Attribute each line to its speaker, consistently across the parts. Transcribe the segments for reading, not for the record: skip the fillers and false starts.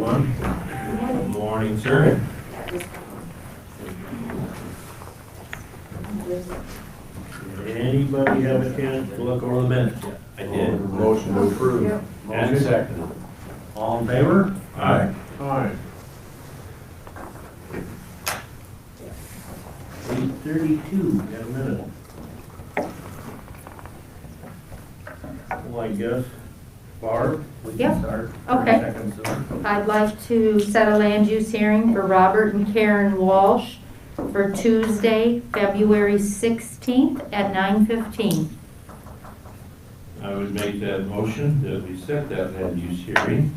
Speaker 1: everyone. Good morning, sir. Did anybody have a chance to look over the minutes yet? I did.
Speaker 2: Motion to approve.
Speaker 1: And seconded. All in favor?
Speaker 2: Aye.
Speaker 1: Aye. 8:32, got a minute. Well, I guess, Barb, we
Speaker 3: Yep.
Speaker 1: can start.
Speaker 3: Okay.
Speaker 1: 30 seconds, sir.
Speaker 3: I'd like to set a land use hearing for Robert and Karen Walsh for Tuesday, February 16th at 9:15.
Speaker 4: I would make that motion that we set that land use hearing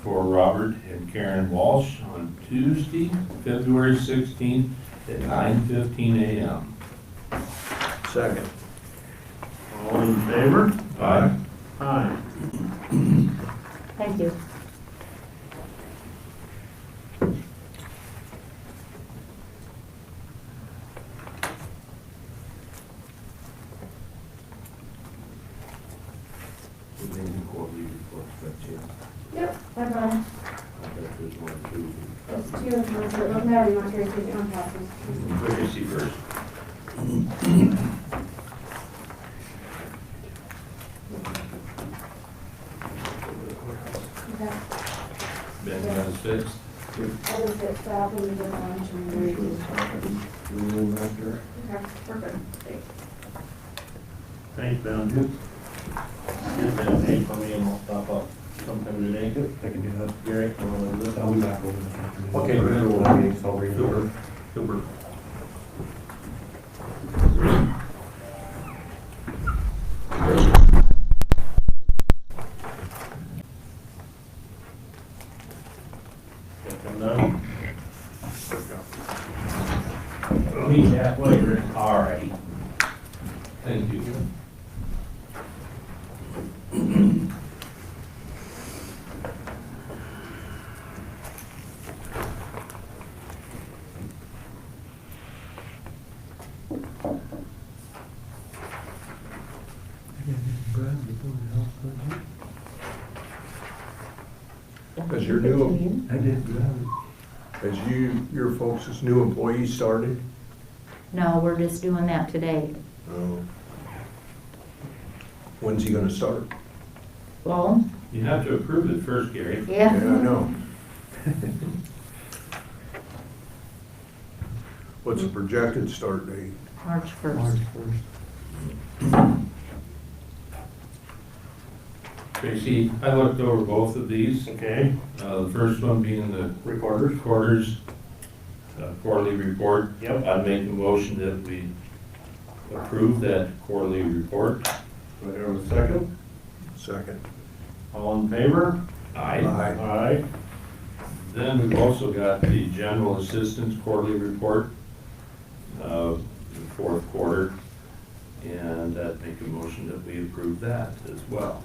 Speaker 4: for Robert and Karen Walsh on Tuesday, February 16th at 9:15 a.m.
Speaker 2: Second.
Speaker 1: All in favor?
Speaker 4: Aye.
Speaker 1: Aye.
Speaker 3: Thank you.
Speaker 4: We made the quarterly reports, but yeah,
Speaker 5: Yep, I got it.
Speaker 4: I bet there's one too.
Speaker 5: It's two of them, so it doesn't matter, you want to take your own copies.
Speaker 4: What do you see first?
Speaker 5: Okay.
Speaker 4: Ben got it fixed.
Speaker 5: I just get staff and we get lunch and we do. Okay, perfect. Thanks.
Speaker 1: Thanks, Ben. Get that tape for me and I'll stop up sometime today.
Speaker 6: I can do that.
Speaker 1: Gary, you want to do
Speaker 6: I'll be back over this afternoon.
Speaker 1: Okay, good.
Speaker 6: So I'll bring it over.
Speaker 1: Super. Get them done. Meet halfway, Rick.
Speaker 4: All righty. Thank you.
Speaker 2: As your new,
Speaker 6: I did,
Speaker 2: as your folks' new employees started?
Speaker 3: No, we're just doing that today.
Speaker 2: When's he gonna start?
Speaker 3: Well,
Speaker 4: You have to approve it first, Gary.
Speaker 2: Yeah, I
Speaker 3: yeah,
Speaker 2: know. What's the projected start date?
Speaker 3: March 1st.
Speaker 6: March 1st.
Speaker 4: Tracy, I looked over both of these.
Speaker 1: Okay,
Speaker 4: The first one being the
Speaker 1: recorders.
Speaker 4: quarters quarterly report.
Speaker 1: Yep.
Speaker 4: I'd make a motion that we approve that quarterly report.
Speaker 1: Do I have a second?
Speaker 2: Second.
Speaker 1: All in favor?
Speaker 4: Aye.
Speaker 2: Aye.
Speaker 1: Aye.
Speaker 4: Then we've also got the general assistance quarterly report, the fourth quarter, and I'd make a motion that we approve that as well.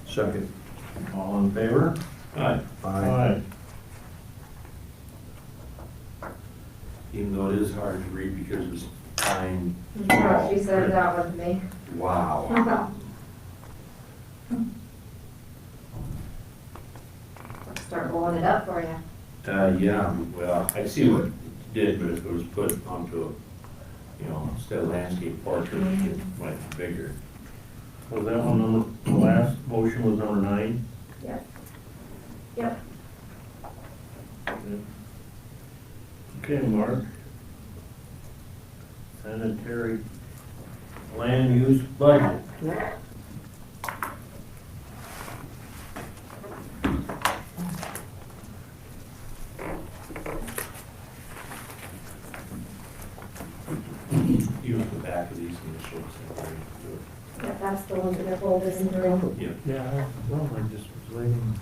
Speaker 2: Second.
Speaker 1: All in favor?
Speaker 4: Aye.
Speaker 2: Aye.
Speaker 4: Even though it is hard to read because it's fine.
Speaker 5: She said that with me.
Speaker 4: Wow.
Speaker 5: Start blowing it up for you.
Speaker 4: Yeah, well, I see what it did, but if it was put onto a, instead of landscape portrait, it might be bigger.
Speaker 1: Was that one number, the last motion was number 9?
Speaker 5: Yep. Yep.
Speaker 1: Okay, Mark. Sanitary land use budget.
Speaker 4: You have the back of these and the short secretary.
Speaker 5: Yep, that's the one that pulled this in through.
Speaker 4: Yeah.
Speaker 6: Yeah, well, I just was waiting.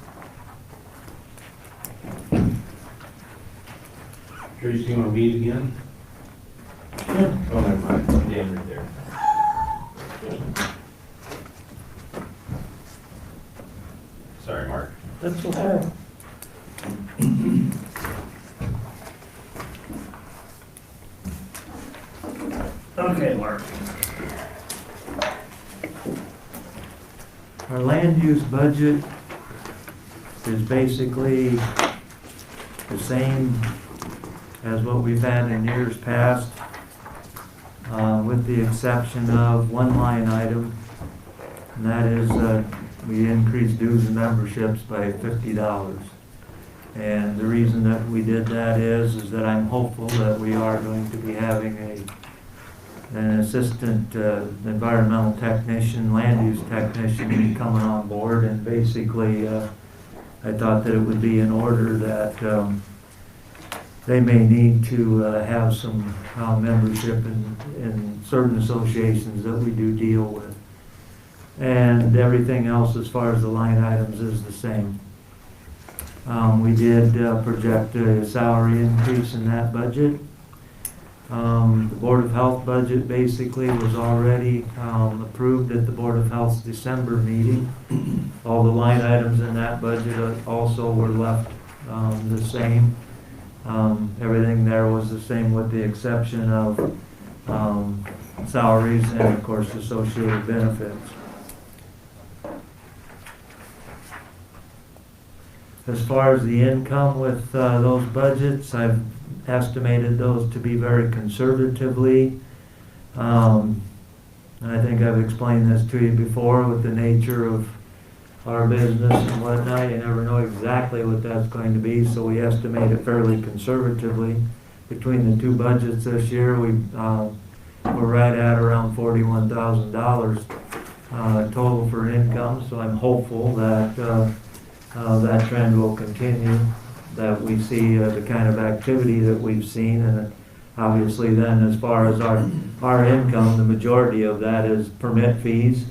Speaker 4: Tracy, you want to meet again? Oh, never mind, Dan right there. Sorry, Mark.
Speaker 1: That's okay. Okay, Mark.
Speaker 6: Our land use budget is basically the same as what we've had in years past, with the exception of one line item, and that is we increased dues and memberships by $50. And the reason that we did that is that I'm hopeful that we are going to be having an assistant environmental technician, land use technician coming on board, and basically I thought that it would be in order that they may need to have some membership in certain associations that we do deal with. And everything else as far as the line items is the same. We did project a salary increase in that budget. The Board of Health budget basically was already approved at the Board of Health's December meeting. All the line items in that budget also were left the same. Everything there was the same with the exception of salaries and of course associated benefits. As far as the income with those budgets, I've estimated those to be very conservatively. And I think I've explained this to you before with the nature of our business and whatnot. You never know exactly what that's going to be, so we estimate it fairly conservatively. Between the two budgets this year, we're right at around $41,000 total for income, so I'm hopeful that that trend will continue, that we see the kind of activity that we've seen, and obviously then as far as our income, the majority of that is permit fees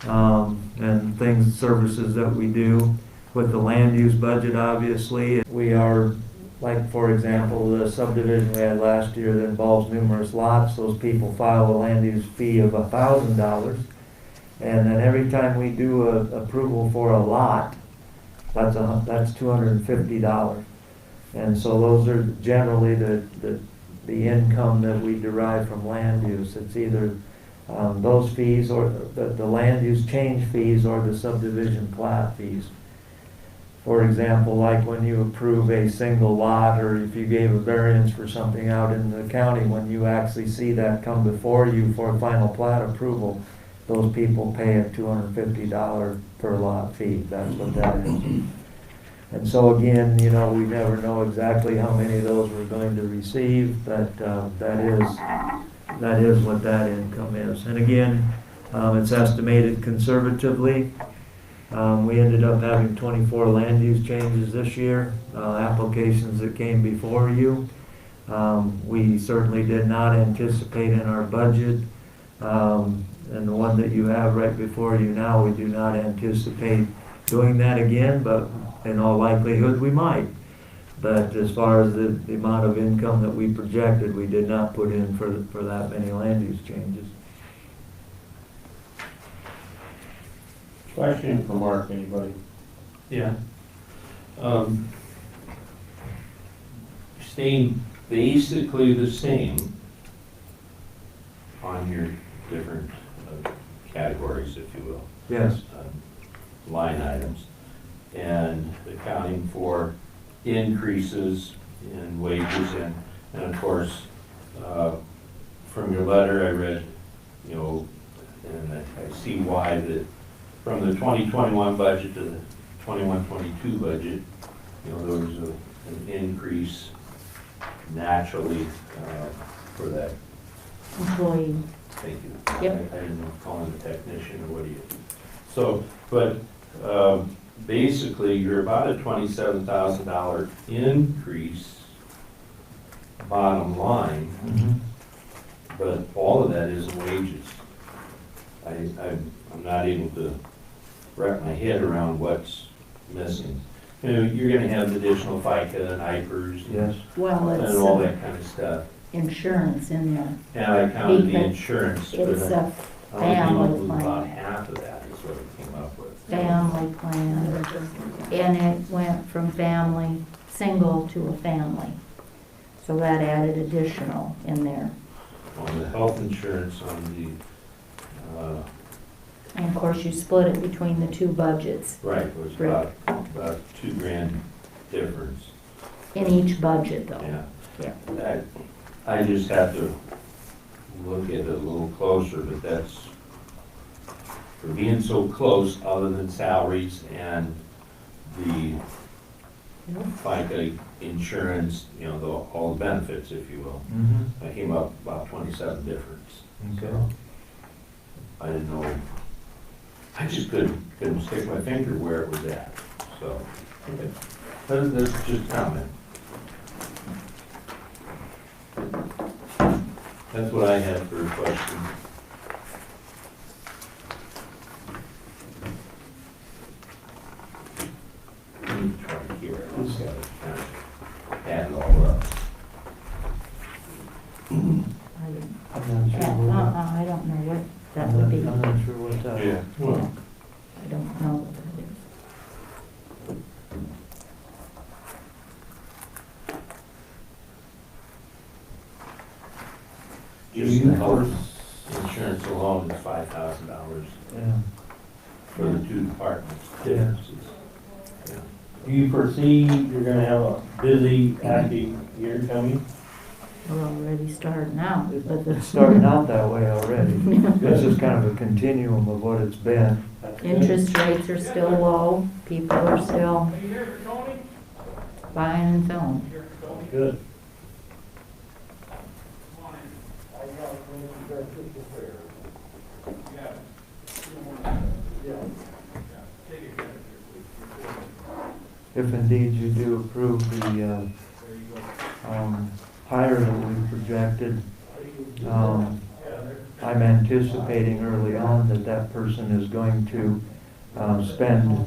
Speaker 6: and things, services that we do. With the land use budget, obviously, we are, like for example, the subdivision we had last year that involves numerous lots, those people file a land use fee of $1,000, and then every time we do a approval for a lot, that's $250. And so those are generally the income that we derive from land use. It's either those fees or the land use change fees or the subdivision plat fees. For example, like when you approve a single lot, or if you gave a variance for something out in the county, when you actually see that come before you for a final plat approval, those people pay a $250 per lot fee. That's what that is. And so again, you know, we never know exactly how many of those we're going to receive, but that is what that income is. And again, it's estimated conservatively. We ended up having 24 land use changes this year, applications that came before you. We certainly did not anticipate in our budget, and the one that you have right before you now, we do not anticipate doing that again, but in all likelihood we might. But as far as the amount of income that we projected, we did not put in for that many land use changes.
Speaker 1: Question for Mark, anybody?
Speaker 4: Yeah. Staying basically the same on your different categories, if you will.
Speaker 6: Yes.
Speaker 4: Line items, and accounting for increases in wages, and of course, from your letter I read, you know, and I see why that from the 2021 budget to the 21-22 budget, you know, there was an increase naturally for that.
Speaker 3: Employee.
Speaker 4: Thank you.
Speaker 3: Yep.
Speaker 4: I didn't know if calling the technician or what do you. So, but basically, you're about a $27,000 increase bottom line, but all of that is wages. I'm not able to wrap my head around what's missing. You know, you're gonna have additional FICA and IPERS
Speaker 6: Yes.
Speaker 3: Well,
Speaker 4: and
Speaker 3: it's
Speaker 4: all that kind of stuff.
Speaker 3: insurance in there.
Speaker 4: And I counted the
Speaker 3: Because
Speaker 4: insurance, but
Speaker 3: It's a
Speaker 4: I only came up
Speaker 3: family
Speaker 4: with about
Speaker 3: plan.
Speaker 4: half of that is what I came up with.
Speaker 3: Family plan, and it went from family, single to a family. So that added additional in there.
Speaker 4: On the health insurance on the
Speaker 3: And of course, you split it between the two budgets
Speaker 4: Right, it was about $2,000 difference,
Speaker 3: in each budget though.
Speaker 4: yeah.
Speaker 3: Yeah.
Speaker 4: I just have to look at it a little closer, but that's, for being so close, other than salaries and the FICA insurance, you know, all the benefits, if you will.
Speaker 6: Mm-hmm.
Speaker 4: I came up about 27 difference.
Speaker 6: Okay.
Speaker 4: I didn't know, I just couldn't stick my finger where it was at, so. That's just a comment. That's what I have for a question. Let me try here, I just gotta kind of add it all up.
Speaker 6: I'm not sure what,
Speaker 3: I don't know what that would be.
Speaker 6: I'm not sure what that.
Speaker 4: Well,
Speaker 3: I don't know what that is.
Speaker 4: just the health insurance alone is $5,000
Speaker 6: Yeah.
Speaker 4: for the two departments. Differences. Yeah.
Speaker 1: Do you foresee you're gonna have a busy, active year coming?
Speaker 3: We're already starting out, but
Speaker 6: It's starting out that way already. This is kind of a continuum of what it's been.
Speaker 1: That's good.
Speaker 3: interest rates are still low, people are still buying and selling.
Speaker 1: Good.
Speaker 6: If indeed you do approve the hire that we projected, I'm anticipating early on that that person is going to spend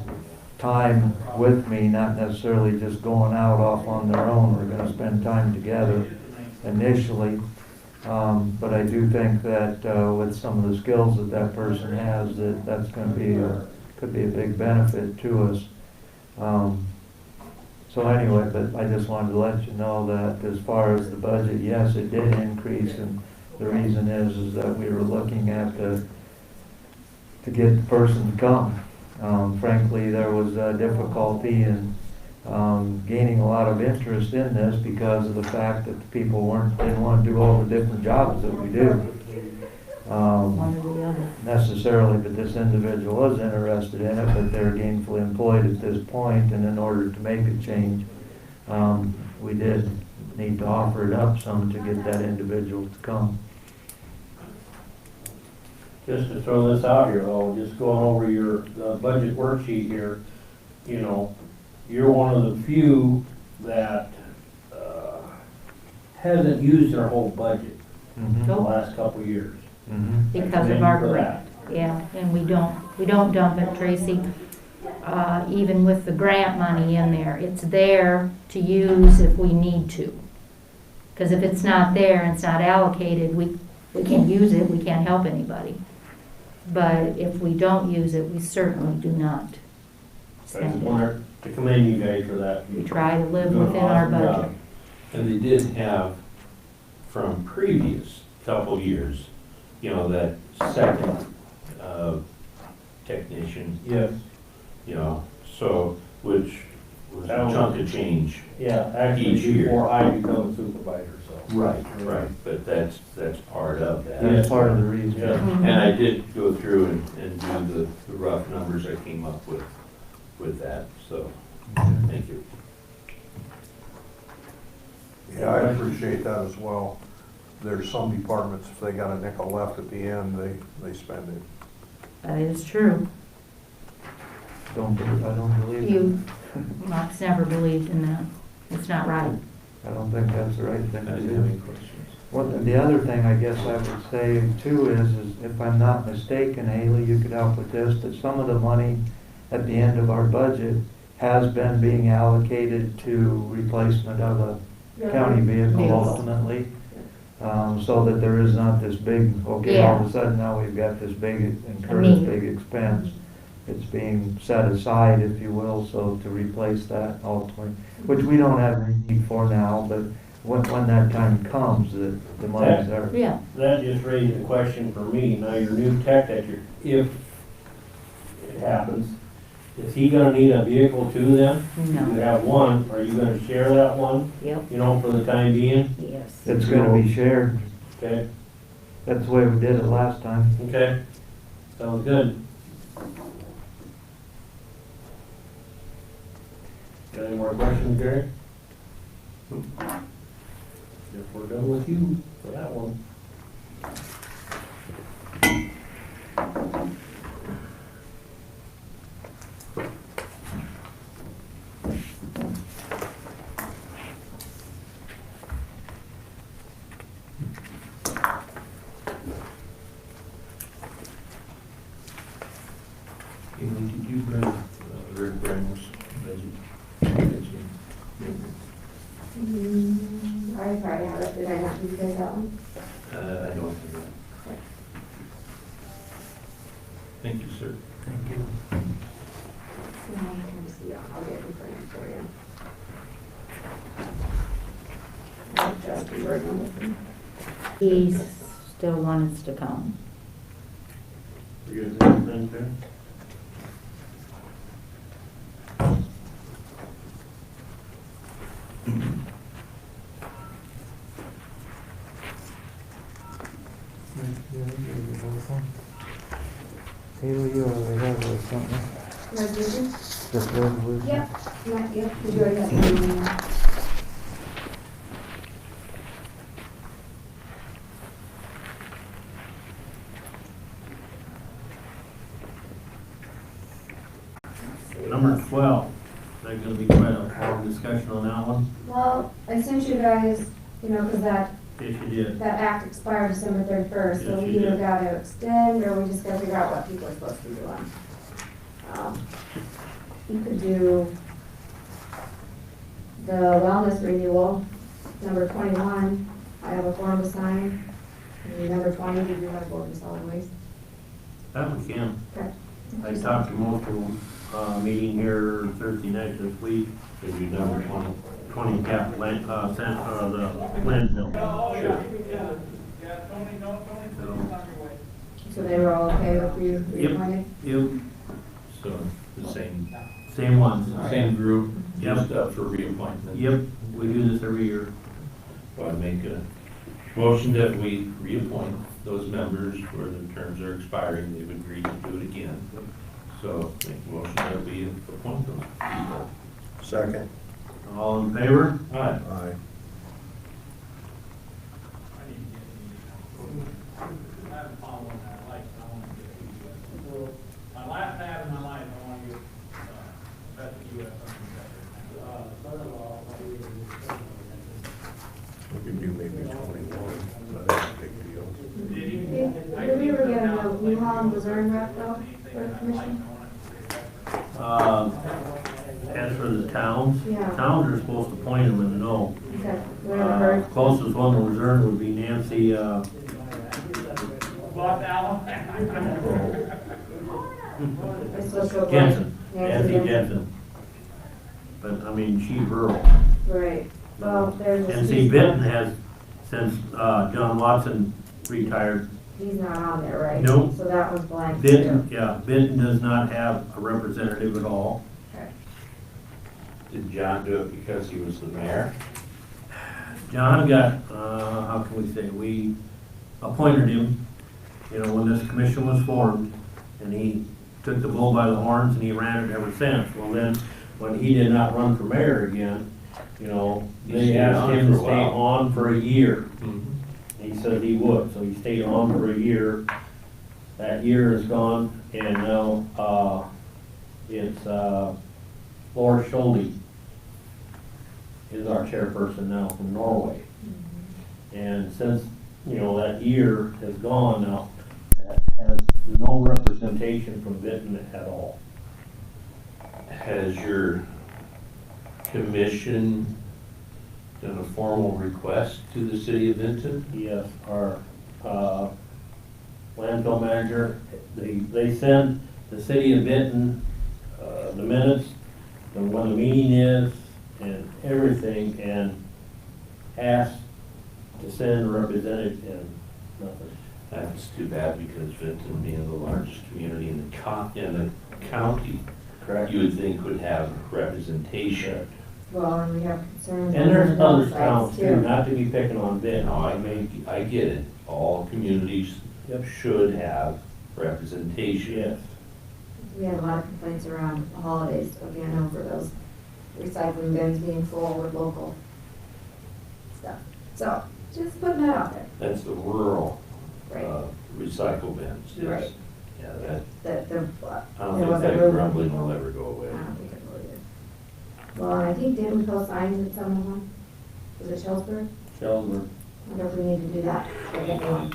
Speaker 6: time with me, not necessarily just going out off on their own. We're gonna spend time together initially. But I do think that with some of the skills that that person has, that's gonna be, could be a big benefit to us. So anyway, but I just wanted to let you know that as far as the budget, yes, it did increase, and the reason is that we were looking at to get the person to come. Frankly, there was difficulty in gaining a lot of interest in this because of the fact that the people didn't want to do all the different jobs that we do.
Speaker 3: One or the other.
Speaker 6: Necessarily, but this individual was interested in it, but they're gainfully employed at this point, and in order to make a change, we did need to offer it up some to get that individual to come.
Speaker 1: Just to throw this out here though, just going over your budget worksheet here, you know, you're one of the few that hasn't used their whole budget
Speaker 6: Mhm.
Speaker 1: the last couple of years.
Speaker 6: Mhm.
Speaker 3: Because of our grant, yeah, and we don't dump it, Tracy. Even with the grant money in there, it's there to use if we need to. Because if it's not there and it's not allocated, we can't use it, we can't help anybody. But if we don't use it, we certainly do not
Speaker 1: I just
Speaker 3: spend it.
Speaker 1: wanted to commend you guys for that.
Speaker 3: We try to live
Speaker 1: Doing an
Speaker 3: within our
Speaker 1: awesome job.
Speaker 3: budget.
Speaker 4: And they did have, from previous couple years, you know, that second technician,
Speaker 1: Yes,
Speaker 4: you know, so, which was a
Speaker 1: That was-
Speaker 4: chunk of change.
Speaker 1: yeah, actually
Speaker 4: Each year.
Speaker 1: before I become a supervisor, so.
Speaker 4: Right, but that's part of that.
Speaker 6: That's part of the reason.
Speaker 1: Yeah.
Speaker 4: And I did go through and do the rough numbers I came up with that, so, thank you.
Speaker 2: Yeah, I appreciate that as well. There's some departments, if they got a nickel left at the end, they spend it.
Speaker 3: That is true.
Speaker 6: I don't believe it.
Speaker 3: You, Mark's never believed in that. It's not right.
Speaker 6: I don't think that's the right thing
Speaker 4: I
Speaker 6: to
Speaker 4: didn't have any
Speaker 6: do.
Speaker 4: questions.
Speaker 6: The other thing I guess I would say too is if I'm not mistaken, Haley, you could help with this, that some of the money at the end of our budget has been being allocated to replacement of a county vehicle
Speaker 3: Yes.
Speaker 6: ultimately. So that there is not this big, okay, all of a sudden now we've got this big, incur this
Speaker 3: need.
Speaker 6: big expense. It's being set aside, if you will, so to replace that ultimately, which we don't have any need for now, but when that time comes, the money's there.
Speaker 3: Yeah,
Speaker 1: That just raised a question for me. Now, your new tech that if it happens, is he gonna need a vehicle too then? You
Speaker 3: No,
Speaker 1: have one, are you gonna share that one,
Speaker 3: yep,
Speaker 1: you know, for the time being?
Speaker 3: yes.
Speaker 6: It's gonna be shared.
Speaker 1: Okay,
Speaker 6: That's the way we did it last time.
Speaker 1: okay, sounds good. Got any more questions, Gary? If we're done with you for that one.
Speaker 4: Amy, did you bring Rick Brammer's budget?
Speaker 5: I probably have it, did I not give you guys that one?
Speaker 4: I don't think that. Thank you, sir.
Speaker 6: Thank you.
Speaker 5: Yeah, I'll get it for you. I'll just be working with them.
Speaker 3: He still wants to come.
Speaker 1: You guys have anything there?
Speaker 6: Taylor, you already have or something?
Speaker 5: Resolution?
Speaker 6: Just resolution?
Speaker 5: Yep, yep, did you already have the one in there?
Speaker 1: Number 12, is that gonna be quite a long discussion on that one?
Speaker 5: Well, I sent you guys, because that
Speaker 1: Yes, you did.
Speaker 5: act expired December 31st, so
Speaker 1: Yes,
Speaker 5: we
Speaker 1: you
Speaker 5: either
Speaker 1: did.
Speaker 5: gotta extend, or we just gotta figure out what people are supposed to be doing. You could do the wellness renewal, number 21, I have a form to sign. And number 20, did you want to go to solid waste?
Speaker 1: That we can.
Speaker 5: Okay.
Speaker 1: I talked to most of them, meeting here Thursday night this week.
Speaker 4: Did you number 20?
Speaker 1: 20 cap land, the landfill.
Speaker 4: Sure.
Speaker 5: So they were all okay with you reappointed?
Speaker 1: Yep,
Speaker 4: So, the same,
Speaker 1: same ones.
Speaker 4: same group,
Speaker 1: Yep.
Speaker 4: just up for reappointment.
Speaker 1: Yep, we do this every year.
Speaker 4: So I make a motion that we reappoint those members where the terms are expiring, they've agreed to do it again. So, make a motion that we appoint those people.
Speaker 2: Second.
Speaker 1: All in favor?
Speaker 4: Aye.
Speaker 2: Aye.
Speaker 7: My last tab in my life, I want to get, best U.S.
Speaker 2: We could do maybe 21, but that's a big deal.
Speaker 5: Did we ever get a New Holland Missouri rep though, for the commission?
Speaker 1: As for the towns,
Speaker 5: Yeah.
Speaker 1: towns are supposed to appoint them and know.
Speaker 5: Okay, we never heard.
Speaker 1: Closest one to reserve would be Nancy,
Speaker 5: It's supposed to go.
Speaker 1: Jensen,
Speaker 5: Nancy
Speaker 1: Nancy Jensen. But, I mean, she's rural.
Speaker 5: Right, well, there's.
Speaker 1: And see, Benton has, since, John Watson retired,
Speaker 5: He's not on there, right?
Speaker 1: Nope.
Speaker 5: So that was blank
Speaker 1: Benton,
Speaker 5: too.
Speaker 1: yeah, Benton does not have a representative at all.
Speaker 5: Okay.
Speaker 4: Did John do it because he was the mayor?
Speaker 1: John got, how can we say, we appointed him, when this commission was formed, and he took the bull by the horns and he ran it ever since. Well, then, when he did not run for mayor again,
Speaker 4: He
Speaker 1: they
Speaker 4: stayed
Speaker 1: asked
Speaker 4: on
Speaker 1: him
Speaker 4: for
Speaker 1: to
Speaker 4: a
Speaker 1: stay
Speaker 4: while.
Speaker 1: on for a year.
Speaker 4: Mm-hmm.
Speaker 1: He said he would, so he stayed on for a year. That year is gone, and now, it's, Laura Schulte is our chairperson now from Norway. And since, that year has gone now, that has no representation from Benton at all.
Speaker 4: Has your commission done a formal request to the city of Benton?
Speaker 1: Yes, our, landfill manager, they send the city of Benton, the minutes, and when the meeting is, and everything, and ask to send a representative, and nothing.
Speaker 4: That's too bad because Benton being the largest community in the county,
Speaker 1: Correct.
Speaker 4: you would think would have representation.
Speaker 5: Well, and we have concerns.
Speaker 1: And there's
Speaker 5: on
Speaker 1: other
Speaker 5: both
Speaker 1: towns
Speaker 5: sides,
Speaker 1: too, not to be picking on
Speaker 4: You
Speaker 1: Benton.
Speaker 4: know, I get it. All communities should have representation.
Speaker 1: Yes.
Speaker 5: We had a lot of complaints around the holidays, again, over those recycling bins being full with local stuff. So, just putting that out there.
Speaker 4: That's the rural
Speaker 5: Right.
Speaker 4: recycle bins. Yes.
Speaker 5: Right.
Speaker 4: Yeah,
Speaker 5: That there
Speaker 4: I don't
Speaker 5: there
Speaker 4: think
Speaker 5: was a
Speaker 4: that
Speaker 5: room.
Speaker 4: grumbling will ever go away.
Speaker 5: I don't think it really is. Well, and I think, didn't we post signs at some of them? Was it Shelburne?
Speaker 1: Shelburne.
Speaker 5: I wonder if we need to do that. for everyone.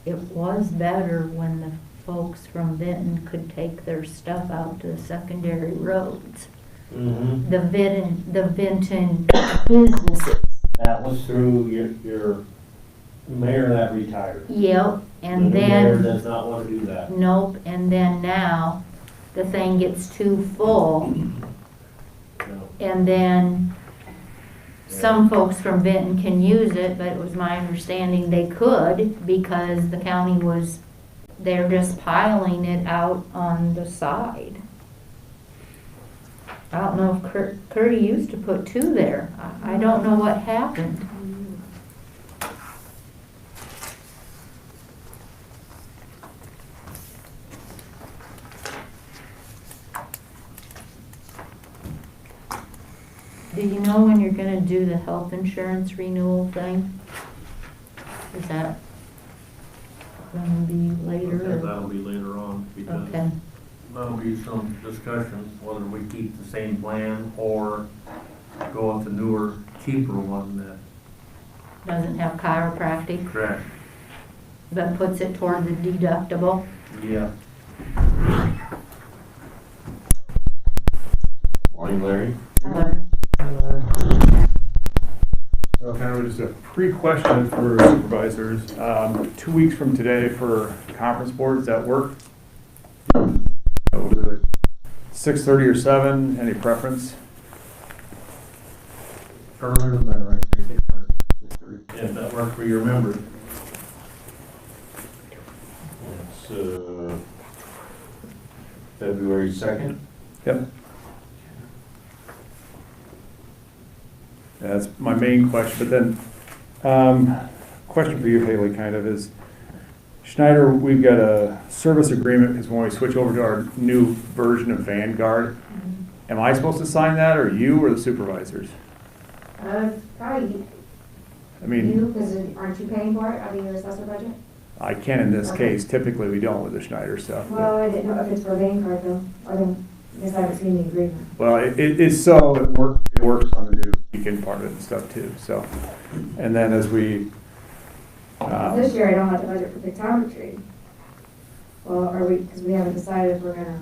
Speaker 3: It was better when the folks from Benton could take their stuff out to the secondary roads.
Speaker 1: Mm-hmm.
Speaker 3: The Benton businesses.
Speaker 1: That was through your mayor that retired.
Speaker 3: Yep, and
Speaker 1: The new mayor
Speaker 3: then,
Speaker 1: does not want to do that.
Speaker 3: nope, and then now, the thing gets too full,
Speaker 1: No.
Speaker 3: and then some folks from Benton can use it, but it was my understanding they could, because the county was, they're just piling it out on the side. I don't know if Curdy used to put two there. I don't know what happened. Do you know when you're gonna do the health insurance renewal thing? Is that gonna be later or?
Speaker 1: That'll be later on, because
Speaker 3: Okay,
Speaker 1: that'll be some discussion, whether we keep the same plan or go with the newer, cheaper one that.
Speaker 3: doesn't have chiropractic,
Speaker 1: Correct.
Speaker 3: but puts it toward the deductible.
Speaker 1: Yeah.
Speaker 4: Morning, Larry.
Speaker 8: So kind of just a pre-question for supervisors. 2 weeks from today for conference board, does that work? We'll do it 6:30 or 7, any preference?
Speaker 1: Earlier than that, right? 6:30. If that worked for your members.
Speaker 4: It's February 2nd.
Speaker 8: Yep. That's my main question, but then, question for you, Haley, kind of is, Schneider, we've got a service agreement, because when we switch over to our new version of Vanguard, am I supposed to sign that, or you, or the supervisors?
Speaker 5: Probably
Speaker 8: I mean,
Speaker 5: you, because aren't you paying for it out of your assessor budget?
Speaker 8: I can in this
Speaker 5: Okay.
Speaker 8: case, typically we don't with the Schneider stuff. but-
Speaker 5: Well, I didn't know if it's for Vanguard though, I guess I haven't seen the agreement.
Speaker 8: Well, it's so, it works on the new weekend part of it and stuff too, so. And then as we,
Speaker 5: This year I don't have the budget for pictometry. Well, are we, because we haven't decided if we're gonna.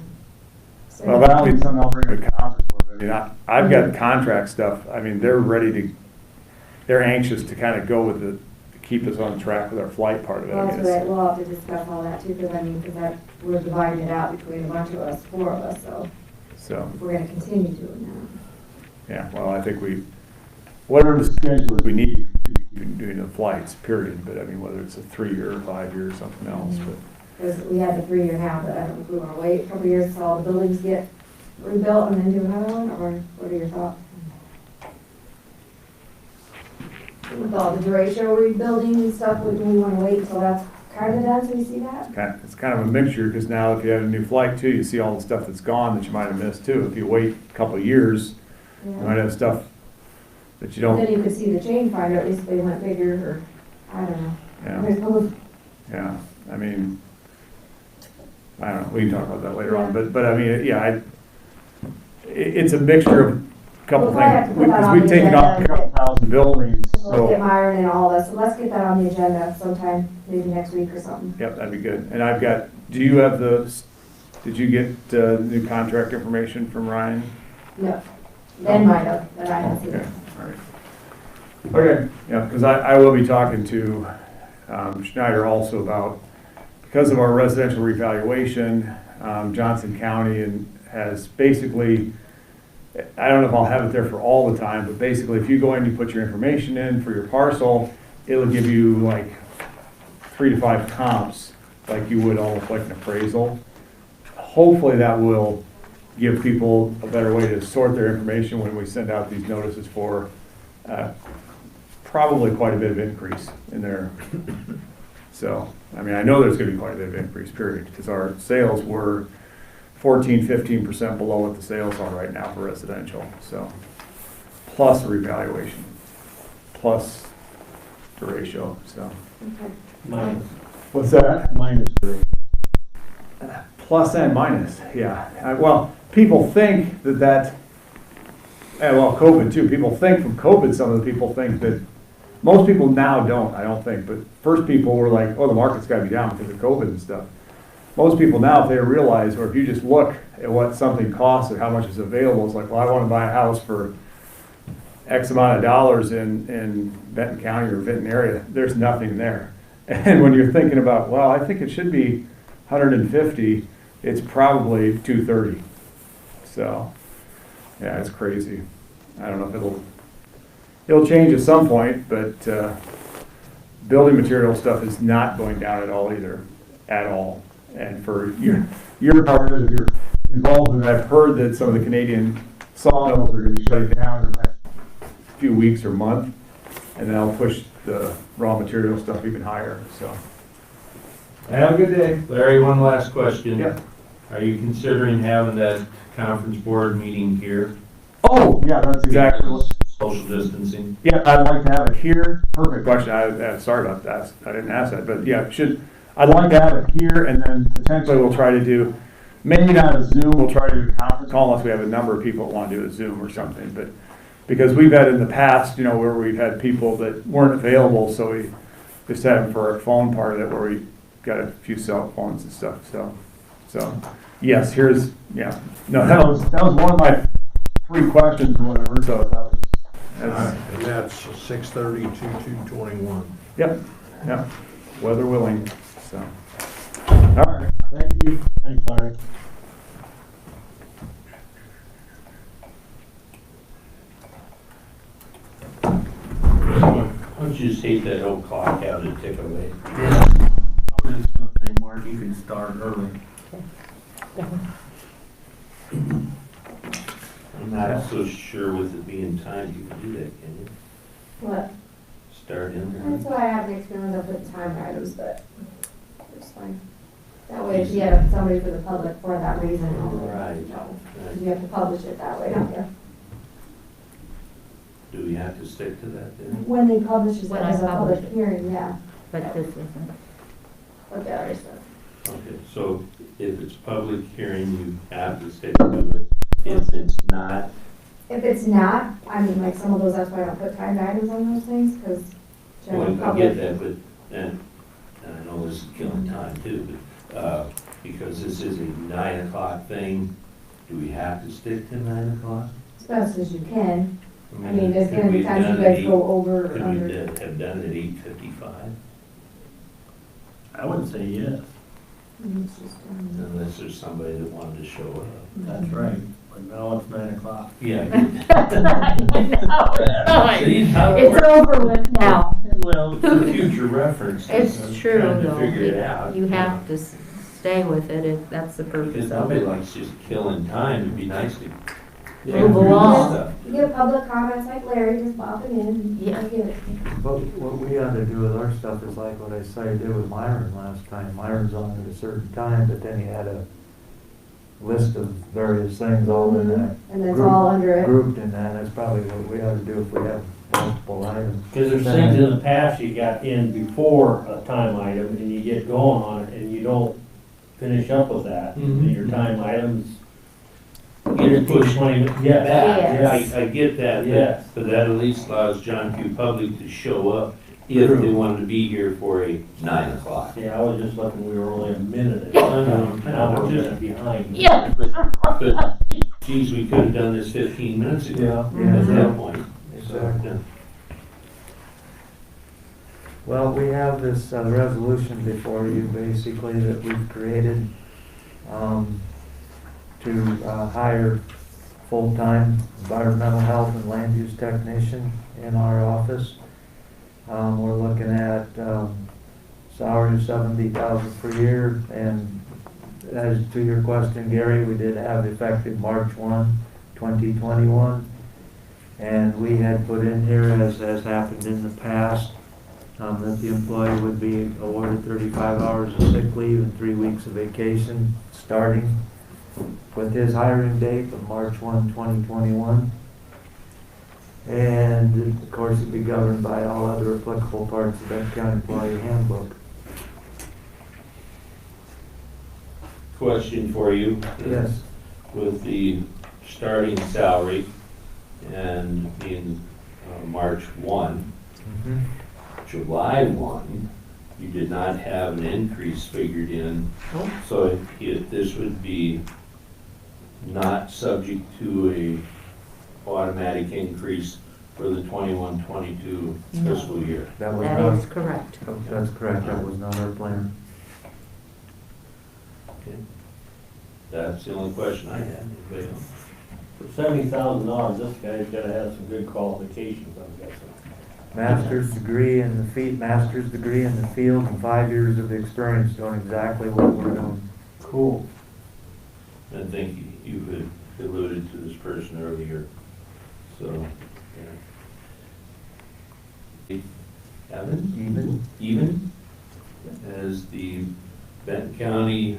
Speaker 8: well, that'll be something I'll bring to the conference board. I mean, I've got contract stuff, I mean, they're anxious to kind of go with the, to keep us on track with our flight part of it,
Speaker 5: Well,
Speaker 8: I
Speaker 5: that's
Speaker 8: guess.
Speaker 5: right, we'll have to discuss all that too, because I mean, we're dividing it out between a bunch of us, 4 of us, so
Speaker 8: So,
Speaker 5: if we're gonna continue doing that.
Speaker 8: yeah, well, I think whatever the schedule is we need, we can do the flights, period, but I mean, whether it's a 3-year or 5-year or something else, but.
Speaker 5: Because we had the 3-year now, but I don't know if we wanna wait a couple years till all the buildings get rebuilt and then do another one, or what are your thoughts? With all the derecho rebuilding and stuff, do we wanna wait until that's kind of done so we see that?
Speaker 8: It's kind of a mixture, because now if you have a new flight too, you see all the stuff that's gone that you might have missed too. If you wait a couple of years, you might have stuff that you
Speaker 5: Then
Speaker 8: don't,
Speaker 5: you could see the change finder, at least if they went bigger, or, I don't know.
Speaker 8: yeah,
Speaker 5: There's both.
Speaker 8: yeah, I mean, I don't know, we can talk about that later on,
Speaker 5: Yeah.
Speaker 8: but I mean, yeah, it's a mixture of a couple
Speaker 5: We'll probably have to
Speaker 8: things.
Speaker 5: put that on
Speaker 8: We've
Speaker 5: the
Speaker 8: taken off a
Speaker 5: agenda.
Speaker 8: couple thousand buildings,
Speaker 5: Let's get
Speaker 8: so,
Speaker 5: Myron and all this, so let's get that on the agenda sometime, maybe next week or something.
Speaker 8: yep, that'd be good. And I've got, did you get new contract information from Ryan?
Speaker 5: No, Ben might have, but I haven't seen
Speaker 8: Okay,
Speaker 5: it.
Speaker 8: all right. Okay, yeah, because I will be talking to Schneider also about, because of our residential revaluation, Johnson County has basically, I don't know if I'll have it there for all the time, but basically if you go in, you put your information in for your parcel, it'll give you like 3 to 5 comps, like you would almost like an appraisal. Hopefully that will give people a better way to sort their information when we send out these notices for probably quite a bit of increase in their, so, I mean, I know there's gonna be quite a bit of increase, period, because our sales were 14–15% below what the sales are right now for residential, so, plus a revaluation, plus the ratio, so.
Speaker 5: Okay.
Speaker 1: Minus,
Speaker 8: What's that?
Speaker 1: minus 3.
Speaker 8: Plus and minus, yeah. Well, people think that, and well, COVID too, people think from COVID, some of the people think that, most people now don't, I don't think, but first people were like, oh, the market's gotta be down because of COVID and stuff. Most people now, if they realize, or if you just look at what something costs or how much is available, it's like, well, I wanna buy a house for X amount of dollars in Benton County or Benton area, there's nothing there. And when you're thinking about, well, I think it should be 150, it's probably 230. So, yeah, it's crazy. I don't know if it'll change at some point, but building material stuff is not going down at all either, at all. And for your part, if you're involved in that, I've heard that some of the Canadian sawmills are going to be shutting down in the next few weeks or month, and that'll push the raw material stuff even higher. So, have a good day.
Speaker 4: Larry, one last question.
Speaker 8: Yeah.
Speaker 4: Are you considering having that conference board meeting here?
Speaker 8: Oh, yeah, that's exactly what.
Speaker 4: Social distancing?
Speaker 8: Yeah, I'd like to have it here. Perfect question. Sorry about that. I didn't ask that, but yeah, I'd like to have it here, and then potentially we'll try to do, maybe not a Zoom, we'll try to do a conference call unless we have a number of people that want to do a Zoom or something, but because we've had in the past, where we've had people that weren't available, so we just had them for our phone part of it, where we got a few cell phones and stuff, so, yes, yeah. No, that was one of my 3 questions or whatever, so
Speaker 2: And that's 6:30 to 2:21.
Speaker 8: Yep, weather willing, so. All right, thank you.
Speaker 1: Thanks, Larry.
Speaker 4: Don't you just hate that old clock out and tick away?
Speaker 1: I was just gonna say, Mark, you can start early.
Speaker 4: I'm not so sure with it being timed, you can do that, can you?
Speaker 5: What?
Speaker 4: Start in
Speaker 5: That's
Speaker 4: there.
Speaker 5: why I have the experience of putting time items, but it's fine. That way, if you have somebody for the public for that reason,
Speaker 4: Right.
Speaker 5: you have to publish it that way, don't you?
Speaker 4: Do we have to stick to that then?
Speaker 5: When they publish it
Speaker 3: When I
Speaker 5: as a public
Speaker 3: publish it.
Speaker 5: hearing, yeah,
Speaker 3: But this isn't.
Speaker 5: but the other stuff.
Speaker 4: Okay, so if it's public hearing, you have to stick to it. If it's not,
Speaker 5: If it's not, I mean, like some of those, that's why I don't put time items on those things, because general
Speaker 4: well, I
Speaker 5: public.
Speaker 4: get that, but then, and I know this is killing time too, but, because this is a 9 o'clock thing, do we have to stick to 9 o'clock?
Speaker 5: As best as you can. I mean, there's
Speaker 4: could
Speaker 5: gonna
Speaker 4: we
Speaker 5: be
Speaker 4: have
Speaker 5: times you
Speaker 4: done it
Speaker 5: guys go over or
Speaker 4: Could we
Speaker 5: under.
Speaker 4: have done it at 8:55,
Speaker 1: I would say yes,
Speaker 5: It's just,
Speaker 4: unless there's somebody that wanted to show up?
Speaker 1: that's right, but now it's 9 o'clock.
Speaker 4: Yeah.
Speaker 3: It's over with now.
Speaker 1: Well,
Speaker 4: For future reference.
Speaker 3: It's
Speaker 4: I'm
Speaker 3: true,
Speaker 4: trying to
Speaker 3: though.
Speaker 4: figure it out.
Speaker 3: You have to stay with it if that's the
Speaker 4: Because
Speaker 3: purpose of
Speaker 4: nobody
Speaker 3: it.
Speaker 4: likes just killing time, it'd be nice to.
Speaker 3: Move along.
Speaker 5: You get public comments like Larry, just pop it in.
Speaker 3: Yeah.
Speaker 5: I get it.
Speaker 6: But what we ought to do with our stuff is like what I said I did with Myron last time. Myron's on at a certain time, but then he had a list of various things all in that.
Speaker 5: And that's all under it.
Speaker 6: Grouped in that. That's probably what we ought to do if we have multiple items.
Speaker 1: because there's things in the past you got in before a time item, and you get going on it, and you don't finish up with that, and your time items.
Speaker 4: Get pushed
Speaker 1: 20 minutes.
Speaker 4: back.
Speaker 1: Yes.
Speaker 4: Yeah, I get that,
Speaker 1: Yes.
Speaker 4: but that at least allows John Q. Public to show up if they wanted to be here for a 9 o'clock.
Speaker 1: Yeah, I was just looking, we were only a minute at now we're just behind.
Speaker 3: Yeah.
Speaker 4: But, geez, we could have done this 15 minutes ago
Speaker 1: Yeah.
Speaker 4: at that point. So,
Speaker 6: Exactly.
Speaker 4: yeah.
Speaker 6: Well, we have this resolution before you, basically, that we've created to hire full-time environmental health and land use technician in our office. We're looking at salary of $70,000 per year, and as to your question, Gary, we did have effective March 1, 2021, and we had put in here, as has happened in the past, that the employee would be awarded 35 hours of sick leave and 3 weeks of vacation, starting with his hiring date of March 1, 2021. And of course, it'd be governed by all other applicable parts of Benton County Employee Handbook.
Speaker 4: Question for you.
Speaker 6: Yes.
Speaker 4: With the starting salary and being March 1,
Speaker 6: Mhm.
Speaker 4: July 1, you did not have an increase figured in.
Speaker 3: Nope.
Speaker 4: So this would be not subject to a automatic increase for the 21-22
Speaker 3: No.
Speaker 4: fiscal year.
Speaker 6: That was
Speaker 3: That
Speaker 6: not,
Speaker 3: is correct.
Speaker 6: that's correct, that was not our plan.
Speaker 4: Okay. That's the only question I had. Anybody else?
Speaker 1: For $70,000, this guy's gotta have some good qualifications, I'm guessing.
Speaker 6: Master's degree in the field, and 5 years of experience doing exactly what we're doing.
Speaker 1: Cool.
Speaker 4: I think you had alluded to this person earlier, so, yeah. Evan? Even as the Benton County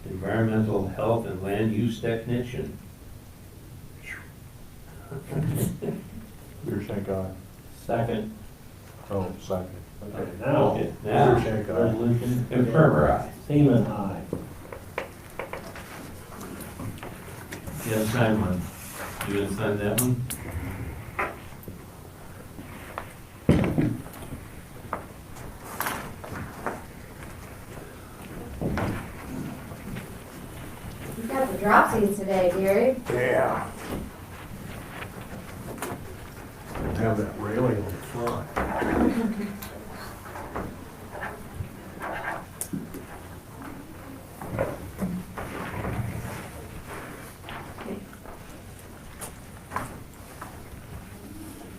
Speaker 4: Environmental Health and Land Use Technician.
Speaker 2: Your shake eye.
Speaker 1: Second.
Speaker 2: Oh, second.
Speaker 1: Okay, now,
Speaker 4: Okay,
Speaker 2: Your
Speaker 4: now,
Speaker 2: shake eye.
Speaker 1: resolution.
Speaker 4: Infirmer aye.
Speaker 1: Seaman, aye.
Speaker 4: Yes, sign one. You gonna sign that one?
Speaker 5: You got the dropsies today, Gary.
Speaker 2: Yeah. Have that railing on the front.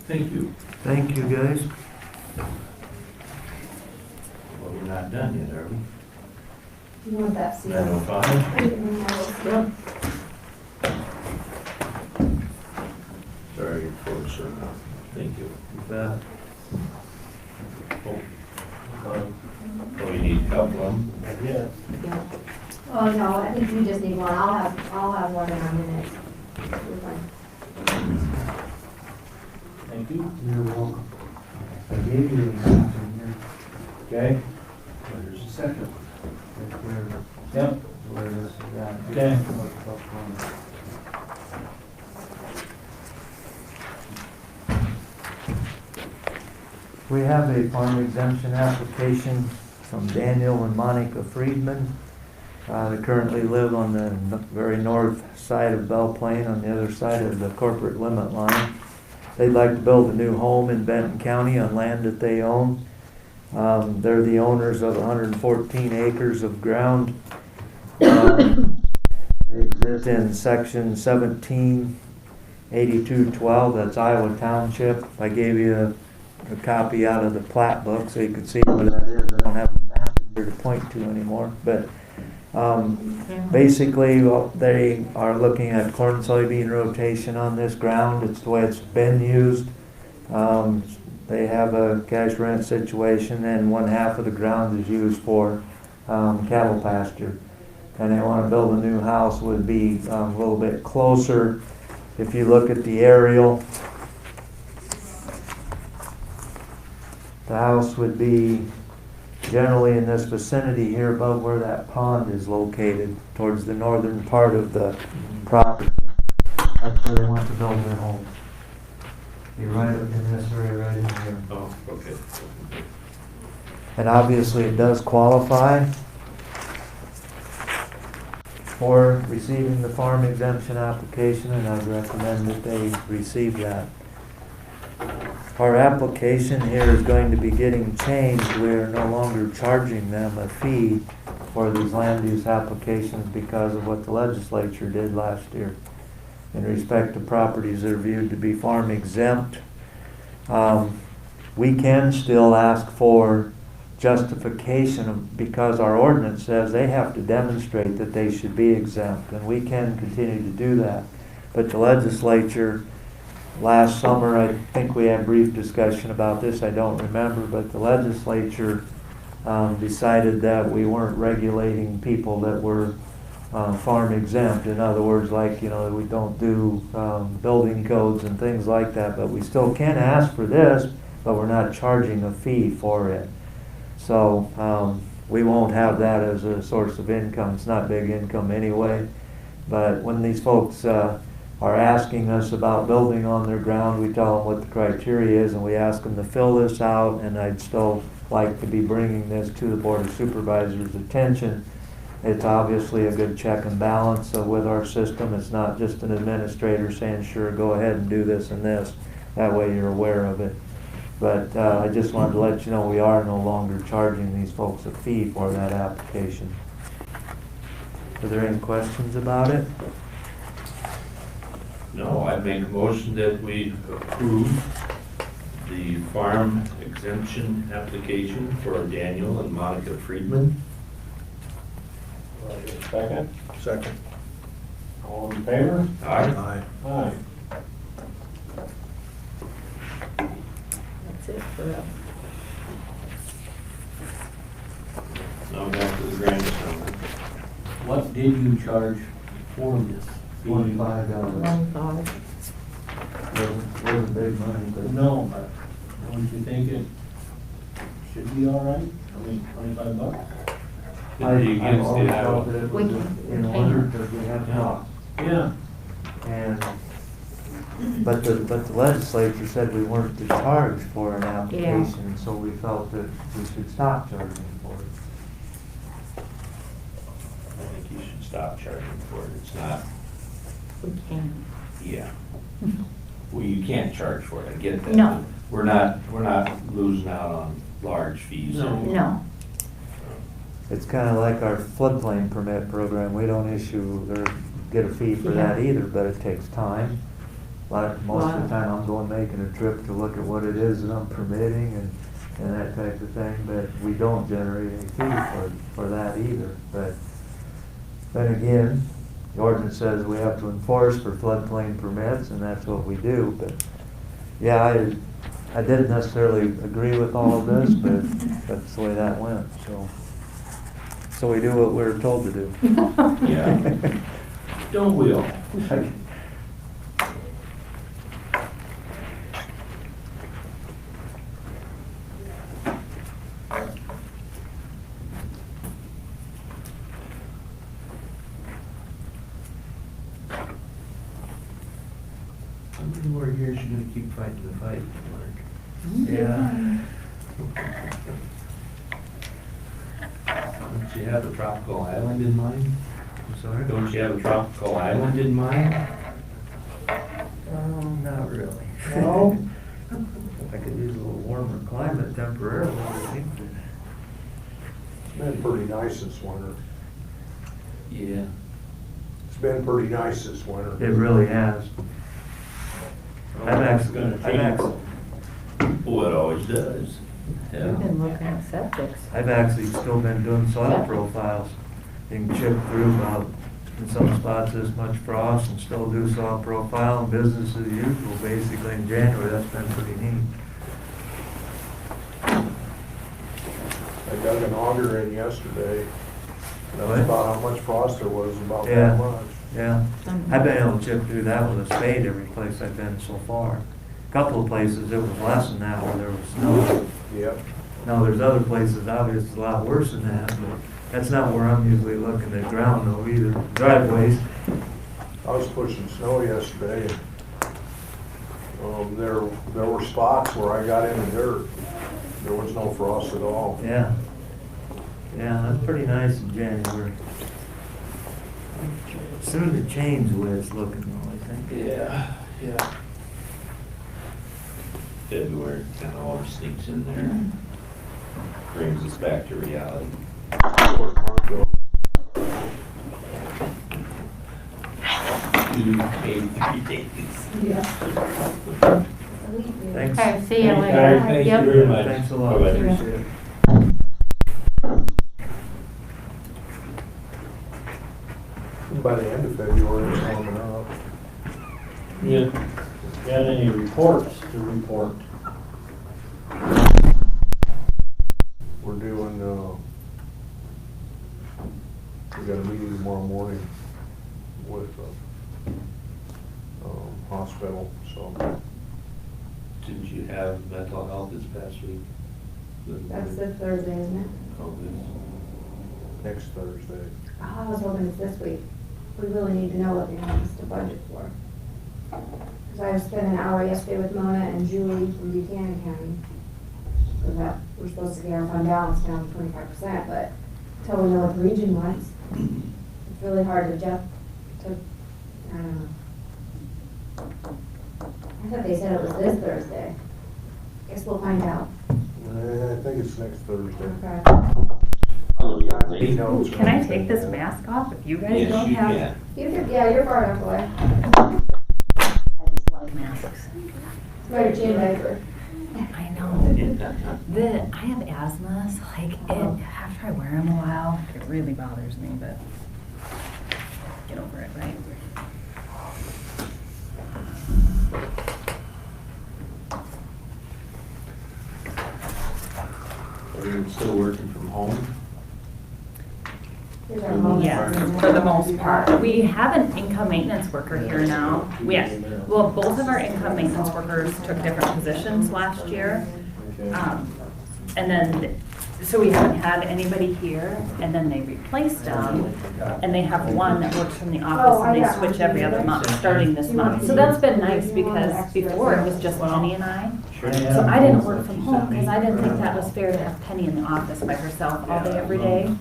Speaker 4: Thank you.
Speaker 6: Thank you, guys.
Speaker 4: Well, we're not done yet, are we?
Speaker 5: You want that seal?
Speaker 4: 9:05? Sorry, folks, sir. Thank you. Oh, you need a couple of them?
Speaker 1: Yeah.
Speaker 5: Oh, no, I think you just need one. I'll have one in a minute. You're fine.
Speaker 1: Thank you.
Speaker 6: You're welcome. I gave you something
Speaker 1: Okay.
Speaker 4: There's a
Speaker 1: Second.
Speaker 6: here.
Speaker 1: Yep.
Speaker 6: Where this is at.
Speaker 1: Okay.
Speaker 6: We have a farm exemption application from Daniel and Monica Friedman. They currently live on the very north side of Belle Plaine, on the other side of the corporate limit line. They'd like to build a new home in Benton County on land that they own. They're the owners of 114 acres of ground. They exist in section 178212, that's Iowa Township. I gave you a copy out of the plat book so you could see what that is. I don't have a map here to point to anymore, but basically they are looking at corn soybean rotation on this ground. It's the way it's been used. They have a cash rent situation, and one half of the ground is used for cattle pasture. And they want to build a new house, would be a little bit closer. If you look at the aerial, the house would be generally in this vicinity here above where that pond is located, towards the northern part of the property. That's where they want to build their home. Be right up in this area right in here.
Speaker 4: Oh, okay.
Speaker 6: And obviously it does qualify for receiving the farm exemption application, and I'd recommend that they receive that. Our application here is going to be getting changed. We are no longer charging them a fee for these land use applications because of what the legislature did last year in respect to properties that are viewed to be farm exempt. We can still ask for justification because our ordinance says they have to demonstrate that they should be exempt, and we can continue to do that. But the legislature, last summer, I think we had brief discussion about this, I don't remember, but the legislature decided that we weren't regulating people that were farm exempt. In other words, like, we don't do building codes and things like that, but we still can ask for this, but we're not charging a fee for it. So we won't have that as a source of income. It's not big income anyway. But when these folks are asking us about building on their ground, we tell them what the criteria is and we ask them to fill this out, and I'd still like to be bringing this to the Board of Supervisors' attention. It's obviously a good check and balance with our system. It's not just an administrator saying, sure, go ahead and do this and this. That way you're aware of it. But I just wanted to let you know we are no longer charging these folks a fee for that application. Are there any questions about it?
Speaker 4: No, I make a motion that we approve the farm exemption application for Daniel and Monica Friedman.
Speaker 1: Do I get a second?
Speaker 2: Second.
Speaker 1: All in favor?
Speaker 4: Aye.
Speaker 1: Aye.
Speaker 3: That's it for us.
Speaker 4: Now back to the grand summary.
Speaker 1: What did you charge for this?
Speaker 6: $25.
Speaker 3: 1.5.
Speaker 6: Wasn't big money, but
Speaker 1: No, but don't you think it should be all right? I mean, $25?
Speaker 4: Did you
Speaker 6: I've
Speaker 4: get
Speaker 6: always
Speaker 4: the,
Speaker 6: felt that it was
Speaker 3: We
Speaker 6: in order because we have not.
Speaker 1: Yeah.
Speaker 6: And, but the legislature said we weren't to charge for an application, so we felt that we should stop charging for it.
Speaker 4: I think you should stop charging for it. It's not,
Speaker 3: We can.
Speaker 4: yeah. Well, you can't charge for it, I get that.
Speaker 3: No.
Speaker 4: We're not losing out on large fees.
Speaker 1: No.
Speaker 3: No.
Speaker 6: It's kinda like our floodplain permit program, we don't issue or get a fee for that either, but it takes time. Like, most of the time I'm going making a trip to look at what it is that I'm permitting and that type of thing, but we don't generate any fee for that either. But then again, the ordinance says we have to enforce for floodplain permits, and that's what we do, but yeah, I didn't necessarily agree with all of this, but that's the way that went, so. So we do what we're told to do.
Speaker 4: Yeah. Don't we all? How many more years you gonna keep fighting the fight, Mark?
Speaker 6: Yeah.
Speaker 4: Don't you have a tropical island in mind?
Speaker 6: I'm sorry?
Speaker 4: Don't you have a tropical island in mind?
Speaker 6: Not really.
Speaker 1: No?
Speaker 6: I could use a little warmer climate temporarily, I think.
Speaker 2: It's been pretty nice this winter.
Speaker 4: Yeah.
Speaker 2: It's been pretty nice this winter.
Speaker 6: It really has.
Speaker 1: It's gonna change.
Speaker 4: Well, it always does.
Speaker 3: We've
Speaker 4: Yeah.
Speaker 3: been looking at septics.
Speaker 6: I've actually still been doing soil profiles. You can chip through about, in some spots, this much frost and still do soil profile and business as usual, basically in January. That's been pretty neat.
Speaker 2: I dug an auger in yesterday. That's
Speaker 6: What?
Speaker 2: about how much frost there was, about
Speaker 6: Yeah.
Speaker 2: that much.
Speaker 6: Yeah, I've been able to chip through that with a spade every place I've been so far. Couple of places it was less than that where there was snow.
Speaker 2: Yep.
Speaker 6: Now, there's other places, obviously, it's a lot worse than that, but that's not where I'm usually looking at ground though either, driveways.
Speaker 2: I was pushing snow yesterday, and there were spots where I got in the dirt. There was no frost at all.
Speaker 6: Yeah. Yeah, that's pretty nice in January. Soon to change the way it's looking though, I think.
Speaker 4: Yeah, yeah. February kind of always sneaks in there, brings us back to reality.
Speaker 2: Report, Marco.
Speaker 4: 2 paid 3 days.
Speaker 6: Thanks.
Speaker 3: Okay, see you
Speaker 4: All
Speaker 3: later.
Speaker 4: right, thank you
Speaker 3: Yep.
Speaker 4: very much.
Speaker 6: Thanks a lot,
Speaker 4: Bye-bye.
Speaker 6: appreciate it.
Speaker 2: By the end of February, it's coming up.
Speaker 1: You got any reports to report?
Speaker 2: We're doing, we got a meeting tomorrow morning with, hospital, so.
Speaker 4: Didn't you have mental health this past week?
Speaker 5: That's this Thursday, isn't it?
Speaker 4: Oh,
Speaker 2: Next Thursday.
Speaker 5: Oh, I was hoping it's this week. We really need to know what they want us to budget for. Because I spent an hour yesterday with Mona and Julie from Buchanan County. So that, we're supposed to get our fund balance down to 25%, but until we know what the region wants, it's really hard to I don't know. I thought they said it was this Thursday. Guess we'll find out.
Speaker 2: I think it's next Thursday.
Speaker 5: Okay.
Speaker 2: He knows
Speaker 9: Can I
Speaker 2: everything,
Speaker 9: take this
Speaker 2: yeah.
Speaker 9: mask off if you guys
Speaker 4: Yes,
Speaker 9: don't
Speaker 4: you
Speaker 9: have?
Speaker 4: can.
Speaker 5: You could, yeah, you're far enough away.
Speaker 9: I just love masks.
Speaker 5: It's my chin diaper.
Speaker 9: I know. I have asthma, so like after I wear them a while, it really bothers me, but get over it, right?
Speaker 4: Are you still working from home?
Speaker 5: Here's our Mona.
Speaker 9: Yes, for the most part. We have an income maintenance worker here now. Well, both of our income maintenance workers took different positions last year. And then, so we haven't had anybody here, and then they replaced them, and they have one that works from the office, and they switch every other month, starting this month. So that's been nice, because before it was just Penny and I. So I didn't work from home, because I didn't think that was fair to have Penny in the office by herself all day, every day.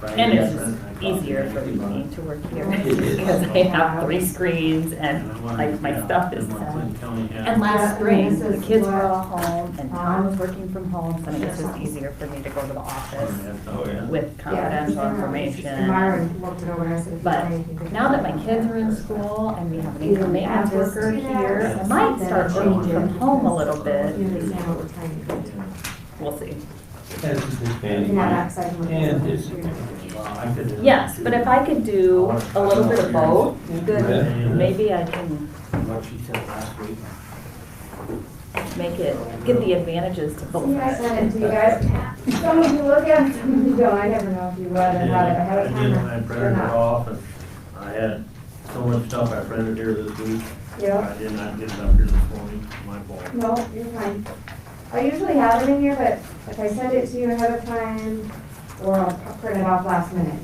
Speaker 9: And it's just easier for me to work here, because I have 3 screens, and like my stuff is set. And last spring, the kids were all home, and Tom was working from home, so it was just easier for me to go to the office
Speaker 1: Oh, yeah.
Speaker 9: with confidential information.
Speaker 5: Myron looked it over and I said, if you
Speaker 9: But
Speaker 5: find anything,
Speaker 9: now that my kids are in school and we have an income maintenance worker here, I might start working from home a little
Speaker 5: you
Speaker 9: bit.
Speaker 5: understand what we're trying to do.
Speaker 9: We'll see.
Speaker 5: And that exciting one.
Speaker 4: And it's,
Speaker 9: Yes, but if I could do a little bit of both, then maybe I can
Speaker 1: What she said last week.
Speaker 9: make it, give the advantages to both.
Speaker 5: Yeah, I sent it to you guys. Some of you look at it, some of you don't. I never know if you would have had it ahead of
Speaker 1: I did,
Speaker 5: time
Speaker 1: I
Speaker 5: or
Speaker 1: printed it
Speaker 5: not.
Speaker 1: off, and I had so much stuff I printed here this week.
Speaker 5: Yeah.
Speaker 1: I did not get it up here this morning, my fault.
Speaker 5: No, you're fine. I usually have it in here, but if I send it to you ahead of time, or I'll print it off last minute.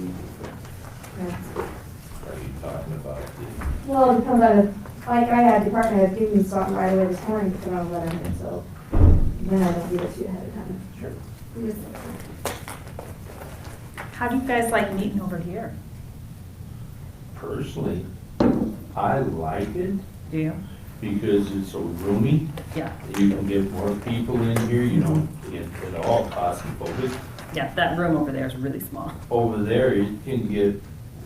Speaker 5: That's-
Speaker 4: are you talking about the?
Speaker 5: Well, it comes out of, like I had department head give me something right away this morning to put on a letter, and so then I don't give it to you ahead of time.
Speaker 4: Sure.
Speaker 5: Just-
Speaker 9: How do you guys like meeting over here?
Speaker 4: Personally, I like it
Speaker 9: Do you?
Speaker 4: because it's so roomy.
Speaker 9: Yeah,
Speaker 4: You can get more people in here, you don't get it all claustrophobic.
Speaker 9: yeah, that room over there is really small.
Speaker 4: Over there, you can get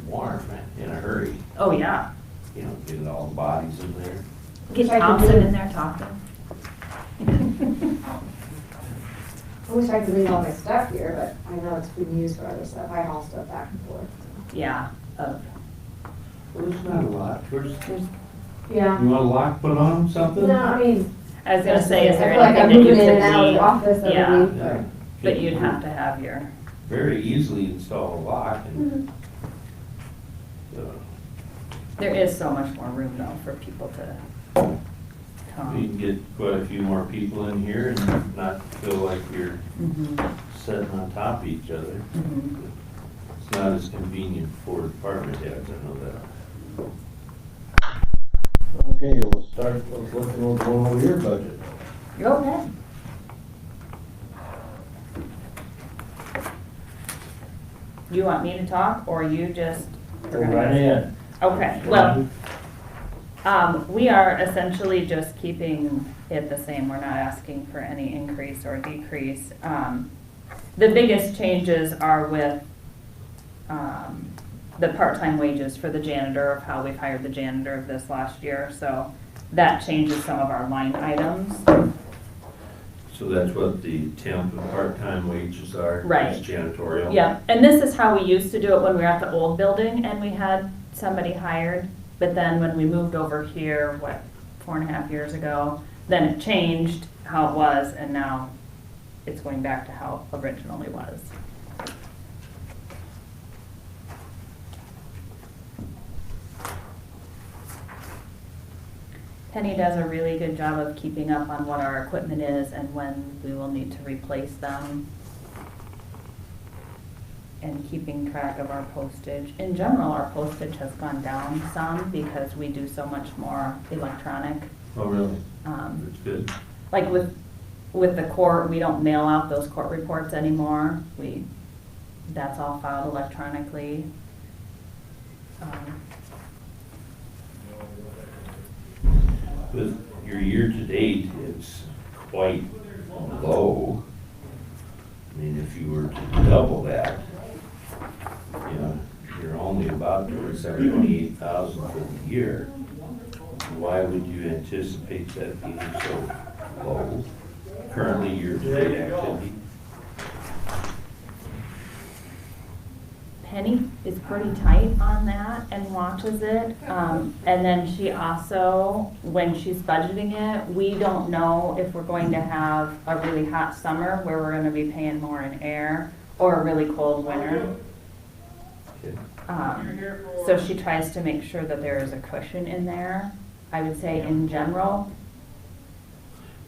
Speaker 4: warm in a hurry,
Speaker 9: Oh, yeah.
Speaker 4: you know, get all the bodies in there.
Speaker 9: Get
Speaker 5: Wish I could
Speaker 9: Thompson
Speaker 5: do-
Speaker 9: in there talking.
Speaker 5: I wish I could leave all my stuff here, but I know it's been used for other stuff. I haul stuff back and forth.
Speaker 9: Yeah,
Speaker 4: Well, there's not a lot.
Speaker 5: Yeah.
Speaker 4: You want a lock put on something?
Speaker 5: No, I mean.
Speaker 9: I was gonna say, is there
Speaker 5: I feel like I'm
Speaker 9: anything that you
Speaker 5: moving in and out of
Speaker 9: could
Speaker 5: the office
Speaker 9: need?
Speaker 5: every week,
Speaker 9: Yeah,
Speaker 5: but.
Speaker 9: but you'd have to have your,
Speaker 4: Very easily install a lock and,
Speaker 9: there is so much more room though for people to
Speaker 4: we
Speaker 9: come.
Speaker 4: can get quite a few more people in here and not feel like you're
Speaker 9: Mhm,
Speaker 4: sitting on top of each other.
Speaker 9: mhm.
Speaker 4: It's not as convenient for department heads, I know that.
Speaker 1: Okay, let's look over your budget.
Speaker 9: You okay? You want me to talk, or you just?
Speaker 1: Go right ahead.
Speaker 9: Okay, well, we are essentially just keeping it the same. We're not asking for any increase or decrease. The biggest changes are with the part-time wages for the janitor of how we've hired the janitor of this last year, so that changes some of our line items.
Speaker 4: So that's what the temp and part-time wages are?
Speaker 9: Right.
Speaker 4: Is janitorial?
Speaker 9: Yeah, and this is how we used to do it when we were at the old building and we had somebody hired. But then when we moved over here, 4.5 years ago, then it changed how it was, and now it's going back to how it originally was. Penny does a really good job of keeping up on what our equipment is and when we will need to replace them, and keeping track of our postage. In general, our postage has gone down some because we do so much more electronic.
Speaker 4: Oh, really?
Speaker 9: Um,
Speaker 4: That's good.
Speaker 9: Like with the court, we don't mail out those court reports anymore. That's all filed electronically.
Speaker 4: With your year-to-date, it's quite low. I mean, if you were to double that, you know, you're only about doing 78,000 for the year. Why would you anticipate that being so low? Currently, year-to-date activity.
Speaker 9: Penny is pretty tight on that and watches it. And then she also, when she's budgeting it, we don't know if we're going to have a really hot summer where we're gonna be paying more in air, or a really cold winter.
Speaker 4: Okay.
Speaker 9: So she tries to make sure that there is a cushion in there. I would say in general,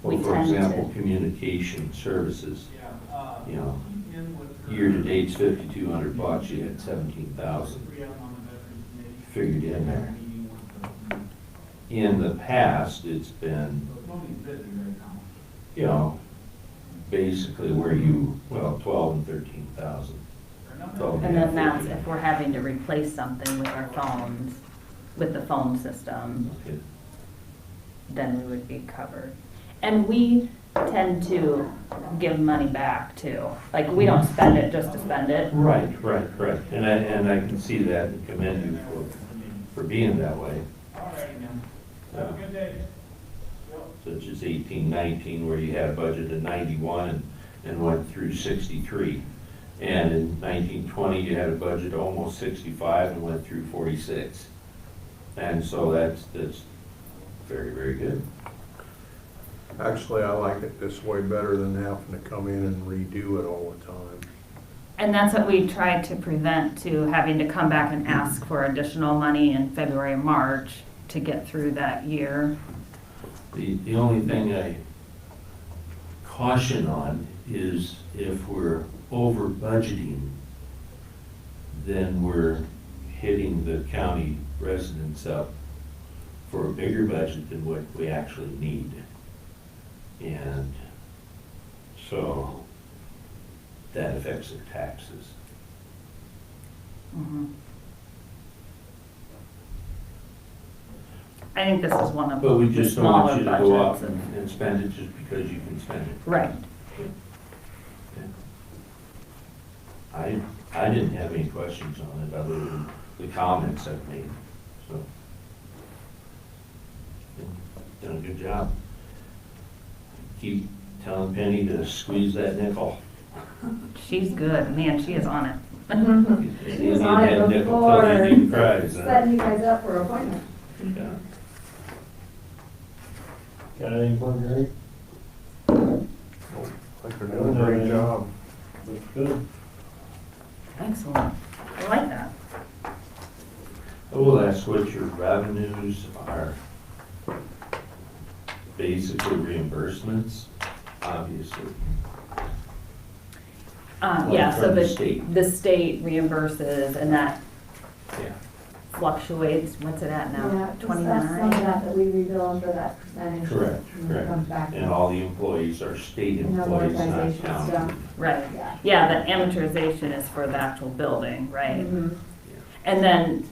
Speaker 4: Well,
Speaker 9: we
Speaker 4: for
Speaker 9: tend to-
Speaker 4: example, communication services, you know, year-to-date's $5,200, you had 17,000 figured in there. In the past, it's been, you know, basically where 12 and 13,000.
Speaker 9: and then that's if we're having to replace something with our phones, with the phone system,
Speaker 4: Okay.
Speaker 9: then we would be covered. And we tend to give money back too. Like, we don't spend it just to spend it.
Speaker 4: Right. And I can see that and commend you for being that way. Such as 18-19, where you had a budget of 91 and went through 63. And in 19-20, you had a budget of almost 65 and went through 46. And so that's very, very good.
Speaker 2: Actually, I like it this way better than having to come in and redo it all the time.
Speaker 9: And that's what we try to prevent, to having to come back and ask for additional money in February and March to get through that year.
Speaker 4: The only thing I caution on is if we're over budgeting, then we're hitting the county residents up for a bigger budget than what we actually need. And so that affects their taxes.
Speaker 9: Mhm. I think this is one of
Speaker 4: But we
Speaker 9: the
Speaker 4: just don't want
Speaker 9: smaller
Speaker 4: you to go out
Speaker 9: budgets.
Speaker 4: and spend it just because you can spend it.
Speaker 9: Right.
Speaker 4: I didn't have any questions on it other than the comments I've made, so. Done a good job. Keep telling Penny to squeeze that nickel.
Speaker 9: She's good. Man, she is on it.
Speaker 5: She was on it before,
Speaker 4: Cries, huh?
Speaker 5: setting you guys up for appointment.
Speaker 4: Yeah.
Speaker 1: Got anything for Gary?
Speaker 2: I think they're doing a great job.
Speaker 1: Looks good.
Speaker 9: Excellent. I like that.
Speaker 4: I will ask what your revenues are. Basically reimbursements, obviously.
Speaker 9: Yeah,
Speaker 4: Like
Speaker 9: so
Speaker 4: from the state.
Speaker 9: the state reimburses, and that
Speaker 4: Yeah.
Speaker 9: fluctuates. What's it at
Speaker 5: Yeah,
Speaker 9: now?
Speaker 5: just that's some of
Speaker 9: 29?
Speaker 5: that we rebill them for that percentage.
Speaker 4: Correct,
Speaker 5: And it comes back.
Speaker 4: And all the employees are state
Speaker 5: And
Speaker 4: employees, not
Speaker 5: amortization
Speaker 4: county.
Speaker 5: stuff.
Speaker 9: Right.
Speaker 5: Yeah.
Speaker 9: Yeah, the amortization is for the actual building, right?
Speaker 5: Mhm.
Speaker 9: And then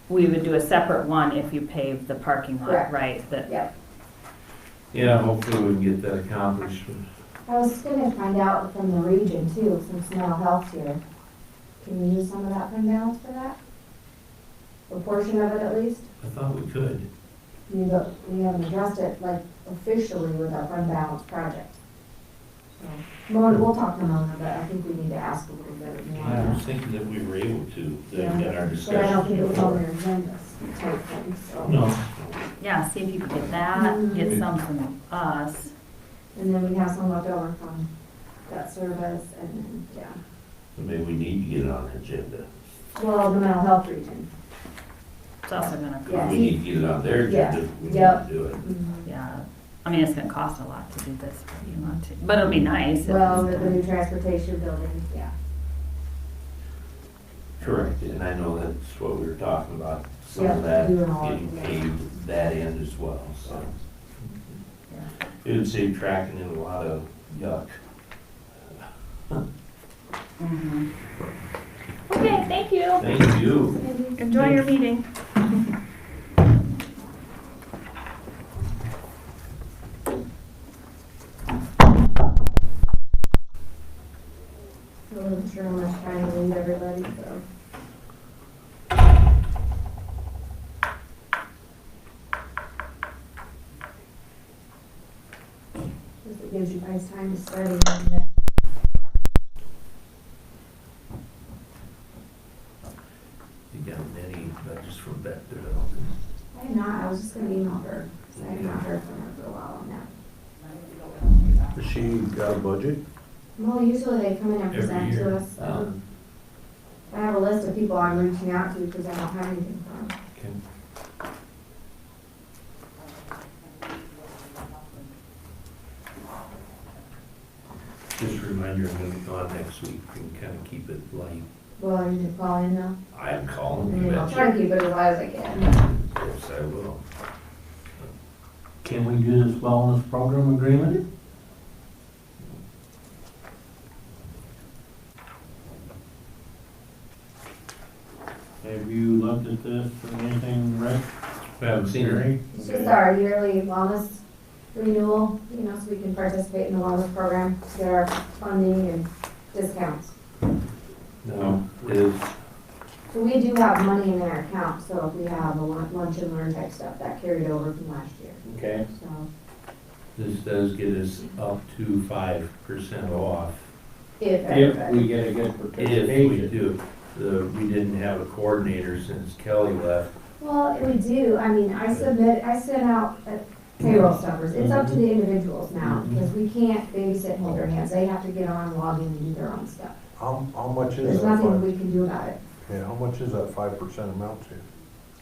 Speaker 9: we would do a separate one if you pave the parking lot,
Speaker 5: Correct.
Speaker 9: right? That
Speaker 5: Yep.
Speaker 4: Yeah, hopefully we can get that accomplished.
Speaker 5: I was gonna find out from the region too, since mental health's here, Can we use some of that fund balance for that? A portion of it at least?
Speaker 4: I thought we could.
Speaker 5: We haven't addressed it like officially with our fund balance project. So, Mona, we'll talk to Mona, but I think we need to ask a little bit more.
Speaker 4: I was thinking that we were able to,
Speaker 5: Yeah.
Speaker 4: in our
Speaker 5: But I don't
Speaker 4: discussion.
Speaker 5: think it was on their agenda type thing, so.
Speaker 4: No,
Speaker 9: Yeah, see if you could get that, get some from us.
Speaker 5: And then we have some left over from that service and then, yeah.
Speaker 4: maybe we need to get it on the agenda.
Speaker 5: Well, the mental health region.
Speaker 9: It's also gonna
Speaker 5: Yeah.
Speaker 9: cost,
Speaker 4: We need to get it on their agenda, if we need
Speaker 5: Yep.
Speaker 4: to do it.
Speaker 9: yeah. I mean, it's gonna cost a lot to do this, but you want to, but it'll be nice. if
Speaker 5: Well,
Speaker 9: it's
Speaker 5: the new
Speaker 9: done.
Speaker 5: transportation building, yeah.
Speaker 4: Correct, and I know that's what we were talking about, some
Speaker 5: Yeah,
Speaker 4: of that
Speaker 5: doing all
Speaker 4: getting
Speaker 5: of it.
Speaker 4: paid that end as well, so.
Speaker 9: Yeah.
Speaker 4: It would save tracking in a lot of yuck.
Speaker 9: Mhm. Okay, thank you.
Speaker 4: Thank you.
Speaker 9: Enjoy your meeting.
Speaker 5: I wasn't sure how much time to leave everybody, so. Just it gives you guys time to study. And then-
Speaker 4: You got any budgets from Beth Development?
Speaker 5: I have not, I was just gonna email her, 'cause I have not heard from her for a while on that.
Speaker 2: Has she got a budget?
Speaker 5: Well, usually they come in and
Speaker 4: Every
Speaker 5: present
Speaker 4: year.
Speaker 5: to us. I have a list of people I'm reaching out to because I don't have anything from.
Speaker 4: Okay. Just a reminder, I'm gonna be gone next week, and kind of keep it light.
Speaker 5: Well, you can call in though.
Speaker 4: I'm calling
Speaker 5: And
Speaker 4: you,
Speaker 5: then I'll
Speaker 4: betcha.
Speaker 5: try to keep it as light as I can.
Speaker 4: Yes, I will.
Speaker 1: Can we do this wellness program agreement? Have you looked at this or anything, Rick?
Speaker 4: We haven't seen her.
Speaker 5: It's just our yearly wellness renewal, you know, so we can participate in the wellness program, get our funding and discounts.
Speaker 4: No, is,
Speaker 5: So we do have money in our account, so if we have a lunch and learn type stuff, that carried over from last year,
Speaker 1: Okay.
Speaker 5: so.
Speaker 4: this does get us up to 5% off.
Speaker 5: If
Speaker 1: If
Speaker 5: everybody.
Speaker 1: we get a good
Speaker 4: If we
Speaker 1: participation.
Speaker 4: do. We didn't have a coordinator since Kelly left.
Speaker 5: Well, we do, I mean, I sent out payroll stuffers, it's up to the individuals now, because we can't babysit and hold their hands, they have to get on, log in, and do their own stuff.
Speaker 2: How much is
Speaker 5: There's
Speaker 2: that?
Speaker 5: nothing we can do about it.
Speaker 2: Yeah, how much is that 5% amount to?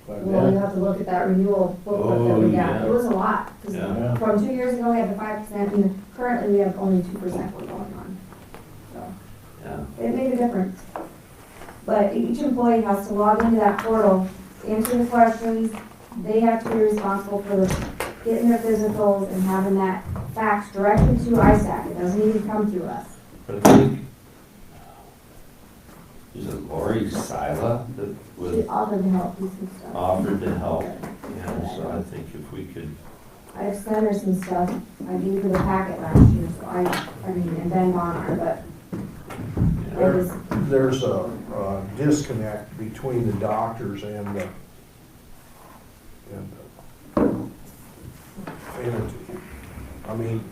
Speaker 5: Well, you have to look at that renewal booklet that we got,
Speaker 4: Oh,
Speaker 5: it was a lot, 'cause
Speaker 4: Yeah.
Speaker 5: from 2 years ago, we had the 5%, and currently we have only 2% we're going on. So,
Speaker 4: Yeah.
Speaker 5: it made a difference. But each employee has to log into that portal, answer the questions, they have to be responsible for getting their physicals and having that fax directly to ISAC, it doesn't even come through us.
Speaker 4: But I think, is it Lori Sila that was
Speaker 5: She offered to help do some stuff.
Speaker 4: offered to help? Yeah, so I think if we could,
Speaker 5: I've sent her some stuff, I gave her the packet last year, so I mean, and Ben Bonner, but I
Speaker 2: There-
Speaker 5: just,
Speaker 2: There's a disconnect between the doctors and the entity. I mean,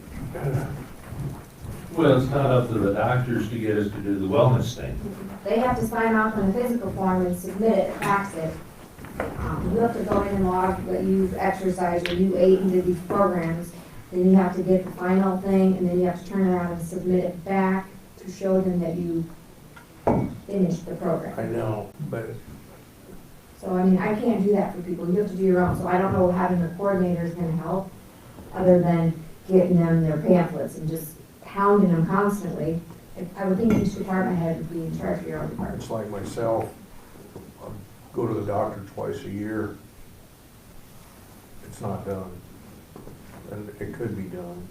Speaker 4: well, it's not up to the doctors to get us to do the wellness thing.
Speaker 5: they have to sign off on the physical form and submit it, fax it. You have to go in and log that you've exercised or you ate and did these programs. Then you have to get the final thing, and then you have to turn around and submit it back to show them that you finished the
Speaker 2: I
Speaker 5: program.
Speaker 2: know, but
Speaker 5: So, I mean, I can't do that for people, you have to do your own, so I don't know if having a coordinator is gonna help, other than getting them their pamphlets and just hounding them constantly. I would think each department head would be in charge of your own department.
Speaker 2: it's like myself, I go to the doctor twice a year. It's not done. And it could be done.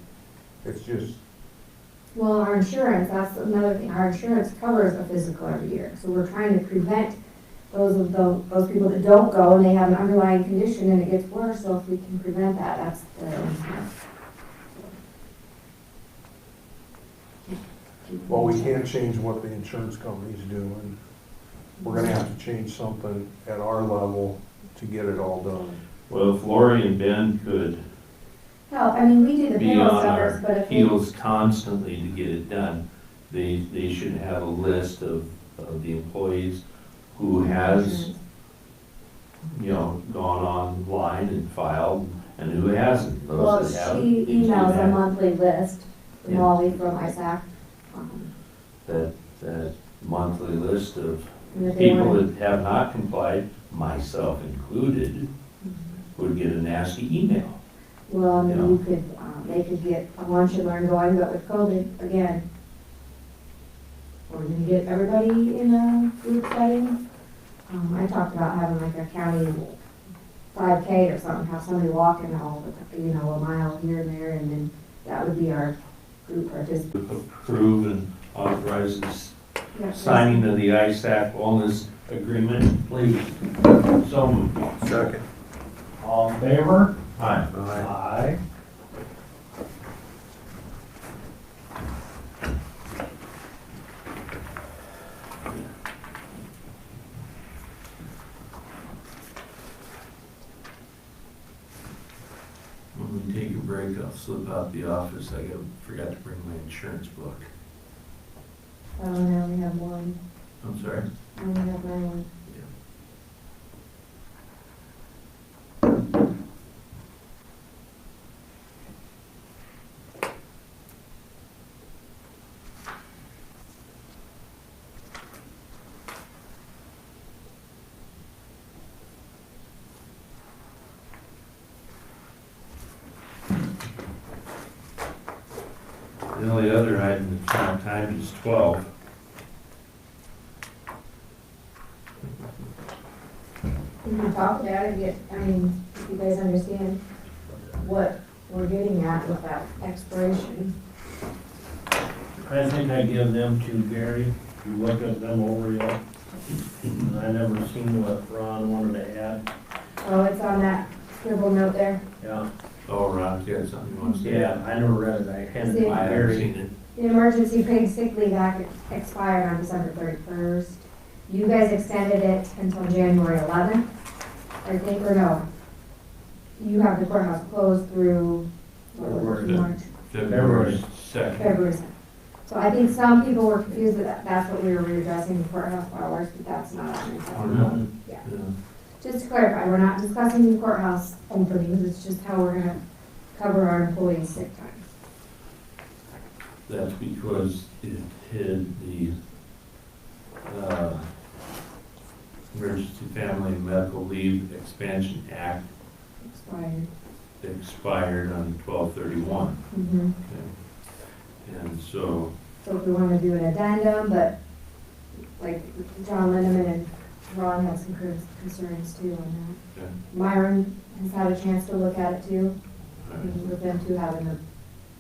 Speaker 2: It's just,
Speaker 5: Well, our insurance, that's another thing, our insurance covers a physical every year, so we're trying to prevent those people that don't go and they have an underlying condition and it gets worse, so if we can prevent that, that's the intent.
Speaker 2: well, we can't change what the insurance company's doing. we're gonna have to change something at our level to get it all done.
Speaker 4: Well, if Lori and Ben could
Speaker 5: Hell, I mean, we do the
Speaker 4: be
Speaker 5: payroll
Speaker 4: on our
Speaker 5: service, but if we,
Speaker 4: heels constantly to get it done, they should have a list of the employees who has, gone online and filed, and who hasn't. Those
Speaker 5: well,
Speaker 4: that haven't,
Speaker 5: she
Speaker 4: please do
Speaker 5: emails a
Speaker 4: that.
Speaker 5: monthly list,
Speaker 4: Yeah.
Speaker 5: Molly from ISAC.
Speaker 4: That monthly list of
Speaker 5: And if they
Speaker 4: people
Speaker 5: wanna-
Speaker 4: that have not complied, myself included, would get a nasty email.
Speaker 5: Well, I mean,
Speaker 4: Yeah.
Speaker 5: you could, they could get a lunch and learn going, but with COVID, again, we're gonna get everybody in a group setting. I talked about having like a county 5K or something, have somebody walking all, a mile here and there, and then that would be our group participant.
Speaker 4: Approve and authorize this
Speaker 5: Yeah,
Speaker 4: signing of the ISAC wellness agreement, please. So moved.
Speaker 2: Second.
Speaker 1: All in favor?
Speaker 4: Aye.
Speaker 1: Aye.
Speaker 4: When we take a break, I'll slip out the office. Forgot to bring my insurance book.
Speaker 5: Oh, now we have one,
Speaker 4: I'm sorry?
Speaker 5: now we have one.
Speaker 4: The only other item that's on time is 12.
Speaker 5: We can talk about it, if you guys understand what we're getting at with that expiration.
Speaker 1: I think I give them to Gary, you look at them over yet. I never seen what Ron wanted to add,
Speaker 5: Oh, it's on that scribble note there.
Speaker 1: yeah.
Speaker 4: Oh, Ron's got something he wants to
Speaker 1: Yeah, I never read it, I handed it
Speaker 5: See?
Speaker 1: to
Speaker 4: I haven't
Speaker 1: Gary.
Speaker 4: seen it.
Speaker 5: The emergency paid sick leave act expired on December 31st. You guys extended it until January 11th, I think, or no? You have the courthouse closed through, what was it,
Speaker 4: February.
Speaker 5: March,
Speaker 4: February 2nd.
Speaker 5: February 2nd. So I think some people were confused that that's what we were readdressing, the courthouse hours, but that's not on
Speaker 4: Mhm.
Speaker 5: it. Yeah.
Speaker 4: Yeah.
Speaker 5: Just to clarify, we're not discussing the courthouse openings, it's just how we're gonna cover our employees' sick time.
Speaker 4: That's because it hid the Emergency Family and Medical Leave Expansion Act
Speaker 5: Expired.
Speaker 4: expired on 12/31.
Speaker 5: Mm-hmm.
Speaker 4: And so,
Speaker 5: So if we wanna do an addendum, but like John Lindeman and Ron had some concerns too on
Speaker 4: okay,
Speaker 5: that. Myron has had a chance to look at it too,
Speaker 4: all right.
Speaker 5: and with them two having the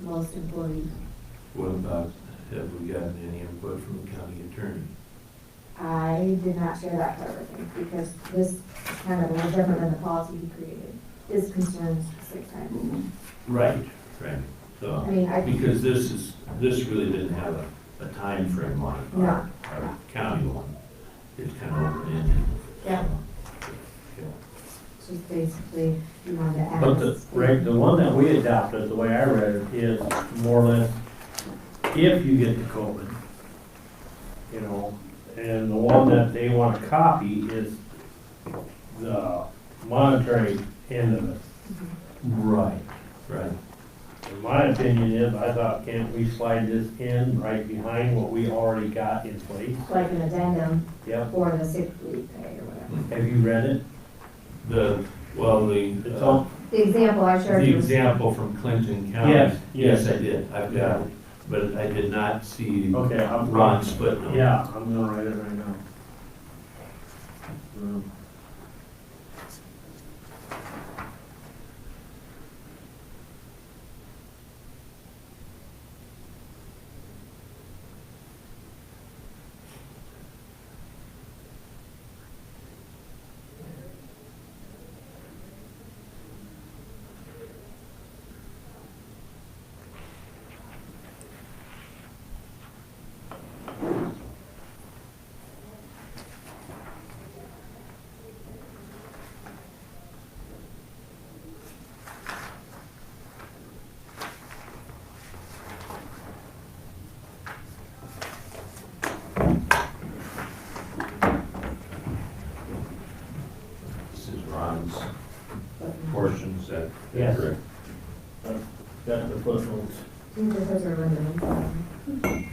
Speaker 5: most employees.
Speaker 4: What about, have we gotten any input from the county attorney?
Speaker 5: I did not share that part with him because this is kind of a little different than the policy he created. His concerns sick time.
Speaker 4: Right. Right,
Speaker 5: I
Speaker 4: so,
Speaker 5: mean,
Speaker 4: because this really didn't have a time frame on it.
Speaker 5: No.
Speaker 4: Our county one, it's kind of open-ended.
Speaker 5: Yeah.
Speaker 4: Yeah.
Speaker 5: just basically, you wanted to add.
Speaker 1: But the one that we adopted, the way I read it, is more or less, if you get the COVID, and the one that they want to copy is the monetary end of it.
Speaker 4: Right, right.
Speaker 1: In my opinion is, I thought, can't we slide this in right behind what we already got in place?
Speaker 5: Like an addendum
Speaker 1: Yep.
Speaker 5: for the sick leave pay or whatever.
Speaker 1: Have you read it? It's on,
Speaker 5: The example I shared
Speaker 4: The
Speaker 5: was,
Speaker 4: example from Clinton County.
Speaker 1: Yes,
Speaker 4: Yes,
Speaker 1: yes.
Speaker 4: I did, I've got it, but I did not see
Speaker 1: okay, I'm.
Speaker 4: Ron's footnote.
Speaker 1: Yeah, I'm gonna write it right now.
Speaker 5: Because they're limited.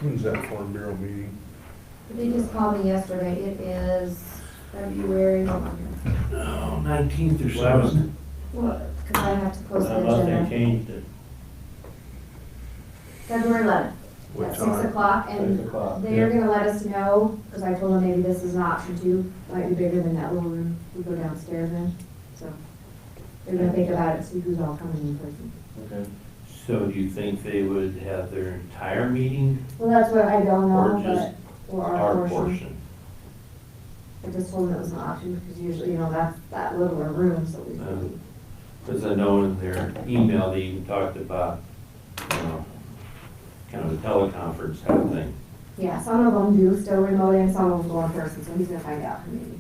Speaker 2: When's that Farm Bureau meeting?
Speaker 5: They just called me yesterday, it is February, hold on here.
Speaker 4: Oh, 19th or something.
Speaker 5: Well, because I have to post the
Speaker 1: Unless they
Speaker 5: agenda.
Speaker 1: changed it.
Speaker 5: February 11th,
Speaker 2: What
Speaker 5: at
Speaker 2: time?
Speaker 5: 6 o'clock,
Speaker 1: 6
Speaker 5: and
Speaker 1: o'clock.
Speaker 5: they're gonna let us know, because I told them maybe this is an option too, might be bigger than that little room we go downstairs in, so. They're gonna think about it, see who's all coming in person.
Speaker 1: Okay.
Speaker 4: So do you think they would have their entire meeting
Speaker 5: Well, that's what I don't
Speaker 4: or
Speaker 5: know,
Speaker 4: just
Speaker 5: but, or
Speaker 4: our
Speaker 5: our portion.
Speaker 4: portion?
Speaker 5: I just told them it was an option, because usually, you know, that's that little a room, so we.
Speaker 4: Because I know in their email, they even talked about, you know, kind of a teleconference type of thing.
Speaker 5: Yeah, some of them do still remote in, some of them go in person, so he's gonna find out from me.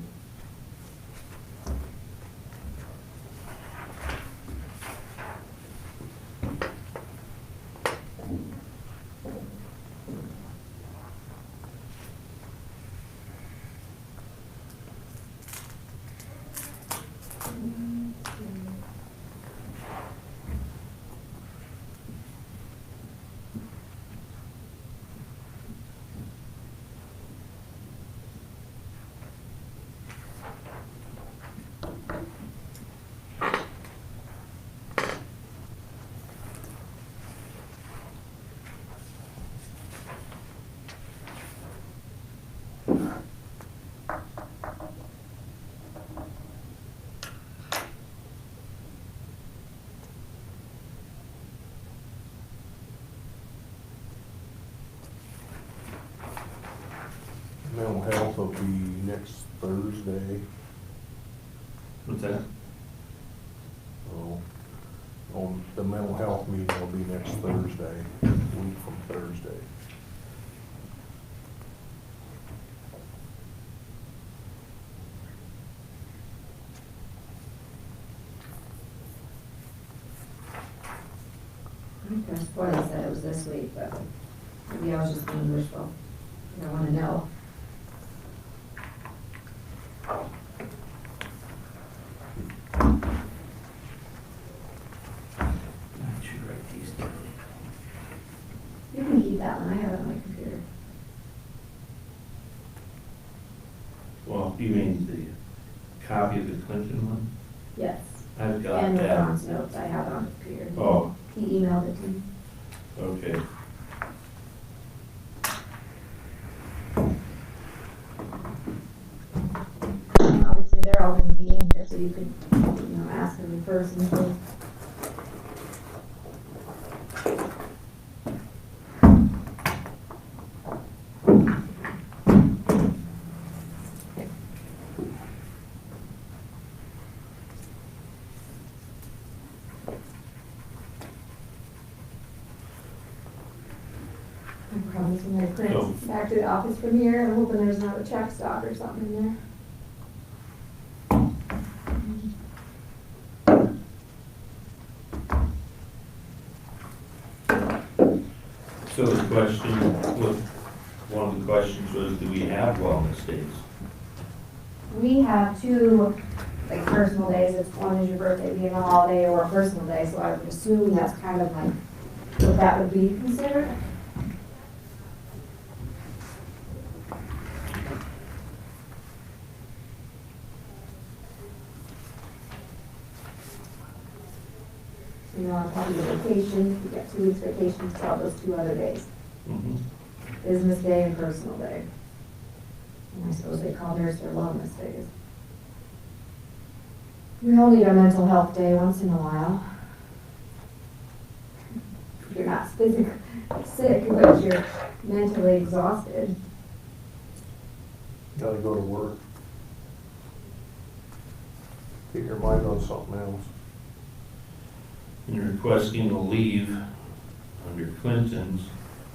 Speaker 2: Mental health will be next Thursday.
Speaker 4: What's that?
Speaker 2: Oh, the mental health meeting will be next Thursday, a week from Thursday.
Speaker 5: I swore they said it was this week, but maybe I was just being wishful. I wanna know.
Speaker 4: I should write these down.
Speaker 5: You can keep that one, I have it on my computer.
Speaker 4: Well, you mean the copy of the Clinton one?
Speaker 5: Yes.
Speaker 4: I've got
Speaker 5: And the
Speaker 4: that.
Speaker 5: Ron's notes, I have it on the computer.
Speaker 4: Oh,
Speaker 5: He emailed it to me.
Speaker 4: okay.
Speaker 5: And obviously, they're all gonna be in here, so you could, you know, ask them in person, so. I promise when I print back to the office from here, I'm hoping there's not a check stock or something in there.
Speaker 4: So the question, one of the questions was, do we have wellness days?
Speaker 5: We have two, like, personal days, it's one is your birthday being a holiday or a personal day, so I would assume that's kind of like what that would be considered. You know, on top of your vacation, you get 2 weeks vacation, to all those 2 other days,
Speaker 4: Mhm.
Speaker 5: business day and personal day. And I suppose they call theirs their wellness days. We all need a mental health day once in a while. You're not physically sick, but you're mentally exhausted.
Speaker 2: Gotta go to work. Get your mind on something else.
Speaker 4: In requesting a leave under Clinton's,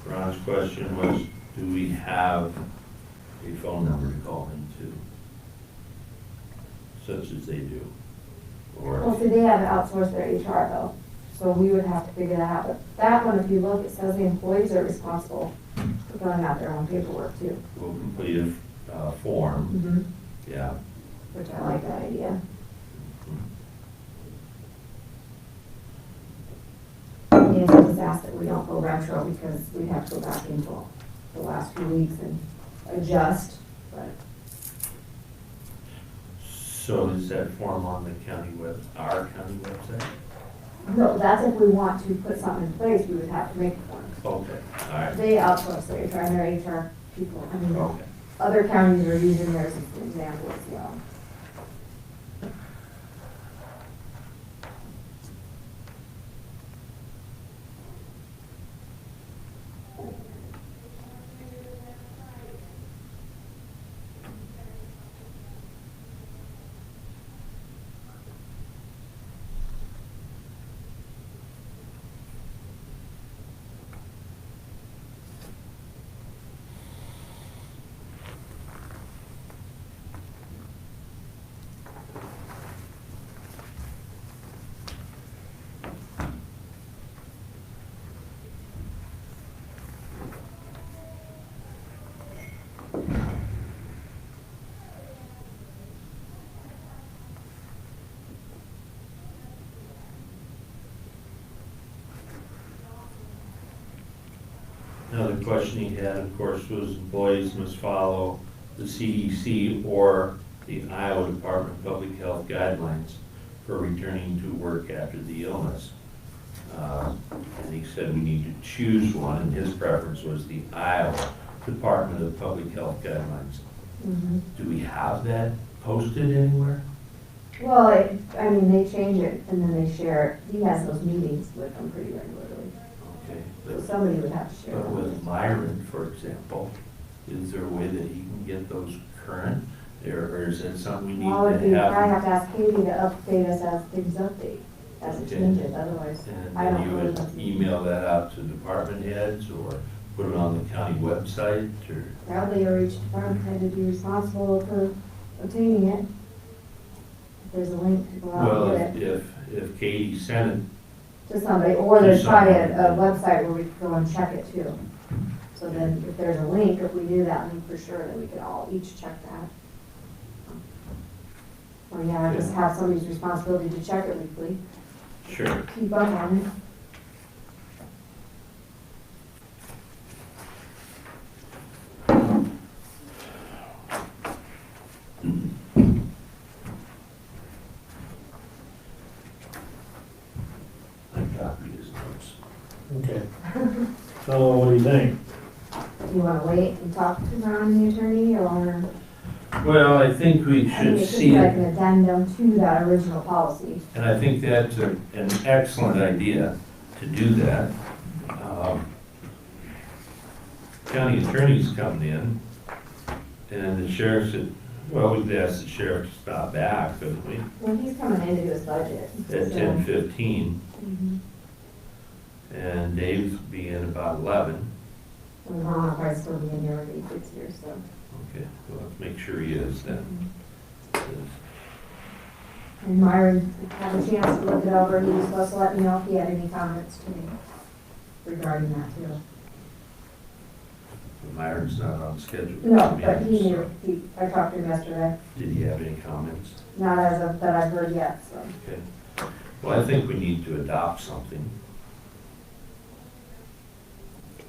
Speaker 4: Ron's question was, do we have a phone number to call into? Such as they do.
Speaker 5: Well,
Speaker 4: Or,
Speaker 5: see, they have outsourced their HR though, so we would have to figure that out. But that one, if you look, it says the employees are responsible for filling out their own paperwork too.
Speaker 4: we'll complete a form, yeah.
Speaker 5: Which I like that idea. ask that we don't go retro because we have to go back into the last few weeks and adjust, but.
Speaker 4: So is that form on the our county website?
Speaker 5: No, that's if we want to put something in place, we would have to make a form.
Speaker 4: Okay, all right,
Speaker 5: They outsource their HR, and their HR people, I mean,
Speaker 4: okay.
Speaker 5: other counties are using theirs as an example as well.
Speaker 4: Another question he had, of course, was employees must follow the CDC or the Iowa Department of Public Health guidelines for returning to work after the illness. And he said we need to choose one, and his preference was the Iowa Department of Public Health guidelines. Do we have that posted anywhere?
Speaker 5: Well, I mean, they change it and then they share it. He has those meetings with them pretty regularly.
Speaker 4: Okay,
Speaker 5: So
Speaker 4: but
Speaker 5: somebody would have to share
Speaker 4: but
Speaker 5: them.
Speaker 4: with Myron, for example, is there a way that he can get those current? Or is that something we need
Speaker 5: Well,
Speaker 4: to
Speaker 5: it'd be, I
Speaker 4: have?
Speaker 5: have to ask Katie to update us as things update, as it
Speaker 4: Okay.
Speaker 5: changes, otherwise
Speaker 4: And
Speaker 5: I
Speaker 4: then
Speaker 5: don't
Speaker 4: you
Speaker 5: know.
Speaker 4: would
Speaker 5: if-
Speaker 4: email that out to department heads or put it on the county website or?
Speaker 5: Probably or each department head to be responsible for obtaining it. If there's a link to go out
Speaker 4: Well,
Speaker 5: and get it
Speaker 4: if Katie sent it,
Speaker 5: to somebody, or
Speaker 4: To
Speaker 5: there's probably a
Speaker 4: someone.
Speaker 5: website where we can go and check it too. So then if there's a link, if we do that link for sure, then we could all each check that. Or yeah, just have somebody's responsibility to check it weekly,
Speaker 4: sure.
Speaker 5: keep up on it.
Speaker 4: I copied his notes.
Speaker 1: Okay. So what do you think?
Speaker 5: Do you wanna wait and talk to Ron, the attorney, or?
Speaker 4: Well, I think we
Speaker 5: I mean,
Speaker 4: should
Speaker 5: it could
Speaker 4: see
Speaker 5: be like
Speaker 4: it,
Speaker 5: an addendum to that original policy.
Speaker 4: and I think that's an excellent idea to do that. County attorney's coming in, and the sheriff said, well, we'd ask the sheriff to stop back, couldn't we,
Speaker 5: Well, he's coming in to do his budget.
Speaker 4: at
Speaker 5: so-
Speaker 4: 10:15,
Speaker 5: Mhm.
Speaker 4: and Dave's will be in about 11.
Speaker 5: And Ron will probably still be in here when he gets here, so.
Speaker 4: Okay, well, let's make sure he is then.
Speaker 5: And Myron had a chance to look it over, he was supposed to let me know if he had any comments to me regarding that too.
Speaker 4: Myron's not on schedule.
Speaker 5: No, but he knew, I talked to him yesterday,
Speaker 4: Did he have any comments?
Speaker 5: not as of, that I've heard yet, so.
Speaker 4: Okay. Well, I think we need to adopt something.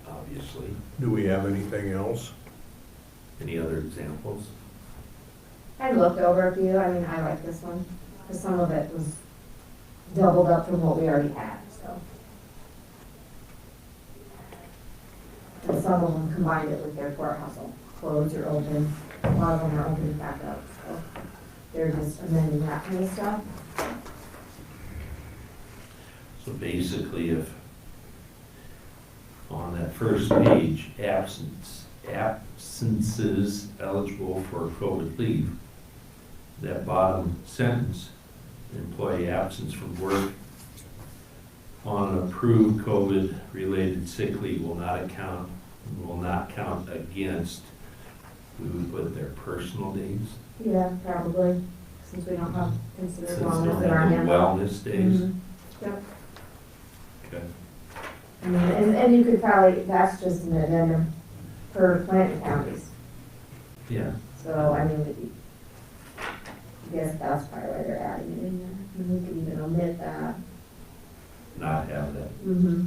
Speaker 4: Obviously.
Speaker 2: Do we have anything else?
Speaker 4: Any other examples?
Speaker 5: I looked over a few, I mean, I like this one, because some of it was doubled up from what we already had, so. And some of them combined it with their courthouse closed or open, a lot of them are opening back up, so. They're just amending that kind of stuff.
Speaker 4: So basically, if on that first page, absences eligible for COVID leave, that bottom sentence, employee absence from work on approved COVID-related sick leave will not count against, we would put their personal days,
Speaker 5: Yeah, probably, since we don't have
Speaker 4: since
Speaker 5: considered
Speaker 4: they
Speaker 5: wellness
Speaker 4: don't
Speaker 5: in our
Speaker 4: have the
Speaker 5: handbook.
Speaker 4: wellness days.
Speaker 5: Mhm. Yep.
Speaker 4: Okay.
Speaker 5: I mean, and you could probably, that's just an addendum per Clinton counties.
Speaker 4: Yeah,
Speaker 5: So, I mean, I guess that's probably why they're adding it in there. And we could even omit that.
Speaker 4: not have that.
Speaker 5: Mm-hmm.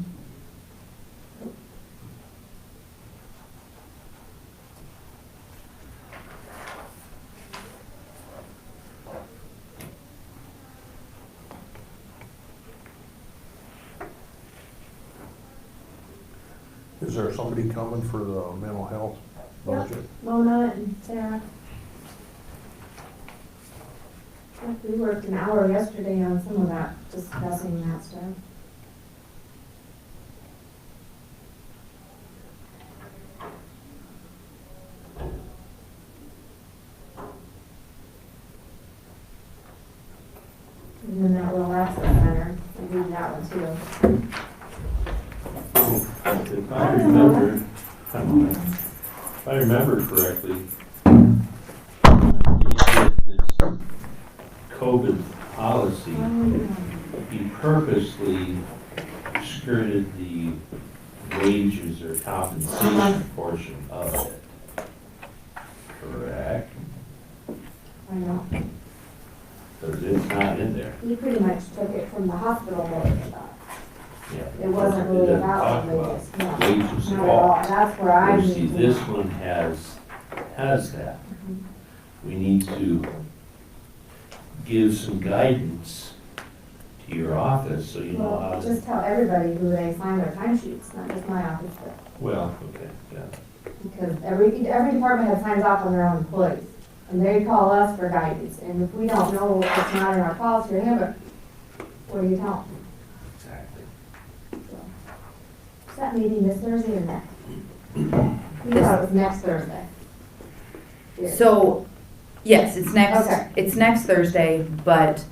Speaker 2: Is there somebody coming for the mental health budget?
Speaker 5: Mona and Sarah. We worked an hour yesterday on some of that, discussing that stuff. And then that little access center, we need that one too.
Speaker 4: If I remember correctly, this COVID policy, he purposely skirted the wages or compensation portion of it. Correct?
Speaker 5: I know.
Speaker 4: Because it's not in there.
Speaker 5: He pretty much took it from the hospital board for that.
Speaker 4: Yeah.
Speaker 5: It wasn't really
Speaker 4: doesn't
Speaker 5: about
Speaker 4: talk
Speaker 5: wages. No,
Speaker 4: wages
Speaker 5: not
Speaker 4: at
Speaker 5: at all.
Speaker 4: all.
Speaker 5: That's where I
Speaker 4: Whereas,
Speaker 5: need
Speaker 4: see,
Speaker 5: to.
Speaker 4: this one has that. We need to give some guidance to your office so you know how
Speaker 5: Well,
Speaker 4: to.
Speaker 5: just tell everybody who they sign their timesheets, not just my office, but,
Speaker 4: Well, okay, yeah.
Speaker 5: because every department head signs off on their own employees. And they call us for guidance, and if we don't know, if it's not in our policy or handbook, what do you tell them?
Speaker 4: Exactly.
Speaker 5: Is that meeting this Thursday or next? We thought it was next Thursday. Yeah.
Speaker 10: So, yes,
Speaker 5: Okay.
Speaker 10: it's next Thursday, but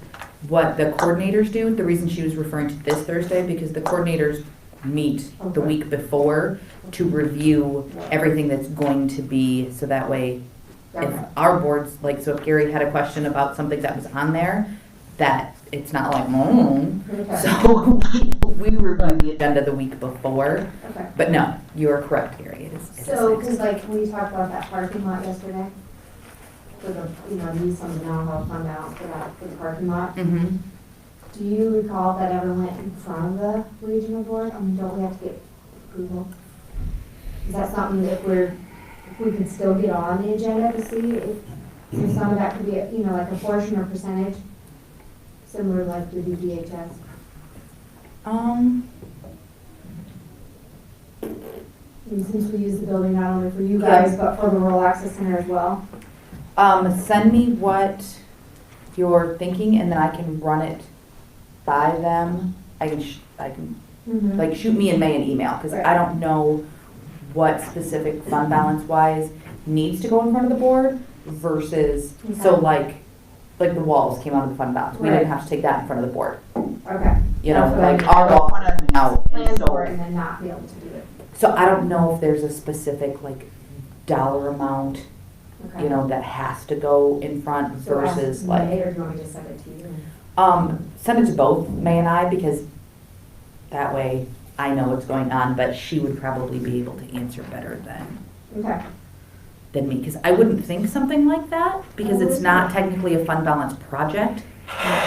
Speaker 10: what the coordinators do, the reason she was referring to this Thursday, because the coordinators meet the
Speaker 5: Okay.
Speaker 10: week before to review everything that's going to be, so that way, if
Speaker 5: Okay.
Speaker 10: our boards, like, so if Gary had a question about something that was on there, that it's not like,
Speaker 5: Okay.
Speaker 10: So we review the agenda the week before,
Speaker 5: Okay.
Speaker 10: but no, you are correct, Gary, it is
Speaker 5: So,
Speaker 10: next.
Speaker 5: cause like, we talked about that parking lot yesterday, for the, use some of the mental health fund balance for that, for the parking lot.
Speaker 10: Mm-hmm.
Speaker 5: Do you recall if that ever went in front of the regional board? I mean, don't we have to get approval? Is that something that if we could still get on the agenda to see if some of that could be, like a portion or percentage? Similar like we do DHS?
Speaker 10: Um,
Speaker 5: I mean, since we use the building not only for you guys, but for the rural access center as well?
Speaker 10: Send me what you're thinking, and then I can run it by them. I can like shoot me and May an email, because I
Speaker 5: Right.
Speaker 10: don't know what specific fund balance wise needs to go in front of the board versus, so
Speaker 5: Okay.
Speaker 10: like the walls came out of the fund balance. We
Speaker 5: Right.
Speaker 10: didn't have to take that in front of the board.
Speaker 5: Okay.
Speaker 10: You know,
Speaker 5: That's what I
Speaker 10: like
Speaker 5: mean.
Speaker 10: our wall went out. and
Speaker 5: Plan
Speaker 10: so-
Speaker 5: for it and then not be able to do it.
Speaker 10: So I don't know if there's a specific like dollar amount,
Speaker 5: Okay.
Speaker 10: that has to go in front
Speaker 5: So ask
Speaker 10: versus like.
Speaker 5: May, or do you want me to send it to you?
Speaker 10: Send it to both May and I, because that way I know what's going on, but she would probably be able to answer better
Speaker 5: Okay.
Speaker 10: than me, because I wouldn't think something like that, because it's not technically a fund balance project.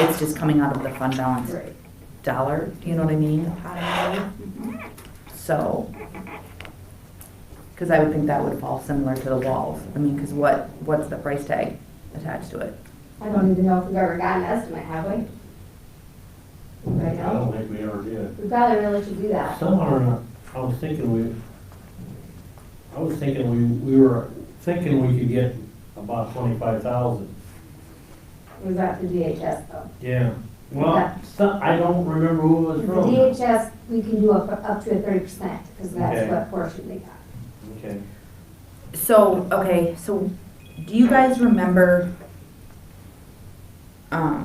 Speaker 10: It's just coming out of the fund balance
Speaker 5: Great.
Speaker 10: dollar, you know what I mean? So, because I would think that would fall similar to the walls. I mean, because what's the price tag attached to it?
Speaker 5: I don't even know if we've ever got an estimate, have we? Anybody
Speaker 1: I don't
Speaker 5: know?
Speaker 1: think we ever did.
Speaker 5: We probably really should do that.
Speaker 1: Somewhere, I was thinking we were thinking we could get about 25,000.
Speaker 5: Was that the DHS though?
Speaker 1: Yeah. Well, I don't remember who it was
Speaker 5: The
Speaker 1: from.
Speaker 5: DHS, we can do up to a 30%, because that's
Speaker 1: Okay.
Speaker 5: what portion they got.
Speaker 1: Okay.
Speaker 10: So, okay, so do you guys remember, I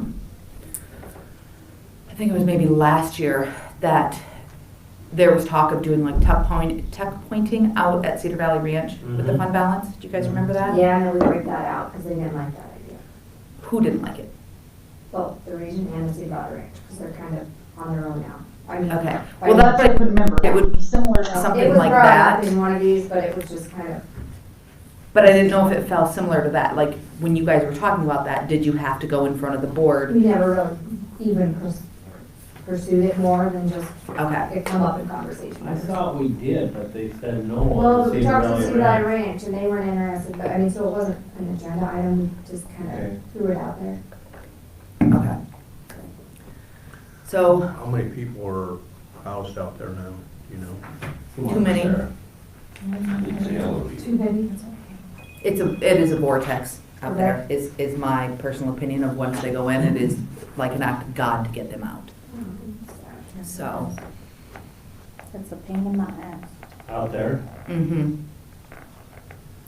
Speaker 10: think it was maybe last year, that there was talk of doing like tuck pointing out at Cedar Valley Ranch with the
Speaker 1: Mhm.
Speaker 10: fund balance? Do you guys remember that?
Speaker 5: Yeah, I know we break that out, because they didn't like that idea.
Speaker 10: Who didn't like it?
Speaker 5: Both the region and the Cedar Valley Ranch, because they're kind of on their own now. I mean,
Speaker 10: Okay,
Speaker 5: by
Speaker 10: well, that's what I couldn't remember. It would be similar to
Speaker 5: It
Speaker 10: something
Speaker 5: was
Speaker 10: like
Speaker 5: brought up
Speaker 10: that,
Speaker 5: in one of these, but it was just kind of,
Speaker 10: but I didn't know if it fell similar to that. Like, when you guys were talking about that, did you have to go in front of the board?
Speaker 5: we never really even pursued it more than just
Speaker 10: Okay,
Speaker 5: it come up in conversation.
Speaker 1: I thought we did, but they said no
Speaker 5: Well,
Speaker 1: on the
Speaker 5: we
Speaker 1: Cedar
Speaker 5: talked to
Speaker 1: Valley
Speaker 5: Cedar Valley
Speaker 1: Ranch.
Speaker 5: Ranch, and they weren't interested, but, I mean, so it wasn't an agenda item, we just kind
Speaker 1: Okay.
Speaker 5: of threw it out there.
Speaker 10: okay. So,
Speaker 2: How many people are housed out there now, you know?
Speaker 1: Come on,
Speaker 10: Too many.
Speaker 1: Sarah.
Speaker 4: It's a Halloween.
Speaker 5: Too many.
Speaker 10: It is a vortex out there, is my personal opinion of once they go in, it is like an act of God to get them out. So,
Speaker 3: That's a pain in my ass.
Speaker 1: Out there,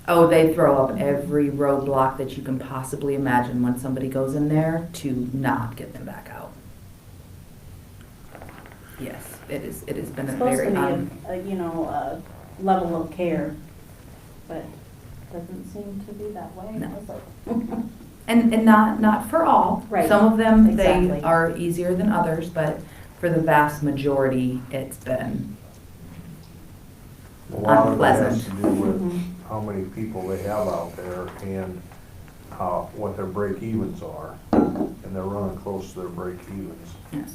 Speaker 10: Oh, they throw up every roadblock that you can possibly imagine when somebody goes in there to not get them back out. Yes, it has been a
Speaker 11: Supposed
Speaker 10: very,
Speaker 11: to be a level of care, but doesn't seem to be that way.
Speaker 10: No.
Speaker 11: does it?
Speaker 10: and not for all.
Speaker 11: Right,
Speaker 10: Some of them, they
Speaker 11: exactly.
Speaker 10: are easier than others, but for the vast majority, it's been
Speaker 2: A lot of it has
Speaker 10: unpleasant.
Speaker 2: to do with
Speaker 11: Mhm.
Speaker 2: how many people they have out there and what their break-evens are. And they're running close to their break-evens.
Speaker 10: Yes.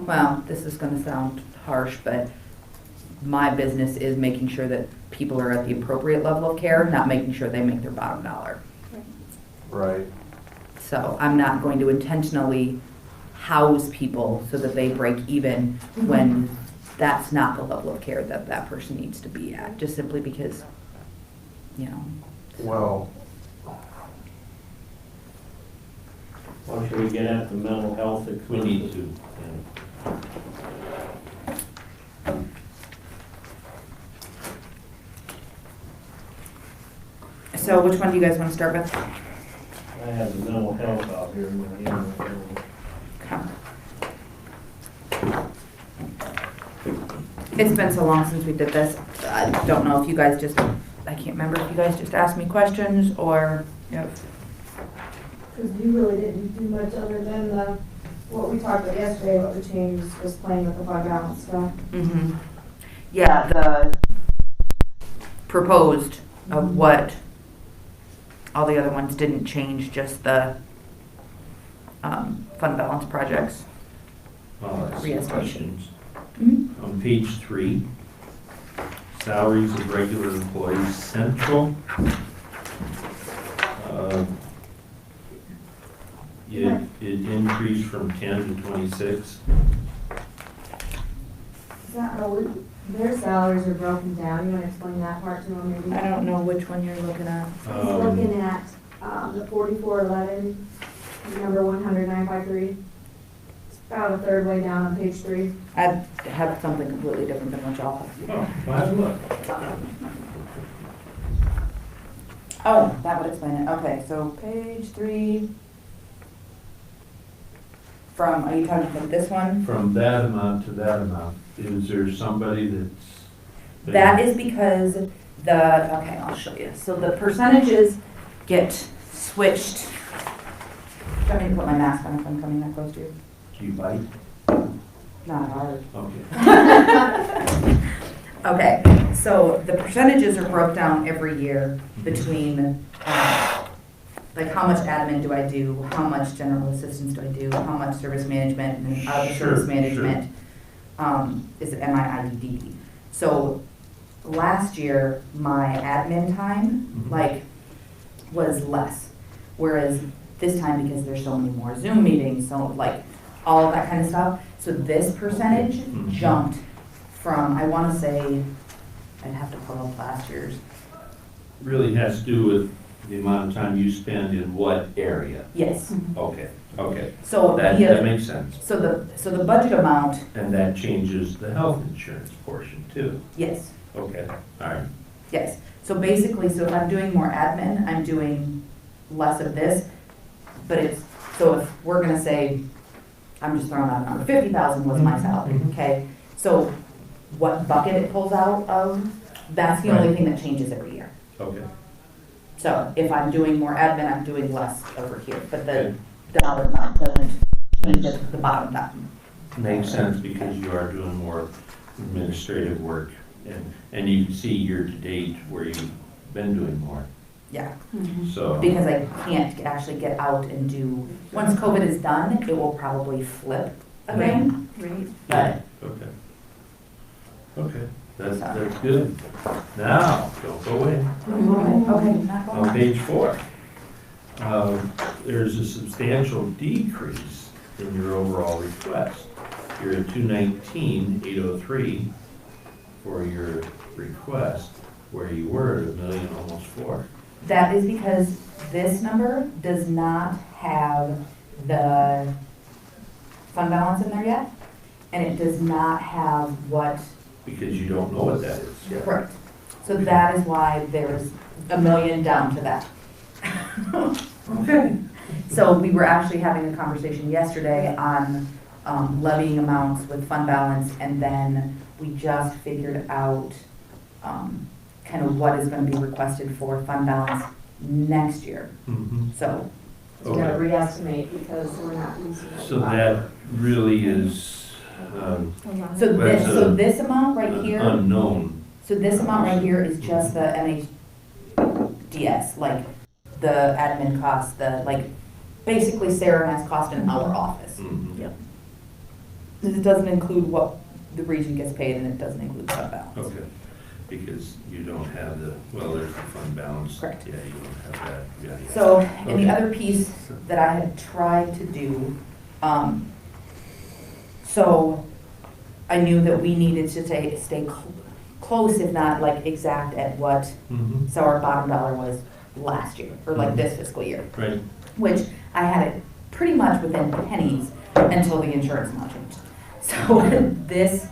Speaker 10: Well, this is gonna sound harsh, but my business is making sure that people are at the appropriate level of care, not making sure they make their bottom dollar.
Speaker 2: Right.
Speaker 10: So I'm not going to intentionally house people so that they break even when that's not the level of care that that person needs to be at, just simply because,
Speaker 2: Well,
Speaker 1: well, should we get at the mental health?
Speaker 4: We need to.
Speaker 10: So which one do you guys want to start with?
Speaker 1: I have the mental health out here in my hand.
Speaker 10: It's been so long since we did this. I don't know if you guys I can't remember if you guys just asked me questions or if.
Speaker 5: Because you really didn't do much other than what we talked about yesterday, what the change was playing with the fund balance stuff.
Speaker 10: Yeah, the proposed of what all the other ones didn't change, just the fund balance projects.
Speaker 4: I'll ask some
Speaker 10: Re-estimation.
Speaker 4: questions.
Speaker 10: Mhm.
Speaker 4: On page 3, salaries of regular employees, central. It increased from 10 to 26.
Speaker 5: Is that how their salaries are broken down? You want to explain that part to them maybe?
Speaker 10: I don't know which one you're looking at.
Speaker 5: He's looking at the 4411, number 10953. It's about a third way down on page 3.
Speaker 10: I have something completely different than what y'all have.
Speaker 4: Oh, glad look.
Speaker 10: Oh, that would explain it. Okay, so page 3. Are you talking about this one?
Speaker 4: From that amount to that amount, is there somebody that's?
Speaker 10: That is because okay, I'll show you. So the percentages get switched. Do you want me to put my mask on if I'm coming that close to you?
Speaker 4: Do you bite?
Speaker 10: Not hard.
Speaker 4: Okay.
Speaker 10: Okay, so the percentages are broke down every year between, like how much admin do I do, how much general assistance do I do, how much service management, and out of the
Speaker 4: Sure,
Speaker 10: service management, is MIIED. So last year, my admin time, was less. Whereas this time, because there's so many more Zoom meetings, so all of that kind of stuff. So this percentage jumped from, I want to say, I'd have to pull up last year's.
Speaker 4: Really has to do with the amount of time you spend in what area?
Speaker 10: Yes.
Speaker 4: Okay, okay.
Speaker 10: So
Speaker 4: That makes sense.
Speaker 10: So the budget amount,
Speaker 4: And that changes the health insurance portion too.
Speaker 10: yes,
Speaker 4: Okay, all right.
Speaker 10: yes. So basically, so if I'm doing more admin, I'm doing less of this. But so if we're gonna say, I'm just throwing out a number, 50,000 was my salary, okay? So what bucket it pulls out of, that's the only
Speaker 4: Right.
Speaker 10: thing that changes every year.
Speaker 4: Okay.
Speaker 10: So if I'm doing more admin, I'm doing less over here, but the dollar amount doesn't change at the bottom line.
Speaker 4: Makes sense because you are doing more administrative work. And you can see year-to-date where you've been doing more,
Speaker 10: Yeah,
Speaker 4: so.
Speaker 10: because I can't actually get out and do, once COVID is done, it will probably flip again.
Speaker 3: Right.
Speaker 10: But
Speaker 4: Okay. Okay, that's good. Now, don't go away.
Speaker 10: Okay, not
Speaker 4: On
Speaker 10: going.
Speaker 4: page 4, there's a substantial decrease in your overall request. You're at 219,803 for your request where you were at almost $1.4 million.
Speaker 10: That is because this number does not have the fund balance in there yet, and it does not have what,
Speaker 4: Because you don't know what that is yet.
Speaker 10: correct. So that is why there's $1 million down to that.
Speaker 4: Okay.
Speaker 10: So we were actually having a conversation yesterday on levying amounts with fund balance, and then we just figured out kind of what is gonna be requested for fund balance next year.
Speaker 4: Mhm.
Speaker 10: So,
Speaker 5: So we gotta reestimate because we're not using it.
Speaker 4: So that really is
Speaker 10: so
Speaker 4: That's
Speaker 10: this amount right here,
Speaker 4: unknown.
Speaker 10: so this amount right here is just the MHDS, like the admin costs, basically Sarah has cost in our office.
Speaker 4: Mhm.
Speaker 10: It doesn't include what the region gets paid, and it doesn't include fund balance.
Speaker 4: Okay, because you don't have there's the fund balance.
Speaker 10: Correct.
Speaker 4: Yeah, you don't have that. Yeah.
Speaker 10: So, and the
Speaker 4: Okay.
Speaker 10: other piece that I had tried to do, so I knew that we needed to stay close, if not like exact at what,
Speaker 4: Mhm.
Speaker 10: so our bottom dollar was last year, or like this fiscal year,
Speaker 4: Right.
Speaker 10: which I had it pretty much within pennies until the insurance amount changed. So this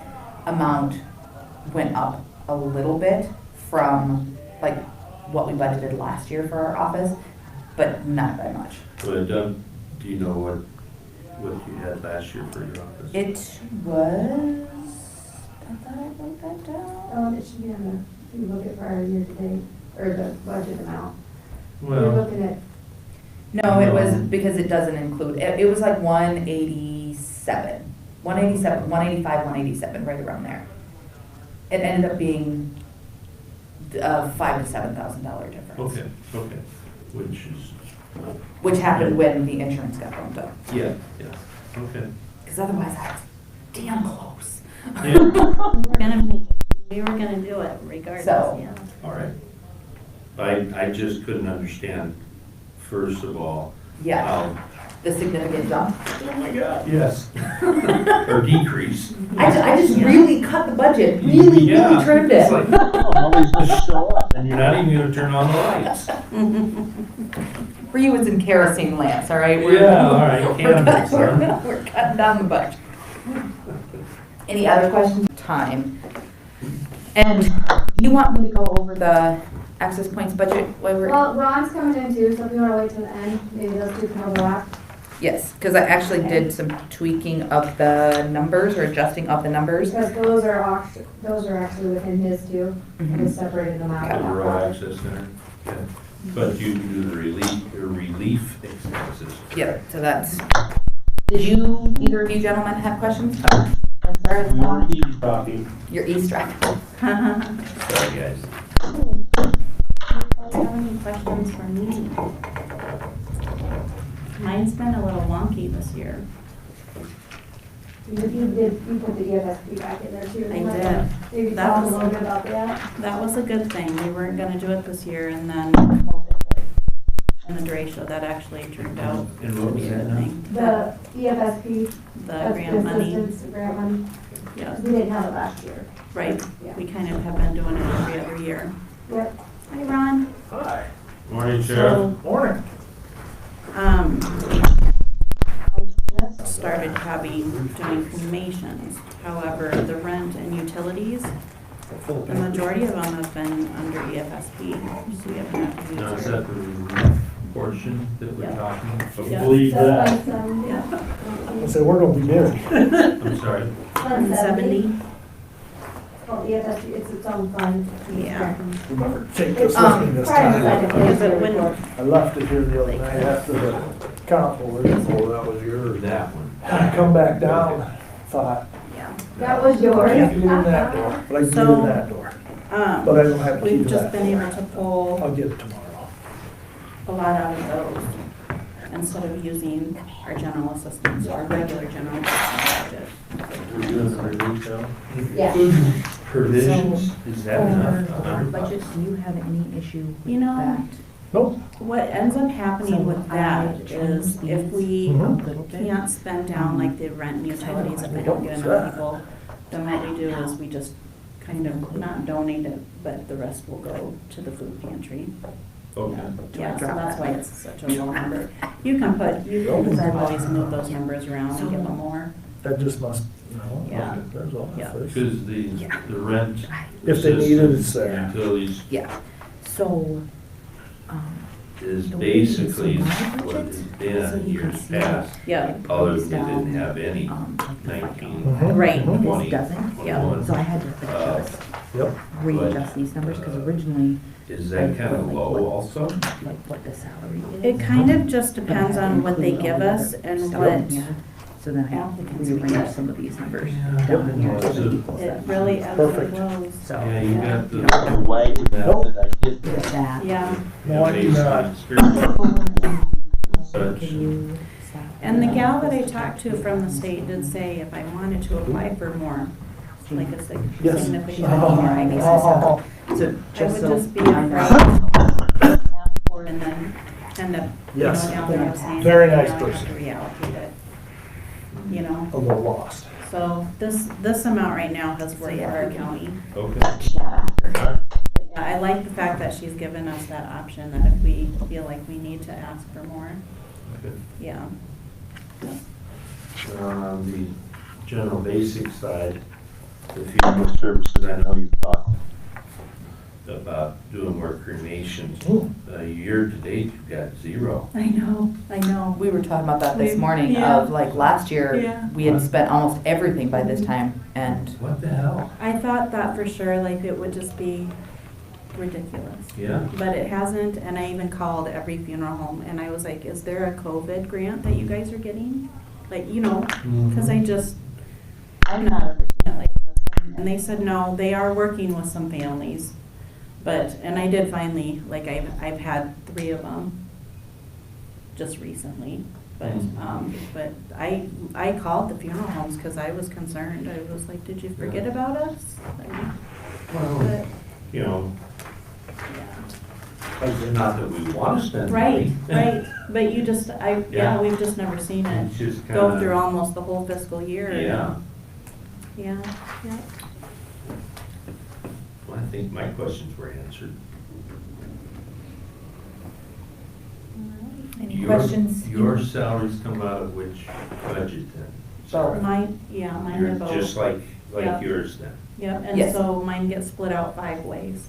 Speaker 10: amount went up a little bit from like what we budgeted last year for our office, but not by much.
Speaker 4: But do you know what you had last year for your office?
Speaker 10: It was, I thought I wrote that down.
Speaker 5: It should be on the, if you look at prior year to date, or the budget amount. You're
Speaker 4: Well,
Speaker 5: looking at,
Speaker 10: No, it was, because it doesn't include, it was like 187, 185, 187, right around there. It ended up being a $5,000 to $7,000 difference.
Speaker 4: okay, which is,
Speaker 10: Which happened when the insurance got bumped up.
Speaker 4: yeah, okay.
Speaker 10: Because otherwise I was damn close.
Speaker 4: Yeah,
Speaker 11: We were gonna do it regardless,
Speaker 10: So-
Speaker 11: yeah.
Speaker 4: all right. I just couldn't understand, first of all,
Speaker 10: Yeah,
Speaker 4: how,
Speaker 10: the significant jump.
Speaker 4: oh my God, yes. Or decrease.
Speaker 10: I just really cut the budget, really
Speaker 4: Yeah,
Speaker 10: trimmed
Speaker 4: it's
Speaker 10: it.
Speaker 4: like,
Speaker 1: Always just show up.
Speaker 4: and you're not even gonna turn on the lights.
Speaker 10: For you, it's in kerosene lamps, all right? We're-
Speaker 4: Yeah, all right, candles, huh?
Speaker 10: We're cutting down the budget. Any other questions? Time. And do you want me to go over the access points budget while we're?
Speaker 5: well, Ron's coming in too, so if you wanna wait till the end, maybe those two can overlap.
Speaker 10: Yes, because I actually did some tweaking of the numbers, or adjusting of the numbers.
Speaker 5: Because those are actually within his too, I just separated them out.
Speaker 4: The rural access center, yeah. But you can do the relief expenses.
Speaker 10: Yep, so that's, did you, either of you gentlemen have questions? Oh, I'm sorry,
Speaker 1: We were eavesdropping.
Speaker 10: you're eavesdropping.
Speaker 4: Sorry, guys.
Speaker 11: Do you have any questions for me? Mine's been a little wonky this year.
Speaker 5: You put the EFSP back in there too.
Speaker 11: I did.
Speaker 5: Maybe
Speaker 11: That
Speaker 5: talk a
Speaker 11: was-
Speaker 5: little bit about that.
Speaker 11: That was a good thing. We weren't gonna do it this year and then COVID hit. And the derecho, that actually turned out
Speaker 4: And
Speaker 11: to
Speaker 4: what was
Speaker 11: be a
Speaker 4: that
Speaker 11: good
Speaker 4: now?
Speaker 11: thing.
Speaker 5: The EFSP,
Speaker 11: The
Speaker 5: that's
Speaker 11: grant money,
Speaker 5: assistance, the grant money,
Speaker 11: yeah,
Speaker 5: we didn't have it last year.
Speaker 11: right.
Speaker 5: Yeah.
Speaker 11: We kind of have been doing it every other year.
Speaker 5: Yep.
Speaker 11: Hi, Ron.
Speaker 1: Hi.
Speaker 4: Morning, Sheriff.
Speaker 11: So,
Speaker 1: Morning.
Speaker 11: I just started having, doing cremations. However, the rent and utilities, the majority of them have been under EFSP, so we haven't had to
Speaker 4: Now,
Speaker 11: use
Speaker 4: is
Speaker 11: it.
Speaker 4: that the relief portion that we're
Speaker 11: Yeah.
Speaker 4: talking about?
Speaker 11: Yeah.
Speaker 1: Believe that.
Speaker 5: Fund 70.
Speaker 11: Yeah.
Speaker 12: So we're gonna be busy.
Speaker 4: I'm sorry.
Speaker 5: Fund
Speaker 11: 70,
Speaker 5: Oh, EFSP, it's its own fund.
Speaker 11: Yeah.
Speaker 12: Remember, take this with me this
Speaker 5: Prior to
Speaker 12: time.
Speaker 5: that,
Speaker 11: Because it wouldn't-
Speaker 12: I left it here the other night after the council was,
Speaker 2: Oh, that was yours.
Speaker 4: That one.
Speaker 12: I come back down, thought,
Speaker 11: yeah.
Speaker 5: That was
Speaker 12: I
Speaker 5: yours.
Speaker 12: can't get in that door, but I can get
Speaker 11: So-
Speaker 12: in that door. But I don't have a key
Speaker 11: We've
Speaker 12: to
Speaker 11: just
Speaker 12: that
Speaker 11: been
Speaker 12: door.
Speaker 11: able to pull
Speaker 12: I'll get it tomorrow.
Speaker 11: a lot out of those instead of using our general assistance, our regular general assistance
Speaker 1: We're doing the relief now.
Speaker 5: Yeah.
Speaker 4: Provisions, is that enough?
Speaker 10: For our budget, do you have any issue with
Speaker 11: You know,
Speaker 10: that?
Speaker 12: Nope.
Speaker 11: What ends up happening with that is if we
Speaker 12: Mhm.
Speaker 11: can't spend down like the rent and utilities, if we don't get enough people, then what we do is we just kind of not donate it, but the rest will go to the food pantry.
Speaker 4: Okay.
Speaker 11: Yeah, so that's why it's such a low number. You can always move those numbers around and give them more.
Speaker 12: That just must, no,
Speaker 11: Yeah.
Speaker 12: there's all
Speaker 11: Yeah.
Speaker 12: first.
Speaker 4: Because the rent.
Speaker 12: If they need it, it's there.
Speaker 4: Utilities
Speaker 10: Yeah, so,
Speaker 4: is
Speaker 10: the way it is
Speaker 4: basically
Speaker 10: in my
Speaker 4: what
Speaker 10: budget,
Speaker 4: has
Speaker 10: so
Speaker 4: been
Speaker 10: you can
Speaker 4: years
Speaker 10: see,
Speaker 4: past.
Speaker 11: Yeah,
Speaker 4: Others, they didn't have any,
Speaker 10: like the FICA.
Speaker 4: 19,
Speaker 11: right.
Speaker 4: 20,
Speaker 10: This doesn't,
Speaker 4: 21.
Speaker 10: so I had to adjust,
Speaker 12: Yep.
Speaker 10: readjust these numbers, because originally,
Speaker 4: Is that kind of low also?
Speaker 10: like what the salary is.
Speaker 11: It kind of just depends on what they give us and what,
Speaker 10: So then I have to rearrange some of these numbers
Speaker 4: Yeah.
Speaker 10: down here.
Speaker 4: Yep.
Speaker 10: so that equals
Speaker 11: it
Speaker 10: that.
Speaker 11: really ebbs and
Speaker 12: Perfect.
Speaker 11: flows.
Speaker 10: So.
Speaker 4: Yeah, you got the.
Speaker 10: Nope.
Speaker 1: way that I get
Speaker 10: With that.
Speaker 11: Yeah,
Speaker 12: No, I do
Speaker 4: based
Speaker 12: not.
Speaker 4: on experience.
Speaker 10: Can you stop?
Speaker 11: and the gal that I talked to from the state did say if I wanted to apply for more, like a
Speaker 12: Yes.
Speaker 11: significant
Speaker 12: Oh,
Speaker 11: more, I guess.
Speaker 12: oh,
Speaker 10: So
Speaker 11: I
Speaker 10: just
Speaker 11: would
Speaker 10: so.
Speaker 11: just be
Speaker 10: I
Speaker 11: afraid
Speaker 10: know.
Speaker 11: and then end up, you know,
Speaker 12: Yes.
Speaker 11: down there saying.
Speaker 12: Very
Speaker 11: now
Speaker 12: nice
Speaker 11: I have to
Speaker 12: person.
Speaker 11: reallocate it. You know,
Speaker 12: A little lost.
Speaker 11: so this amount right now has worked for our county.
Speaker 4: Okay.
Speaker 11: Yeah, I like the fact that she's given us that option, that if we feel like we need to ask for more,
Speaker 4: Okay.
Speaker 11: yeah.
Speaker 1: on the general basic side, the funeral services, I know you've talked
Speaker 4: About doing more cremations.
Speaker 12: Ooh.
Speaker 4: Year to date, you've got 0.
Speaker 11: I know.
Speaker 10: We were talking about that this
Speaker 11: We-
Speaker 10: morning
Speaker 11: yeah.
Speaker 10: of like last year,
Speaker 11: Yeah.
Speaker 10: we had spent almost everything by this time and
Speaker 4: What the hell?
Speaker 11: I thought that for sure, like it would just be ridiculous.
Speaker 4: Yeah.
Speaker 11: But it hasn't, and I even called every funeral home and I was like, is there a COVID grant that you guys are getting? Like, you know, cause I'm not understanding it like this. And they said, no, they are working with some families. But, and I did finally, like I've had 3 of them just recently. But, but I called the funeral homes cause I was concerned. I was like, did you forget about us?
Speaker 4: Well,
Speaker 11: But,
Speaker 4: you know,
Speaker 11: yeah.
Speaker 4: not that we want to spend
Speaker 11: Right,
Speaker 4: money.
Speaker 11: right, but you just,
Speaker 4: Yeah.
Speaker 11: we've just never seen it
Speaker 4: It's just
Speaker 11: go
Speaker 4: kinda-
Speaker 11: through almost the whole fiscal year.
Speaker 4: Yeah.
Speaker 11: Yeah, yeah.
Speaker 4: Well, I think my questions were answered.
Speaker 10: any
Speaker 4: Your-
Speaker 10: questions?
Speaker 4: Your salaries come out of which budget then?
Speaker 10: Both.
Speaker 11: Mine, yeah, mine
Speaker 4: You're
Speaker 11: are both.
Speaker 4: just like
Speaker 11: Yeah.
Speaker 4: yours then?
Speaker 11: Yep, and
Speaker 10: Yes.
Speaker 11: so mine gets split out 5 ways.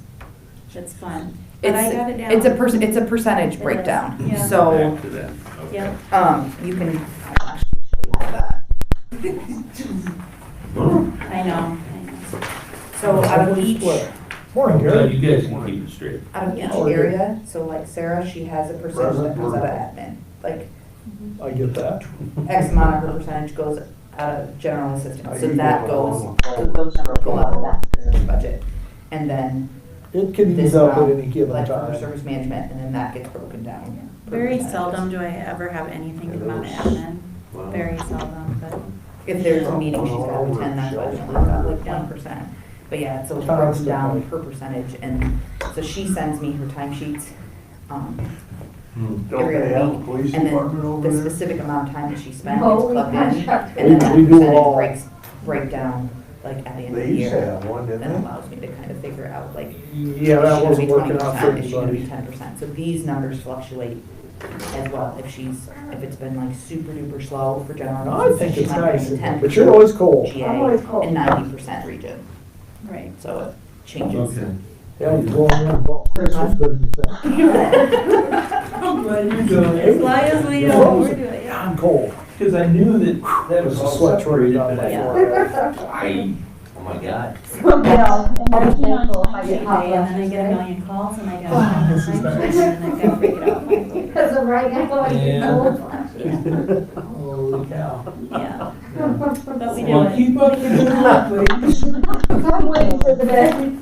Speaker 11: It's fun. But I got it down.
Speaker 10: It's a percentage
Speaker 11: It is,
Speaker 10: breakdown,
Speaker 11: yeah.
Speaker 10: so,
Speaker 4: Back to that, okay.
Speaker 11: Yep,
Speaker 10: you can actually show you that.
Speaker 11: I know.
Speaker 10: So out of each,
Speaker 12: Morning,
Speaker 4: Well,
Speaker 12: Gary.
Speaker 4: you guys can keep it straight.
Speaker 10: out of each
Speaker 11: Yeah.
Speaker 10: area, so like Sarah, she has a percentage that comes out of admin. Like
Speaker 12: I get that.
Speaker 10: X amount of her percentage goes out of general assistance, so
Speaker 2: you
Speaker 10: that
Speaker 2: go
Speaker 10: goes,
Speaker 2: along.
Speaker 10: those numbers go out of that budget. And then
Speaker 12: It can
Speaker 10: this
Speaker 12: ease up at
Speaker 10: amount,
Speaker 12: any given
Speaker 10: like for her
Speaker 12: time.
Speaker 10: service management, and then that gets broken down. per
Speaker 11: Very
Speaker 10: percentage.
Speaker 11: seldom do I ever have anything come out of admin.
Speaker 4: Wow.
Speaker 11: Very seldom, but.
Speaker 10: If there's a meeting, she's got to attend, that's why she only got like 1%. But yeah, so it's broken down per percentage, and so she sends me her timesheets,
Speaker 2: Don't
Speaker 10: every
Speaker 2: they have
Speaker 10: other
Speaker 2: a
Speaker 10: week.
Speaker 2: police
Speaker 10: And
Speaker 2: department
Speaker 10: then
Speaker 2: over
Speaker 10: the
Speaker 2: there?
Speaker 10: specific amount of time that she spent
Speaker 5: No,
Speaker 10: gets
Speaker 5: we
Speaker 10: plugged in,
Speaker 5: contract.
Speaker 10: and then that
Speaker 12: We do
Speaker 10: percentage
Speaker 12: all-
Speaker 10: break down, like at the end of
Speaker 2: They
Speaker 10: the
Speaker 2: used to
Speaker 10: year.
Speaker 2: have one, didn't
Speaker 10: That
Speaker 2: they?
Speaker 10: allows me to kind of figure out like,
Speaker 12: Yeah, that
Speaker 10: is she gonna
Speaker 12: wasn't
Speaker 10: be
Speaker 12: working out for
Speaker 10: 20%, is she gonna be
Speaker 12: anybody.
Speaker 10: 10%? So these numbers fluctuate as well. If it's been like super duper slow for general.
Speaker 12: I think
Speaker 10: she
Speaker 12: it's
Speaker 10: might
Speaker 12: nice,
Speaker 10: be 10%
Speaker 12: but you're always cold.
Speaker 10: GA
Speaker 5: I'm always cold.
Speaker 10: and 90% region,
Speaker 11: Right.
Speaker 10: so it changes.
Speaker 4: Okay.
Speaker 12: Yeah, you're going in, well, Chris was good, you think.
Speaker 11: I'm glad you're doing it. Fly as we know, we're doing it, yeah.
Speaker 12: I'm cold.
Speaker 1: Because I knew that
Speaker 12: That was a sweat running down my
Speaker 11: Yeah.
Speaker 12: forehead.
Speaker 1: Oh my God.
Speaker 5: And I'll be careful if I
Speaker 11: And
Speaker 5: get hot
Speaker 11: then I
Speaker 5: flushes,
Speaker 11: get a
Speaker 5: right?
Speaker 11: million calls and I got
Speaker 12: This is nice.
Speaker 11: and I gotta freak it out.
Speaker 5: Because of right now, I get
Speaker 1: Yeah.
Speaker 5: cold flashes.
Speaker 1: Holy cow.
Speaker 11: Yeah, but we do
Speaker 1: Well,
Speaker 11: it.
Speaker 1: keep up the good work, ladies.
Speaker 5: I'm waiting for the day.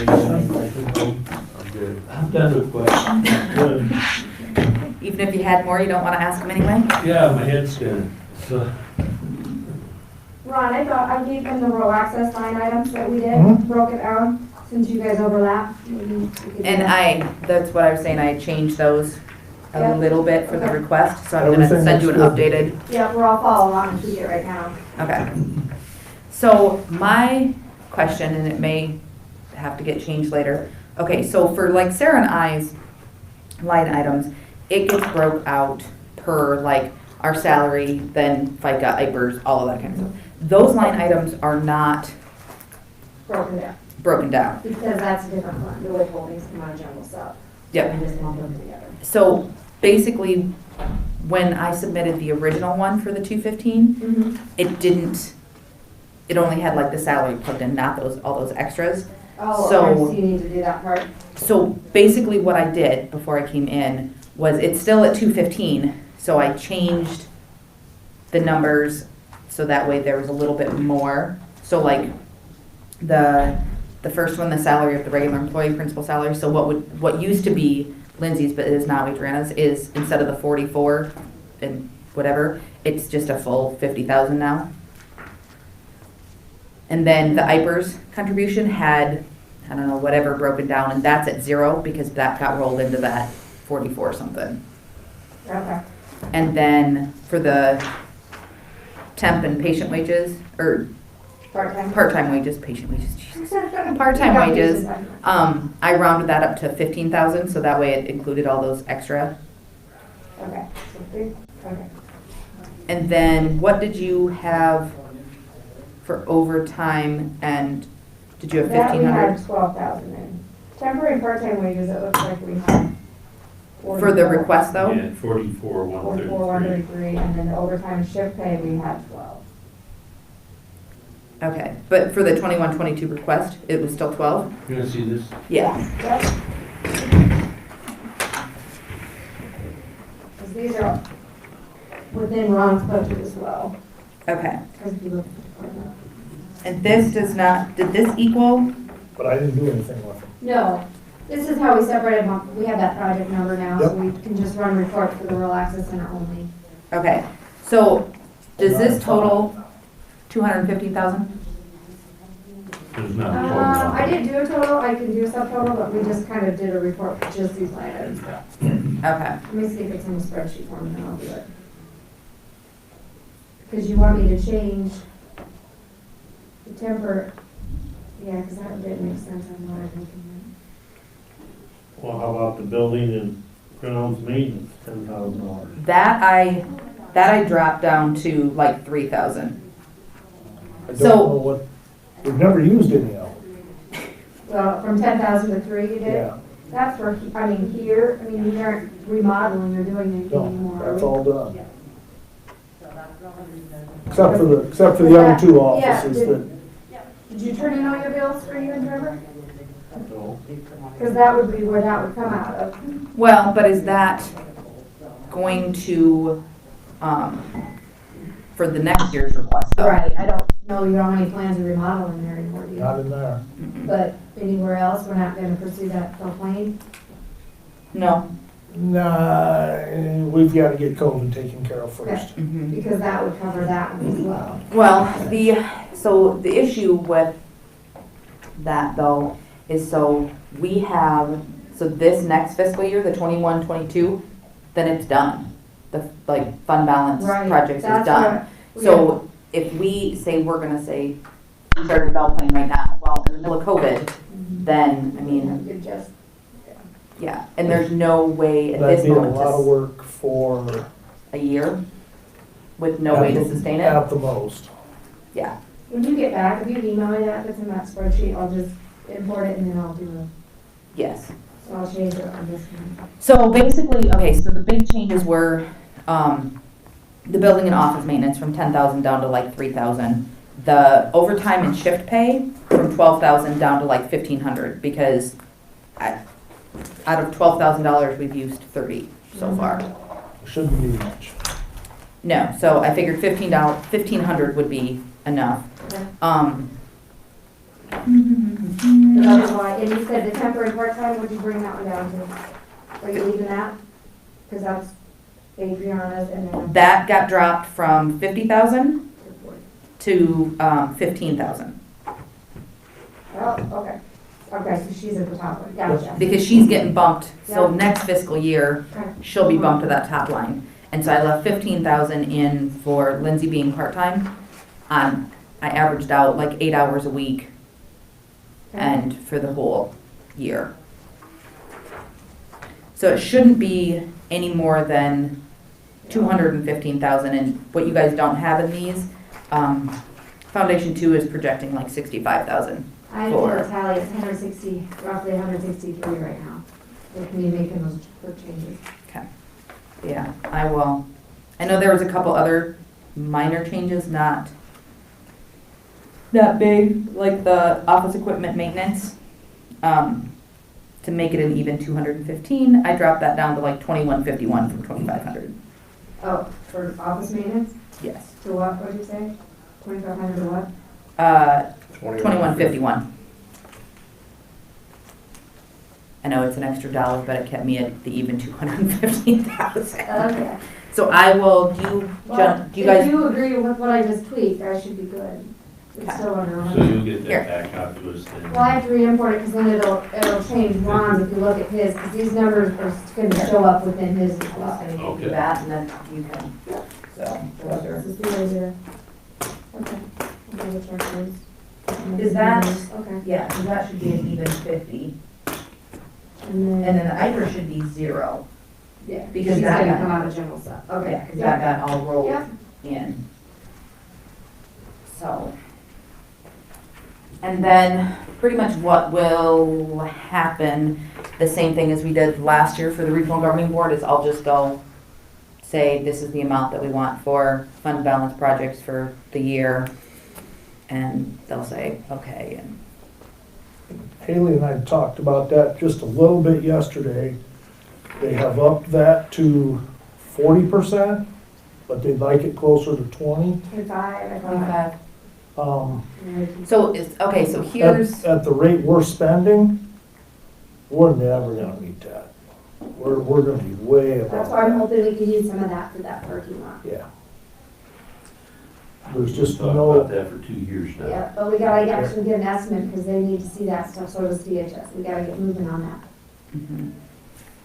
Speaker 2: I'm good.
Speaker 1: I'm done with questions. Good.
Speaker 10: Even if you had more, you don't want to ask them anyway?
Speaker 1: Yeah, my head's spinning. So,
Speaker 5: Ron, I thought I gave them the row access line items that we did,
Speaker 12: Mhm.
Speaker 5: broke it down, since you guys overlap. Maybe we could do
Speaker 10: And
Speaker 5: that.
Speaker 10: that's what I was saying, I changed those a
Speaker 5: Yep.
Speaker 10: little bit for the
Speaker 5: Okay.
Speaker 10: request, so I'm gonna
Speaker 12: Everything
Speaker 10: send you an
Speaker 12: looks good.
Speaker 10: updated.
Speaker 5: Yeah, we're all following along and tweak it right now.
Speaker 10: Okay. So my question, and it may have to get changed later. Okay, so for like Sarah and I's line items, it gets broke out per like our salary, then FICA, IPERS, all of that kind of stuff. Those line items are not
Speaker 5: Broken down.
Speaker 10: broken down.
Speaker 5: Because that's a different fund, the withholdings come out of general stuff.
Speaker 10: Yep.
Speaker 5: And just lump them together.
Speaker 10: So basically, when I submitted the original one for the 215,
Speaker 5: Mm-hmm.
Speaker 10: it only had like the salary plugged in, not all those extras.
Speaker 5: Oh,
Speaker 10: So-
Speaker 5: okay, so you need to do that part.
Speaker 10: So basically what I did before I came in was it's still at 215, so I changed the numbers so that way there was a little bit more. So like the first one, the salary of the regular employee, principal salary, so what used to be Lindsay's but is now Adriana's is instead of the 44 and whatever, it's just a full 50,000 now. And then the IPERS contribution had, I don't know, whatever broken down, and that's at 0 because that got rolled into that 44 something.
Speaker 5: Okay.
Speaker 10: And then for the temp and patient wages, or
Speaker 5: Part-time.
Speaker 10: part-time wages, patient wages, Jesus. Part-time wages, I rounded that up to 15,000, so that way it included all those extra.
Speaker 5: Okay, so three, okay.
Speaker 10: And then what did you have for overtime, and did you have
Speaker 5: That we
Speaker 10: 1,500?
Speaker 5: had 12,000 in. Temporary and part-time wages, it looks like we had.
Speaker 10: For the request though?
Speaker 4: Yeah, 44,
Speaker 5: 44,
Speaker 4: 133.
Speaker 5: 133, and then the overtime shift pay, we had 12.
Speaker 10: Okay, but for the 21-22 request, it was still 12?
Speaker 4: You gonna see this?
Speaker 10: Yeah.
Speaker 5: Yep. Because these are within Ron's budget as well.
Speaker 10: Okay,
Speaker 5: Because if you look at the department.
Speaker 10: and this does not, did this equal?
Speaker 12: But I didn't do anything with them.
Speaker 5: No, this is how we separated them. We have that project number now, so
Speaker 12: Yep.
Speaker 5: we can just run reports for the rural access center only.
Speaker 10: Okay, so does this total 250,000?
Speaker 4: There's not a
Speaker 5: I
Speaker 4: total.
Speaker 5: didn't do a total, I can do a subtotal, but we just kind of did a report for just these line items.
Speaker 10: Okay,
Speaker 5: Let me see if it's in the spreadsheet form, and then I'll do it. Because you want me to change the temper, yeah, because that didn't make sense on what I'm looking
Speaker 1: Well, how about the building and grounds maintenance, $10,000?
Speaker 10: that I dropped down to like 3,000.
Speaker 12: I
Speaker 10: So-
Speaker 12: don't know what, we've never used any of them.
Speaker 5: at. Well, from 10,000 to 3 you did?
Speaker 12: Yeah,
Speaker 5: That's for, here, you aren't remodeling or doing anything
Speaker 12: no,
Speaker 5: anymore, are
Speaker 12: that's
Speaker 5: we?
Speaker 12: all done. Except for the other two offices that,
Speaker 5: Did you turn in all your bills for you and Trevor?
Speaker 1: So,
Speaker 5: Because that would be where that would come out of.
Speaker 10: Well, but is that going to, for the next year's request though?
Speaker 5: Right, I don't know, you don't have any plans of remodeling there anymore, do you?
Speaker 12: not in there.
Speaker 5: But anywhere else, we're not gonna pursue that till plain?
Speaker 10: No.
Speaker 12: Nah, we've got to get COVID taken care of first.
Speaker 10: Mhm.
Speaker 5: Because that would cover that one as well.
Speaker 10: Well, so the issue with that though is so this next fiscal year, the 21-22, then it's done. The like fund balance
Speaker 5: Right,
Speaker 10: projects is
Speaker 5: that's
Speaker 10: done.
Speaker 5: what-
Speaker 10: So if we say we're gonna say, start a bell plane right now, well, in the middle of COVID, then, I mean,
Speaker 5: You just,
Speaker 10: yeah, and there's no way at
Speaker 12: That'd
Speaker 10: this
Speaker 12: be a
Speaker 10: moment
Speaker 12: lot of
Speaker 10: to,
Speaker 12: work for.
Speaker 10: a year with no way to sustain it,
Speaker 12: At the most.
Speaker 10: yeah.
Speaker 5: when you get back, if you email me that, that's in that spreadsheet, I'll just import it and then I'll do
Speaker 10: Yes.
Speaker 5: so I'll change it on this one.
Speaker 10: So basically, okay, so the big changes were, the building and office maintenance from 10,000 down to like 3,000. The overtime and shift pay from 12,000 down to like 1,500 because out of $12,000, we've used 30 so far.
Speaker 12: Shouldn't be much.
Speaker 10: No, so I figured $1,500 would be enough.
Speaker 5: Okay.
Speaker 10: Mm-hmm.
Speaker 5: So that's why, and you said the temporary part-time, would you bring that one down to? Are you leaving that? Because that's Adriana's and then.
Speaker 10: That got dropped from 50,000 to 15,000.
Speaker 5: Oh, okay. Okay, so she's at the top one, gotcha.
Speaker 10: because she's getting bumped. So
Speaker 5: Yeah.
Speaker 10: next fiscal year,
Speaker 5: Okay.
Speaker 10: she'll be bumped to that top line. And so I left 15,000 in for Lindsay being part-time. I averaged out like 8 hours a week and for the whole year. So it shouldn't be any more than 215,000, and what you guys don't have in these, Foundation 2 is projecting like 65,000.
Speaker 5: I didn't get a tally, it's 160, roughly 163 right now. So can you make those quick changes?
Speaker 10: Okay. Yeah, I will. I know there was a couple other minor changes, not that big, like the office equipment maintenance. To make it an even 215, I dropped that down to like 2151 from 2500.
Speaker 5: Oh, for office maintenance?
Speaker 10: Yes.
Speaker 5: To what, what'd you say? 2,500 to what?
Speaker 10: 2151. I know it's an extra dollar, but it kept me at the even 215,000.
Speaker 5: Okay.
Speaker 10: So I will do.
Speaker 5: Well,
Speaker 10: Do you guys?
Speaker 5: if you agree with what I just tweaked, I should be good. It's
Speaker 10: Okay.
Speaker 5: still under
Speaker 4: So
Speaker 5: 100.
Speaker 4: you'll get
Speaker 10: Here.
Speaker 4: that back out to us then?
Speaker 5: Well, I have to re-import it because then it'll change Ron's if you look at his, because these numbers are going to show up within his as well.
Speaker 10: I need to
Speaker 4: Okay.
Speaker 10: do that, and then you can. So. those are-
Speaker 5: This is the idea. Okay. Okay, which one is?
Speaker 10: Is that-
Speaker 5: Okay.
Speaker 10: Yeah, so that should be an even 50,
Speaker 5: And
Speaker 10: and then the IFR should be 0.
Speaker 5: yeah,
Speaker 10: because
Speaker 5: she's
Speaker 10: that
Speaker 5: gonna
Speaker 10: got-
Speaker 5: come out of general stuff. Okay.
Speaker 10: Yeah, because that got all rolled
Speaker 5: Yeah.
Speaker 10: in. So. And then pretty much what will happen, the same thing as we did last year for the regional governing board, is I'll just go say this is the amount that we want for fund balance projects for the year. And they'll say, okay, and
Speaker 12: Haley and I talked about that just a little bit yesterday. They have upped that to 40%, but they'd like it closer to 20.
Speaker 5: 25, I thought.
Speaker 10: 25.
Speaker 12: Um,
Speaker 10: So it's, okay, so here's,
Speaker 12: At the rate we're spending, we're never gonna meet that. We're gonna be way above.
Speaker 5: That's why I'm
Speaker 12: that.
Speaker 5: hoping we can use some of that for that parking lot.
Speaker 12: Yeah. There's just
Speaker 4: Talked
Speaker 12: no,
Speaker 4: about that for 2 years now.
Speaker 5: Yeah, but we gotta actually get an estimate because they need to see that stuff, so does DHS. We gotta get moving on that.
Speaker 10: mhm.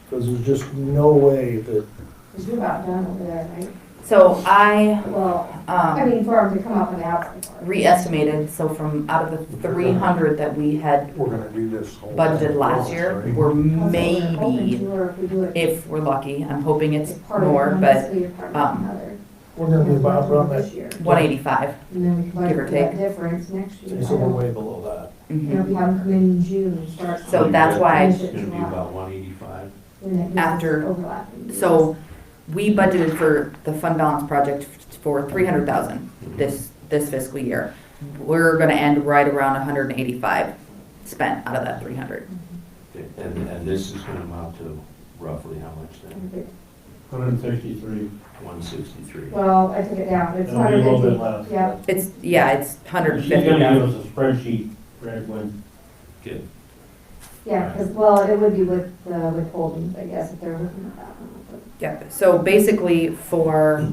Speaker 12: because there's just no way that,
Speaker 5: Because you're about done over there, right?
Speaker 10: So I,
Speaker 5: Well, I mean, for them to come up with the outside part.
Speaker 10: re-estimated, so from out of the 300 that we had
Speaker 2: We're gonna do this whole.
Speaker 10: budgeted last year, we're
Speaker 5: Hoping
Speaker 10: maybe,
Speaker 5: to, or if we do it.
Speaker 10: if we're lucky, I'm hoping it's
Speaker 5: part of
Speaker 10: more,
Speaker 5: one
Speaker 10: but
Speaker 5: fiscal year, part of another.
Speaker 12: we're gonna be about run
Speaker 5: This
Speaker 12: that,
Speaker 5: year.
Speaker 10: 185.
Speaker 5: And then we can
Speaker 10: Give or
Speaker 5: budget for that
Speaker 10: take.
Speaker 5: difference next year.
Speaker 12: so we're way below that.
Speaker 5: You know, if you have them come in June and start.
Speaker 10: So that's why-
Speaker 4: It's gonna be about 185.
Speaker 5: Then it gives us
Speaker 10: After-
Speaker 5: overlapping.
Speaker 10: So we budgeted for the fund balance project for 300,000 this fiscal year. We're gonna end right around 185 spent out of that 300.
Speaker 4: And this is gonna amount to roughly how much then?
Speaker 1: 163.
Speaker 4: 163.
Speaker 5: Well, I took it down, it's
Speaker 1: It'll be a little bit
Speaker 5: 150.
Speaker 1: less.
Speaker 5: Yeah,
Speaker 10: It's, yeah, it's
Speaker 1: She's gonna give
Speaker 10: 150,000.
Speaker 1: us a spreadsheet, Greg, when,
Speaker 4: Good.
Speaker 5: yeah, because, well, it would be with the withholdings, I guess, if they're looking at that one.
Speaker 10: Yeah, so basically for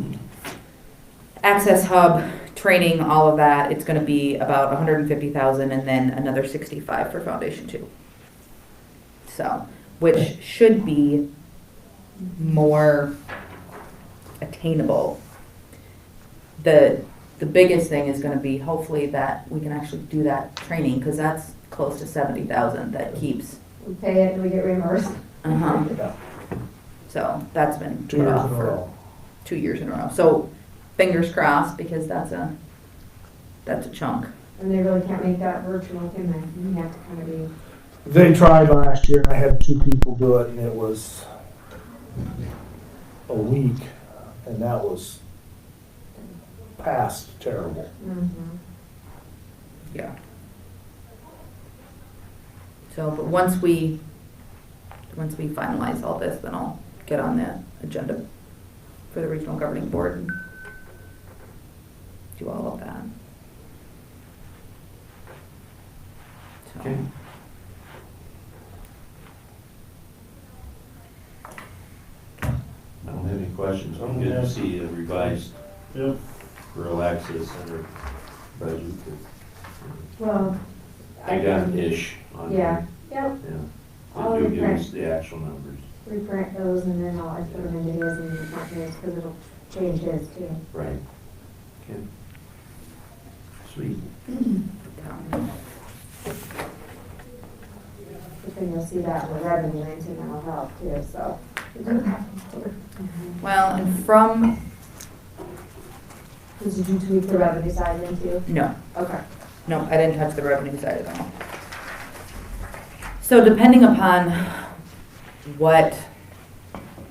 Speaker 10: Access Hub, training, all of that, it's gonna be about 150,000 and then another 65 for Foundation 2. So, which should be more attainable. The biggest thing is gonna be hopefully that we can actually do that training, because that's close to 70,000 that keeps,
Speaker 5: We pay it and we get reimbursed.
Speaker 10: uh-huh.
Speaker 12: Yeah.
Speaker 10: So that's been
Speaker 12: 2
Speaker 10: put
Speaker 12: years
Speaker 10: off
Speaker 12: in a
Speaker 10: for
Speaker 12: row.
Speaker 10: 2 years in a row. So fingers crossed, because that's a chunk.
Speaker 5: And they really can't make that virtual, can they? You have to kind of be,
Speaker 12: They tried last year, and I had 2 people do it, and it was a week, and that was past terrible.
Speaker 10: Yeah. So, but once we finalize all this, then I'll get on the agenda for the regional governing board and do all of that. So,
Speaker 4: Okay. I don't have any questions. I'm good to see a revised
Speaker 1: yep,
Speaker 4: rural access center budget.
Speaker 5: well,
Speaker 4: ident-ish on.
Speaker 5: Yeah, yep,
Speaker 4: Yeah.
Speaker 5: I'll
Speaker 4: You'll give us
Speaker 5: reprint.
Speaker 4: the actual numbers.
Speaker 5: reprint those and then I'll put them into his and reprint his, because it'll change his too.
Speaker 4: Right. Okay. Sweet.
Speaker 5: But then you'll see that in the revenue line too, and that'll help too, so.
Speaker 10: Well, and from,
Speaker 5: Did you tweak the revenue side then too?
Speaker 10: no,
Speaker 5: Okay.
Speaker 10: no, I didn't touch the revenue side at all. So depending upon what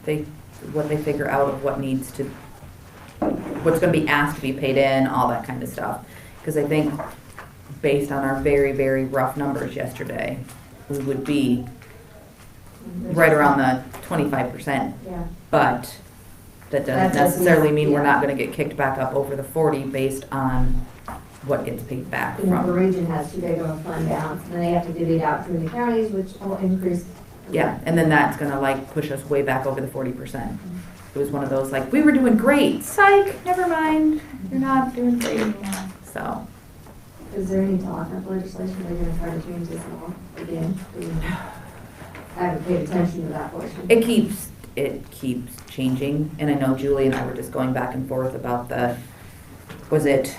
Speaker 10: they figure out of what needs to, what's gonna be asked to be paid in, all that kind of stuff. Because I think based on our very, very rough numbers yesterday, we would be right around the 25%.
Speaker 5: Yeah.
Speaker 10: But that
Speaker 5: That
Speaker 10: doesn't
Speaker 5: just
Speaker 10: necessarily
Speaker 5: means-
Speaker 10: mean we're
Speaker 5: yeah.
Speaker 10: not gonna get kicked back up over the 40 based on what gets paid back
Speaker 5: You know, the
Speaker 10: from.
Speaker 5: region has too big of a fund balance, and then they have to divvy it out through the counties, which will increase.
Speaker 10: Yeah, and then that's gonna like push us way back over the 40%. It was one of those like, we were doing great, psych, never mind, you're not doing great anymore, so.
Speaker 5: Is there any talk of legislation, they're gonna try to change this law again? I haven't paid attention to that portion.
Speaker 10: It keeps changing, and I know Julie and I were just going back and forth about was it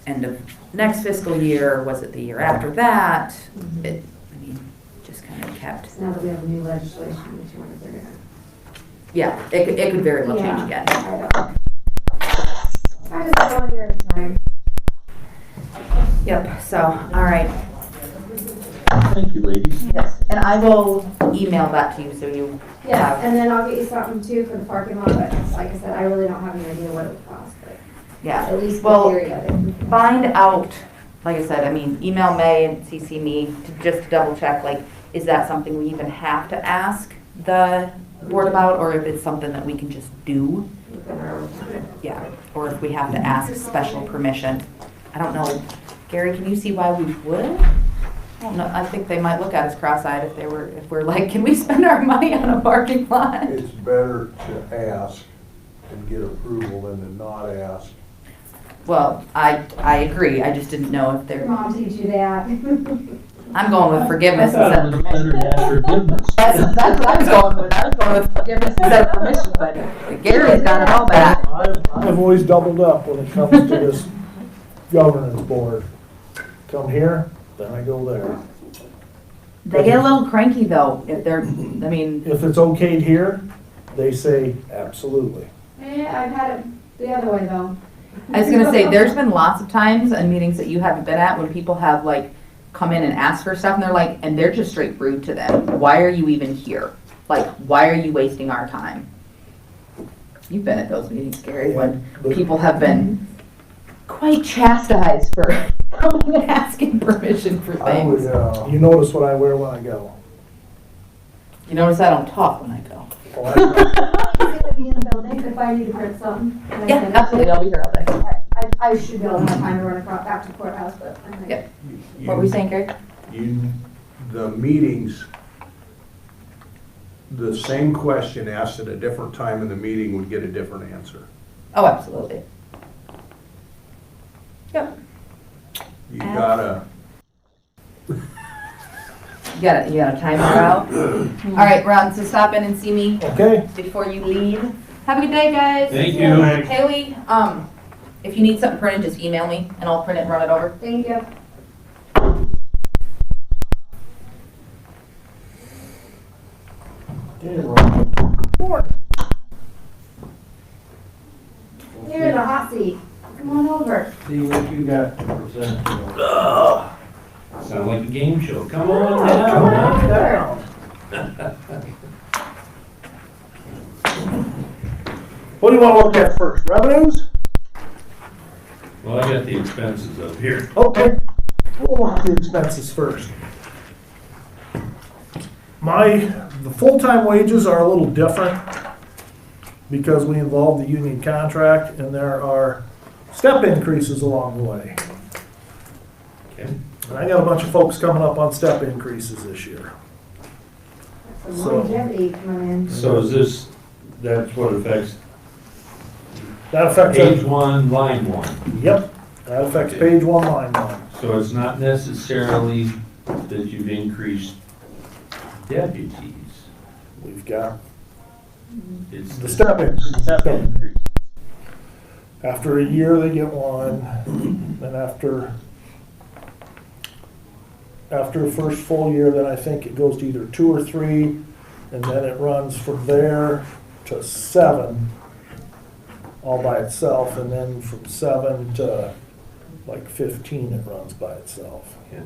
Speaker 10: end of next fiscal year, was it the year after that?
Speaker 5: Mhm.
Speaker 10: Just kind of kept,
Speaker 5: So now that we have new legislation, which one if they're gonna.
Speaker 10: yeah, it could very well change
Speaker 5: Yeah,
Speaker 10: again.
Speaker 5: I don't. I just go one year at a time.
Speaker 10: Yep, so, all right,
Speaker 1: Thank you, ladies.
Speaker 10: yes, and I will email that to you so you
Speaker 5: Yes,
Speaker 10: have,
Speaker 5: and then I'll get you something too for the parking lot, but like I said, I really don't have any idea what it would cost, but
Speaker 10: yeah.
Speaker 5: at least the
Speaker 10: Well,
Speaker 5: theory of it.
Speaker 10: find out, like I said, I mean, email May and CC me to just double check, like, is that something we even have to ask the board about, or if it's something that we can just do?
Speaker 5: Within our overtime.
Speaker 10: Yeah, or if we have to ask special permission. I don't know. Gary, can you see why we would? I don't know. I think they might look at us cross-eyed if we're like, can we spend our money on a parking lot?
Speaker 2: It's better to ask and get approval than to not ask.
Speaker 10: Well, I agree. I just didn't know if
Speaker 5: Your
Speaker 10: they're,
Speaker 5: mom teach you that.
Speaker 10: I'm going with forgiveness
Speaker 1: I thought it
Speaker 10: instead of
Speaker 1: was better
Speaker 10: permission.
Speaker 1: to ask forgiveness.
Speaker 10: That's what I was going with. I was going with forgiveness instead of permission, but Gary's got it all back.
Speaker 12: I've always doubled up when it comes to this governance board. Come here, then I go there.
Speaker 10: They get a little cranky though, if they're, I mean,
Speaker 12: If it's okayed here, they say absolutely.
Speaker 5: I've had it the other way though.
Speaker 10: I was gonna say, there's been lots of times in meetings that you haven't been at when people have like come in and asked for stuff and they're like, and they're just straight rude to them. Why are you even here? Like, why are you wasting our time? You've been at those meetings, Gary, when people have been quite chastised for coming and asking permission for
Speaker 2: I would,
Speaker 10: things.
Speaker 12: You notice what I wear when I go.
Speaker 10: You notice I don't talk when I go.
Speaker 12: Oh, I-
Speaker 5: Is it gonna be in the building if I need to print something? Can I
Speaker 10: Yeah,
Speaker 5: send it?
Speaker 10: absolutely, I'll be here all day.
Speaker 5: I should be able to have time to run across back to the courthouse, but I think.
Speaker 10: Yep. What were you saying, Gary?
Speaker 2: The meetings, the same question asked at a different time in the meeting would get a different answer.
Speaker 10: Oh, absolutely. Yep.
Speaker 2: You gotta,
Speaker 10: You gotta time her out. All right, Ron, so stop in and see me
Speaker 12: Okay,
Speaker 10: before you leave. Have a good day, guys.
Speaker 4: Thank you.
Speaker 10: Haley, if you need something printed, just email me and I'll print it and run it over.
Speaker 5: Thank you. You're in the hot seat. Come on over.
Speaker 1: See what you got to present.
Speaker 4: Sound like a game show. Come on
Speaker 5: Come
Speaker 4: down.
Speaker 5: on over.
Speaker 12: what do you want to look at first, revenues?
Speaker 4: Well, I got the expenses up here.
Speaker 12: Okay, we'll look at the expenses first. The full-time wages are a little different because we involve the union contract and there are step increases along the way.
Speaker 4: Okay.
Speaker 12: And I got a bunch of folks coming up on step increases this year.
Speaker 5: Some
Speaker 12: So-
Speaker 5: longevity coming in.
Speaker 4: So is this, that's what affects
Speaker 12: That affects,
Speaker 4: page one, line one?
Speaker 12: yep, that affects page 1, line 1.
Speaker 4: So it's not necessarily that you've increased deputies.
Speaker 12: We've got
Speaker 4: It's
Speaker 12: the step increase.
Speaker 4: step increase.
Speaker 12: After a year, they get one, and after the first full year, then I think it goes to either 2 or 3, and then it runs from there to 7, all by itself, and then from 7 to like 15, it runs by itself.
Speaker 4: Yeah.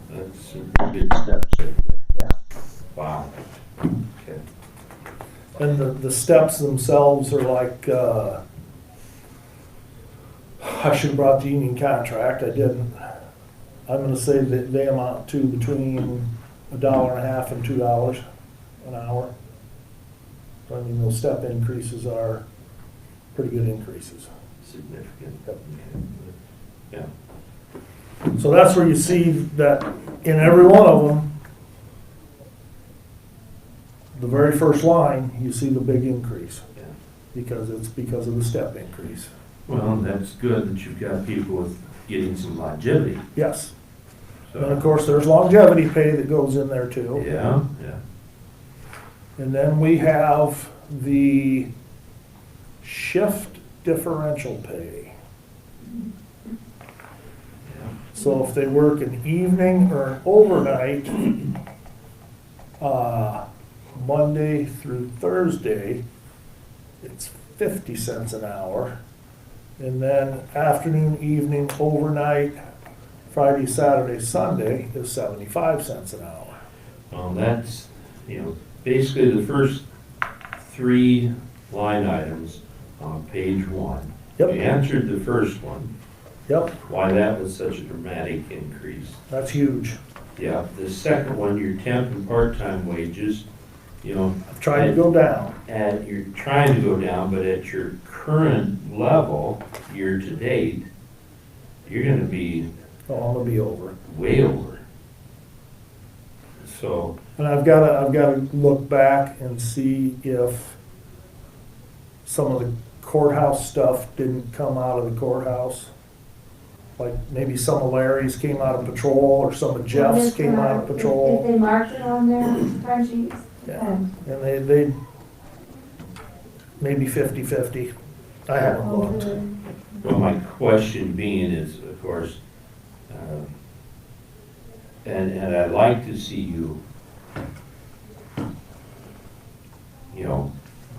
Speaker 4: That's a good step.
Speaker 12: Yeah.
Speaker 4: Wow. Okay.
Speaker 12: And the steps themselves are like, I should have brought the union contract, I didn't. I'm gonna say that they amount to between $1.50 and $2 an hour. So I mean, those step increases are pretty good increases.
Speaker 4: Significant.
Speaker 12: Yep.
Speaker 4: Yeah.
Speaker 12: So that's where you see that in every one of them, the very first line, you see the big increase,
Speaker 4: Yeah.
Speaker 12: because it's because of the step increase.
Speaker 4: Well, that's good that you've got people with getting some longevity.
Speaker 12: Yes,
Speaker 4: So,
Speaker 12: and of course, there's longevity pay that goes in there too.
Speaker 4: Yeah, yeah.
Speaker 12: And then we have the shift differential pay.
Speaker 4: Yeah.
Speaker 12: So if they work an evening or an overnight, Monday through Thursday, it's 50 cents an hour. And then afternoon, evening, overnight, Friday, Saturday, Sunday is 75 cents an hour.
Speaker 4: Well, that's, basically the first 3 line items on page 1.
Speaker 12: Yep.
Speaker 4: You answered the first one,
Speaker 12: Yep,
Speaker 4: why that was such a dramatic increase.
Speaker 12: that's huge.
Speaker 4: Yeah, the second one, your temp and part-time wages,
Speaker 12: I've tried to go down.
Speaker 4: you're trying to go down, but at your current level, year-to-date, you're gonna be
Speaker 12: Oh, I'm gonna be over.
Speaker 4: way over. So,
Speaker 12: And I've gotta look back and see if some of the courthouse stuff didn't come out of the courthouse. Like maybe some of Larry's came out of patrol, or some of Jeff's came out of
Speaker 5: If
Speaker 12: patrol.
Speaker 5: they marked it on their time sheets,
Speaker 12: Yeah, and they maybe 50-50. I haven't looked.
Speaker 4: well, my question being is, of course, and I'd like to see you,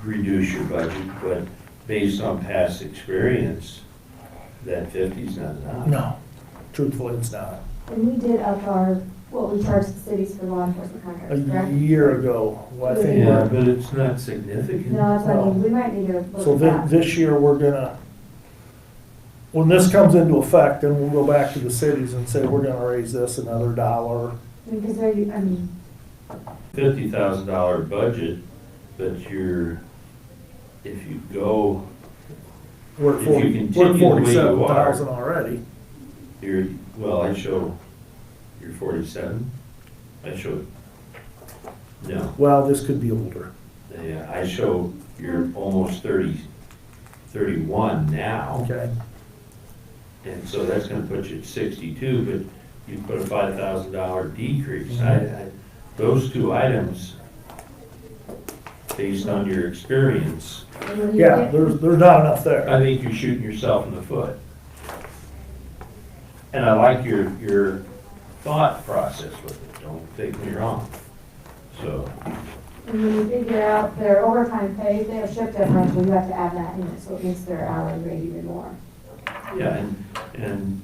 Speaker 4: reduce your budget, but based on past experience, that 50's not enough.
Speaker 12: No, truthfully, it's not.
Speaker 5: and we did up what we charge the cities for law enforcement
Speaker 12: A
Speaker 5: contracts, correct?
Speaker 12: year ago, I think
Speaker 4: Yeah,
Speaker 12: we're,
Speaker 4: but it's not significant.
Speaker 5: No, that's what I mean, we might need to
Speaker 12: so
Speaker 5: look at that.
Speaker 12: this year, we're gonna, when this comes into effect, then we'll go back to the cities and say, we're gonna raise this another $1.
Speaker 5: Because they're, I mean,
Speaker 4: $50,000 budget, but if you go,
Speaker 12: We're
Speaker 4: If you
Speaker 12: at
Speaker 4: continue the way you
Speaker 12: 47,000 already.
Speaker 4: I show you're 47. I show, no,
Speaker 12: Well, this could be older.
Speaker 4: yeah, I show you're almost 31 now.
Speaker 12: Okay,
Speaker 4: And so that's gonna put you at 62, but you put a $5,000 decrease.
Speaker 12: Mhm.
Speaker 4: Those 2 items, based on your experience,
Speaker 12: yeah, there's not enough
Speaker 4: I
Speaker 12: there.
Speaker 4: think you're shooting yourself in the foot. And I like your thought process with it, don't take me wrong. So,
Speaker 5: and when you figure out their overtime pay, if they have shift differential, you have to add that in it, so it makes their hourly rate even more.
Speaker 4: yeah, and,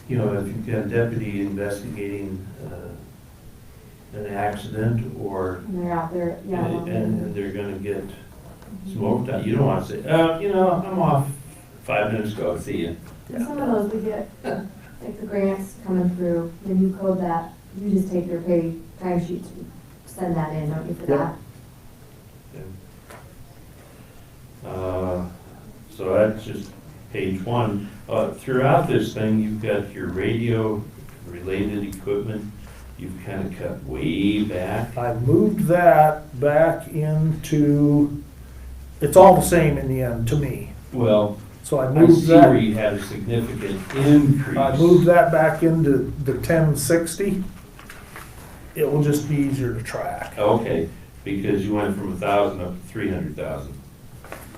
Speaker 4: if you've got a deputy investigating an accident or,
Speaker 5: And they're out there, yeah.
Speaker 4: and they're gonna get some overtime, you don't wanna say, I'm off 5 minutes ago, see you.
Speaker 5: And some of those we get, like the grants coming through, then you code that, you just take their pay time sheets, and send that in, don't you, for
Speaker 12: Yep.
Speaker 5: that?
Speaker 4: So that's just page 1. Throughout this thing, you've got your radio-related equipment, you've kind of cut way back.
Speaker 12: I moved that back into, it's all the same in the end, to me.
Speaker 4: Well,
Speaker 12: So I
Speaker 4: I
Speaker 12: moved
Speaker 4: see where
Speaker 12: that,
Speaker 4: you had a significant increase.
Speaker 12: I moved that back into the 1060. It will just be easier to track.
Speaker 4: Okay, because you went from 1,000 up to 300,000.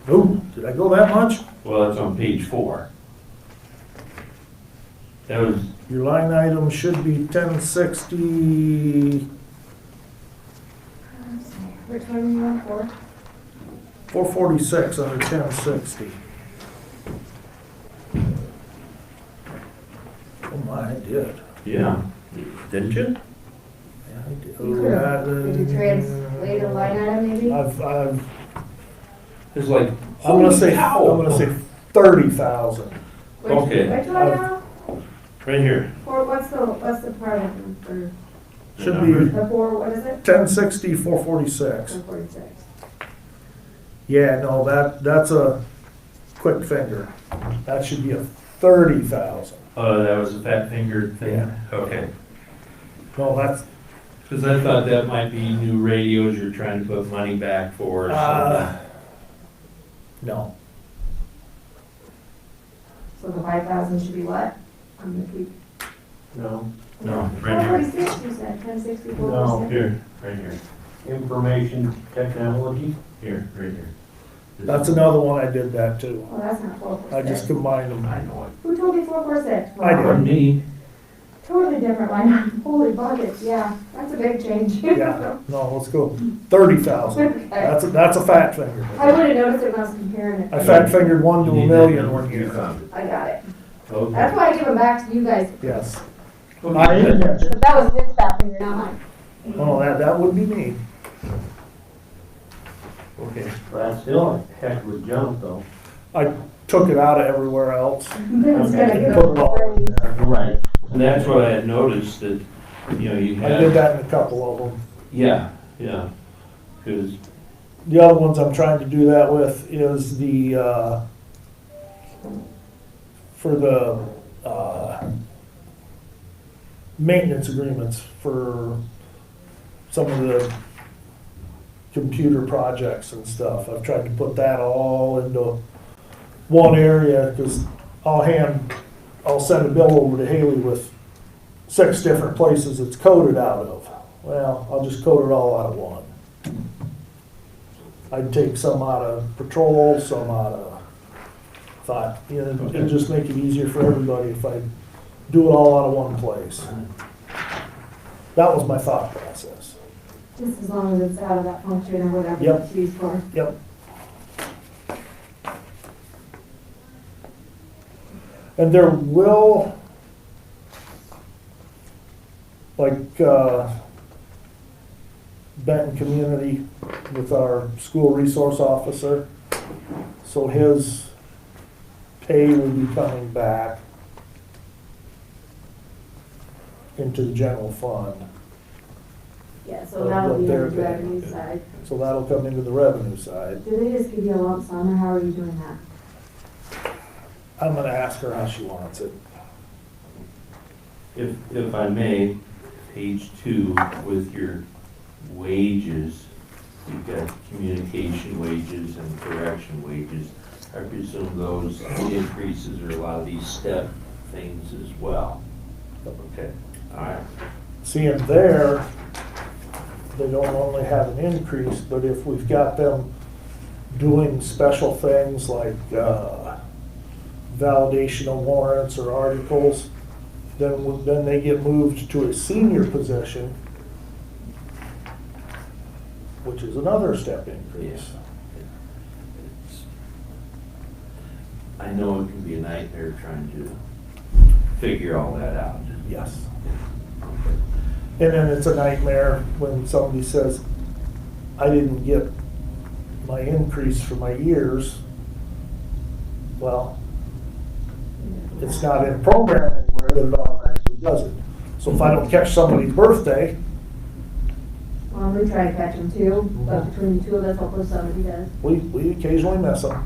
Speaker 12: Oh, did I go that much?
Speaker 4: Well, that's on page 4. That was,
Speaker 12: Your line item should be 1060,
Speaker 5: Which one are you on for?
Speaker 12: 446 under 1060. Oh my, I did.
Speaker 4: yeah, didn't you?
Speaker 12: Yeah, I did.
Speaker 5: You could've- Did you translate a line item maybe?
Speaker 12: I'm
Speaker 4: It's like,
Speaker 12: gonna say,
Speaker 4: holy cow.
Speaker 12: 30,000.
Speaker 4: Okay.
Speaker 5: Which one now?
Speaker 4: Right here.
Speaker 5: For, what's the part of, for,
Speaker 12: Should be
Speaker 5: the four, what is it?
Speaker 12: 1060, 446.
Speaker 5: 446.
Speaker 12: Yeah, no, that's a quick finger. That should be a 30,000.
Speaker 4: Oh, that was a fat fingered thing?
Speaker 12: Yeah.
Speaker 4: Okay.
Speaker 12: No, that's,
Speaker 4: Because I thought that might be new radios you're trying to put money back for or something.
Speaker 12: no.
Speaker 5: So the 5,000 should be what? I'm gonna keep.
Speaker 1: No,
Speaker 4: No, right here.
Speaker 5: 446, you said, 1060,
Speaker 1: No.
Speaker 5: 446?
Speaker 4: Here, right here.
Speaker 1: information technology.
Speaker 4: Here, right here. This
Speaker 12: That's
Speaker 4: is-
Speaker 12: another one I did that too.
Speaker 5: Oh, that's not
Speaker 12: I
Speaker 5: 446.
Speaker 12: just combined them.
Speaker 4: I know it.
Speaker 5: Who told me 446?
Speaker 12: I did.
Speaker 4: Pardon me.
Speaker 5: Totally different line item. Holy buckets, yeah, that's a big change.
Speaker 12: Yeah, no, let's go 30,000.
Speaker 5: Okay.
Speaker 12: That's a fat finger.
Speaker 5: I would've noticed it when I was comparing it.
Speaker 12: I fat fingered 1 to
Speaker 4: You
Speaker 12: a
Speaker 4: need that
Speaker 12: million
Speaker 4: number?
Speaker 12: one
Speaker 4: You
Speaker 12: year.
Speaker 4: found it.
Speaker 5: I got it.
Speaker 4: Okay.
Speaker 5: That's why I give them back to you guys.
Speaker 12: Yes.
Speaker 4: Okay.
Speaker 12: I didn't catch it.
Speaker 5: But that was his fat finger, not mine.
Speaker 12: Oh, that would be me.
Speaker 4: Okay.
Speaker 1: That's still a heck of a jump though.
Speaker 12: I took it out of everywhere else.
Speaker 5: Then it's gonna get
Speaker 12: Put it all in
Speaker 5: over.
Speaker 12: there.
Speaker 1: Right.
Speaker 4: And that's what I had noticed that, you know, you
Speaker 12: I did
Speaker 4: had,
Speaker 12: that in a couple of them.
Speaker 4: yeah, yeah. Because,
Speaker 12: The other ones I'm trying to do that with is the, for the, maintenance agreements for some of the computer projects and stuff. I've tried to put that all into one area, because I'll send a bill over to Haley with 6 different places it's coded out of. Well, I'll just code it all out of one. I'd take some out of patrol, some out of, thought, you know, it'd just make it easier for everybody if I do it all out of one place. That was my thought process.
Speaker 5: Just as long as it's out of that function or whatever
Speaker 12: Yep.
Speaker 5: it's used for.
Speaker 12: Yep. And there will, like, Benton Community with our school resource officer, so his pay will be coming back into the general fund.
Speaker 5: Yeah, so that'll be
Speaker 12: They're
Speaker 5: on the
Speaker 12: paying.
Speaker 5: revenue side.
Speaker 12: So that'll come into the revenue side.
Speaker 5: Do they just give you a lump sum, or how are you doing that?
Speaker 12: I'm gonna ask her how she wants it.
Speaker 4: if I may, page 2 with your wages, you've got communication wages and correction wages. I presume those increases are a lot of these step things as well. Okay, all right.
Speaker 12: See, in there, they don't only have an increase, but if we've got them doing special things like validation of warrants or articles, then they get moved to a senior position, which is another step increase.
Speaker 4: It's- I know it can be a nightmare trying to figure all that out.
Speaker 12: Yes. And then it's a nightmare when somebody says, I didn't get my increase for my years. Well, it's not in a program anywhere that it automatically does it. So if I don't catch somebody's birthday,
Speaker 5: Well, we try to catch them too, but between the two of us, hopefully somebody does.
Speaker 12: we occasionally miss them.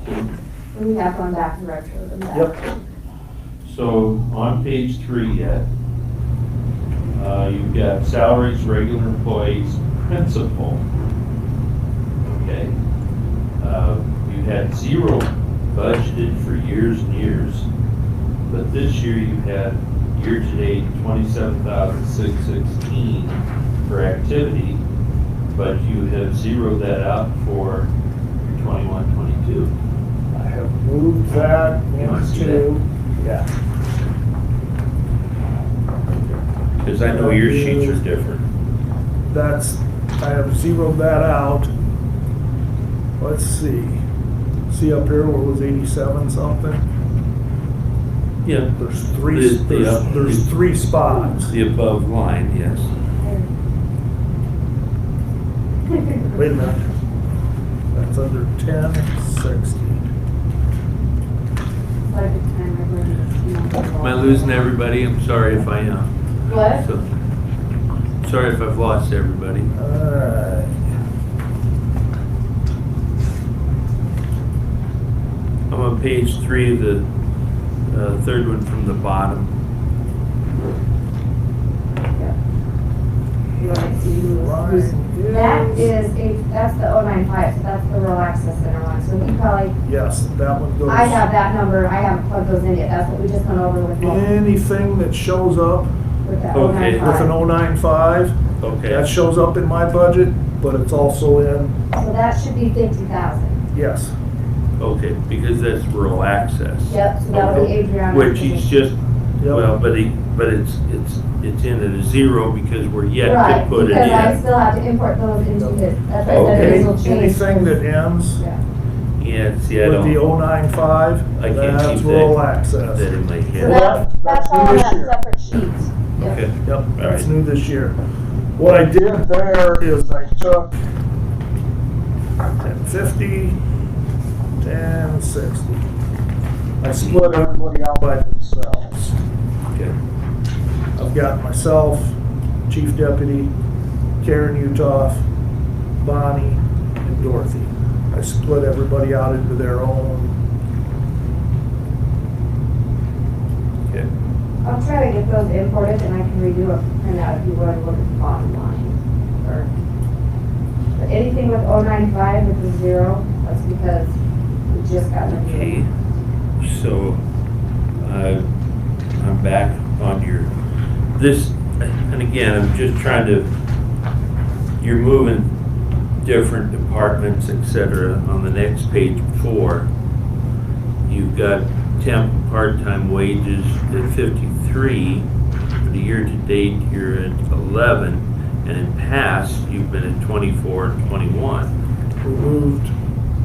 Speaker 5: And we have gone back and retro them back.
Speaker 12: Yep.
Speaker 4: So on page 3 yet, you've got salaries, regular employees, principal. Okay. You had zero budgeted for years and years. But this year you had year-to-date 27,616 for activity, but you have zeroed that out for your 21, 22.
Speaker 12: I have moved that
Speaker 4: You wanna see
Speaker 12: into, yeah.
Speaker 4: Because I know your sheets are different.
Speaker 12: That's, I have zeroed that out. Let's see. See up here where it was 87 something?
Speaker 4: Yeah.
Speaker 12: There's there's three spots.
Speaker 4: The above line, yes.
Speaker 12: Wait a minute. That's under 1060.
Speaker 4: Am I losing everybody? I'm sorry if I am.
Speaker 5: What?
Speaker 4: So, sorry if I've lost everybody.
Speaker 12: Alright.
Speaker 4: I'm on page 3 of the third one from the bottom.
Speaker 5: You want to see that's the 095, so that's the Rural Access Center one, so he probably,
Speaker 12: Yes, that one goes.
Speaker 5: I have that number, I haven't plugged those in yet, that's what we just went over with
Speaker 12: Anything that shows up
Speaker 5: that
Speaker 4: Okay.
Speaker 12: with an
Speaker 5: 095.
Speaker 12: 095,
Speaker 4: Okay.
Speaker 12: that shows up in my budget, but it's also in,
Speaker 5: So that should be 50,000.
Speaker 12: yes.
Speaker 4: Okay, because that's rural access.
Speaker 5: Yep, so that would be Adriana.
Speaker 4: Which he's just,
Speaker 12: Yep.
Speaker 4: well, but it's in at a zero because we're yet to
Speaker 5: Right,
Speaker 4: put it
Speaker 5: because I
Speaker 4: in.
Speaker 5: still have to import those into his, that's why I said
Speaker 4: Okay.
Speaker 5: this will change.
Speaker 12: Anything that ends
Speaker 5: Yeah.
Speaker 4: Yeah, see, I
Speaker 12: with the
Speaker 4: don't,
Speaker 12: 095,
Speaker 4: I can't
Speaker 12: that's
Speaker 4: keep
Speaker 12: rural
Speaker 4: that
Speaker 12: access.
Speaker 4: in my
Speaker 5: So
Speaker 4: head.
Speaker 5: that's all on
Speaker 12: this
Speaker 5: that
Speaker 12: year.
Speaker 5: separate sheet. Yep.
Speaker 4: Okay,
Speaker 12: Yep,
Speaker 4: All
Speaker 12: that's
Speaker 4: right.
Speaker 12: new this year. What I did there is I took 1050, 1060. I split everybody out by themselves.
Speaker 4: okay.
Speaker 12: I've got myself, Chief Deputy, Karen Utoff, Bonnie, and Dorothy. I split everybody out into their own.
Speaker 4: Okay.
Speaker 5: I'll try to get those imported and I can redo a printout if you would, look at the bottom line. But anything with 095 with the zero, that's because we just got the
Speaker 4: Okay, so, I'm back on this, and again, I'm just trying to, you're moving different departments, et cetera, on the next page 4. You've got temp part-time wages at 53, for the year-to-date, you're at 11, and in past, you've been at 24 and 21.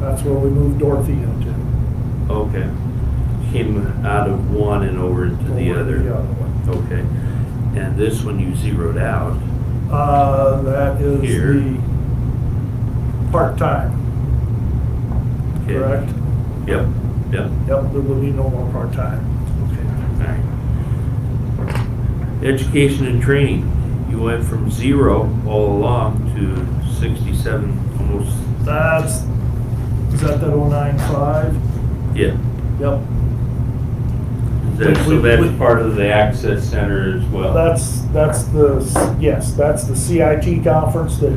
Speaker 12: That's where we moved Dorothy into.
Speaker 4: Okay. Came out of one and over into the
Speaker 12: Over
Speaker 4: other.
Speaker 12: the other one.
Speaker 4: Okay. And this one you zeroed out.
Speaker 12: That is
Speaker 4: Here.
Speaker 12: the part-time,
Speaker 4: Okay.
Speaker 12: correct?
Speaker 4: Yep, yep.
Speaker 12: Yep, there will be no more part-time.
Speaker 4: Okay, all right. Education and training, you went from 0 all along to 67, almost,
Speaker 12: Is that 095?
Speaker 4: yeah.
Speaker 12: Yep.
Speaker 4: So that's part of the access center as well?
Speaker 12: That's yes, that's the CIT conference that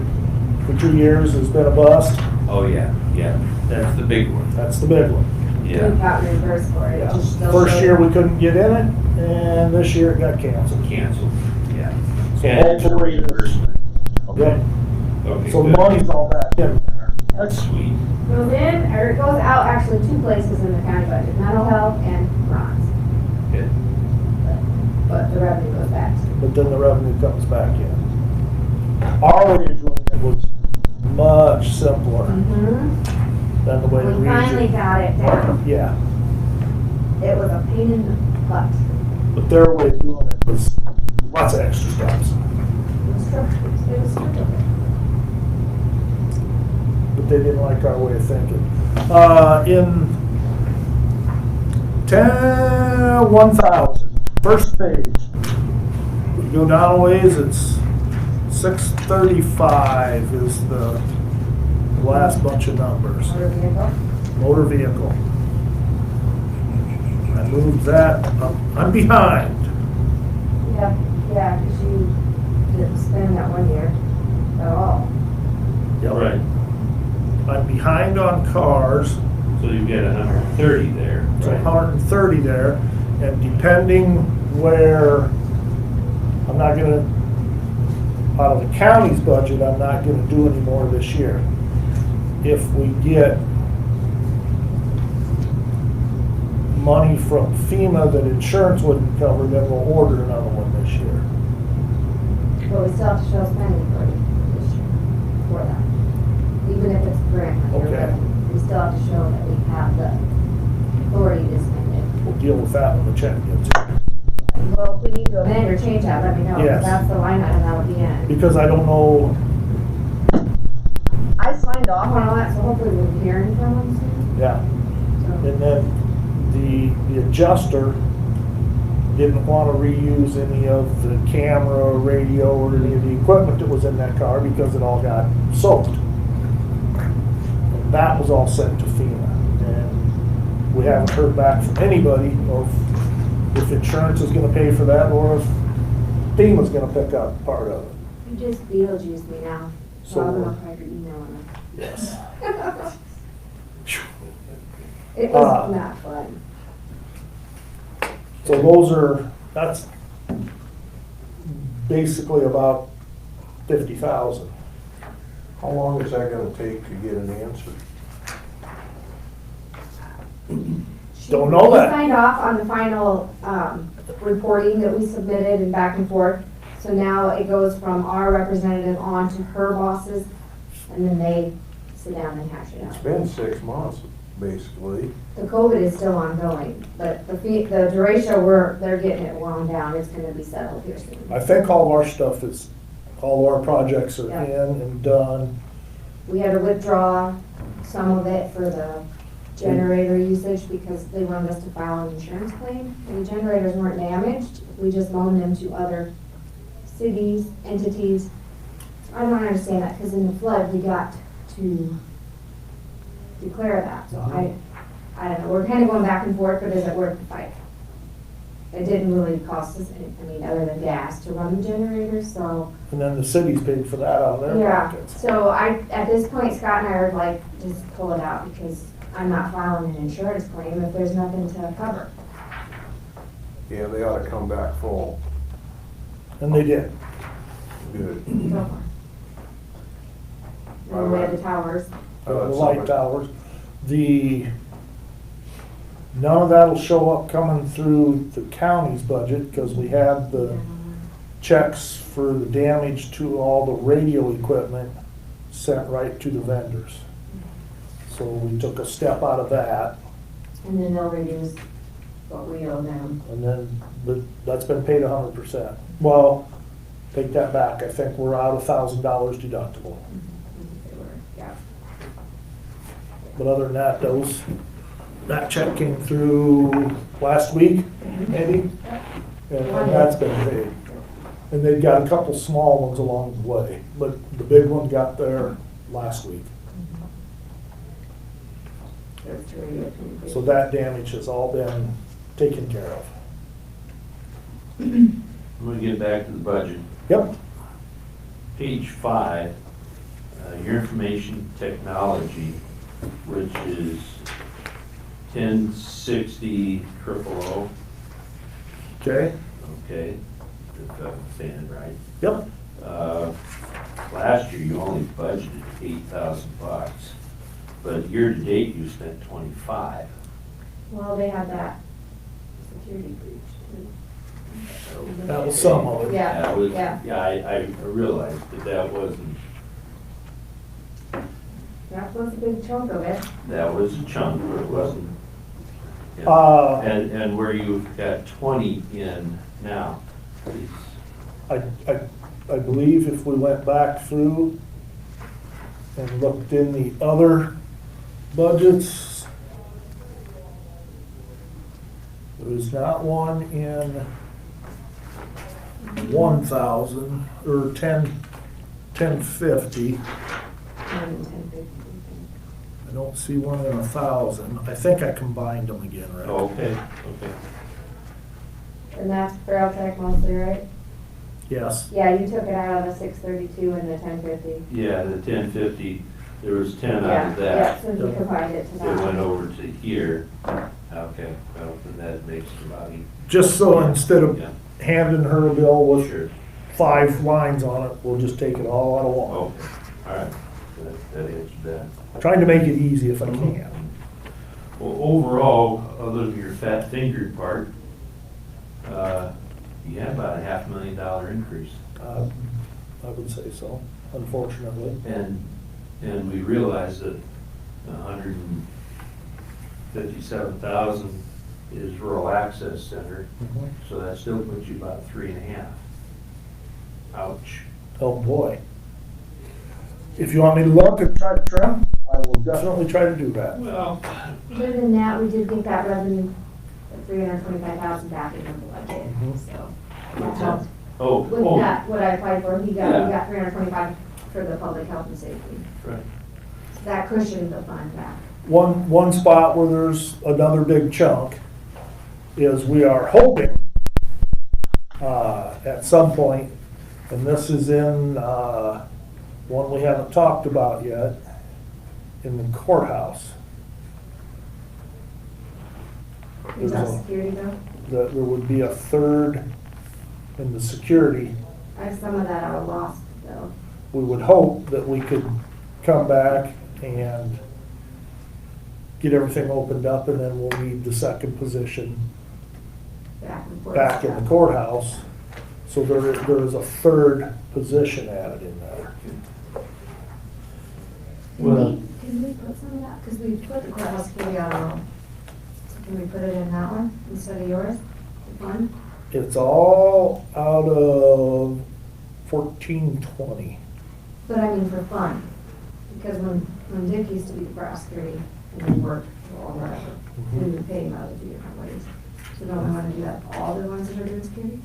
Speaker 12: for 2 years has been a bust.
Speaker 4: Oh, yeah, yeah. That's the big one.
Speaker 12: That's the big one.
Speaker 5: We
Speaker 4: Yeah.
Speaker 5: got reimbursed for it. It
Speaker 12: Yeah.
Speaker 5: just still
Speaker 12: First
Speaker 5: shows-
Speaker 12: year we couldn't get in it, and this year it got canceled.
Speaker 4: Canceled, yeah.
Speaker 12: So
Speaker 4: And it's a
Speaker 12: hopefully-
Speaker 4: reimbursement.
Speaker 12: Yep.
Speaker 4: Okay,
Speaker 12: So the
Speaker 4: good.
Speaker 12: money's all back in there.
Speaker 4: That's sweet.
Speaker 5: Goes in, or it goes out actually 2 places in the county budget, mental health and bronze.
Speaker 4: Okay.
Speaker 5: But the revenue goes back to.
Speaker 12: But then the revenue comes back in. Our way of doing it was much simpler than the way the
Speaker 5: We finally
Speaker 12: region.
Speaker 5: got it down.
Speaker 12: Yeah,
Speaker 5: It was a pain in the butt.
Speaker 12: but their way of doing it was lots of extra steps.
Speaker 5: It was structured.
Speaker 12: But they didn't like our way of thinking. In 1,000, first page, we go down a ways, it's 635 is the last bunch of numbers.
Speaker 5: Motor vehicle.
Speaker 12: Motor vehicle. I moved that up. I'm behind.
Speaker 5: Yeah, because you didn't spend that 1 year at all.
Speaker 12: Yep.
Speaker 4: Right.
Speaker 12: I'm behind on cars,
Speaker 4: So you've got 130 there,
Speaker 12: It's
Speaker 4: right?
Speaker 12: 130 there, and depending where, I'm not gonna, out of the county's budget, I'm not gonna do any more this year. If we get money from FEMA that insurance wouldn't cover, then we'll order another one this year.
Speaker 5: But we still have to show spending authority this year for that. Even if it's grant money or
Speaker 12: Okay.
Speaker 5: revenue, we still have to show that we have the authority to spend it.
Speaker 12: We'll deal with that when the check gets here.
Speaker 5: Well, if we need to amend or change that, let me know, 'cause
Speaker 12: Yes.
Speaker 5: that's the line item that'll be in.
Speaker 12: Because I don't know,
Speaker 5: I signed off on all that, so hopefully we'll be hearing from them soon.
Speaker 12: yeah.
Speaker 5: So,
Speaker 12: And then the adjuster didn't want to reuse any of the camera, radio, or any of the equipment that was in that car because it all got soaked. And that was all sent to FEMA. And we haven't heard back from anybody of if insurance is gonna pay for that or if FEMA's gonna pick up part of it.
Speaker 5: you just Beetlejuice me now, so I don't know if I could email them.
Speaker 12: Yes.
Speaker 5: It was not fun.
Speaker 12: So that's basically about 50,000.
Speaker 2: How long is that gonna take to get an answer?
Speaker 12: Don't know
Speaker 5: We
Speaker 12: that.
Speaker 5: signed off on the final reporting that we submitted and back and forth. So now it goes from our representative on to her bosses, and then they sit down and hash it
Speaker 2: It's
Speaker 5: out.
Speaker 2: been 6 months, basically.
Speaker 5: The COVID is still ongoing, but the derecho, they're getting it wound down. It's gonna be settled here soon.
Speaker 12: I think all of our stuff is, all our projects are
Speaker 5: Yeah.
Speaker 12: in and done.
Speaker 5: We had to withdraw some of it for the generator usage because they wanted us to file an insurance claim. And the generators weren't damaged, we just loaned them to other cities, entities. I don't understand that, because in the flood, we got to declare that, so I don't know, we're kind of going back and forth, but is it worth the fight? It didn't really cost us any, I mean, other than gas to run the generators, so.
Speaker 12: And then the city's paid for that out of their
Speaker 5: Yeah,
Speaker 12: pockets.
Speaker 5: so at this point, Scott and I are like, just pull it out, because I'm not filing an insurance claim if there's nothing to cover.
Speaker 2: Yeah, they ought to come back full.
Speaker 12: And they did.
Speaker 2: Good.
Speaker 5: So far. And then we had the towers.
Speaker 12: The light towers. None of that'll show up coming through the county's budget because we had the checks for the damage to all the radio equipment sent right to the vendors. So we took a step out of that,
Speaker 5: And then they'll reduce what we owe them.
Speaker 12: and then that's been paid 100%. Well, take that back, I think we're out $1,000 deductible.
Speaker 5: Yeah.
Speaker 12: But other than that, that check came through last week, maybe? And that's been paid. And they've got a couple small ones along the way, but the big one got there last week. So that damage has all been taken care of.
Speaker 4: I'm gonna get back to the budget.
Speaker 12: Yep,
Speaker 4: Page 5, your information technology, which is 1060 000,
Speaker 12: okay,
Speaker 4: okay, if I'm saying it right.
Speaker 12: yep.
Speaker 4: Last year, you only budgeted $8,000, but year-to-date, you spent 25.
Speaker 5: Well, they had that security breach too.
Speaker 12: That was some of it.
Speaker 5: Yeah,
Speaker 4: That was,
Speaker 5: yeah.
Speaker 4: yeah, I realized that wasn't,
Speaker 5: That was a big chunk of it.
Speaker 4: that was a chunk, but it wasn't. Yeah. And where you've got 20 in now, is
Speaker 12: I believe if we went back through and looked in the other budgets, there's not one in 1,000 or 1050. I don't see one in 1,000. I think I combined them again, Rick.
Speaker 4: oh, okay, okay.
Speaker 5: And that's Braille Tech mostly, right?
Speaker 12: Yes.
Speaker 5: Yeah, you took it out of the 632 and the 1050.
Speaker 4: Yeah, the 1050, There was 10 out
Speaker 5: Yeah,
Speaker 4: of
Speaker 5: yeah,
Speaker 4: that.
Speaker 5: so he combined it to
Speaker 4: It went
Speaker 5: that.
Speaker 4: over to here. Okay, well, then that makes about it.
Speaker 12: Just so instead of
Speaker 4: Yeah,
Speaker 12: handing her a bill with
Speaker 4: sure.
Speaker 12: 5 lines on it, we'll just take it all out of one.
Speaker 4: Okay, all right. That answered that.
Speaker 12: Trying to make it easy if I can.
Speaker 4: Well, overall, other than your fat fingered part, you had about a $500,000 increase.
Speaker 12: I would say so, unfortunately.
Speaker 4: And we realize that 157,000 is rural access center, so that still puts you about 3.5. Ouch.
Speaker 12: Oh, boy. If you want me to look and try to trim, I will definitely try to do that.
Speaker 4: Well,
Speaker 5: Other than that, we did get that revenue, the 325,000 back in the budget,
Speaker 12: Mhm.
Speaker 5: so.
Speaker 4: what's
Speaker 5: That
Speaker 4: that?
Speaker 5: helped.
Speaker 4: Oh,
Speaker 5: With
Speaker 4: oh,
Speaker 5: that, what I applied for, we
Speaker 4: Yeah.
Speaker 5: got 325 for the public health and safety.
Speaker 4: right.
Speaker 5: So that cushioned the fund back.
Speaker 12: One spot where there's another big chunk is we are hoping, at some point, and this is in, one we haven't talked about yet, in the courthouse.
Speaker 5: Is that
Speaker 12: There's a-
Speaker 5: security though?
Speaker 12: That there would be a third in the security.
Speaker 5: I have some of that I lost though.
Speaker 12: We would hope that we could come back and get everything opened up, and then we'll need the second position
Speaker 5: Back and forth.
Speaker 12: back in the courthouse. So there is a third position added in there.
Speaker 5: Can we put some of that, because we put the courthouse security on our own. So can we put it in that one instead of yours, the fund?
Speaker 12: It's all out of 1420.
Speaker 5: But I mean for fun, because when Dick used to be the prosecutor and he worked or whatever, we would pay him out of 2 different ways. So don't we want to do that for all the ones that are doing security?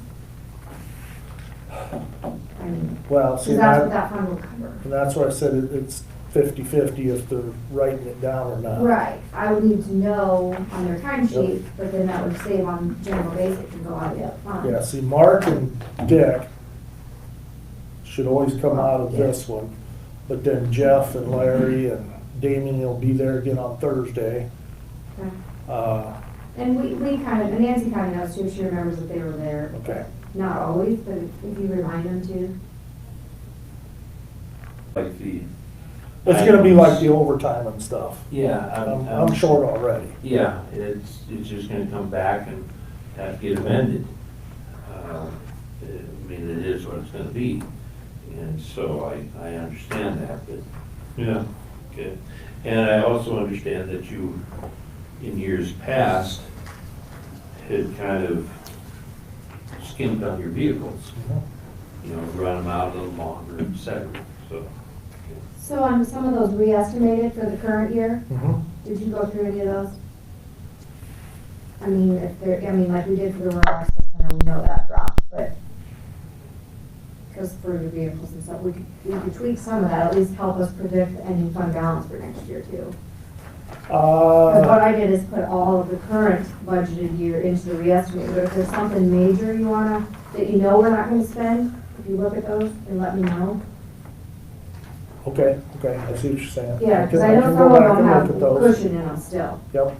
Speaker 5: I mean,
Speaker 12: Well,
Speaker 5: because
Speaker 12: see,
Speaker 5: that's what
Speaker 12: that,
Speaker 5: that fund will cover.
Speaker 12: and that's why I said it's 50/50 if they're writing it down or not.
Speaker 5: Right, I would need to know on their timesheet, but then that would save on general basic and go out of the other fund.
Speaker 12: Yeah, see, Mark and Dick should always come out of this one, but then Jeff and Larry and Damien will be there again on Thursday.
Speaker 5: Okay.
Speaker 12: Uh,
Speaker 5: And we kind of, and Nancy kind of knows too, she remembers that they were there.
Speaker 12: Okay.
Speaker 5: Not always, but if you remind them to.
Speaker 4: Like the.
Speaker 12: It's gonna be like the overtime and stuff.
Speaker 4: Yeah.
Speaker 12: I'm short already.
Speaker 4: Yeah, it's just gonna come back and have to get amended. I mean, it is what it's gonna be, and so I understand that, but, yeah, okay. And I also understand that you, in years past, had kind of skimped on your vehicles, you know, run them out a little longer, et cetera, so.
Speaker 5: So on some of those re-estimated for the current year,
Speaker 12: Mhm.
Speaker 5: did you go through any of those? I mean, if there, I mean, like we did for the rural access center, we know that dropped, but because for your vehicles and stuff, we could tweak some of that, at least help us predict the ending fund balance for next year too. 'Cause what I did is put all of the current budgeted year into the re-estimate, but if there's something major you wanna, that you know we're not gonna spend, if you look at those and let me know.
Speaker 12: Okay, I see what you're saying.
Speaker 5: Yeah, because I
Speaker 12: can
Speaker 5: know
Speaker 12: go
Speaker 5: some of
Speaker 12: back
Speaker 5: them
Speaker 12: and
Speaker 5: have
Speaker 12: look at those.
Speaker 5: cushion in them still.
Speaker 12: Yep,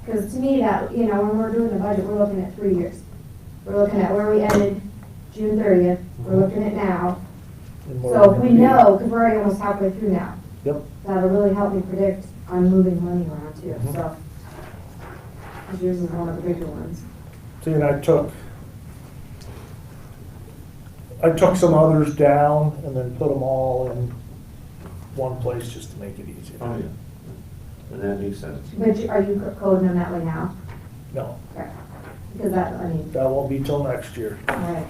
Speaker 5: Because to me, that, you know, when we're doing the budget, we're looking at 3 years. We're looking at where we ended June 30th, we're looking at now.
Speaker 12: and what
Speaker 5: So
Speaker 12: we're
Speaker 5: if we
Speaker 12: gonna do.
Speaker 5: know, because we're already almost halfway through now,
Speaker 12: Yep,
Speaker 5: that'll really help me predict on moving money around too,
Speaker 12: Mhm.
Speaker 5: so. Because yours is one of the bigger ones.
Speaker 12: see, and I took some others down and then put them all in one place just to make it easier.
Speaker 4: Oh, yeah. And that makes sense.
Speaker 5: But are you coding them that way now?
Speaker 12: No,
Speaker 5: Okay. Because that, I mean,
Speaker 12: that won't be till next year.
Speaker 5: all right.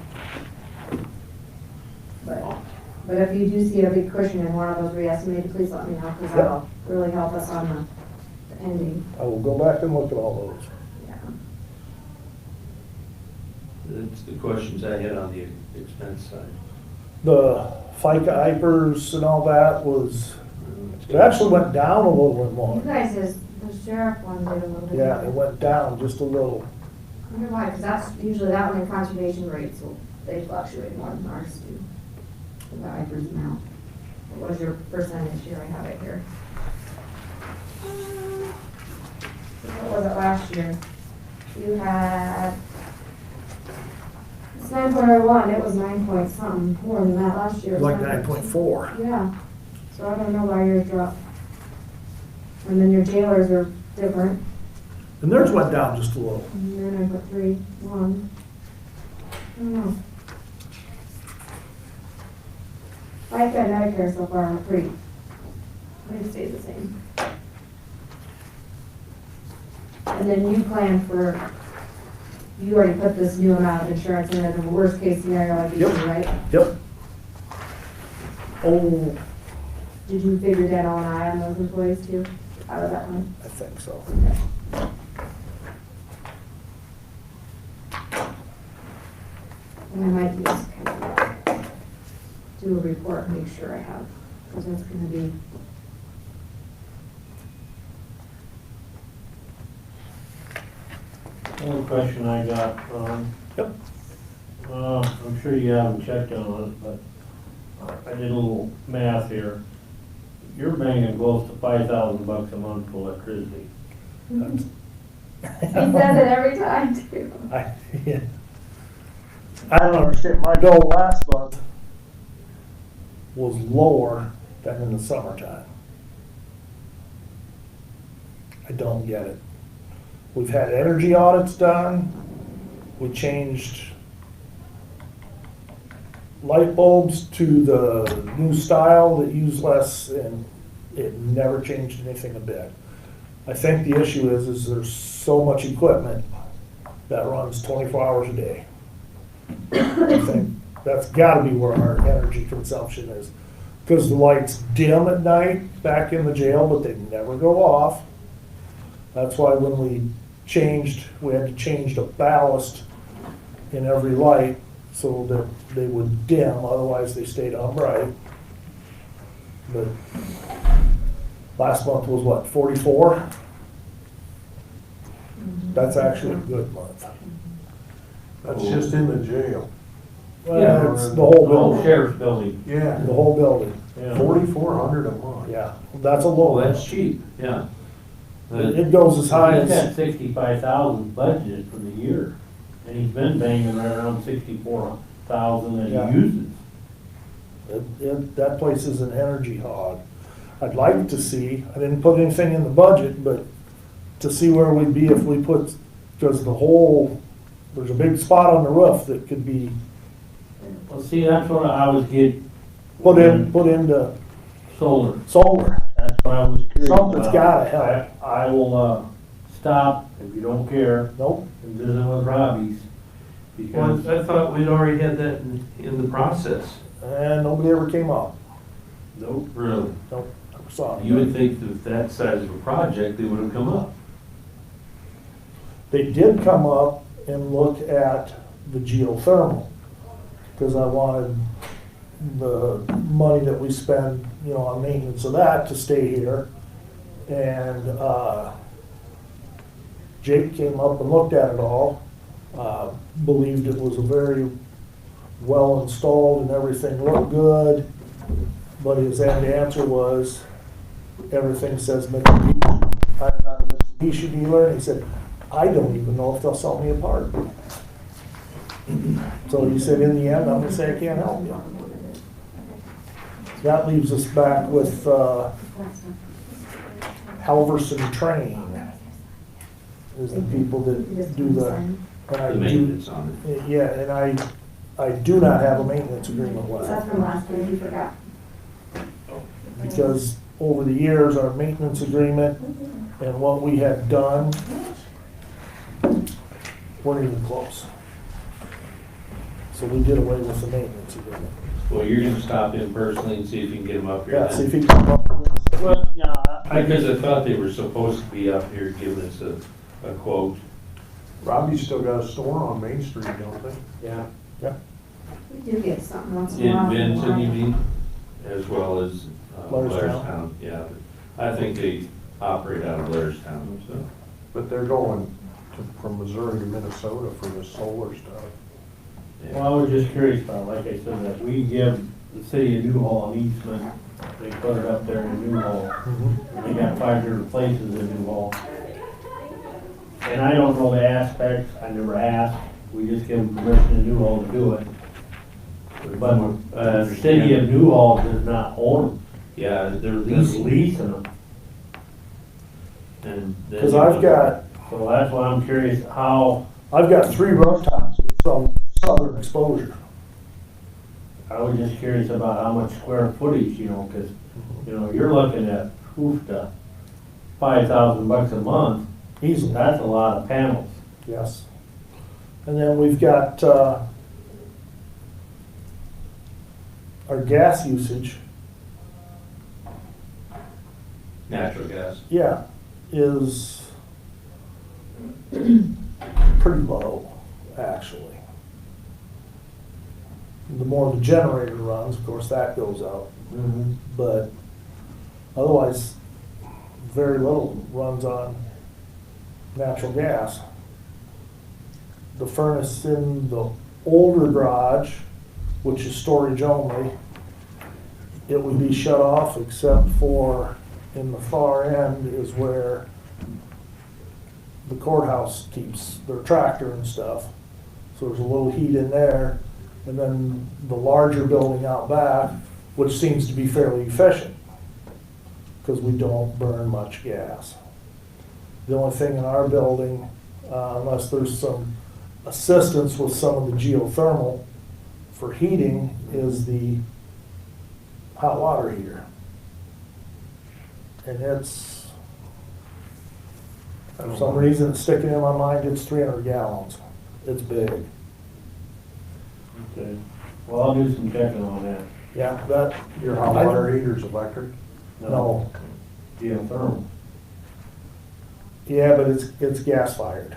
Speaker 5: But if you do see a big cushion in one of those re-estimated, please let me know, because that'll really help us on the ending.
Speaker 12: I will go back and look at all those.
Speaker 5: Yeah.
Speaker 4: That's the questions I had on the expense side.
Speaker 12: The FICA IPers and all that was, it actually went down a little bit
Speaker 5: You
Speaker 12: more.
Speaker 5: guys, the sheriff one did a little bit.
Speaker 12: Yeah, it went down just a little.
Speaker 5: I wonder why, because that's usually that one in conservation rates, they fluctuate more than ours do. The IPers amount. What was your percentage here? I have it here. What was it last year? You had, it's 9.01, it was 9 point something, more than that last year. It was
Speaker 12: Like 9.4.
Speaker 5: Yeah, so I don't know why yours dropped. And then your jailers are different,
Speaker 12: And theirs went down just a little.
Speaker 5: and then I put 3, 1. I don't know. Life and Medicare so far are pretty, they stay the same. And then you plan for, you already put this new amount of insurance in as a worst case scenario like you do,
Speaker 12: Yep.
Speaker 5: right?
Speaker 12: Yep. Oh,
Speaker 5: Did you figure that on eye on those employees too, out of that one?
Speaker 12: I think so.
Speaker 5: And I might just kind of do a report, and make sure I have, because that's gonna be.
Speaker 1: One question I got,
Speaker 12: Yep.
Speaker 1: I'm sure you haven't checked on it, but I did a little math here. You're banging close to $5,000 a month for electricity.
Speaker 5: He says it every time too.
Speaker 12: Yeah. I don't understand, my bill last month was lower than in the summertime. I don't get it. We've had energy audits done, we changed light bulbs to the new style that use less, and it never changed anything a bit. I think the issue is there's so much equipment that runs 24 hours a day. I think that's gotta be where our energy consumption is. Because the lights dim at night back in the jail, but they never go off. That's why when we had to change the ballast in every light so that they would dim, otherwise they stayed on bright. But last month was what, 44? That's actually a good month.
Speaker 2: That's just in the jail.
Speaker 12: Well, it's the whole
Speaker 1: The whole
Speaker 12: building,
Speaker 1: sheriff's building.
Speaker 2: Yeah,
Speaker 12: the whole building,
Speaker 1: Yeah.
Speaker 2: 4,400 a month.
Speaker 12: yeah, that's a low.
Speaker 4: Well, that's cheap, yeah.
Speaker 12: It goes as high
Speaker 1: He's
Speaker 12: as,
Speaker 1: got 65,000 budgeted for the year, and he's been banging right around 64,000 that
Speaker 12: Yeah.
Speaker 1: he uses.
Speaker 12: that place is an energy hog. I'd like to see, I didn't put anything in the budget, but to see where we'd be if we put, because there's a big spot on the roof that could be
Speaker 1: Well, see, that's what I was getting,
Speaker 12: put into
Speaker 1: solar.
Speaker 12: solar.
Speaker 1: That's what I was curious about.
Speaker 12: Something's gotta help.
Speaker 1: I will, stop, if you don't care,
Speaker 12: Nope,
Speaker 1: and visit with Robbie's,
Speaker 4: Well,
Speaker 1: because
Speaker 4: I thought we'd already had that in the process.
Speaker 12: and nobody ever came up.
Speaker 1: nope.
Speaker 4: Really?
Speaker 12: Nope, never saw
Speaker 4: You
Speaker 12: it.
Speaker 4: would think that that size of a project, they would have come up.
Speaker 12: They did come up and look at the geothermal, because I wanted the money that we spend, on maintenance of that to stay here. And, Jake came up and looked at it all, believed it was a very well installed and everything looked good, but his end answer was, everything says Mitsubishi. I'm not a Mitsubishi dealer, and he said, I don't even know if they'll sell me a part. So he said, in the end, I'm gonna say I can't help you. That leaves us back with, Halverson Train is the people that do the, and I
Speaker 4: The
Speaker 12: do,
Speaker 4: maintenance on it.
Speaker 12: yeah, and I do not have a maintenance agreement with
Speaker 5: That's
Speaker 12: them.
Speaker 5: from last year, you forgot.
Speaker 12: Because over the years, our maintenance agreement and what we had done weren't even close. So we did away with the maintenance agreement.
Speaker 4: Well, you're gonna stop in personally and see if you can get them up here.
Speaker 12: Yeah,
Speaker 4: then.
Speaker 12: see if he can come up with.
Speaker 1: Well, yeah,
Speaker 4: Because I thought they were supposed to be up here giving us a quote.
Speaker 2: Robbie's still got a store on Main Street, don't they?
Speaker 1: yeah.
Speaker 5: We do get something once in a
Speaker 4: In
Speaker 5: while.
Speaker 4: Benton, you mean, as well as
Speaker 12: Blairstown.
Speaker 4: Blairstown, yeah. I think they operate out of Blairstown, so.
Speaker 2: But they're going from Missouri to Minnesota for the solar stuff.
Speaker 4: yeah.
Speaker 1: Well, I was just curious about, like I said, that we give the city of Newhall an easement they put it up there in Newhall. They got 5 different places in Newhall. And I don't know the aspects, I never asked, we just give them permission in Newhall to do it. But, the city of Newhall does not own them,
Speaker 4: Yeah, they're
Speaker 1: just
Speaker 4: leasing.
Speaker 1: leasing them. And then-
Speaker 12: Cause I've got
Speaker 1: So that's why I'm curious how,
Speaker 12: 3 rooftops with some southern exposure.
Speaker 1: I was just curious about how much square footage, you know, cause, you know, you're looking at, $5,000 a month,
Speaker 12: Easily.
Speaker 1: that's a lot of panels.
Speaker 12: Yes. And then we've got, our gas usage,
Speaker 4: Natural gas.
Speaker 12: yeah, is pretty low, actually. The more the generator runs, of course, that goes up, but otherwise, very little runs on natural gas. The furnace in the older garage, which is storage only, it would be shut off except for in the far end is where the courthouse keeps their tractor and stuff. So there's a little heat in there. And then the larger building out back, which seems to be fairly efficient because we don't burn much gas. The only thing in our building, unless there's some assistance with some of the geothermal for heating, is the hot water heater. And it's, for some reason, it's sticking in my mind, it's 300 gallons. It's big.
Speaker 1: Okay, well, I'll do some checking on that.
Speaker 12: Yeah, that,
Speaker 2: Your hot water heater's electric?
Speaker 12: no,
Speaker 1: Geothermal.
Speaker 12: yeah, but it's gas fired.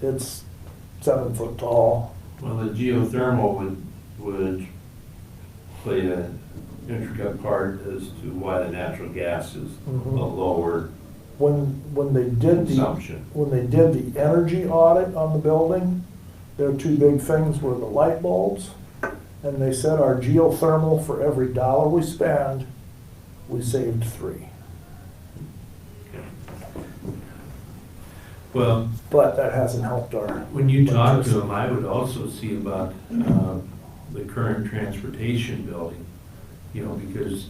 Speaker 12: It's 7 foot tall.
Speaker 4: Well, the geothermal would play an intricate part as to why the natural gas is a lower
Speaker 12: When they did
Speaker 4: consumption.
Speaker 12: when they did the energy audit on the building, their 2 big things were the light bulbs, and they said our geothermal, for every $1 we spend, we saved 3.
Speaker 4: Well,
Speaker 12: But that hasn't helped our.
Speaker 4: when you talk to them, I would also see about the current transportation building, you know, because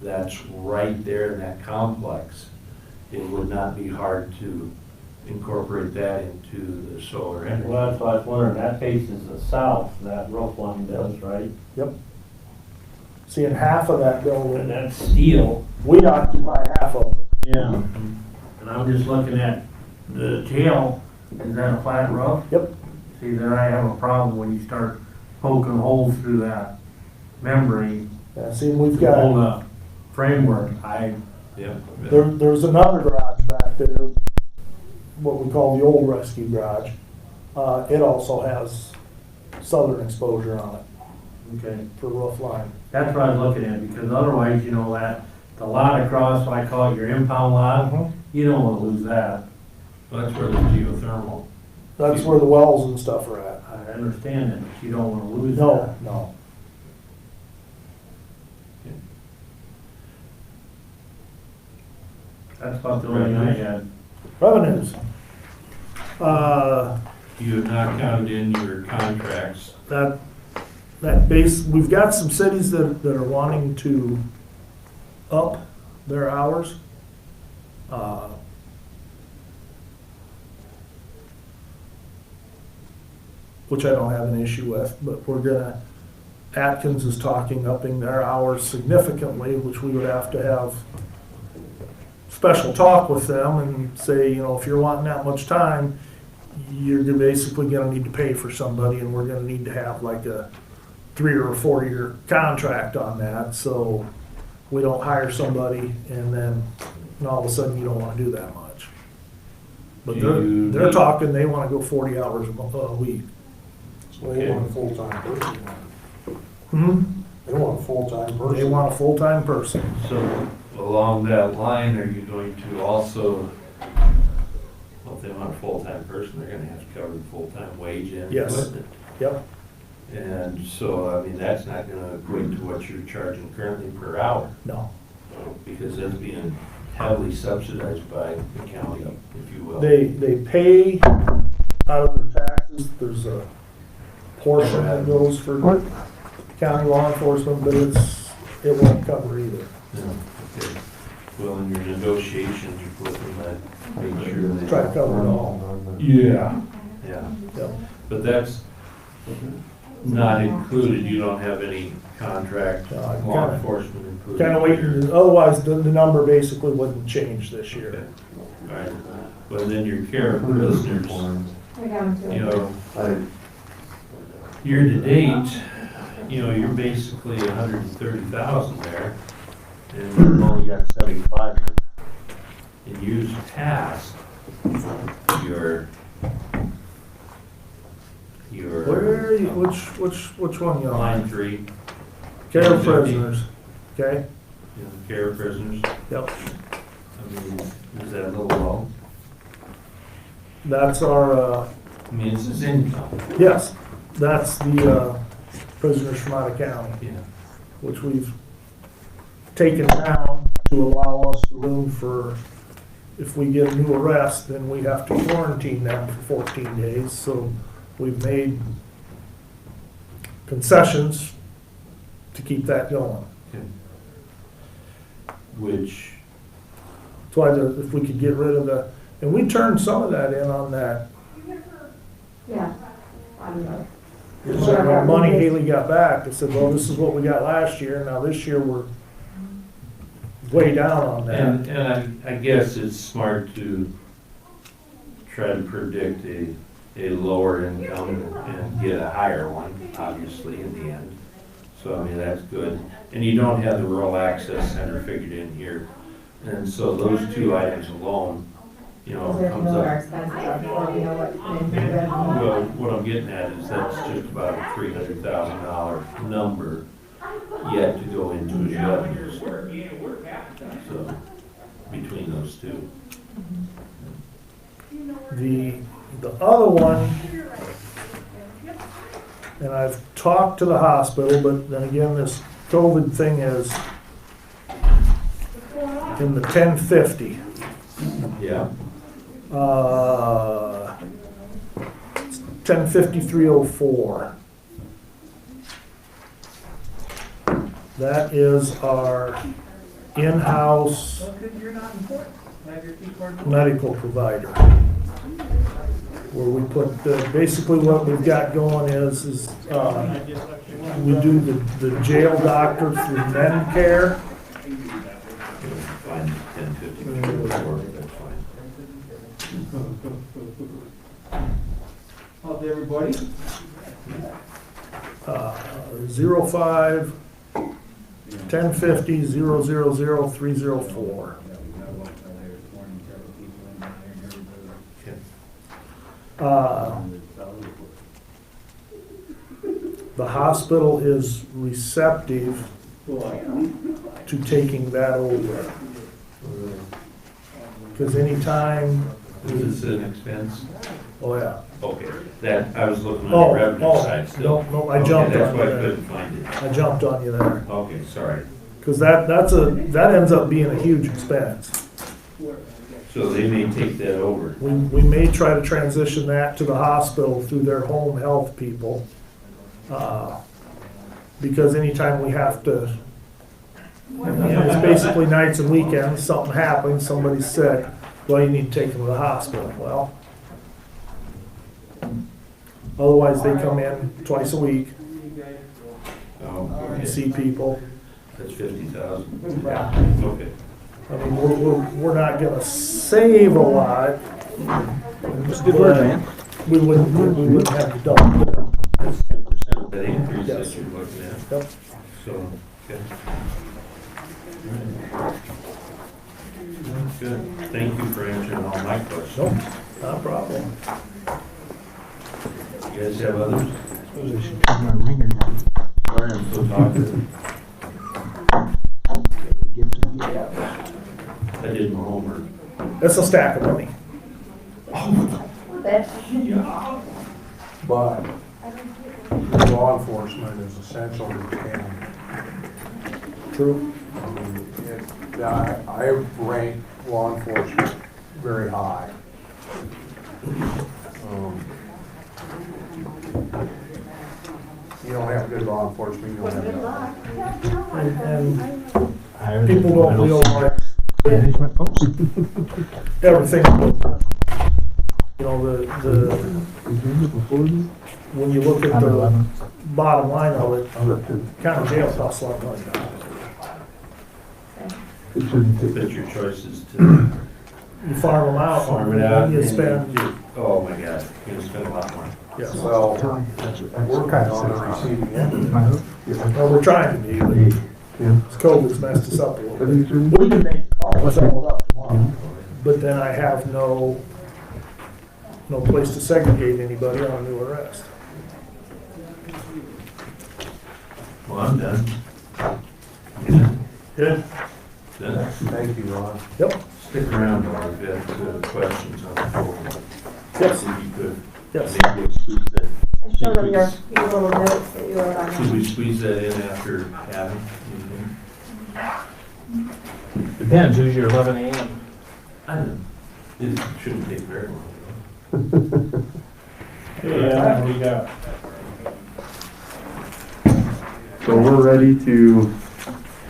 Speaker 4: that's right there in that complex. It would not be hard to incorporate that into the solar energy.
Speaker 1: Well, that's why I was wondering, that faces the south, that roof line does, right?
Speaker 12: Yep. See, in half of that
Speaker 1: And
Speaker 12: building,
Speaker 1: that's steel.
Speaker 12: we occupy half of it.
Speaker 1: Yeah. And I'm just looking at the tail, is that a flat roof?
Speaker 12: Yep.
Speaker 1: See, there I have a problem when you start poking holes through that membrane.
Speaker 12: Yeah, see, we've
Speaker 1: To hold
Speaker 12: got,
Speaker 1: a framework,
Speaker 4: Yeah.
Speaker 12: there's another garage back there, what we call the old rescue garage. It also has southern exposure on it
Speaker 1: okay.
Speaker 12: for roof line.
Speaker 1: That's what I was looking at, because otherwise, you know, that, the lot across, I call it your impound lot, you don't wanna lose that.
Speaker 4: Well, that's where the geothermal.
Speaker 12: That's where the wells and stuff are at.
Speaker 1: I understand that, but you don't wanna lose that.
Speaker 12: No, no.
Speaker 1: That's about the only thing I had.
Speaker 12: Revenues.
Speaker 4: You have not counted in your contracts.
Speaker 12: That base, we've got some cities that are wanting to up their hours. Which I don't have an issue with, but Atkins is talking upping their hours significantly, which we would have to have special talk with them and say, you know, if you're wanting that much time, you're basically gonna need to pay for somebody, and we're gonna need to have like a 3 or 4 year contract on that, so we don't hire somebody and then all of a sudden you don't wanna do that much. But they're talking, they wanna go 40 hours a week.
Speaker 2: So they want a full-time person.
Speaker 12: Hmm?
Speaker 2: They want a full-time person.
Speaker 12: They want a full-time person.
Speaker 4: So along that line, are you going to also, well, if they want a full-time person, they're gonna have to cover the full-time wage and
Speaker 12: Yes.
Speaker 4: equipment.
Speaker 12: Yep.
Speaker 4: And so, I mean, that's not gonna equate to what you're charging currently per hour,
Speaker 12: No,
Speaker 4: because that's being heavily subsidized by the county, if you will.
Speaker 12: they pay out of their taxes, there's a portion that goes for county law enforcement, but it won't cover either.
Speaker 4: Yeah, okay. Well, in your negotiations, you're looking at make sure they.
Speaker 12: Try to cover it all.
Speaker 4: Yeah. Yeah,
Speaker 12: Yep.
Speaker 4: but that's not included, you don't have any contract
Speaker 12: No, I'm
Speaker 4: law
Speaker 12: kinda-
Speaker 4: enforcement included.
Speaker 12: Kind of waiting, otherwise the number basically wouldn't change this year.
Speaker 4: Okay, all right. Well, then your care of prisoners,
Speaker 5: I got them too.
Speaker 4: you know, year to date, you know, you're basically 130,000 there, and
Speaker 1: We've only got 75.
Speaker 4: in years past, your
Speaker 12: Where are you, which one you on?
Speaker 4: line 3,
Speaker 12: Care of prisoners, okay?
Speaker 4: you know, care of prisoners,
Speaker 12: Yep.
Speaker 4: I mean, is that a little low?
Speaker 12: That's our,
Speaker 4: I mean, it's his income,
Speaker 12: yes, that's the prisoners from out of county,
Speaker 4: yeah.
Speaker 12: which we've taken down to allow us room for, if we get a new arrest, then we have to quarantine them for 14 days, so we've made concessions to keep that going.
Speaker 4: Which,
Speaker 12: That's why if we could get rid of and we turned some of that in on that,
Speaker 5: Yeah. I don't know.
Speaker 12: is that money Haley got back, they said, well, this is what we got last year, now this year we're way down on that.
Speaker 4: and I guess it's smart to try to predict a lower income and get a higher one, obviously, in the end. So, I mean, that's good. And you don't have the rural access center figured in here. And so those two items alone, you know,
Speaker 5: Those are
Speaker 4: comes
Speaker 5: more
Speaker 4: up.
Speaker 5: expensive before we know what.
Speaker 4: Well, what I'm getting at is that's just about a $300,000 number yet to go into his revenues. So, between those two.
Speaker 12: The other one, and I've talked to the hospital, but then again, this COVID thing is in the 1050.
Speaker 4: Yeah.
Speaker 12: 105304. That is our in-house medical provider. Where we put, basically what we've got going is we do the jail doctor through MenCare.
Speaker 4: Fine, 1054, that's fine.
Speaker 7: How's everybody?
Speaker 12: 05 1050 000 304. The hospital is receptive to taking that over. Because anytime,
Speaker 4: Is this an expense?
Speaker 12: oh yeah.
Speaker 4: Okay, that, I was looking
Speaker 12: Oh,
Speaker 4: on the revenue side still.
Speaker 12: no, I jumped
Speaker 4: Okay,
Speaker 12: on
Speaker 4: that's why I
Speaker 12: you there.
Speaker 4: couldn't find it.
Speaker 12: I jumped on you there.
Speaker 4: Okay, sorry.
Speaker 12: Because that ends up being a huge expense.
Speaker 4: So they may take that over.
Speaker 12: We may try to transition that to the hospital through their home health people. Because anytime we have to, it's basically nights and weekends, something happens, somebody's sick, well, you need to take them to the hospital. Well, otherwise they come in twice a week
Speaker 4: Oh,
Speaker 12: and
Speaker 4: okay,
Speaker 12: see people.
Speaker 4: that's 50,000.
Speaker 12: Yeah.
Speaker 4: Okay.
Speaker 12: I mean, we're not gonna save a lot.
Speaker 6: That's a good word, man.
Speaker 12: We wouldn't have to double it.
Speaker 4: That's 10% of that increase
Speaker 12: Yes.
Speaker 4: that you're looking at.
Speaker 12: Yep.
Speaker 4: So, okay. Good. Thank you for answering all my questions.
Speaker 12: Nope, not a problem.
Speaker 4: You guys have others? Sorry, I'm so talkative. I did my homework.
Speaker 12: It's a stack of money.
Speaker 5: That,
Speaker 2: But Law enforcement is essential to the county.
Speaker 12: True.
Speaker 2: I mean, I rank law enforcement very high. You don't have good law enforcement, you don't have nothing.
Speaker 12: And people don't realize everything. You know, when you look at the bottom line of it, county jail costs a lot of money.
Speaker 4: But your choice is to
Speaker 12: You farm them out,
Speaker 4: farm it out.
Speaker 12: you
Speaker 4: and
Speaker 12: spend,
Speaker 4: Oh my God, you're gonna spend a lot more.
Speaker 12: yes.
Speaker 2: Well, we're kind of on the receiving end.
Speaker 12: Well, we're trying to be, but COVID's messed us up a little bit. We can make calls, settle it up tomorrow, but then I have no place to segregate anybody on a new arrest.
Speaker 4: Well, I'm done.
Speaker 12: Good.
Speaker 4: Done.
Speaker 2: Thank you, Ron.
Speaker 12: Yep,
Speaker 4: Stick around while we've got questions on the floor.
Speaker 12: yes,
Speaker 4: See if you could.
Speaker 12: yes.
Speaker 4: Maybe we'll squeeze that.
Speaker 5: I showed them your little notes that you wrote on
Speaker 4: Should
Speaker 5: there.
Speaker 4: we squeeze that in after having?
Speaker 7: Depends, who's your 11 a.m.?
Speaker 4: I don't know. It shouldn't take very long.
Speaker 7: Yeah, we got.
Speaker 13: So we're ready to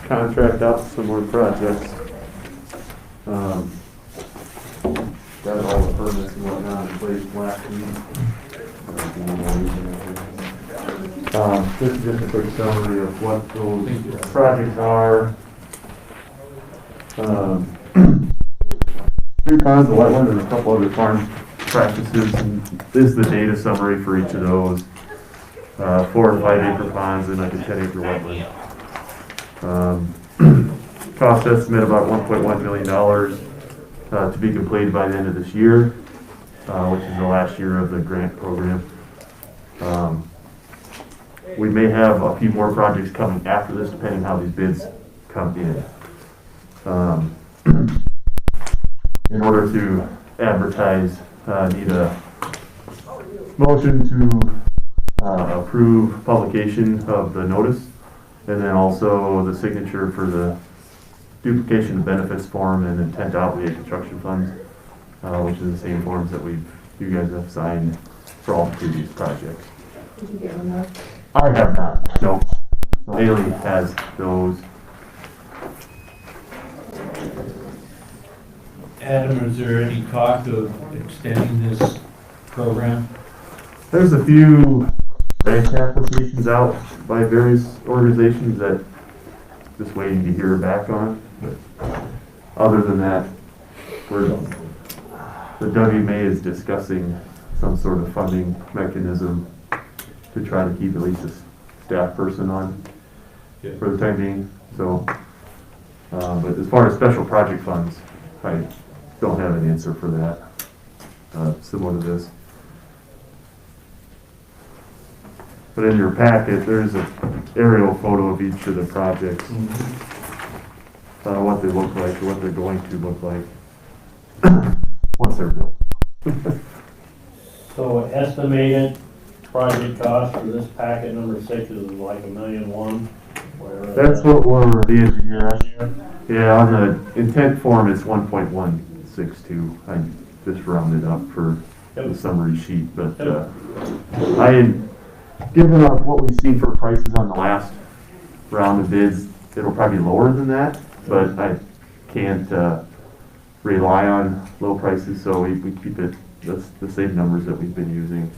Speaker 13: contract out some more projects. Got all the permits and whatnot in place last week. This is just a quick summary of what those projects are. 3 ponds, a wetland, and a couple other farm practices. And this is the data summary for each of those. 4 and 5 acre ponds and like a 10 acre wetland. Cost estimate about $1.1 million to be completed by the end of this year, which is the last year of the grant program. We may have a few more projects coming after this, depending how these bids come in. In order to advertise, need a motion to approve publication of the notice, and then also the signature for the duplication of benefits form and intent to obligate construction funds, which is the same forms that you guys have signed for all the previous projects.
Speaker 5: Did you get one of those?
Speaker 13: I have not, no. Haley has those.
Speaker 4: Adam, is there any talk of extending this program?
Speaker 13: There's a few grant applications out by various organizations that just waiting to hear back on. But other than that, the WMA is discussing some sort of funding mechanism to try to keep at least a staff person on for the time being. So, but as far as special project funds, I don't have an answer for that, similar to this. But in your packet, there's an aerial photo of each of the projects, what they look like, or what they're going to look like once they're built.
Speaker 1: So estimated project cost for this packet number 6 is like $1.1 million.
Speaker 13: That's what we're the engineer. Yeah, on the intent form it's 1.162. I just rounded up for the summary sheet, but given what we've seen for prices on the last round of bids, it'll probably be lower than that, but I can't rely on low prices, so we keep it the same numbers that we've been using.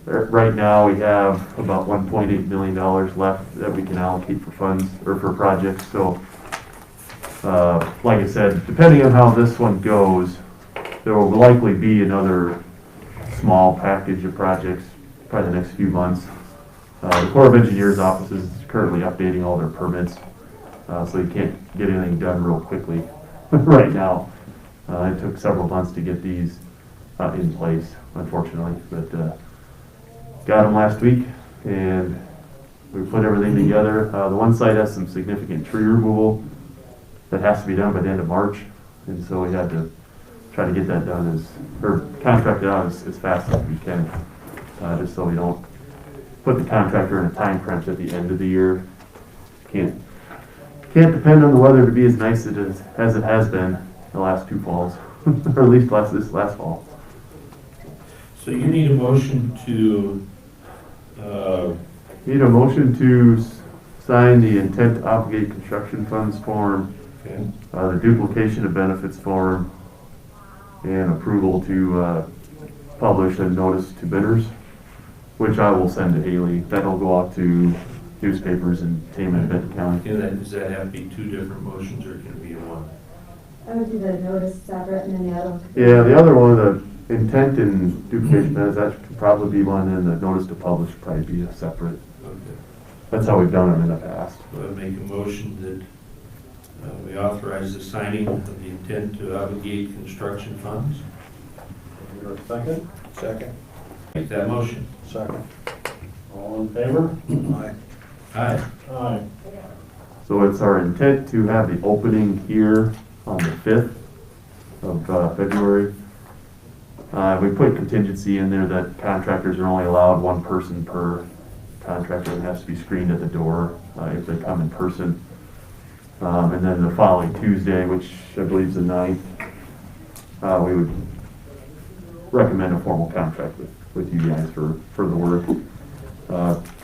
Speaker 13: Right now, we have about $1.8 million left that we can allocate for funds or for projects. So, like I said, depending on how this one goes, there will likely be another small package of projects probably the next few months. The Corps of Engineers office is currently updating all their permits, so you can't get anything done real quickly right now. It took several months to get these in place, unfortunately, but got them last week, and we put everything together. The one site has some significant tree removal that has to be done by the end of March, and so we had to try to get that done or contracted out as fast as we can, just so we don't put the contractor in a time crunch at the end of the year. Can't depend on the weather to be as nice as it has been the last 2 falls, or at least this last fall.
Speaker 4: So you need a motion to,
Speaker 13: Need a motion to sign the intent to obligate construction funds form,
Speaker 4: okay,
Speaker 13: the duplication of benefits form, and approval to publish a notice to bidders, which I will send to Haley. That'll go out to newspapers in Tama and Benton County.
Speaker 4: does that have to be 2 different motions or can it be in one?
Speaker 5: I would do the notice separate and then the other one.
Speaker 13: Yeah, the other one, the intent and duplication, that could probably be one, and the notice to publish would probably be a separate.
Speaker 4: Okay.
Speaker 13: That's how we've done them in the past.
Speaker 4: So I make a motion that we authorize the signing of the intent to obligate construction funds.
Speaker 1: Is there a second?
Speaker 12: Second.
Speaker 4: Make that motion.
Speaker 12: Second.
Speaker 1: All in favor?
Speaker 12: Aye.
Speaker 4: Aye.
Speaker 1: Aye.
Speaker 13: So it's our intent to have the opening here on the 5th of February. We put contingency in there that contractors are only allowed 1 person per contractor and has to be screened at the door if they come in person. And then the following Tuesday, which I believe is the 9th, we would recommend a formal contract with you guys for the work,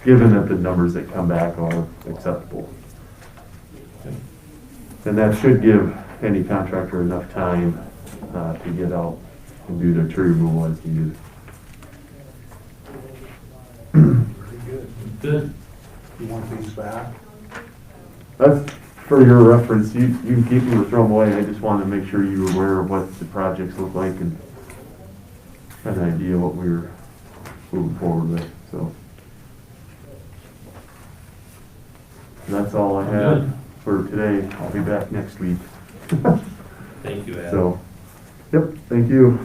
Speaker 13: given that the numbers that come back are acceptable. And that should give any contractor enough time to get out and do their tree removal as needed.
Speaker 4: Good.
Speaker 2: You want these back?
Speaker 13: That's for your reference. You can keep them or throw them away. I just wanted to make sure you were aware of what the projects look like and had an idea what we were moving forward with. So that's all I had for today. I'll be back next week.
Speaker 4: Thank you, Adam.
Speaker 13: So, yep, thank you.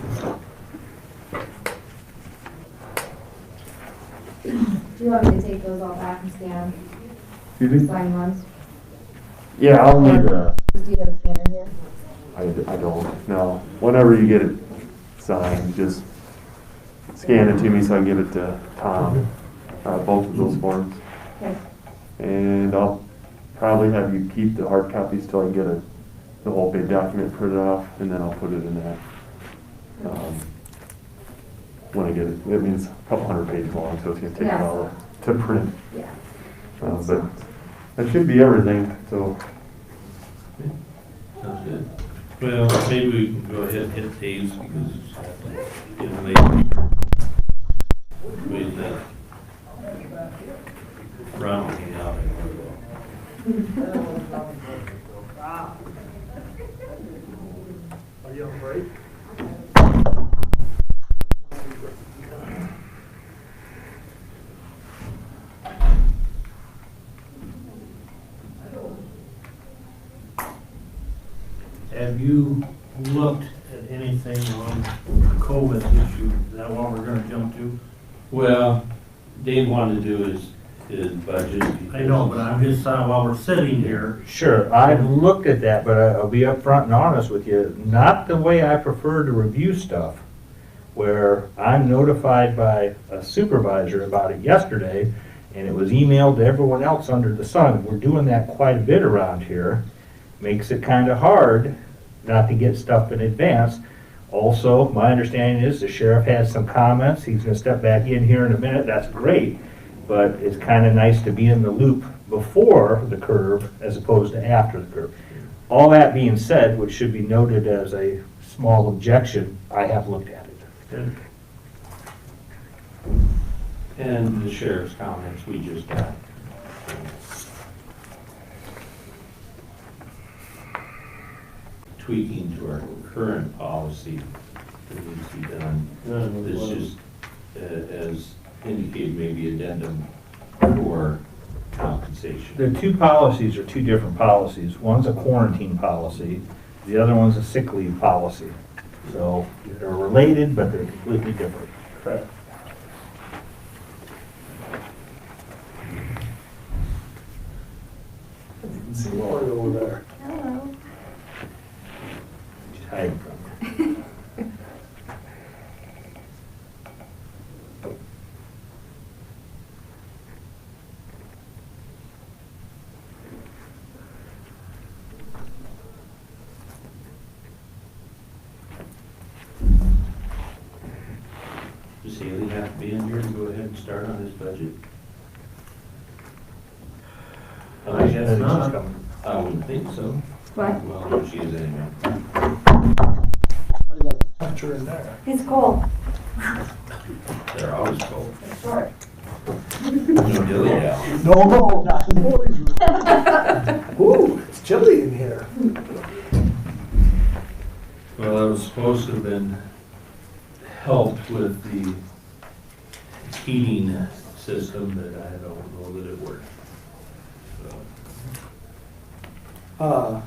Speaker 5: Do you want me to take those all back and scan,
Speaker 13: Excuse me?
Speaker 5: sign ones?
Speaker 13: Yeah, I'll need
Speaker 5: Do you have a scanner here?
Speaker 13: I don't, no. Whenever you get it signed, just scan it to me so I can give it to Tom, both of those forms.
Speaker 5: Okay.
Speaker 13: And I'll probably have you keep the hard copies till I get the whole bid document printed off, and then I'll put it in that. When I get it, I mean, it's a couple hundred pages long, so it's gonna take a while to print.
Speaker 5: Yeah.
Speaker 13: But that should be everything, so.
Speaker 4: Sounds good. Well, maybe we can go ahead and hit Dave's because it's getting late. Wait, Ron will be out.
Speaker 12: Are you on break?
Speaker 1: Have you looked at anything on the COVID issue? Is that what we're gonna jump to?
Speaker 4: Well, Dave wanted to do his budget.
Speaker 1: I know, but I'm just, while we're sitting here,
Speaker 14: Sure, I've looked at that, but I'll be upfront and honest with you, not the way I prefer to review stuff, where I'm notified by a supervisor about it yesterday, and it was emailed to everyone else under the sun. We're doing that quite a bit around here. Makes it kind of hard not to get stuff in advance. Also, my understanding is the sheriff has some comments. He's gonna step back in here in a minute. That's great. But it's kind of nice to be in the loop before the curve as opposed to after the curve. All that being said, which should be noted as a small objection, I have looked at it.
Speaker 4: And the sheriff's comments we just got. Tweaking to our current policy that needs to be done. This just, as indicated, maybe addendum for compensation.
Speaker 14: The two policies are two different policies. One's a quarantine policy, the other one's a sick leave policy. So they're related, but they're completely different.
Speaker 1: correct?
Speaker 12: See Lori over there.
Speaker 5: Hello.
Speaker 14: She's hiding from you.
Speaker 4: Does Haley have to be in here to go ahead and start on his budget?
Speaker 1: I guess not.
Speaker 4: I wouldn't think so.
Speaker 3: What?
Speaker 4: Well, there she is anyway.
Speaker 12: Punch her in there.
Speaker 5: He's cold.
Speaker 4: They're always cold.
Speaker 5: It's short.
Speaker 4: No dilly dally.
Speaker 12: No, not the boys' room. Ooh, it's chilly in here.
Speaker 4: Well, I was supposed to have been helped with the heating system, but I don't know that it worked. So,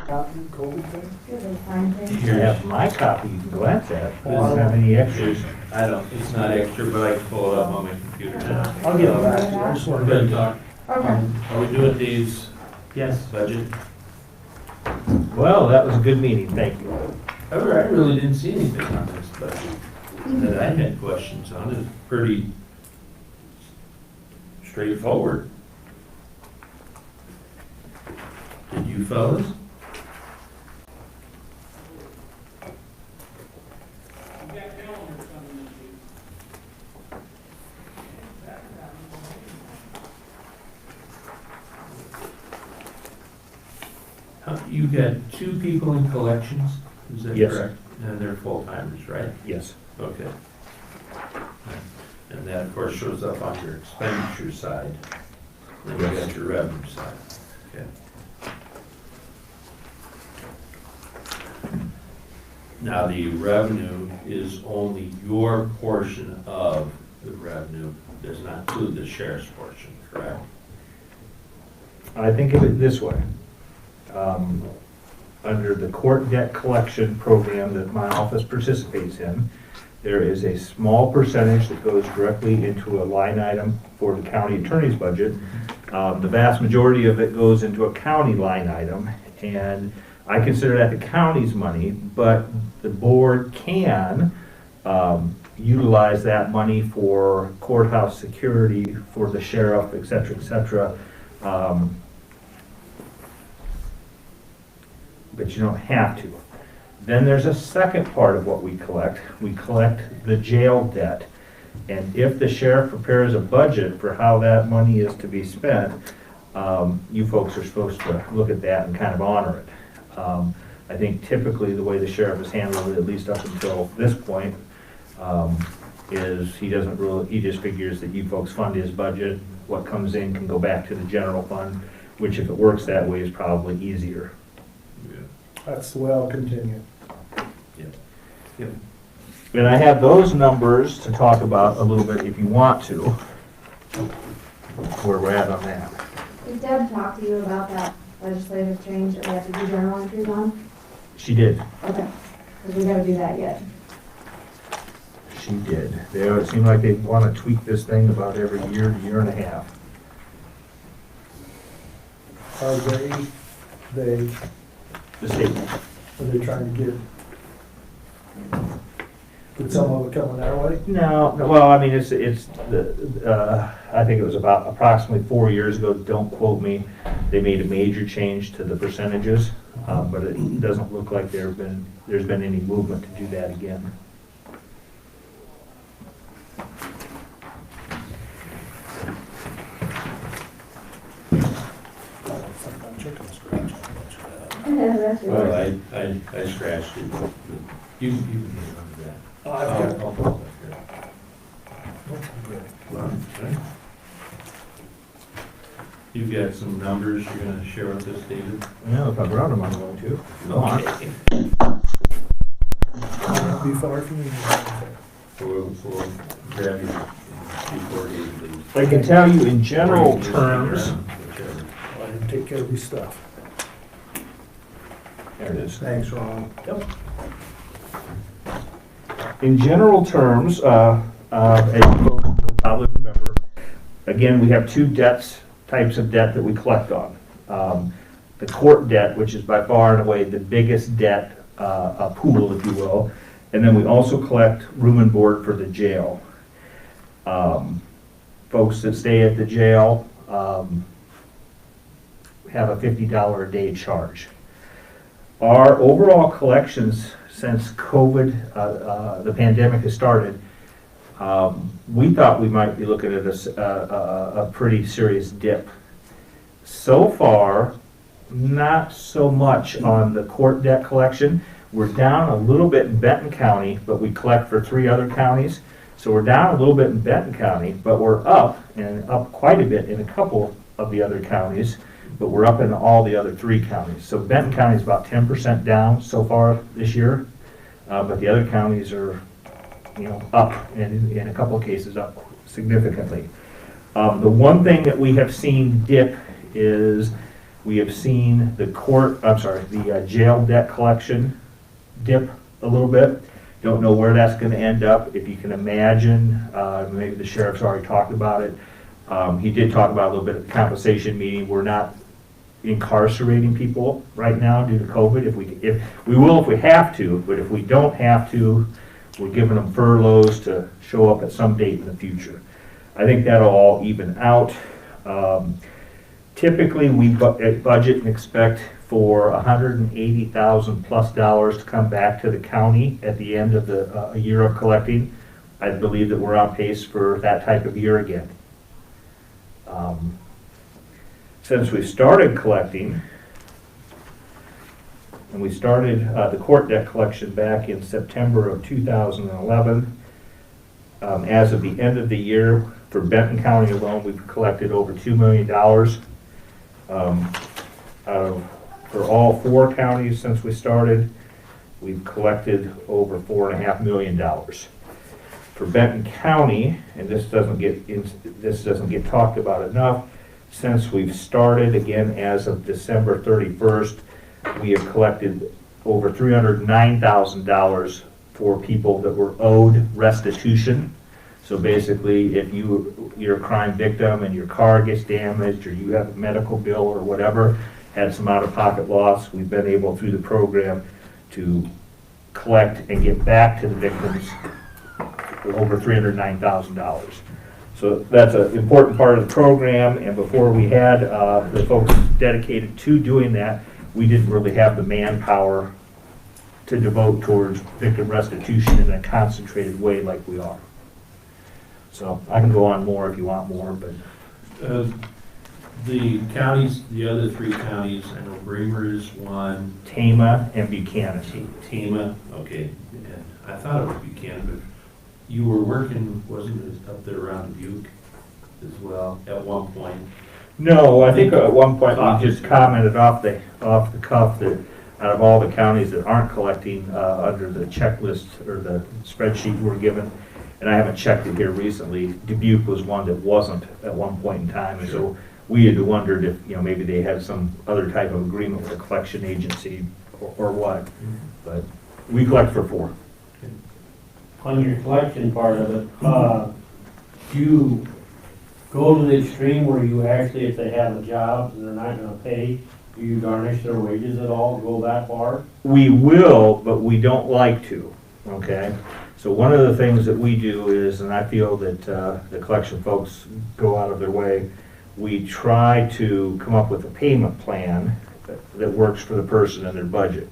Speaker 12: Copy, COVID thing?
Speaker 5: Good, they find things.
Speaker 14: You have my copy you can glance at. Doesn't have any extras.
Speaker 4: I don't, it's not extra, but I can pull it up on my computer now.
Speaker 12: I'll get it back to you. I just wanted
Speaker 4: Good
Speaker 12: to.
Speaker 4: talk.
Speaker 5: Okay.
Speaker 4: Are we doing Dave's
Speaker 1: Yes.
Speaker 4: budget?
Speaker 14: Well, that was a good meeting, thank you.
Speaker 4: However, I really didn't see anything on this budget that I had questions on. It's pretty straightforward. Did you fellas?
Speaker 7: You got calendars coming this week.
Speaker 4: You got 2 people in collections, is that
Speaker 14: Yes.
Speaker 4: correct? And they're full-timers, right?
Speaker 14: Yes.
Speaker 4: Okay. And that, of course, shows up on your expenditure side. Then you got your revenue side. Okay. Now, the revenue is only your portion of the revenue, does not include the sheriff's portion, correct?
Speaker 14: I think of it this way. Under the court debt collection program that my office participates in, there is a small percentage that goes directly into a line item for the county attorney's budget. The vast majority of it goes into a county line item, and I consider that the county's money, but the board can utilize that money for courthouse security, for the sheriff, et cetera, et cetera. But you don't have to. Then there's a second part of what we collect. We collect the jail debt. And if the sheriff prepares a budget for how that money is to be spent, you folks are supposed to look at that and kind of honor it. I think typically the way the sheriff has handled it, at least up until this point, is he just figures that you folks fund his budget. What comes in can go back to the general fund, which if it works that way is probably easier.
Speaker 12: That's the way I'll continue.
Speaker 4: Yep.
Speaker 14: And I have those numbers to talk about a little bit if you want to, where we're at on that.
Speaker 5: Did Deb talk to you about that legislative change that we have to do journal entries on?
Speaker 14: She did.
Speaker 5: Okay, because we gotta do that yet.
Speaker 14: She did. It seemed like they want to tweak this thing about every year to year and a half.
Speaker 12: Are they,
Speaker 14: The state.
Speaker 12: are they trying to get some of it coming our way?
Speaker 14: No, well, I mean, I think it was about approximately 4 years ago, don't quote me, they made a major change to the percentages, but it doesn't look like there's been any movement to do that again.
Speaker 5: That's yours.
Speaker 4: Well, I scratched it. You can get on that.
Speaker 12: Oh, I've got it.
Speaker 4: I'll pull it up here. Okay. You've got some numbers you're gonna share with us, David?
Speaker 14: Well, if I brought them, I'm going to.
Speaker 4: Okay.
Speaker 12: Be far from you.
Speaker 4: We'll grab you before David leaves.
Speaker 14: I can tell you in general terms,
Speaker 4: Whichever.
Speaker 12: I didn't take care of your stuff.
Speaker 14: there it is.
Speaker 12: Thanks, Ron.
Speaker 14: In general terms, as you folks will probably remember, again, we have two types of debt that we collect on. The court debt, which is by far and away the biggest debt pool, if you will, and then we also collect room and board for the jail. Folks that stay at the jail have a $50 a day charge. Our overall collections since COVID, the pandemic has started, we thought we might be looking at a pretty serious dip. So far, not so much on the court debt collection. We're down a little bit in Benton County, but we collect for 3 other counties. So we're down a little bit in Benton County, but we're up, and up quite a bit in a couple of the other counties, but we're up in all the other 3 counties. So Benton County is about 10% down so far this year, but the other counties are, up, and in a couple of cases up significantly. The one thing that we have seen dip is we have seen the jail debt collection dip a little bit. Don't know where that's going to end up. If you can imagine, maybe the sheriff's already talked about it. He did talk about a little bit at the compensation meeting. We're not incarcerating people right now due to COVID. If we will if we have to, but if we don't have to, we're giving them furloughs to show up at some date in the future. I think that'll all even out. Typically, we budget and expect for $180,000 plus to come back to the county at the end of the year of collecting. I believe that we're on pace for that type of year again. Since we started collecting, and we started the court debt collection back in September of 2011, as of the end of the year, for Benton County alone, we've collected over $2 million. For all 4 counties since we started, we've collected over $4.5 million. For Benton County, and this doesn't get talked about enough, since we've started, again, as of December 31st, we have collected over $309,000 for people that were owed restitution. So basically, if you're a crime victim and your car gets damaged, or you have a medical bill or whatever, had some out-of-pocket loss, we've been able through the program to collect and get back to the victims over $309,000. So that's an important part of the program, and before we had the folks dedicated to doing that, we didn't really have the manpower to devote towards victim restitution in a concentrated way like we are. So I can go on more if you want more, but.
Speaker 4: The counties, the other 3 counties, I know Bremer is one.
Speaker 14: Tama and Buchanan.
Speaker 4: Tama, okay. And I thought it was Buchanan, but you were working, wasn't it, up there around Dubuque as well at one point?
Speaker 14: No, I think at one point we just commented off the cuff that out of all the counties that aren't collecting under the checklist or the spreadsheet we're given, and I haven't checked it here recently, Dubuque was one that wasn't at one point in time, and so we had wondered if maybe they had some other type of agreement with a collection agency or what, but we collect for 4.
Speaker 1: On your collection part of it, do you go to the extreme where you actually, if they have a job and they're not gonna pay, do you garnish their wages at all, go that far?
Speaker 14: We will, but we don't like to, okay? So one of the things that we do is, and I feel that the collection folks go out of their way, we try to come up with a payment plan that works for the person and their budget.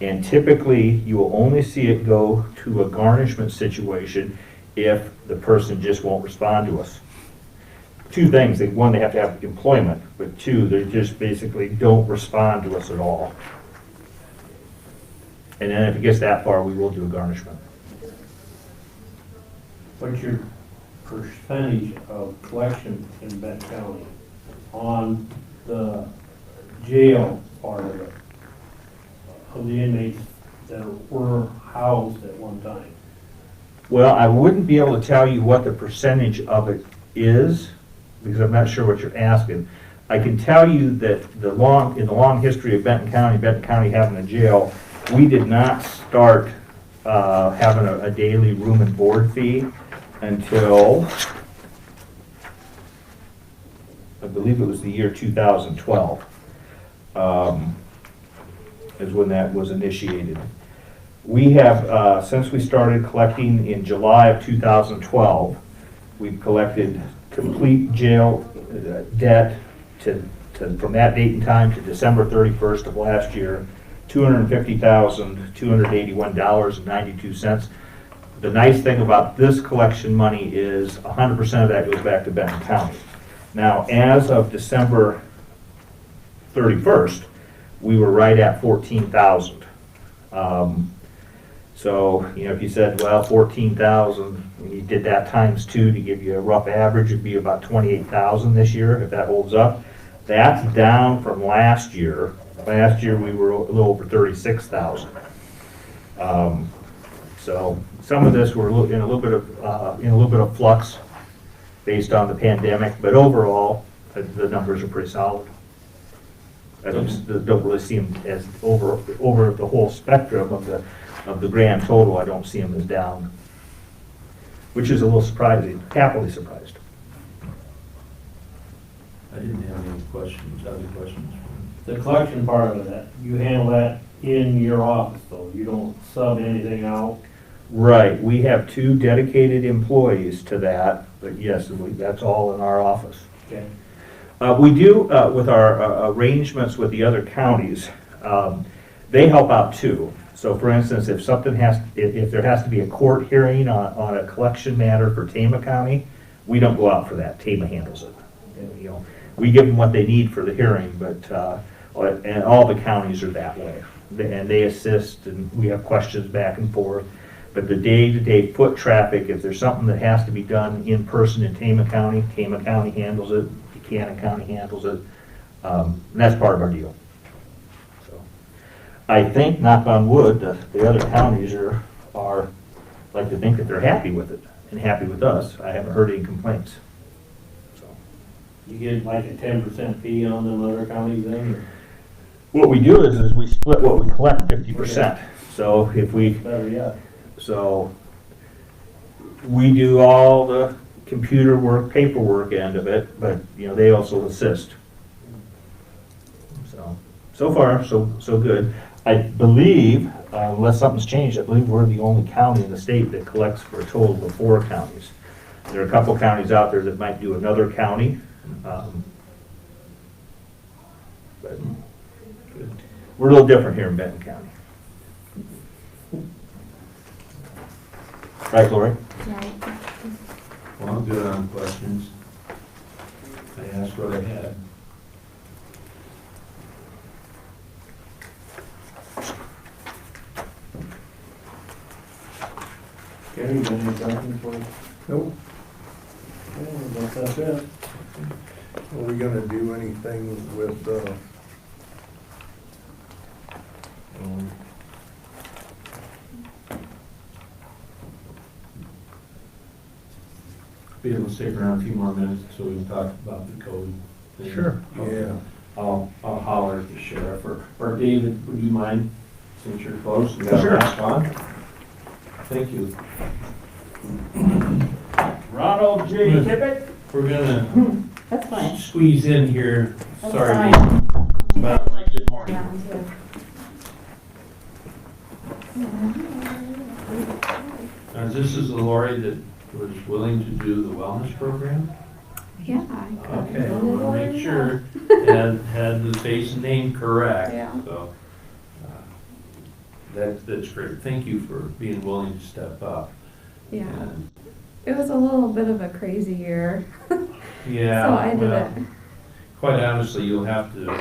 Speaker 14: And typically, you will only see it go to a garnishment situation if the person just won't respond to us. 2 things, one, they have to have employment, but 2, they just basically don't respond to us at all. And then if it gets that far, we will do a garnishment.
Speaker 1: What's your percentage of collection in Benton County on the jail part of it, of the inmates that were housed at one time?
Speaker 14: Well, I wouldn't be able to tell you what the percentage of it is, because I'm not sure what you're asking. I can tell you that in the long history of Benton County having a jail, we did not start having a daily room and board fee until, I believe it was the year 2012, is when that was initiated. We have, since we started collecting in July of 2012, we've collected complete jail debt from that date and time to December 31st of last year, $250,281.92. The nice thing about this collection money is 100% of that goes back to Benton County. Now, as of December 31st, we were right at 14,000. So, if you said, well, 14,000, and you did that times 2 to give you a rough average, it'd be about 28,000 this year, if that holds up. That's down from last year. Last year, we were a little over 36,000. So some of this we're in a little bit of flux based on the pandemic, but overall, the numbers are pretty solid. I don't really see them as over the whole spectrum of the grand total. I don't see them as down, which is a little surprising, happily surprised.
Speaker 4: I didn't have any questions, other questions.
Speaker 1: The collection part of that, you handle that in your office though, you don't sub anything out?
Speaker 14: Right, we have 2 dedicated employees to that, but yes, that's all in our office.
Speaker 1: Okay.
Speaker 14: We do, with our arrangements with the other counties, they help out too. So for instance, if there has to be a court hearing on a collection matter for Tama County, we don't go out for that, Tama handles it. And, we give them what they need for the hearing, but, and all the counties are that way. And they assist, and we have questions back and forth. But the day-to-day foot traffic, if there's something that has to be done in person in Tama County handles it, Buchanan County handles it, and that's part of our deal. So, I think, knock on wood, the other counties are like to think that they're happy with it and happy with us. I haven't heard any complaints. So,
Speaker 1: You get like a 10% fee on them other counties then? Or?
Speaker 14: what we do is we split what we collect 50%. So if we
Speaker 1: Better yet.
Speaker 14: So we do all the computer work, paperwork end of it, but they also assist. So far so good. I believe, unless something's changed, I believe we're the only county in the state that collects for a total of 4 counties. There are a couple counties out there that might do another county. But we're a little different here in Benton County. Right, Lori?
Speaker 5: Right.
Speaker 4: Well, I'm good on questions. I asked what I had.
Speaker 1: Gary, you got any questions for us?
Speaker 2: Nope.
Speaker 1: Okay, I guess that's it.
Speaker 2: Are we gonna do anything with,
Speaker 4: Be able to stick around a few more minutes so we can talk about the code thing.
Speaker 14: Sure.
Speaker 2: yeah,
Speaker 4: I'll holler at the sheriff, or David, would you mind, since you're close, and got a
Speaker 14: Sure.
Speaker 4: mask on? Thank you.
Speaker 1: Ronald J. Tippett?
Speaker 4: We're gonna
Speaker 11: That's fine.
Speaker 4: squeeze in here,
Speaker 11: That's
Speaker 4: sorry.
Speaker 11: fine.
Speaker 4: But, good morning. This is the Lori that was willing to do the wellness program?
Speaker 11: Yeah.
Speaker 4: Okay, I want to make sure, had the face and name correct,
Speaker 11: Yeah.
Speaker 4: so. That's great, thank you for being willing to step up.
Speaker 11: Yeah.
Speaker 4: And,
Speaker 11: It was a little bit of a crazy year.
Speaker 4: Yeah,
Speaker 11: So I did
Speaker 4: well,
Speaker 11: it.
Speaker 4: quite honestly, you'll have to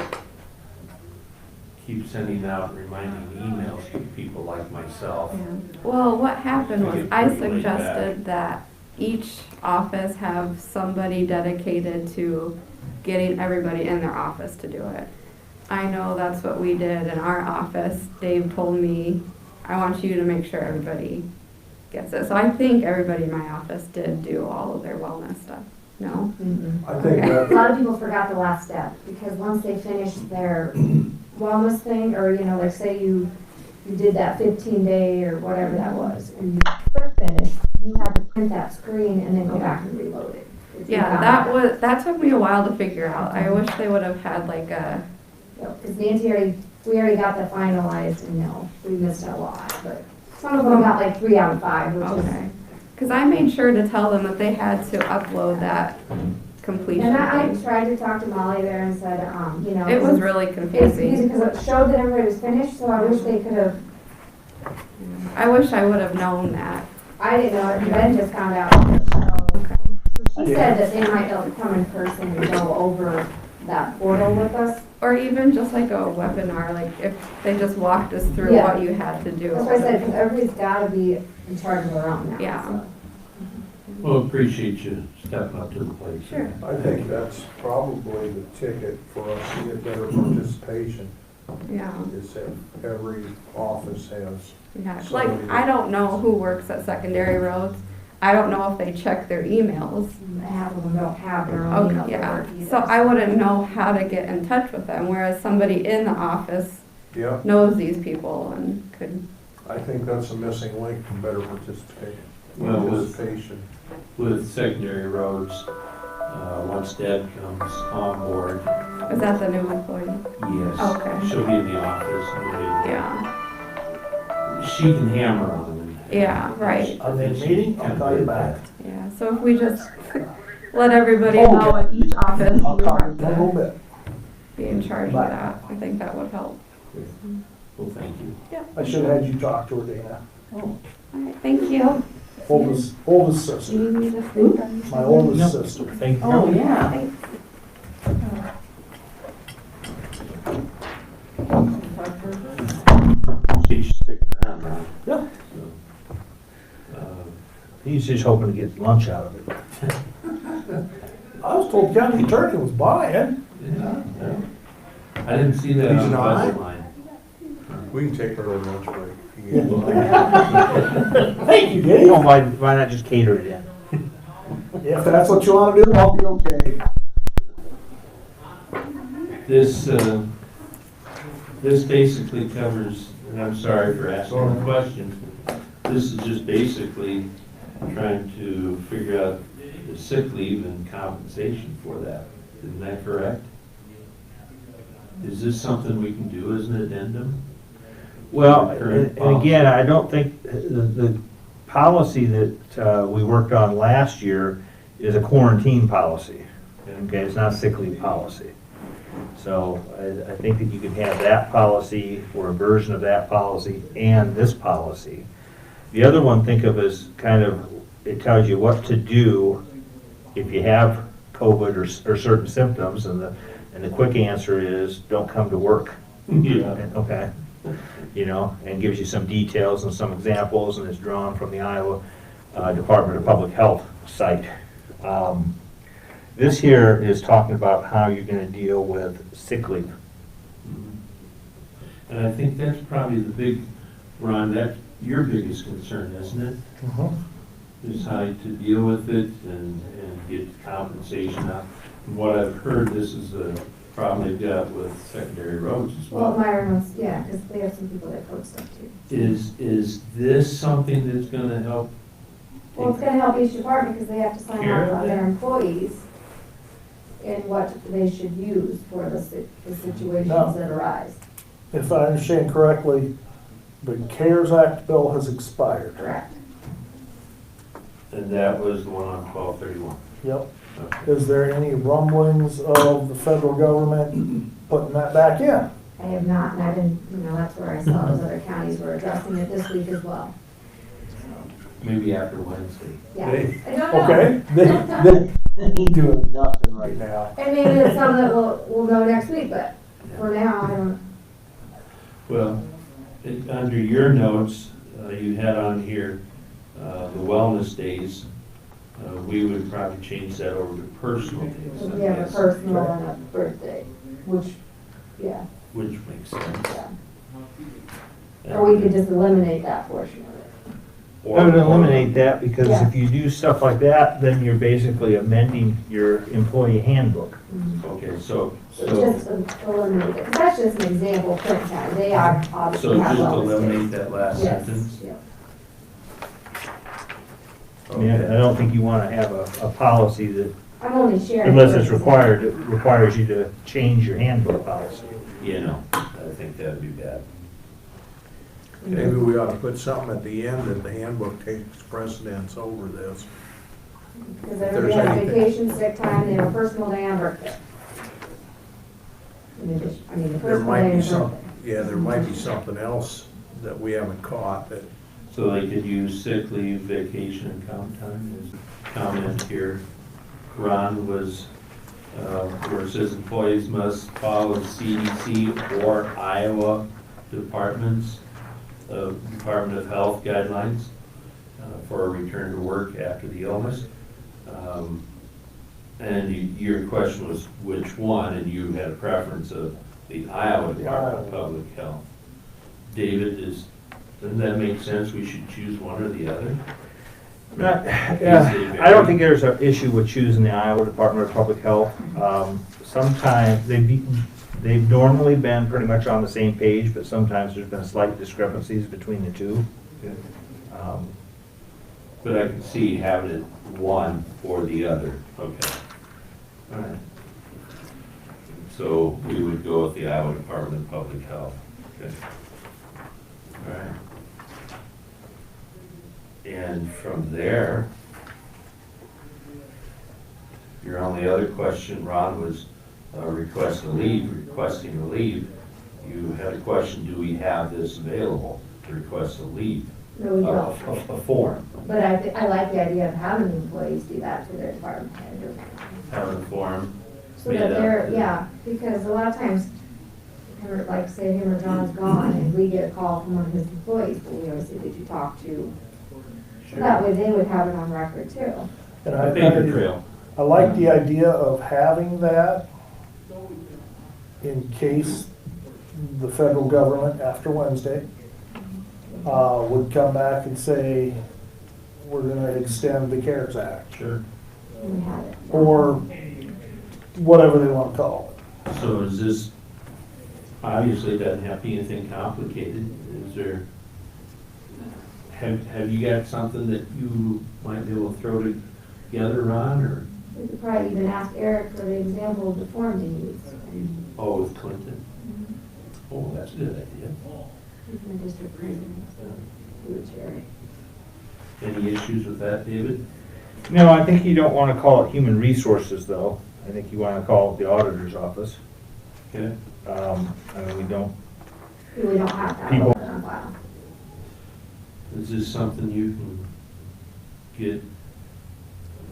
Speaker 4: keep sending out reminding emails to people like myself.
Speaker 11: Well, what happened
Speaker 4: I
Speaker 11: was
Speaker 4: get
Speaker 11: I
Speaker 4: pretty laid
Speaker 11: suggested that each office have somebody dedicated to getting everybody in their office to do it. I know that's what we did in our office. Dave told me, I want you to make sure everybody gets it. So I think everybody in my office did do all of their wellness stuff. No?
Speaker 2: I think
Speaker 11: Okay.
Speaker 5: A
Speaker 2: that,
Speaker 5: lot of people forgot the last step, because once they finish their wellness thing, or, like say you did that 15-day or whatever that was, and you click finish, you had to print that screen and then go back and reload it.
Speaker 11: Yeah, that took me a while to figure out. I wish they would have had like a,
Speaker 5: Because Nancy we already got that finalized, and we missed a lot, but some of them got like 3 out of 5, which is.
Speaker 11: okay. Because I made sure to tell them that they had to upload that completion
Speaker 5: And I
Speaker 11: thing.
Speaker 5: tried to talk to Molly there and said, you know.
Speaker 11: It was really
Speaker 5: It's easy
Speaker 11: confusing.
Speaker 5: because it showed that everybody was finished, so I wish they could have,
Speaker 11: I wish I would have known that.
Speaker 5: I didn't know it, Ben just found out. So she said that they might be able to come in person and go over that portal with us.
Speaker 11: Or even just like a webinar, like if they just walked us through
Speaker 5: Yeah.
Speaker 11: what you had to do.
Speaker 5: That's why I said, because everybody's gotta be in charge of their own now.
Speaker 11: Yeah.
Speaker 5: so.
Speaker 4: Well, appreciate you stepping up to the plate.
Speaker 11: Sure.
Speaker 2: I think that's probably the ticket for us to get better participation,
Speaker 11: Yeah,
Speaker 2: is that every office has.
Speaker 11: yeah. Like, I don't know who works at secondary roads. I don't know if they check their emails.
Speaker 5: Half of them don't have their own email.
Speaker 11: Okay, yeah. So I wouldn't know how to get in touch with them, whereas somebody in the office
Speaker 2: Yeah,
Speaker 11: knows these people and could,
Speaker 2: I think that's a missing link to better participation.
Speaker 4: Well,
Speaker 2: Participation.
Speaker 4: With secondary roads, once Deb comes on board,
Speaker 11: is that the new employee?
Speaker 4: yes.
Speaker 11: Okay.
Speaker 4: She'll be in the office.
Speaker 11: Yeah,
Speaker 4: She can hammer on them.
Speaker 11: yeah, right.
Speaker 12: Are they in meeting? I'll call you back.
Speaker 11: Yeah, so if we just let everybody know at each office,
Speaker 12: I'll
Speaker 11: you
Speaker 12: call you
Speaker 11: have
Speaker 12: in a little
Speaker 11: to
Speaker 12: bit.
Speaker 11: be in charge of
Speaker 12: Bye.
Speaker 11: that. I think that would help.
Speaker 4: Well, thank you.
Speaker 12: I should have had you talk to her, Dana.
Speaker 11: All right, thank you.
Speaker 12: Oldest sister,
Speaker 11: Do you need a paper?
Speaker 12: my oldest sister.
Speaker 14: Thank you.
Speaker 11: Oh, yeah.
Speaker 14: She's sticking around now.
Speaker 12: Yeah.
Speaker 14: He's just hoping to get lunch out of it.
Speaker 12: I was told county attorney was buying.
Speaker 4: Yeah. I didn't see that
Speaker 2: He's
Speaker 4: on the
Speaker 2: not?
Speaker 4: budget line.
Speaker 2: We can take our lunch break.
Speaker 12: Thank you,
Speaker 14: You
Speaker 12: Dave.
Speaker 14: know, why not just cater it in?
Speaker 12: If that's what you wanna do, I'll be okay.
Speaker 4: This basically covers, and I'm sorry for asking the questions, but this is just basically trying to figure out the sick leave and compensation for that. Isn't that correct? Is this something we can do as an addendum?
Speaker 14: Well,
Speaker 4: Current
Speaker 14: and again, I don't think, the policy that we worked on last year is a quarantine policy. Okay, it's not a sick leave policy. So I think that you can have that policy or a version of that policy and this policy. The other one, think of as kind of, it tells you what to do if you have COVID or certain symptoms, and the quick answer is, don't come to work.
Speaker 4: Yeah.
Speaker 14: Okay, you know, and gives you some details and some examples, and it's drawn from the Iowa Department of Public Health site. This here is talking about how you're gonna deal with sick leave.
Speaker 4: And I think that's probably the big, Ron, that's your biggest concern, isn't it? Is how to deal with it and get compensation out. From what I've heard, this is a problem they've got with secondary roads as
Speaker 5: Well,
Speaker 4: well.
Speaker 5: Myron was, yeah, because they have some people that code stuff too.
Speaker 4: Is this something that's gonna help?
Speaker 5: Well, it's gonna help each department because they have to sign
Speaker 4: Care
Speaker 5: off
Speaker 4: of
Speaker 5: on
Speaker 4: it.
Speaker 5: their employees and what they should use for the situations
Speaker 12: No.
Speaker 5: that arise.
Speaker 12: If I understand correctly, the CARES Act bill has expired.
Speaker 5: Correct.
Speaker 4: And that was the one on 12/31.
Speaker 12: Yep.
Speaker 4: Okay.
Speaker 12: Is there any rumblings of the federal government putting that back in?
Speaker 5: I have not, and I didn't, that's where I saw those other counties were addressing it this week as well.
Speaker 4: Maybe after Wednesday.
Speaker 5: Yeah,
Speaker 12: They-
Speaker 5: I don't know.
Speaker 12: Okay, they ain't doing nothing right now.
Speaker 5: And maybe it's something that we'll know next week, but for now, I don't.
Speaker 4: Well, under your notes, you had on here the wellness days. We would probably change that over to personal days. I
Speaker 5: We have a
Speaker 4: guess,
Speaker 5: personal and a birthday, which, yeah,
Speaker 4: Which makes sense.
Speaker 5: yeah. Or we could just eliminate that portion of it.
Speaker 14: I would eliminate that, because
Speaker 5: Yeah.
Speaker 14: if you do stuff like that, then you're basically amending your employee handbook.
Speaker 4: Okay, so
Speaker 5: Just eliminate it, 'cause that's just an example, Benton County, they are
Speaker 4: so
Speaker 5: obviously have
Speaker 4: just
Speaker 5: wellness
Speaker 4: eliminate
Speaker 5: days.
Speaker 4: that last
Speaker 5: Yes,
Speaker 4: sentence?
Speaker 5: yeah.
Speaker 14: Yeah, I don't think you wanna have a policy that,
Speaker 5: I'm only sharing.
Speaker 14: unless it's
Speaker 5: versus-
Speaker 14: required, it requires you to change your handbook policy.
Speaker 4: You know, I think that'd be bad.
Speaker 2: Maybe we ought to put something at the end that the handbook takes precedence over this.
Speaker 5: Because
Speaker 2: there's
Speaker 5: everybody has
Speaker 2: anything-
Speaker 5: vacation, sick time, they have a personal day and birthday. In addition, I mean, the
Speaker 2: There
Speaker 5: personal
Speaker 2: might
Speaker 5: day
Speaker 2: be
Speaker 5: and
Speaker 2: some,
Speaker 5: birthday.
Speaker 2: yeah, there might be something else that we haven't caught that,
Speaker 4: So they could use sick leave, vacation, and comp time. There's a comment here. Ron was, where it says employees must follow CDC or Iowa departments, Department of Health guidelines for a return to work after the illness. And your question was which one, and you had a preference of the Iowa Department of Public Health. David, doesn't that make sense? We should choose one or the other?
Speaker 14: Yeah, I don't think there's an issue with choosing the Iowa Department of Public Health. Sometimes they've normally been pretty much on the same page, but sometimes there's been slight discrepancies between the two.
Speaker 4: But I can see having it one or the other. Okay. All right. So we would go with the Iowa Department of Public Health. Okay. All right. And from there, your only other question, Ron, was requesting a leave. You had a question, do we have this available to request a leave?
Speaker 5: No, we don't.
Speaker 4: A form,
Speaker 5: But I like the idea of having employees do that to their department head.
Speaker 4: having a form.
Speaker 5: So that they're, yeah, because a lot of times, like say him or John's gone and we get a call from one of his employees, well, we always say, did you talk to? That way they would have it on record too.
Speaker 12: And
Speaker 4: A paper trail.
Speaker 12: I like the idea of having that in case the federal government, after Wednesday, would come back and say, we're gonna extend the CARES Act,
Speaker 4: Sure.
Speaker 5: And we have it.
Speaker 12: or whatever they wanna call it.
Speaker 4: So is this, obviously it doesn't have to be anything complicated. Is there, have you got something that you might be able to throw together, Ron, or,
Speaker 5: We could probably even ask Eric for the example of the form he used.
Speaker 4: oh, with Clinton? Oh, that's a good idea.
Speaker 5: He's my district president, so he would share it.
Speaker 4: Any issues with that, David?
Speaker 14: No, I think you don't want to call it human resources, though. I think you want to call it the auditor's office.
Speaker 4: Okay.
Speaker 14: I mean, we don't,
Speaker 5: We don't have to have
Speaker 14: People-
Speaker 5: it on file.
Speaker 4: Is this something you can get?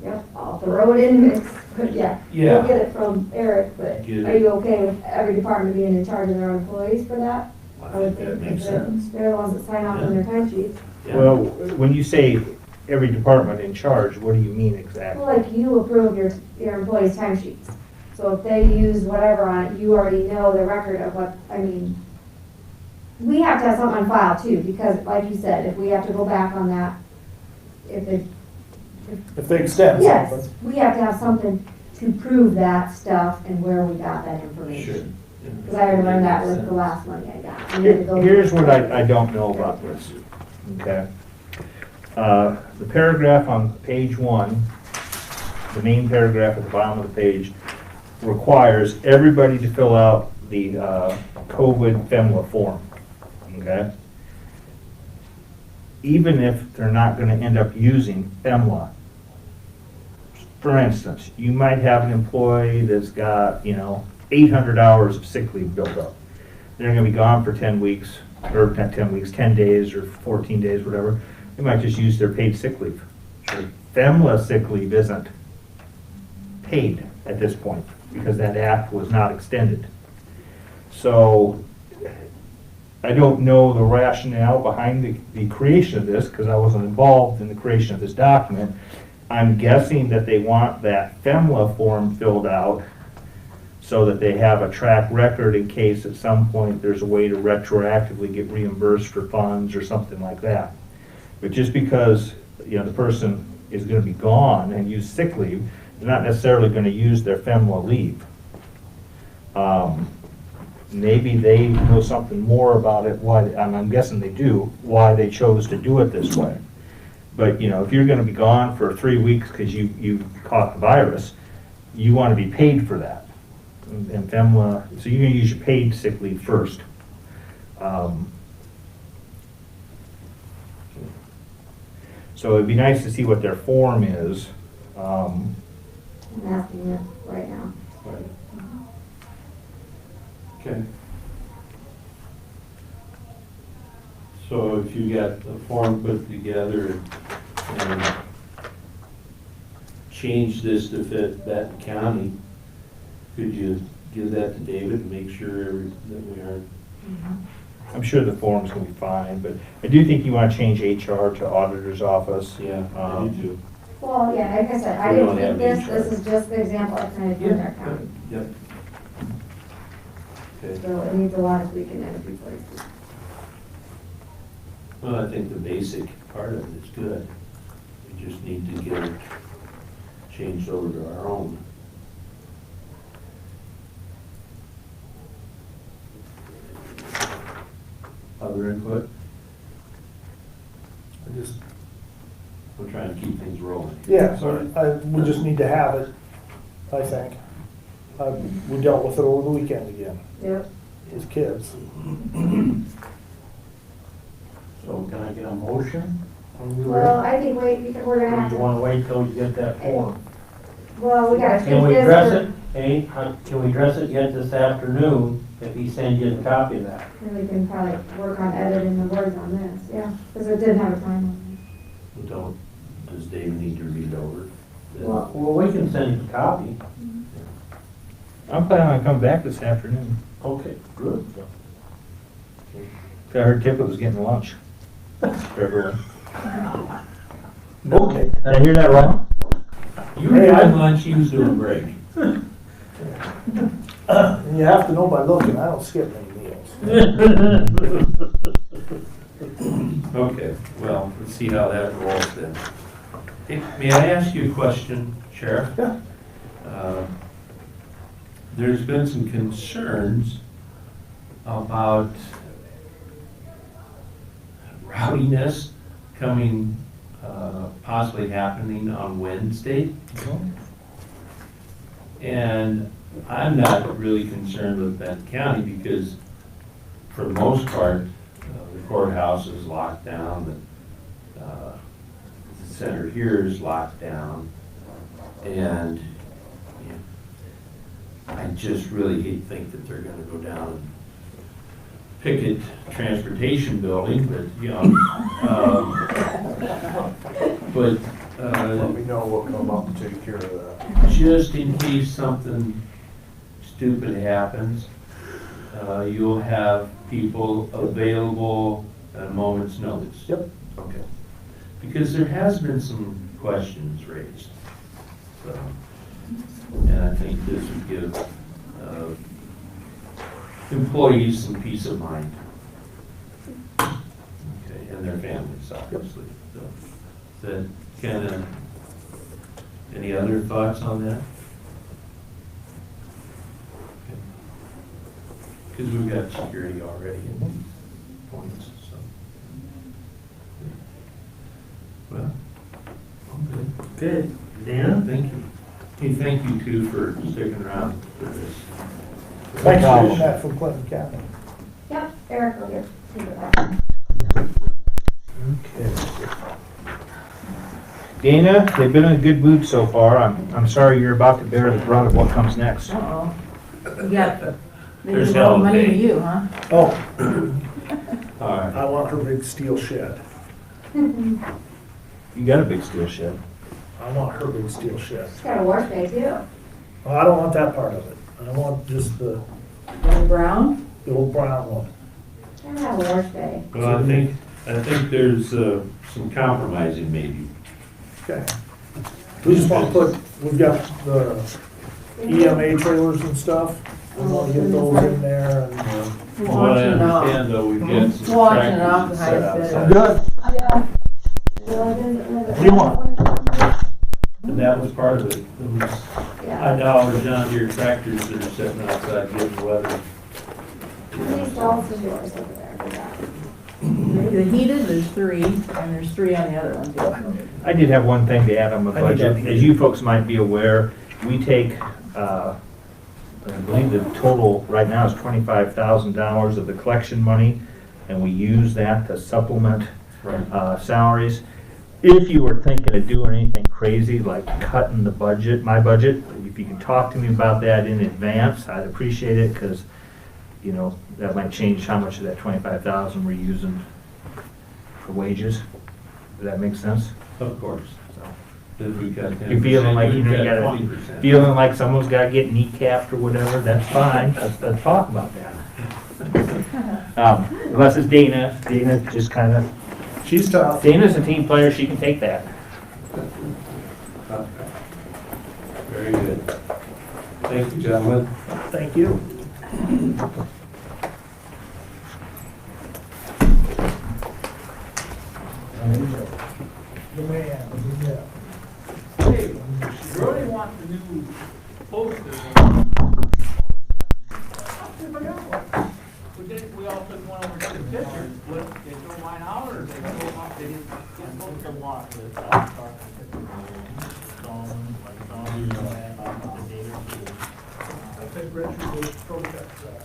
Speaker 5: Yep, I'll throw it in mix, but yeah.
Speaker 4: Yeah.
Speaker 5: We'll get it from Eric, but
Speaker 4: Get
Speaker 5: are
Speaker 4: it.
Speaker 5: you okay with every department being in charge of their own employees for that?
Speaker 4: I think that makes sense.
Speaker 5: They're the ones that sign off on their time sheets.
Speaker 4: Yeah.
Speaker 14: well, when you say every department in charge, what do you mean exactly?
Speaker 5: Well, like you approve your employees' time sheets. So if they use whatever on it, you already know the record of what, I mean, we have to have something on file too, because like you said, if we have to go back on that, if
Speaker 12: If they extend
Speaker 5: yes,
Speaker 12: something.
Speaker 5: we have to have something to prove that stuff and where we got that
Speaker 4: Sure.
Speaker 5: information. Because I already learned that with the last money I got. I need to go-
Speaker 14: Here's what I don't know about this, okay? The paragraph on page 1, the main paragraph at the bottom of the page, requires everybody to fill out the COVID FEMLA form, okay? Even if they're not gonna end up using FEMLA. For instance, you might have an employee that's got, 800 hours of sick leave built up. They're gonna be gone for 10 weeks, or not 10 weeks, 10 days or 14 days, whatever. They might just use their paid sick leave. FEMLA sick leave isn't paid at this point because that act was not extended. So I don't know the rationale behind the creation of this because I wasn't involved in the creation of this document. I'm guessing that they want that FEMLA form filled out so that they have a track record in case at some point there's a way to retroactively get reimbursed for funds or something like that. But just because, the person is gonna be gone and use sick leave, they're not necessarily gonna use their FEMLA leave. Maybe they know something more about it, why, and I'm guessing they do, why they chose to do it this way. But, if you're gonna be gone for 3 weeks because you caught the virus, you wanna be paid for that. And FEMLA, so you're gonna use your paid sick leave first. So it'd be nice to see what their form is.
Speaker 5: I'm asking you right now.
Speaker 4: Right. Okay. So if you got the form put together and change this to fit Benton County, could you give that to David and make sure that we aren't?
Speaker 14: I'm sure the form's gonna be fine, but I do think you wanna change HR to auditor's office.
Speaker 4: Yeah, I do too.
Speaker 5: Well, yeah, like I said, I
Speaker 4: We
Speaker 5: didn't
Speaker 4: don't have
Speaker 5: keep this,
Speaker 4: HR.
Speaker 5: this is just the example I kind of do in our county.
Speaker 4: Yep. Okay.
Speaker 5: So it needs a lot of tweaking and replaced.
Speaker 4: Well, I think the basic part of it is good. We just need to get it changed over to our own. Other input?
Speaker 12: I just,
Speaker 4: We're trying to keep things rolling.
Speaker 12: yeah, so we just need to have it, I think. We dealt with it over the weekend again,
Speaker 5: Yep.
Speaker 12: as kids.
Speaker 1: So can I get a motion?
Speaker 5: Well, I think because we're gonna
Speaker 1: Or
Speaker 5: have
Speaker 1: you
Speaker 5: to,
Speaker 1: wanna wait till you get that form?
Speaker 5: well, we gotta
Speaker 1: Can
Speaker 5: take
Speaker 1: we
Speaker 5: this.
Speaker 1: address
Speaker 5: for-
Speaker 1: it, hey, can we address it yet this afternoon, if he sends you a copy of that?
Speaker 5: And we can probably work on editing the words on this, yeah, because it didn't have a time on
Speaker 4: We don't, does Dave need to read over?
Speaker 5: Well-
Speaker 1: Well, we can send you a copy.
Speaker 14: I'm planning on coming back this afternoon.
Speaker 1: Okay, good.
Speaker 14: I heard Tippett was getting lunch for everyone.
Speaker 1: Okay.
Speaker 14: Did I hear that wrong?
Speaker 4: You were having lunch, he was doing break.
Speaker 12: And you have to know by looking, I don't skip any meals.
Speaker 4: Okay, well, let's see how that rolls then. Hey, may I ask you a question, Sheriff?
Speaker 12: Yeah.
Speaker 4: There's been some concerns about rowdiness coming, possibly happening on Wednesday. And I'm not really concerned with Benton County because for the most part, the courthouse is locked down, the center here is locked down, and I just really think that they're gonna go down and picket transportation building, but, you know, but,
Speaker 2: Let me know, we'll come up and take care of that.
Speaker 4: just in case something stupid happens, you'll have people available at a moment's notice.
Speaker 12: Yep.
Speaker 4: Okay. Because there has been some questions raised. So, and I think this would give employees some peace of mind. Okay, and their families, obviously. So, is that kind of, any other thoughts on that? Because we've got security already in these points, so. Well, I'm good.
Speaker 1: Good. Dan?
Speaker 4: Thank you. Hey, thank you too for sticking around for this.
Speaker 12: Thanks for getting that from Clinton County.
Speaker 5: Yep, Eric will give it back.
Speaker 14: Okay. Dana, they've been in a good mood so far. I'm sorry you're about to bear the brunt of what comes next.
Speaker 3: Uh-oh. You got, they
Speaker 4: There's
Speaker 3: just owe money to
Speaker 4: holiday.
Speaker 3: you, huh?
Speaker 12: Oh,
Speaker 4: All right.
Speaker 12: I want her big steel shed.
Speaker 14: You got a big steel shed.
Speaker 12: I want her big steel shed.
Speaker 5: It's got a wash bay too.
Speaker 12: Well, I don't want that part of it. I want just the
Speaker 3: Brown?
Speaker 12: old brown one.
Speaker 5: Can have a wash bay.
Speaker 4: Well, I think there's some compromising maybe.
Speaker 12: Okay. We just want to put, we've got the EMA trailers and stuff. We want to get those in there and.
Speaker 4: From what I understand though, we've got some
Speaker 3: Watching it off the
Speaker 4: tractors
Speaker 3: highest
Speaker 4: set
Speaker 3: bidder.
Speaker 4: outside.
Speaker 12: Good. What do you want?
Speaker 4: And that was part of it. It was $5 John Deere tractors that are sitting outside getting weather.
Speaker 5: Please tell us the doors over there for that.
Speaker 11: The heated, there's 3, and there's 3 on the other one too.
Speaker 14: I did have one thing to add on the
Speaker 12: I need that
Speaker 14: budget.
Speaker 12: here.
Speaker 14: As you folks might be aware, we take, I believe the total right now is $25,000 of the collection money, and we use that to supplement
Speaker 4: Right.
Speaker 14: salaries. if you were thinking of doing anything crazy, like cutting the budget, my budget, if you can talk to me about that in advance, I'd appreciate it, because, you know, that might change how much of that 25,000 we're using for wages. Does that make sense?
Speaker 4: Of course. If we got 10%,
Speaker 14: You're feeling like, you know, you
Speaker 4: we've got
Speaker 14: gotta,
Speaker 4: 20%.
Speaker 14: feeling like someone's gotta get kneecapped or whatever, that's fine, let's talk about that. Unless it's Dana just kinda,
Speaker 12: She's tough.
Speaker 14: Dana's a team player, she can take that.
Speaker 4: Very good. Thank you, gentlemen.
Speaker 12: Thank you. The man, yeah.
Speaker 7: Hey, you really want the new poster? We also went over to the pictures, what, they throw mine out, or they throw them up, they didn't get most of them off the top.
Speaker 12: I think Richard will protest that.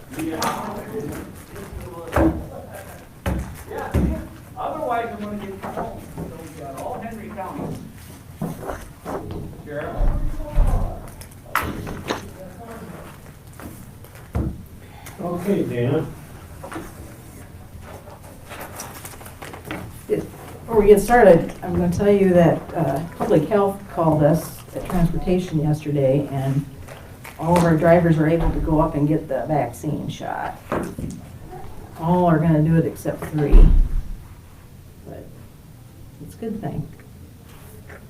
Speaker 7: Yeah, otherwise I'm gonna get home, so we got all Henry County. Sheriff?
Speaker 1: Okay, Dana.
Speaker 15: Before we get started, I'm going to tell you that Public Health called us at Transportation yesterday, and all of our drivers are able to go up and get the vaccine shot. All are going to do it except 3. But it's a good thing.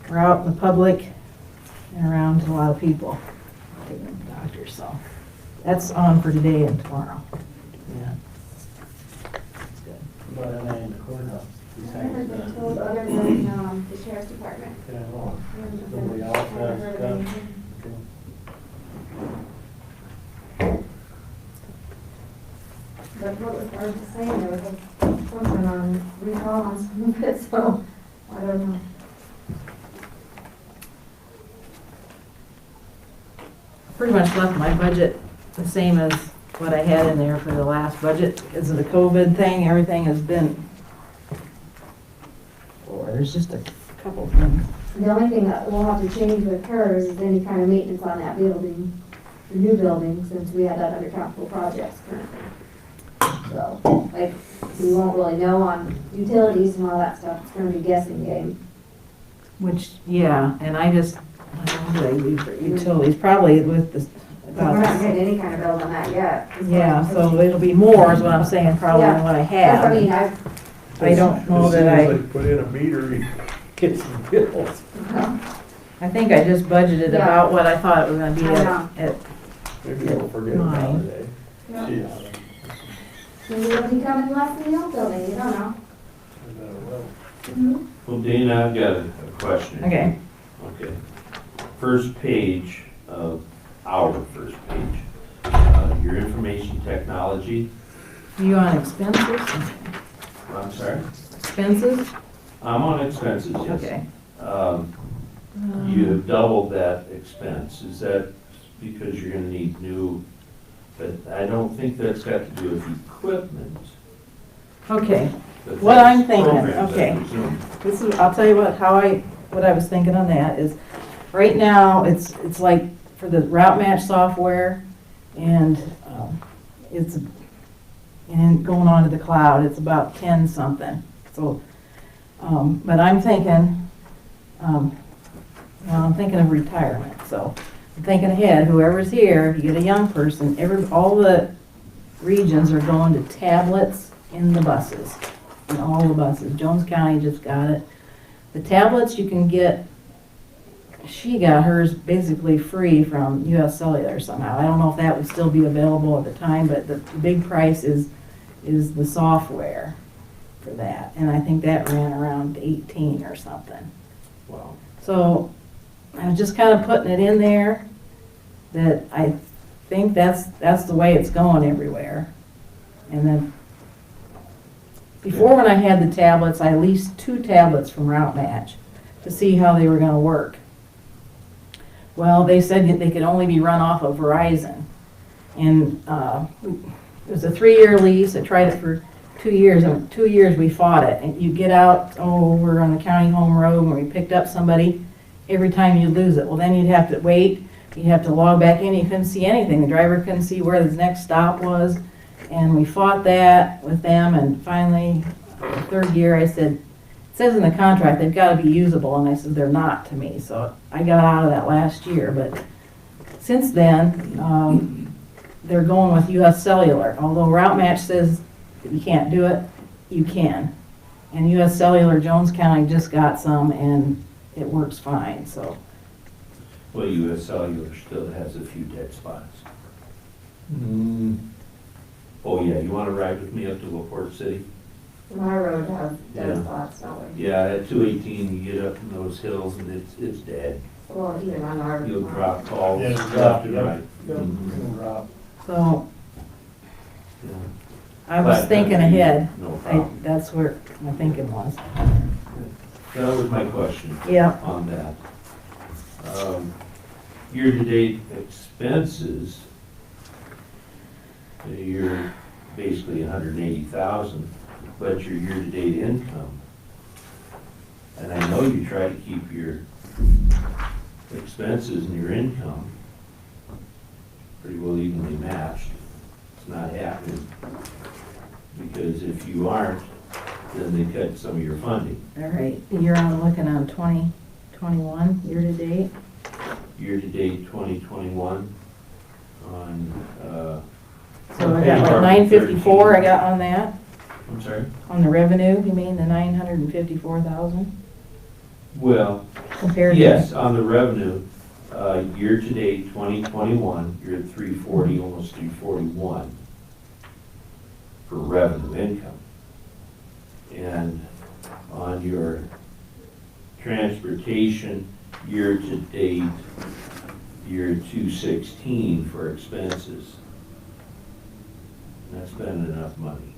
Speaker 15: We're out in the public and around to a lot of people taking them to the doctor, so that's on for today and tomorrow. Yeah. It's good.
Speaker 1: But I mean, the courthouse.
Speaker 5: I haven't been told other than, the sheriff's department.
Speaker 1: Yeah, well,
Speaker 5: I haven't been-
Speaker 1: somebody else
Speaker 5: I haven't
Speaker 1: has
Speaker 5: heard of
Speaker 1: stuff.
Speaker 5: anything. But what was I was saying, there was something on recall on some of it, so I don't know.
Speaker 15: Pretty much left my budget the same as what I had in there for the last budget. Because of the COVID thing, everything has been, there's just a couple things.
Speaker 5: The only thing that we'll have to change with hers is any kind of maintenance on that building, the new building, since we had that under capital projects currently. So, like, we won't really know on utilities and all that stuff, it's gonna be guessing game.
Speaker 15: Which, yeah, and I just, I don't know, what I leave for utilities, probably with the,
Speaker 5: We're not
Speaker 15: about,
Speaker 5: getting any kind of bill on that yet.
Speaker 15: yeah, so it'll be more is what I'm saying, probably than what I
Speaker 5: That's, I mean,
Speaker 15: have. I don't know that
Speaker 2: As soon as
Speaker 15: I,
Speaker 2: they put in a meter, you get some bills.
Speaker 15: I think I just budgeted
Speaker 5: Yeah.
Speaker 15: about what I thought it was gonna be
Speaker 5: I know.
Speaker 15: at
Speaker 2: Maybe you'll forget about
Speaker 15: Mine.
Speaker 2: it, eh?
Speaker 1: Yeah.
Speaker 5: maybe it'll be coming less in the old building, you don't know. Mhm.
Speaker 4: Well, Dana, I've got a question.
Speaker 15: Okay.
Speaker 4: Okay. First page of our first page, your information technology,
Speaker 15: You on expenses?
Speaker 4: I'm sorry,
Speaker 15: Expenses?
Speaker 4: I'm on expenses, yes.
Speaker 15: Okay.
Speaker 4: You have doubled that expense, is that because you're gonna need new, but I don't think that's got to do with equipment.
Speaker 15: Okay,
Speaker 4: but
Speaker 15: what
Speaker 4: that's
Speaker 15: I'm thinking,
Speaker 4: programs, I
Speaker 15: okay.
Speaker 4: presume.
Speaker 15: This is, I'll tell you what I was thinking on that is, right now, it's like for the route match software, and and going on to the cloud, it's about 10 something. So, but I'm thinking, I'm thinking of retirement, so I'm thinking ahead, whoever's here, if you get a young person, all the regions are going to tablets in the buses, in all the buses. Jones County just got it. The tablets you can get, she got hers basically free from US Cellular somehow. I don't know if that would still be available at the time, but the big price is the software for that. And I think that ran around 18 or something.
Speaker 4: Wow.
Speaker 15: So I was just kind of putting it in there that I think that's the way it's going everywhere. And then before, when I had the tablets, I leased 2 tablets from Route Match to see how they were gonna work. Well, they said that they could only be run off of Verizon. And it was a 3-year lease. I tried it for 2 years we fought it. And you get out, oh, we're on the county home road and we picked up somebody, every time you lose it. Well, then you'd have to wait, you'd have to log back in, you couldn't see anything. The driver couldn't see where the next stop was. And we fought that with them, and finally, the third year, I said, it says in the contract they've got to be usable, and I said they're not to me. So I got out of that last year, but since then, they're going with US Cellular. Although Route Match says that you can't do it, you can. And US Cellular, Jones County just got some, and it works fine, so.
Speaker 4: Well, US Cellular still has a few dead spots. Oh, yeah, you wanna ride with me up to LaPorte City?
Speaker 5: My road has
Speaker 4: Yeah.
Speaker 5: dead spots, don't we?
Speaker 4: Yeah, at 218, you get up in those hills and it's dead.
Speaker 5: Well, even on our.
Speaker 4: You'll drop calls
Speaker 12: Yeah,
Speaker 4: left
Speaker 12: drop,
Speaker 4: and
Speaker 12: yep.
Speaker 4: right.
Speaker 12: Yep,
Speaker 4: Mhm.
Speaker 12: it'll drop.
Speaker 15: So
Speaker 4: Yeah.
Speaker 15: I was
Speaker 4: But,
Speaker 15: thinking ahead.
Speaker 4: No problem.
Speaker 15: That's where my thinking was.
Speaker 4: That was my question.
Speaker 15: Yeah.
Speaker 4: On that. Year-to-date expenses, you're basically 180,000, but your year-to-date income. And I know you try to keep your expenses and your income pretty well evenly matched. It's not happening. Because if you aren't, then they cut some of your funding.
Speaker 15: All right, looking on 2021, year-to-date.
Speaker 4: Year-to-date 2021 on,
Speaker 15: So I
Speaker 4: page
Speaker 15: got like 954 I got on that,
Speaker 4: I'm sorry?
Speaker 15: on the revenue, you mean, the 954,000
Speaker 4: Well,
Speaker 15: compared to?
Speaker 4: yes, on the revenue, year-to-date 2021, you're at 340, almost 341 for revenue income. And on your transportation, year-to-date, you're at 216 for expenses. Not spending enough money.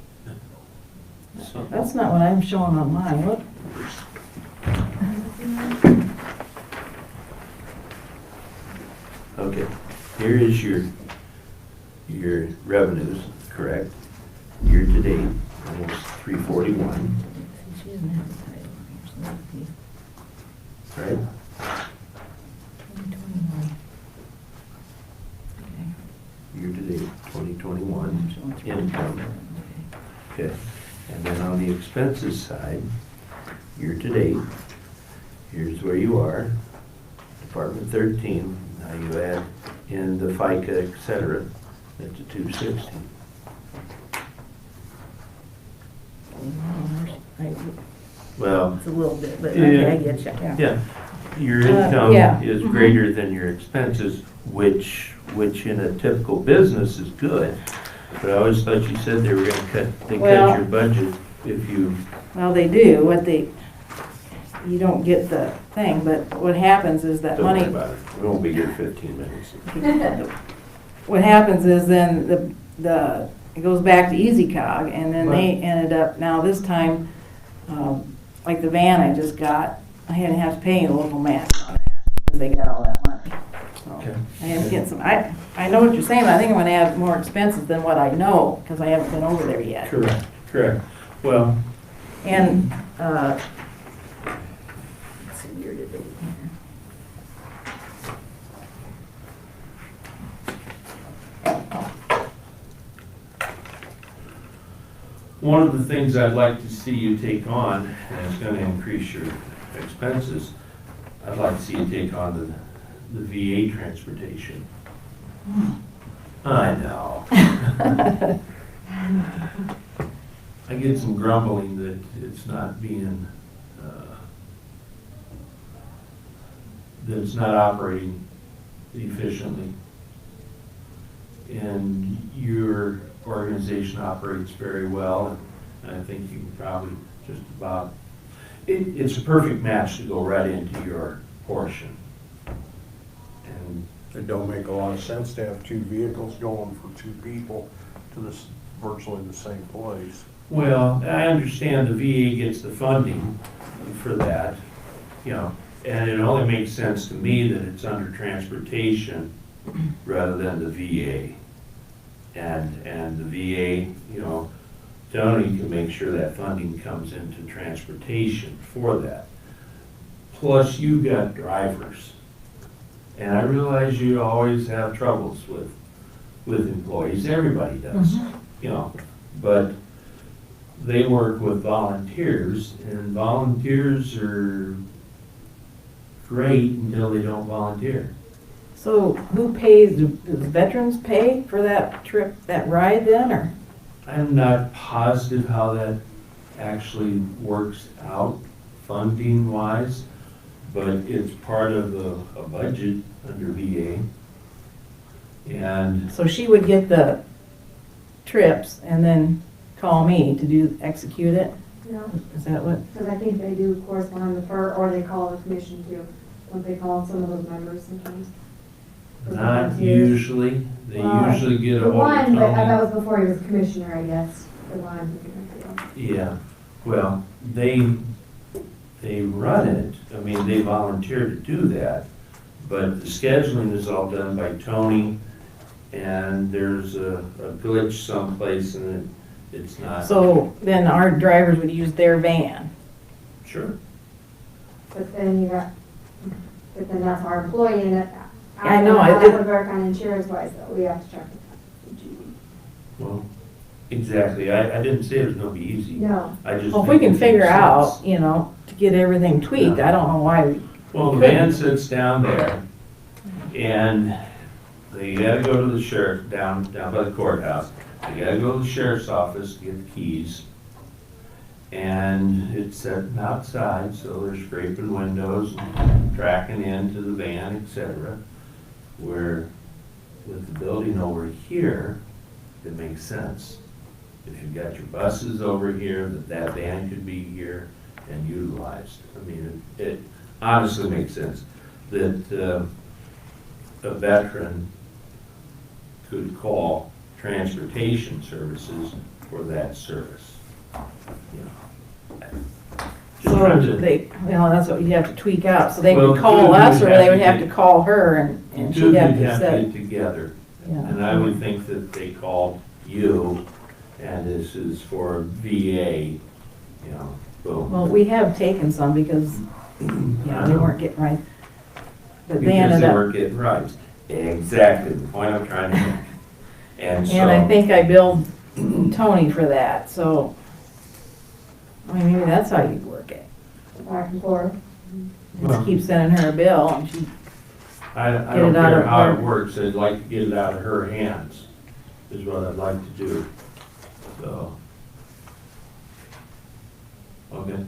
Speaker 4: So-
Speaker 15: That's not what I'm showing on mine, look.
Speaker 4: Okay, here is your revenues, correct? Year-to-date, almost 341,
Speaker 15: She doesn't have the title on here, so
Speaker 4: right?
Speaker 15: 2021. Okay.
Speaker 4: Year-to-date, 2021
Speaker 15: I'm showing 20.
Speaker 4: income. Okay, and then on the expenses side, year-to-date, here's where you are. Department 13, now you add in the FICA, et cetera, that's a 260. Well,
Speaker 15: It's a little bit, but
Speaker 4: Yeah.
Speaker 15: okay, I get you, yeah.
Speaker 4: yeah, your
Speaker 15: yeah.
Speaker 4: income is
Speaker 15: Mhm.
Speaker 4: greater than your expenses, which in a typical business is good. But I always thought you said they were gonna cut
Speaker 15: Well-
Speaker 4: your budget if you,
Speaker 15: Well, they do, you don't get the thing, but what happens is that
Speaker 4: don't worry
Speaker 15: money,
Speaker 4: about it. We won't be here 15 minutes.
Speaker 15: what happens is then it goes back to Easy Cog, and then they ended up, now this time, like the van I just got, I hadn't have to pay the local match on that, because they got all that money. So
Speaker 4: Okay.
Speaker 15: I had to get some, I know what you're saying, but I think I'm gonna have more expenses than what I know, because I haven't been over there yet.
Speaker 4: Correct. Well,
Speaker 15: And, let's see, year-to-date here.
Speaker 4: one of the things I'd like to see you take on, and it's gonna increase your expenses, I'd like to see you take on the VA transportation. I know. I get some grumbling that it's not being, that it's not operating efficiently. And your organization operates very well, and I think you can probably just about, it's a perfect match to go right into your portion. And
Speaker 2: It don't make a lot of sense to have two vehicles going for two people to this, virtually the same place.
Speaker 4: well, I understand the VA gets the funding for that, you know, and it only makes sense to me that it's under transportation rather than the VA. And the VA, you know, Tony can make sure that funding comes into transportation for that. Plus, you got drivers. And I realize you always have troubles with employees, everybody does, you know, but they work with volunteers, and volunteers are great until they don't volunteer.
Speaker 15: So who pays, do the veterans pay for that trip, that ride then, or?
Speaker 4: I'm not positive how that actually works out funding wise, but it's part of a budget under VA. And
Speaker 15: So she would get the trips and then call me to execute it?
Speaker 5: No,
Speaker 15: Is that what?
Speaker 5: because I think they do correspond with her, or they call the commission too. Don't they call some of those members sometimes?
Speaker 4: not usually, they
Speaker 5: Well,
Speaker 4: usually get a
Speaker 5: The
Speaker 4: hold of
Speaker 5: one, but that
Speaker 4: Tony.
Speaker 5: was before he was commissioner, I guess, the one.
Speaker 4: Yeah, well, they run it, I mean, they volunteer to do that, but the scheduling is all done by Tony, and there's a glitch someplace and it's not.
Speaker 15: So then our drivers would use their van?
Speaker 4: Sure.
Speaker 5: But then but then that's our employee, and
Speaker 15: I know,
Speaker 5: how
Speaker 15: I-
Speaker 5: that would work on insurance wise, though, we have to check with GD.
Speaker 4: Well, exactly, I didn't say it was gonna be easy.
Speaker 5: No,
Speaker 4: I just.
Speaker 15: Well, if we
Speaker 4: think
Speaker 15: can
Speaker 4: it
Speaker 15: figure
Speaker 4: makes
Speaker 15: out,
Speaker 4: sense.
Speaker 15: you know, to get everything tweaked, I don't know why we.
Speaker 4: Well, the van sits down there, and they gotta go to the sheriff, down by the courthouse. They gotta go to the sheriff's office to get the keys. And it's sitting outside, so they're scraping windows, and tracking into the van, et cetera. Where with the building over here, it makes sense. If you've got your buses over here, that van could be here and utilized. I mean, it honestly makes sense that a veteran could call transportation services for that service. You know. Just
Speaker 15: So
Speaker 4: trying to-
Speaker 15: they, well, that's what you have to tweak out, so they
Speaker 4: Well,
Speaker 15: would call
Speaker 4: two
Speaker 15: us, or
Speaker 4: would
Speaker 15: they
Speaker 4: have
Speaker 15: would
Speaker 4: to
Speaker 15: have to
Speaker 4: get-
Speaker 15: call her, and
Speaker 4: Two
Speaker 15: she'd have
Speaker 4: would
Speaker 15: to
Speaker 4: have to
Speaker 15: set.
Speaker 4: get together,
Speaker 15: Yeah.
Speaker 4: and I would think that they called you, and this is for VA, you know, boom.
Speaker 15: Well, we have taken some because, yeah, they weren't getting right. But they
Speaker 4: Because
Speaker 15: ended
Speaker 4: they
Speaker 15: up,
Speaker 4: weren't getting right. Exactly, the point I'm trying to make. And
Speaker 15: and I
Speaker 4: so,
Speaker 15: think I billed Tony for that, so, I mean, maybe that's how you'd work it.
Speaker 5: back and forth.
Speaker 15: Just keep sending her a bill, and she,
Speaker 4: I
Speaker 15: get
Speaker 4: don't
Speaker 15: it out
Speaker 4: care
Speaker 15: of
Speaker 4: how
Speaker 15: her-
Speaker 4: it works, I'd like to get it out of her hands, is what I'd like to do, so. Okay,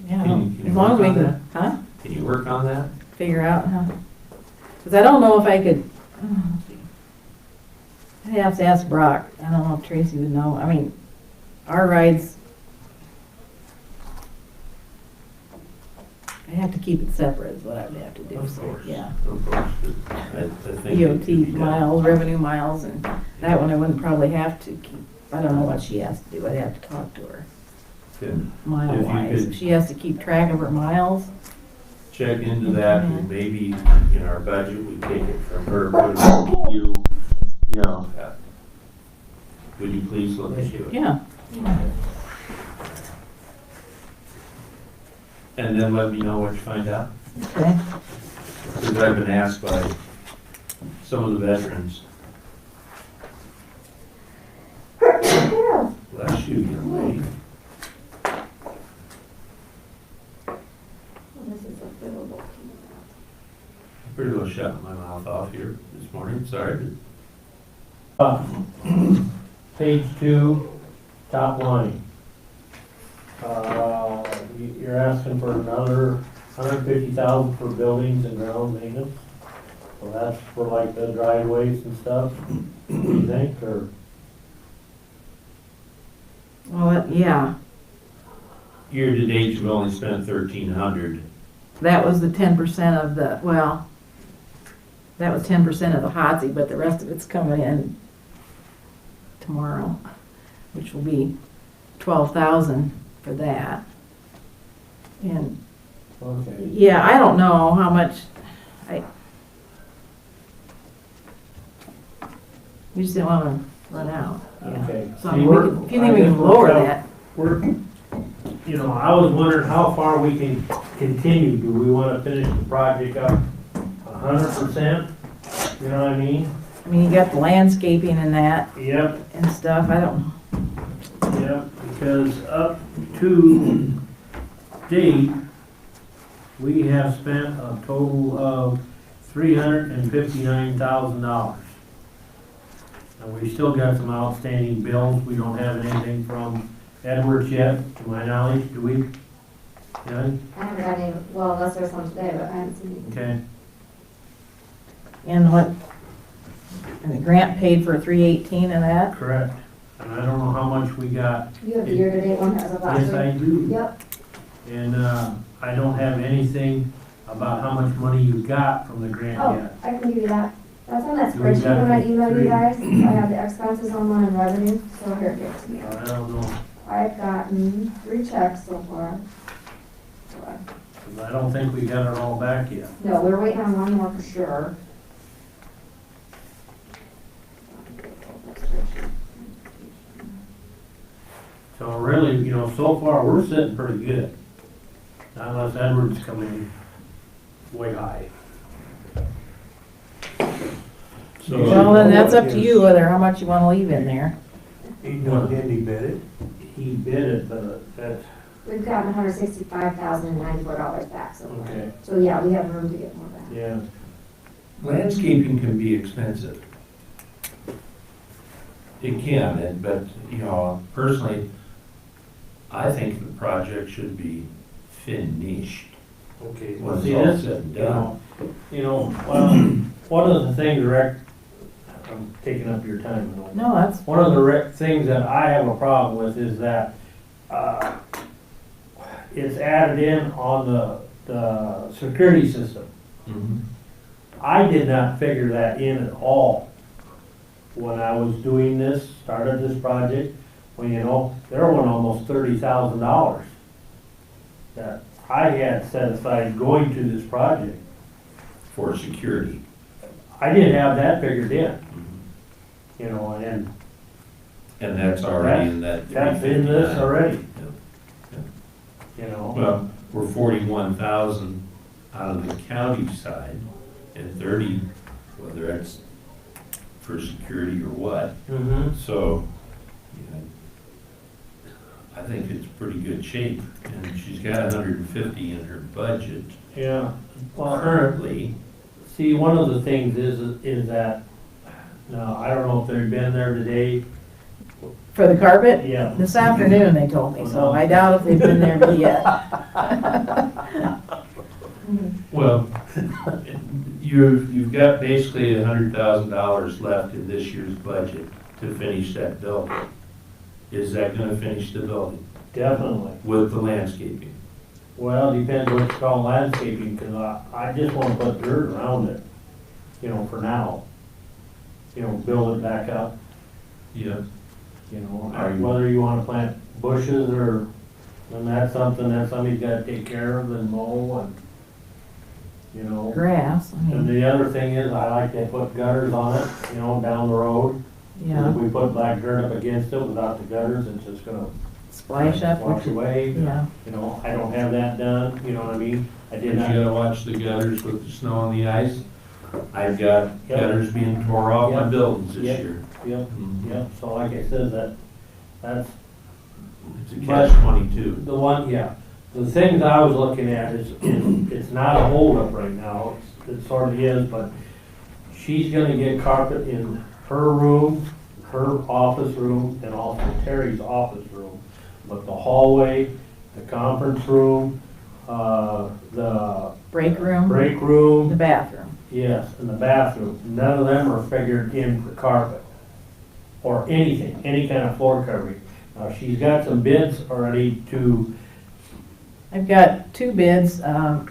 Speaker 15: yeah,
Speaker 4: Can you
Speaker 15: as long as we
Speaker 4: work on
Speaker 15: can, huh?
Speaker 4: can you work on that?
Speaker 15: Figure out how, because I don't know if I could, I'd have to ask Brock, I don't know if Tracy would know, I mean, our rides, I have to keep it separate is what I would have to do,
Speaker 4: Of
Speaker 15: so,
Speaker 4: course.
Speaker 15: yeah.
Speaker 4: Of course, I think. it could be
Speaker 15: DOT
Speaker 4: done.
Speaker 15: miles, revenue miles, and that one I wouldn't probably have to keep, I don't know what she has to do, I'd have to talk to her,
Speaker 4: Good.
Speaker 15: mile
Speaker 4: If you
Speaker 15: wise.
Speaker 4: could-
Speaker 15: If she has to keep track of her miles,
Speaker 4: Check into that, and maybe in our budget, we take it from her, put it on you, you know. Would you please look into it?
Speaker 15: yeah.
Speaker 4: And then let me know what you find out.
Speaker 15: Okay.
Speaker 4: Because I've been asked by some of the veterans. Bless you, young lady.
Speaker 5: This is a billable.
Speaker 4: Pretty well shut my mouth off here this morning, sorry.
Speaker 1: Page 2, top line. You're asking for another $150,000 for buildings and ground maintenance. So that's for like the driveways and stuff, you think, or?
Speaker 15: Well, yeah,
Speaker 4: Year to date, you've only spent 1,300.
Speaker 15: that was the 10% of the, well, that was 10% of the HOTSI, but the rest of it's coming in tomorrow, which will be 12,000 for that. And,
Speaker 1: Okay.
Speaker 15: yeah, I don't know how much, we just didn't wanna run out, yeah.
Speaker 1: Okay.
Speaker 15: So I
Speaker 1: See,
Speaker 15: mean,
Speaker 1: we're-
Speaker 15: if you think we can lower that,
Speaker 1: We're, you know, I was wondering how far we can continue. Do we wanna finish the project up 100%? You know what I mean?
Speaker 15: I mean, you got the landscaping and that
Speaker 1: Yep,
Speaker 15: and stuff, I don't,
Speaker 1: yep, because up to date, we have spent a total of $359,000. And we still got some outstanding bills. We don't have anything from Edwards yet, to my knowledge. Do we? Yeah,
Speaker 5: I haven't got any, well, unless there's some today, but I haven't seen any.
Speaker 1: okay.
Speaker 15: and what, and the grant paid for 318 of that?
Speaker 1: Correct. And I don't know how much we got.
Speaker 5: You have the year-to-date one as of last week?
Speaker 1: Yes, I do.
Speaker 5: Yep,
Speaker 1: And I don't have anything about how much money you got from the grant
Speaker 5: oh,
Speaker 1: yet.
Speaker 5: I can give you that. That's on that
Speaker 1: We
Speaker 5: spreadsheet
Speaker 1: got
Speaker 5: when I emailed you
Speaker 1: three.
Speaker 5: guys. I have the expenses on one and revenue, so here, give it to me.
Speaker 1: I don't know,
Speaker 5: I've gotten 3 checks so far.
Speaker 1: 'cause I don't think we got it all back yet.
Speaker 5: No, we're waiting on one more for sure.
Speaker 1: So really, you know, so far, we're sitting pretty good. Unless Edwards coming way high.
Speaker 4: So,
Speaker 15: Well, then that's up to you whether, how much you wanna leave in there.
Speaker 2: Didn't he bid it?
Speaker 1: He bid it, but that's,
Speaker 5: We've gotten $165,094 back so far.
Speaker 1: okay,
Speaker 5: So yeah, we have room to get more back.
Speaker 1: yeah.
Speaker 4: landscaping can be expensive. It can, but, you know, personally, I think the project should be finished.
Speaker 1: Okay,
Speaker 4: When
Speaker 1: well,
Speaker 4: it's
Speaker 1: see,
Speaker 4: all
Speaker 1: this,
Speaker 4: said and
Speaker 1: you
Speaker 4: done.
Speaker 1: know, well, one of the things, Rick, I'm taking up your time. you know.
Speaker 15: No, that's,
Speaker 1: One of the things that I have a problem with is that, it's added in on the security system.
Speaker 4: Mhm.
Speaker 1: I did not figure that in at all when I was doing this, started this project, when, you know, there went almost $30,000 that I had set aside going to this project.
Speaker 4: For security.
Speaker 1: I didn't have that figured in, you know, and
Speaker 4: And that's already in that.
Speaker 1: that's in this
Speaker 4: 359.
Speaker 1: already,
Speaker 4: Yeah.
Speaker 1: you know.
Speaker 4: Well, we're 41,000 out of the county side and 30, whether that's for security or what.
Speaker 1: Mhm.
Speaker 4: So, you know, I think it's pretty good shape, and she's got 150 in her budget
Speaker 1: Yeah, well,
Speaker 4: currently.
Speaker 1: see, one of the things is that, now, I don't know if they've been there today,
Speaker 15: for the carpet?
Speaker 1: yeah.
Speaker 15: This afternoon, they told me, so I doubt if they've been there yet.
Speaker 4: Well, you've got basically $100,000 left in this year's budget to finish that building. Is that gonna finish the building
Speaker 1: Definitely.
Speaker 4: with the landscaping?
Speaker 1: Well, depends what you call landscaping, because I just want to put dirt around it, you know, for now. You know, build it back up,
Speaker 4: Yeah.
Speaker 1: you know,
Speaker 4: Are you-
Speaker 1: whether you want to plant bushes or, and that's something that somebody's got to take care of and mow and, you know.
Speaker 15: Grass, I
Speaker 1: And
Speaker 15: mean,
Speaker 1: the other thing is, I like to put gutters on it, you know, down the road.
Speaker 15: yeah,
Speaker 1: If we put black dirt up against it without the gutters, it's just gonna
Speaker 15: splash up,
Speaker 1: wash
Speaker 15: which,
Speaker 1: away.
Speaker 15: yeah.
Speaker 1: You know, I don't have that done, you know what I mean? I
Speaker 4: Did
Speaker 1: did
Speaker 4: you
Speaker 1: not.
Speaker 4: gotta watch the gutters with the snow and the ice? I've got
Speaker 1: Yep.
Speaker 4: gutters being tore off my
Speaker 1: Yep.
Speaker 4: buildings this
Speaker 1: Yep.
Speaker 4: year.
Speaker 1: Yep,
Speaker 4: Mhm.
Speaker 1: yep, so like I said, that's
Speaker 4: It's a catch 22.
Speaker 1: the one, yeah. The things I was looking at is it's not a holdup right now, it sort of is, but she's gonna get carpet in her room, her office room, and also Terry's office room. But the hallway, the conference room, the
Speaker 15: Break room,
Speaker 1: break
Speaker 15: the
Speaker 1: room,
Speaker 15: bathroom.
Speaker 1: yes, and the bathroom, none of them are figured in for carpet. Or anything, any kind of floor covering. Now, she's got some bids already to,
Speaker 15: I've got 2 bids, have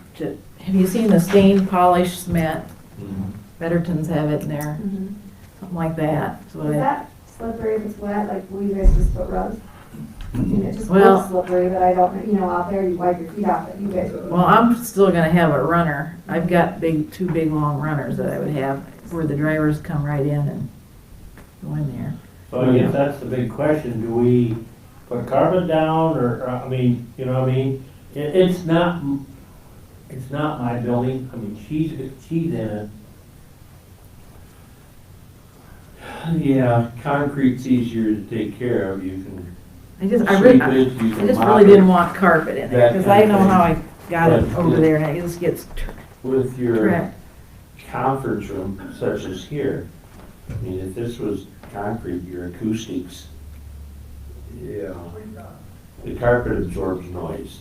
Speaker 15: you seen the stained polished cement?
Speaker 4: Mhm.
Speaker 15: Bettertons have it in there,
Speaker 5: Mhm.
Speaker 15: something like that. So
Speaker 5: Is
Speaker 15: I-
Speaker 5: that slippery if it's wet, like will you guys just put rugs? I mean, it just
Speaker 15: Well-
Speaker 5: looks slippery, but I don't, you know, out there you wipe your feet off it, you guys.
Speaker 15: Well, I'm still gonna have a runner. I've got 2 big long runners that I would have where the drivers come right in and go in there.
Speaker 1: So I guess that's the big question, do we put carpet down, or, I mean, you know what I mean? It's not my building, I mean, she's in it.
Speaker 4: Yeah, concrete's easier to take care of, you can
Speaker 15: I just
Speaker 4: sweep
Speaker 15: really,
Speaker 4: it, you
Speaker 15: I
Speaker 4: can
Speaker 15: just
Speaker 4: mop
Speaker 15: really
Speaker 4: it.
Speaker 15: didn't want carpet in there,
Speaker 4: That
Speaker 15: because I
Speaker 4: kind of
Speaker 15: know how I
Speaker 4: thing.
Speaker 15: got it
Speaker 4: But
Speaker 15: over
Speaker 4: the-
Speaker 15: there, and it just gets
Speaker 4: With your
Speaker 15: trapped.
Speaker 4: conference room such as here, I mean, if this was concrete, your acoustics, yeah, the carpet absorbs noise.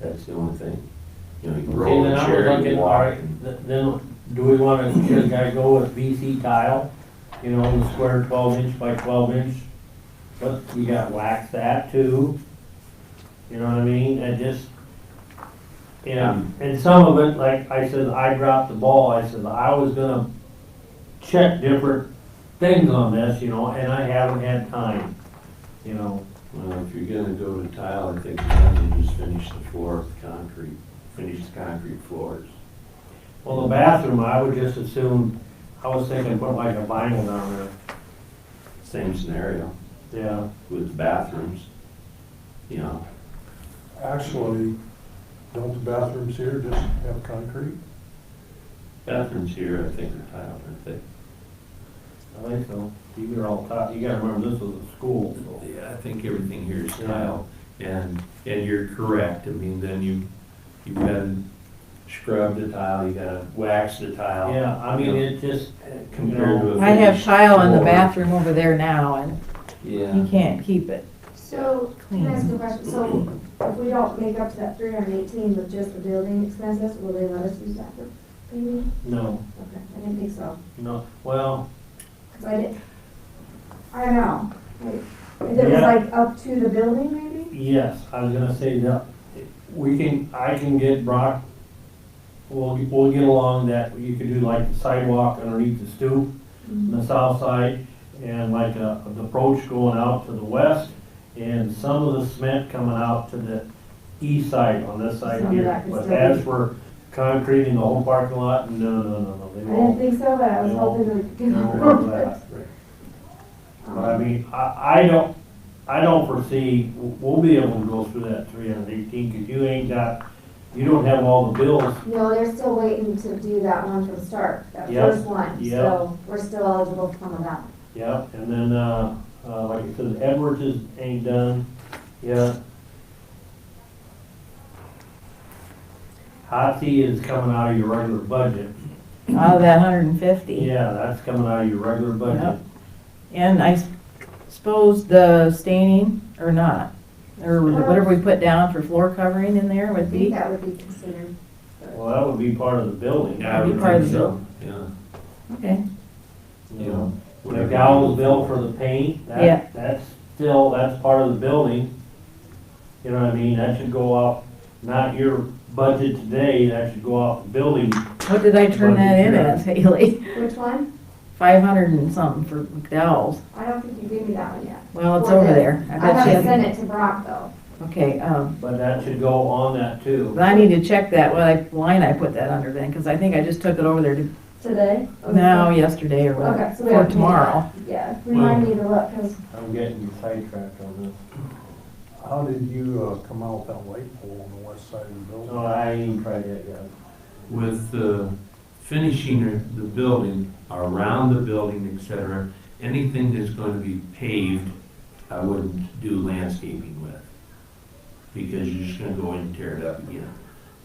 Speaker 4: That's the only thing. You know, you can
Speaker 1: See,
Speaker 4: roll
Speaker 1: then
Speaker 4: a
Speaker 1: I was
Speaker 4: chair, you
Speaker 1: thinking,
Speaker 4: can
Speaker 1: all
Speaker 4: walk.
Speaker 1: right, then, do we wanna, should a guy go with VC tile? You know, the square 12 inch by 12 inch, but you got wax that too. You know what I mean, and just, and some of it, like I said, I dropped the ball, I said, I was gonna check different things on this, you know, and I haven't had time, you know.
Speaker 4: Well, if you're gonna go to tile, I think you have to just finish the floor with concrete, finish the concrete floors.
Speaker 1: Well, the bathroom, I would just assume, I was thinking put like a vinyl down there.
Speaker 4: Same scenario
Speaker 1: Yeah.
Speaker 4: with bathrooms, you know.
Speaker 2: Actually, don't the bathrooms here just have concrete?
Speaker 4: Bathrooms here, I think are tile, aren't they?
Speaker 1: I think so. You all taught, you gotta remember this was a school, so.
Speaker 4: Yeah, I think everything here is
Speaker 1: Yeah.
Speaker 4: tile, and you're correct, I mean, then you've got to scrub the tile, you gotta wax the tile.
Speaker 1: Yeah, I mean, it just,
Speaker 4: Compared to a
Speaker 15: I have
Speaker 4: finished
Speaker 15: tile in the
Speaker 4: floor.
Speaker 15: bathroom over there now, and
Speaker 4: Yeah.
Speaker 15: you can't keep it.
Speaker 5: So, can I ask you a question? So, if we don't make up to that 318 with just the building expenses, will they let us use that for paving?
Speaker 1: no,
Speaker 5: Okay, I didn't think so.
Speaker 1: no, well,
Speaker 5: Cause I know, like, if it was
Speaker 1: Yeah.
Speaker 5: like up to the building maybe?
Speaker 1: yes, I was gonna say that, I can get Brock, we'll get along that, you could do like the sidewalk underneath the stoop on the south side, and like the approach going out to the west, and some of the cement coming out to the east side on this side
Speaker 5: Some of
Speaker 1: here.
Speaker 5: that could
Speaker 1: But
Speaker 5: still
Speaker 1: as
Speaker 5: be-
Speaker 1: for concreting the whole parking lot, no, they
Speaker 5: I didn't
Speaker 1: won't.
Speaker 5: think so, but I was
Speaker 1: They
Speaker 5: hoping
Speaker 1: won't-
Speaker 5: we could
Speaker 1: they
Speaker 5: get
Speaker 1: won't
Speaker 5: around
Speaker 1: do
Speaker 5: it.
Speaker 1: that. But I mean, I don't foresee, we'll be able to go through that 318, cause you don't have all the bills.
Speaker 5: No, they're still waiting to do that one for the start, that
Speaker 1: Yep,
Speaker 5: first one,
Speaker 1: yep.
Speaker 5: so we're still eligible for some of that.
Speaker 1: Yep, and then, like I said, Edwards ain't done yet. Hotsy is coming out of your regular budget.
Speaker 15: Out of that 150.
Speaker 1: Yeah, that's coming out of your regular budget.
Speaker 15: Yep. And I suppose the staining, or not, or whatever we put down for floor covering in there
Speaker 5: I
Speaker 15: would
Speaker 5: think
Speaker 15: be,
Speaker 5: that would be considered.
Speaker 1: Well, that would be part of the building.
Speaker 4: Yeah, I
Speaker 15: Be
Speaker 4: would
Speaker 15: part of
Speaker 4: think
Speaker 15: the
Speaker 4: so, yeah.
Speaker 15: okay.
Speaker 1: You know, the
Speaker 4: Whatever
Speaker 1: gallows
Speaker 4: you-
Speaker 1: bill for the paint,
Speaker 15: Yeah.
Speaker 1: that's part of the building. You know what I mean? That should go off, not your budget today, that should go off the building.
Speaker 15: What did I turn that in as, Haley?
Speaker 5: Which one?
Speaker 15: 500 and something for McDowell's.
Speaker 5: I don't think you gave me that one yet.
Speaker 15: Well, it's
Speaker 5: Or
Speaker 15: over
Speaker 5: did.
Speaker 15: there.
Speaker 5: I
Speaker 15: bet
Speaker 5: haven't
Speaker 15: you-
Speaker 5: sent it to Brock though.
Speaker 15: Okay,
Speaker 1: But that should go on that too.
Speaker 15: but I need to check that, what line I put that under then, because I think I just took it over there to,
Speaker 5: Today?
Speaker 15: now, yesterday or
Speaker 5: Okay,
Speaker 15: whatever,
Speaker 5: so we
Speaker 15: for
Speaker 5: have to
Speaker 15: tomorrow.
Speaker 5: Yeah, remind me to look, cause
Speaker 1: I'm getting sidetracked on this.
Speaker 2: How did you come out with that light pole on the west side of the building?
Speaker 1: No, I ain't even tried that yet.
Speaker 4: With finishing the building, around the building, et cetera, anything that's going to be paved, I wouldn't do landscaping with. Because you're just gonna go in and tear it up again.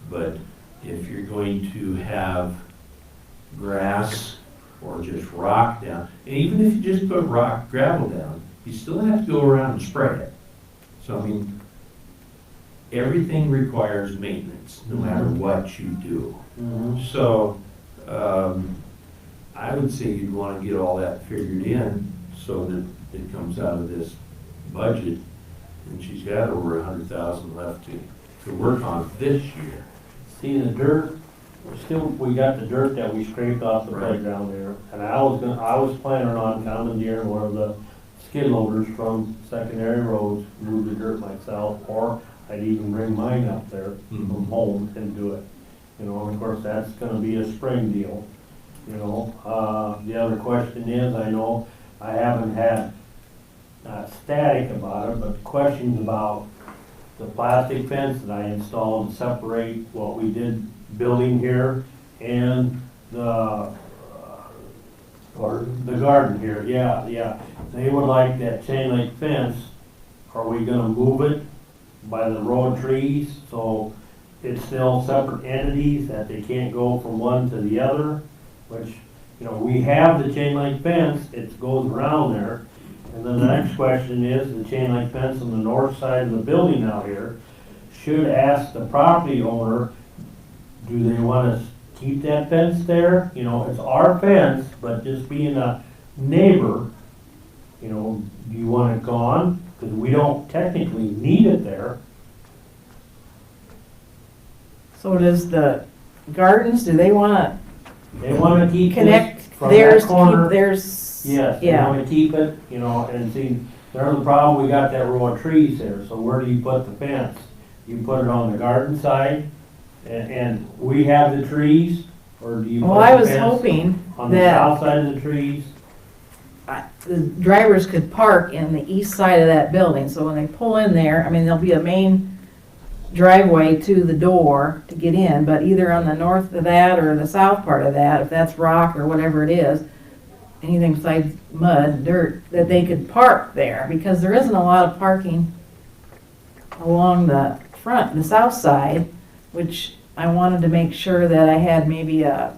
Speaker 4: But if you're going to have grass or just rock down, and even if you just put rock, gravel down, you still have to go around and spray it. So, I mean, everything requires maintenance, no matter what you do. So, I would say you'd wanna get all that figured in so that it comes out of this budget. And she's got over 100,000 left to work on this year.
Speaker 1: See the dirt, we got the dirt that we scraped off the
Speaker 4: Right.
Speaker 1: playground there. And I was planning on commandeering one of the skid loaders from secondary roads, move the dirt myself, or I'd even bring mine up there from home and do it. You know, and of course, that's gonna be a spring deal, you know. The other question is, I know I haven't had, not static about it, but questions about the plastic fence that I installed to separate what we did building here and the garden here, yeah. They would like that chain link fence. Are we gonna move it by the row of trees, so it's still separate entities, that they can't go from one to the other? Which, you know, we have the chain link fence, it goes around there. And then the next question is, the chain link fence on the north side of the building out here, should ask the property owner, do they wanna keep that fence there? You know, it's our fence, but just being a neighbor, you know, do you want it gone? Because we don't technically need it there.
Speaker 15: So does the gardens, do they wanna
Speaker 1: They want to keep
Speaker 15: connect
Speaker 1: this from that
Speaker 15: theirs to
Speaker 1: corner.
Speaker 15: keep theirs?
Speaker 1: Yes, they
Speaker 15: Yeah.
Speaker 1: want to keep it, you know, and see, there's the problem, we got that row of trees there, so where do you put the fence? You put it on the garden side, and we have the trees, or do you put
Speaker 15: Well, I
Speaker 1: the
Speaker 15: was
Speaker 1: fence
Speaker 15: hoping
Speaker 1: on the
Speaker 15: that
Speaker 1: south side of the trees?
Speaker 15: the drivers could park in the east side of that building, so when they pull in there, I mean, there'll be a main driveway to the door to get in, but either on the north of that or the south part of that, if that's rock or whatever it is, anything besides mud, dirt, that they could park there, because there isn't a lot of parking along the front, the south side, which I wanted to make sure that I had maybe a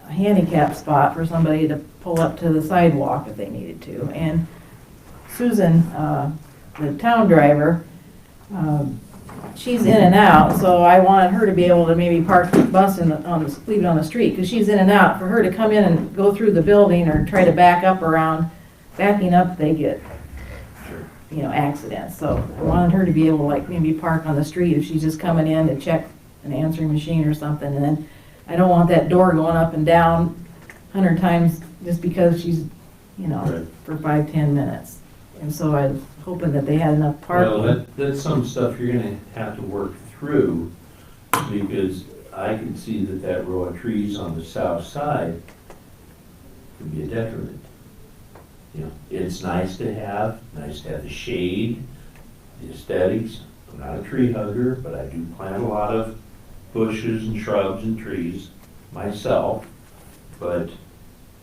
Speaker 15: handicap spot for somebody to pull up to the sidewalk if they needed to. And Susan, the town driver, she's in and out, so I wanted her to be able to maybe park the bus leave it on the street, because she's in and out. For her to come in and go through the building or try to back up around, backing up, they get, you know, accidents. So I wanted her to be able to like maybe park on the street if she's just coming in to check an answering machine or something. And then I don't want that door going up and down 100 times just because she's, you know,
Speaker 4: Right.
Speaker 15: for 5-10 minutes. And so I was hoping that they had enough parking.
Speaker 4: Well, that's some stuff you're gonna have to work through, because I can see that row of trees on the south side could be a detriment. You know, it's nice to have the shade, the aesthetics. I'm not a tree hugger, but I do plant a lot of bushes and shrubs and trees myself, but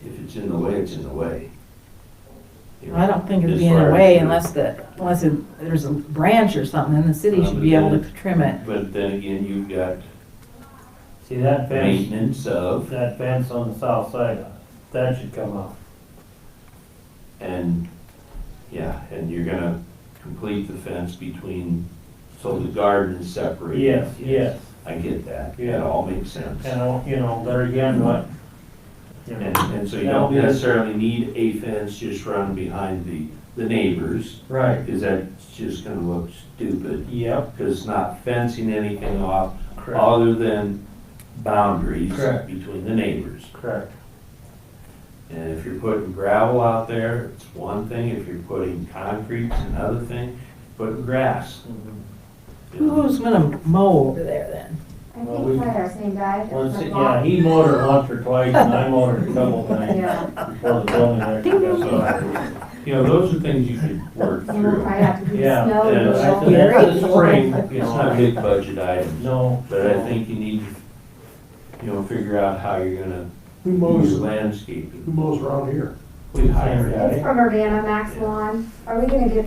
Speaker 4: if it's in the way, it's in the way. You know,
Speaker 15: I don't think it'd
Speaker 4: as
Speaker 15: be in
Speaker 4: far
Speaker 15: a
Speaker 4: as
Speaker 15: way
Speaker 4: your-
Speaker 15: unless there's a branch or something, and the city should be able to trim it.
Speaker 4: But then again, you've got
Speaker 1: See that fence,
Speaker 4: maintenance of,
Speaker 1: that fence on the south side, that should come up.
Speaker 4: and, yeah, and you're gonna complete the fence between, so the garden is separated.
Speaker 1: Yes.
Speaker 4: I get that,
Speaker 1: Yeah.
Speaker 4: that all makes sense.
Speaker 1: And, you know, there again, what, you know,
Speaker 4: And so you
Speaker 1: that'll
Speaker 4: don't
Speaker 1: be-
Speaker 4: necessarily need a fence just run behind the neighbors,
Speaker 1: right,
Speaker 4: because that's just gonna look stupid.
Speaker 1: yep,
Speaker 4: Because it's not fencing anything off
Speaker 1: correct,
Speaker 4: other than boundaries
Speaker 1: Correct.
Speaker 4: between the neighbors.
Speaker 1: correct.
Speaker 4: And if you're putting gravel out there, it's one thing. If you're putting concrete, it's another thing. Putting grass. you know.
Speaker 15: Who's gonna mow over there then?
Speaker 5: I
Speaker 1: Well,
Speaker 5: think
Speaker 1: we-
Speaker 5: probably our same guy.
Speaker 1: Yeah, he mowed it once or twice, and I mowed it a couple times
Speaker 5: Yeah.
Speaker 1: before the building there.
Speaker 4: So, you know, those are things you could work
Speaker 5: And we'll
Speaker 4: through.
Speaker 5: probably have to do
Speaker 1: Yeah,
Speaker 5: snow.
Speaker 4: and
Speaker 5: and
Speaker 4: I
Speaker 5: all
Speaker 1: said
Speaker 5: that.
Speaker 1: that's the spring, you
Speaker 4: It's
Speaker 1: know.
Speaker 4: not big budget items,
Speaker 1: No.
Speaker 4: but I think you need, you know, figure out how you're gonna
Speaker 2: Who
Speaker 4: use
Speaker 2: mows,
Speaker 4: landscaping.
Speaker 2: who mows around here?
Speaker 4: We hire
Speaker 5: It's from Urbana, Max Lawn. Are we gonna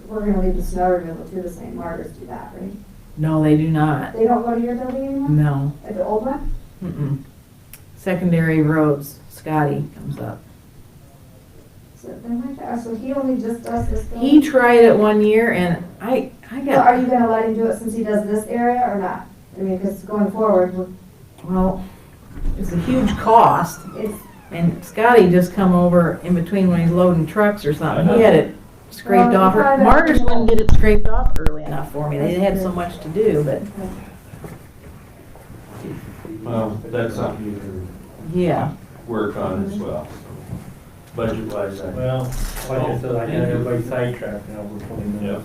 Speaker 5: we're gonna leave the snow removal to the St. Margaret's do that, right?
Speaker 15: No, they do not.
Speaker 5: They don't go to your building anymore?
Speaker 15: No.
Speaker 5: At the old one?
Speaker 15: Mm-mm. Secondary roads, Scotty comes up.
Speaker 5: So then like that, so he only just does this building?
Speaker 15: He tried it one year and I
Speaker 5: So are
Speaker 15: got,
Speaker 5: you gonna let him do it since he does this area or not? I mean, because going forward,
Speaker 15: well, it's a huge cost.
Speaker 5: it's,
Speaker 15: And Scotty just come over in between when he's loading trucks or something. He had it scraped
Speaker 5: Well,
Speaker 15: off.
Speaker 5: you probably-
Speaker 15: Marcus wouldn't get it scraped off early enough for me. They had so much to do, but
Speaker 4: Well, that's something you can
Speaker 15: yeah.
Speaker 4: work on as well. Budget wise, I.
Speaker 1: Well, like I said, I got everybody sidetracked now for 20 minutes.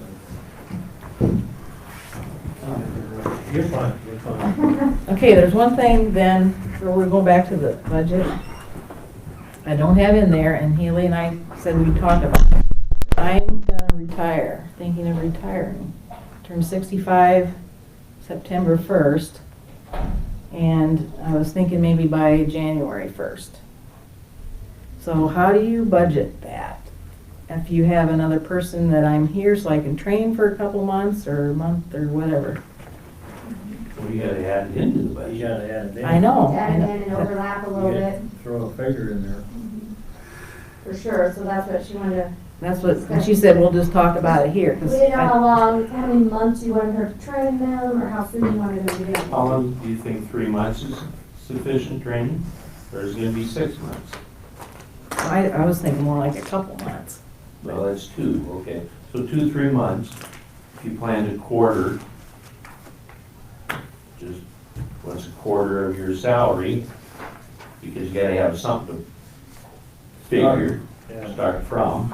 Speaker 1: You're fine, you're fine.
Speaker 15: Okay, there's one thing then, so we're going back to the budget. I don't have in there, and Haley and I said we talked about it. I'm gonna retire, thinking of retiring. Turned 65 September 1st, and I was thinking maybe by January 1st. So how do you budget that? If you have another person that I'm here so I can train for a couple months or a month or whatever.
Speaker 4: Well, you gotta add it into the
Speaker 1: You
Speaker 4: budget.
Speaker 1: gotta add it in.
Speaker 15: I know.
Speaker 5: Add it in and overlap a little
Speaker 1: You
Speaker 5: bit,
Speaker 1: Throw a figure in there.
Speaker 5: for sure, so that's what she wanted to.
Speaker 15: That's what, and she said, we'll just talk about it here. 'Cause
Speaker 5: We didn't know
Speaker 15: I-
Speaker 5: how long, how many months you wanted her to train them, or how soon you wanted them to get
Speaker 4: How
Speaker 5: them.
Speaker 4: long do you think 3 months is sufficient training? Or is it gonna be 6 months?
Speaker 15: I was thinking more like a couple months.
Speaker 4: Well, that's 2, okay. So 2, 3 months, if you planned a quarter, just, what's a quarter of your salary? Because you gotta have something to figure,
Speaker 1: Yeah.
Speaker 4: start from.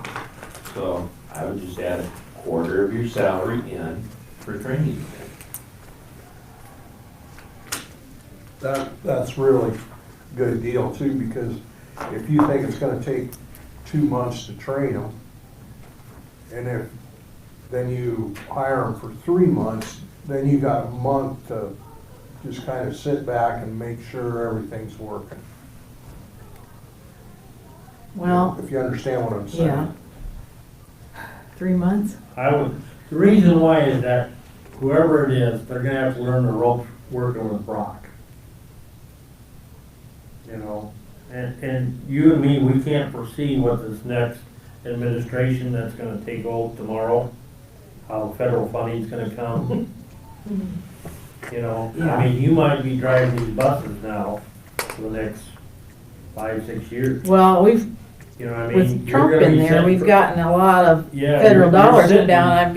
Speaker 4: So I would just add a quarter of your salary in for training.
Speaker 2: That's really a good deal too, because if you think it's gonna take 2 months to train them, and then you hire them for 3 months, then you got a month to just kind of sit back and make sure everything's working.
Speaker 15: Well,
Speaker 2: If you understand what I'm saying.
Speaker 15: yeah. 3 months?
Speaker 1: I would, the reason why is that whoever it is, they're gonna have to learn the ropes working with Brock. You know, and you and me, we can't foresee what this next administration that's gonna take over tomorrow, how federal funding's gonna come. You know, I mean, you might be driving these buses now for the next 5, 6 years.
Speaker 15: Well, we've,
Speaker 1: You know what I mean?
Speaker 15: with
Speaker 1: You're
Speaker 15: Trump
Speaker 1: gonna
Speaker 15: in
Speaker 1: be
Speaker 15: there,
Speaker 1: sitting
Speaker 15: we've
Speaker 1: for-
Speaker 15: gotten a lot of
Speaker 1: Yeah,
Speaker 15: federal
Speaker 1: you're
Speaker 15: dollars
Speaker 1: sitting-
Speaker 15: down.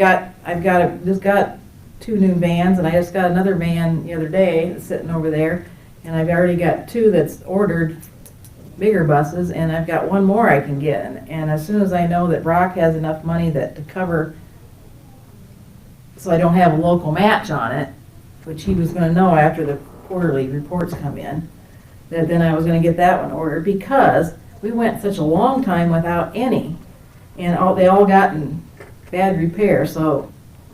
Speaker 15: Just got 2 new vans, and I just got another van the other day that's sitting over there. And I've already got 2 that's ordered, bigger buses, and I've got 1 more I can get. And as soon as I know that Brock has enough money that to cover, so I don't have a local match on it, which he was gonna know after the quarterly reports come in, that then I was gonna get that one ordered, because we went such a long time without any. And they all got in bad repair, so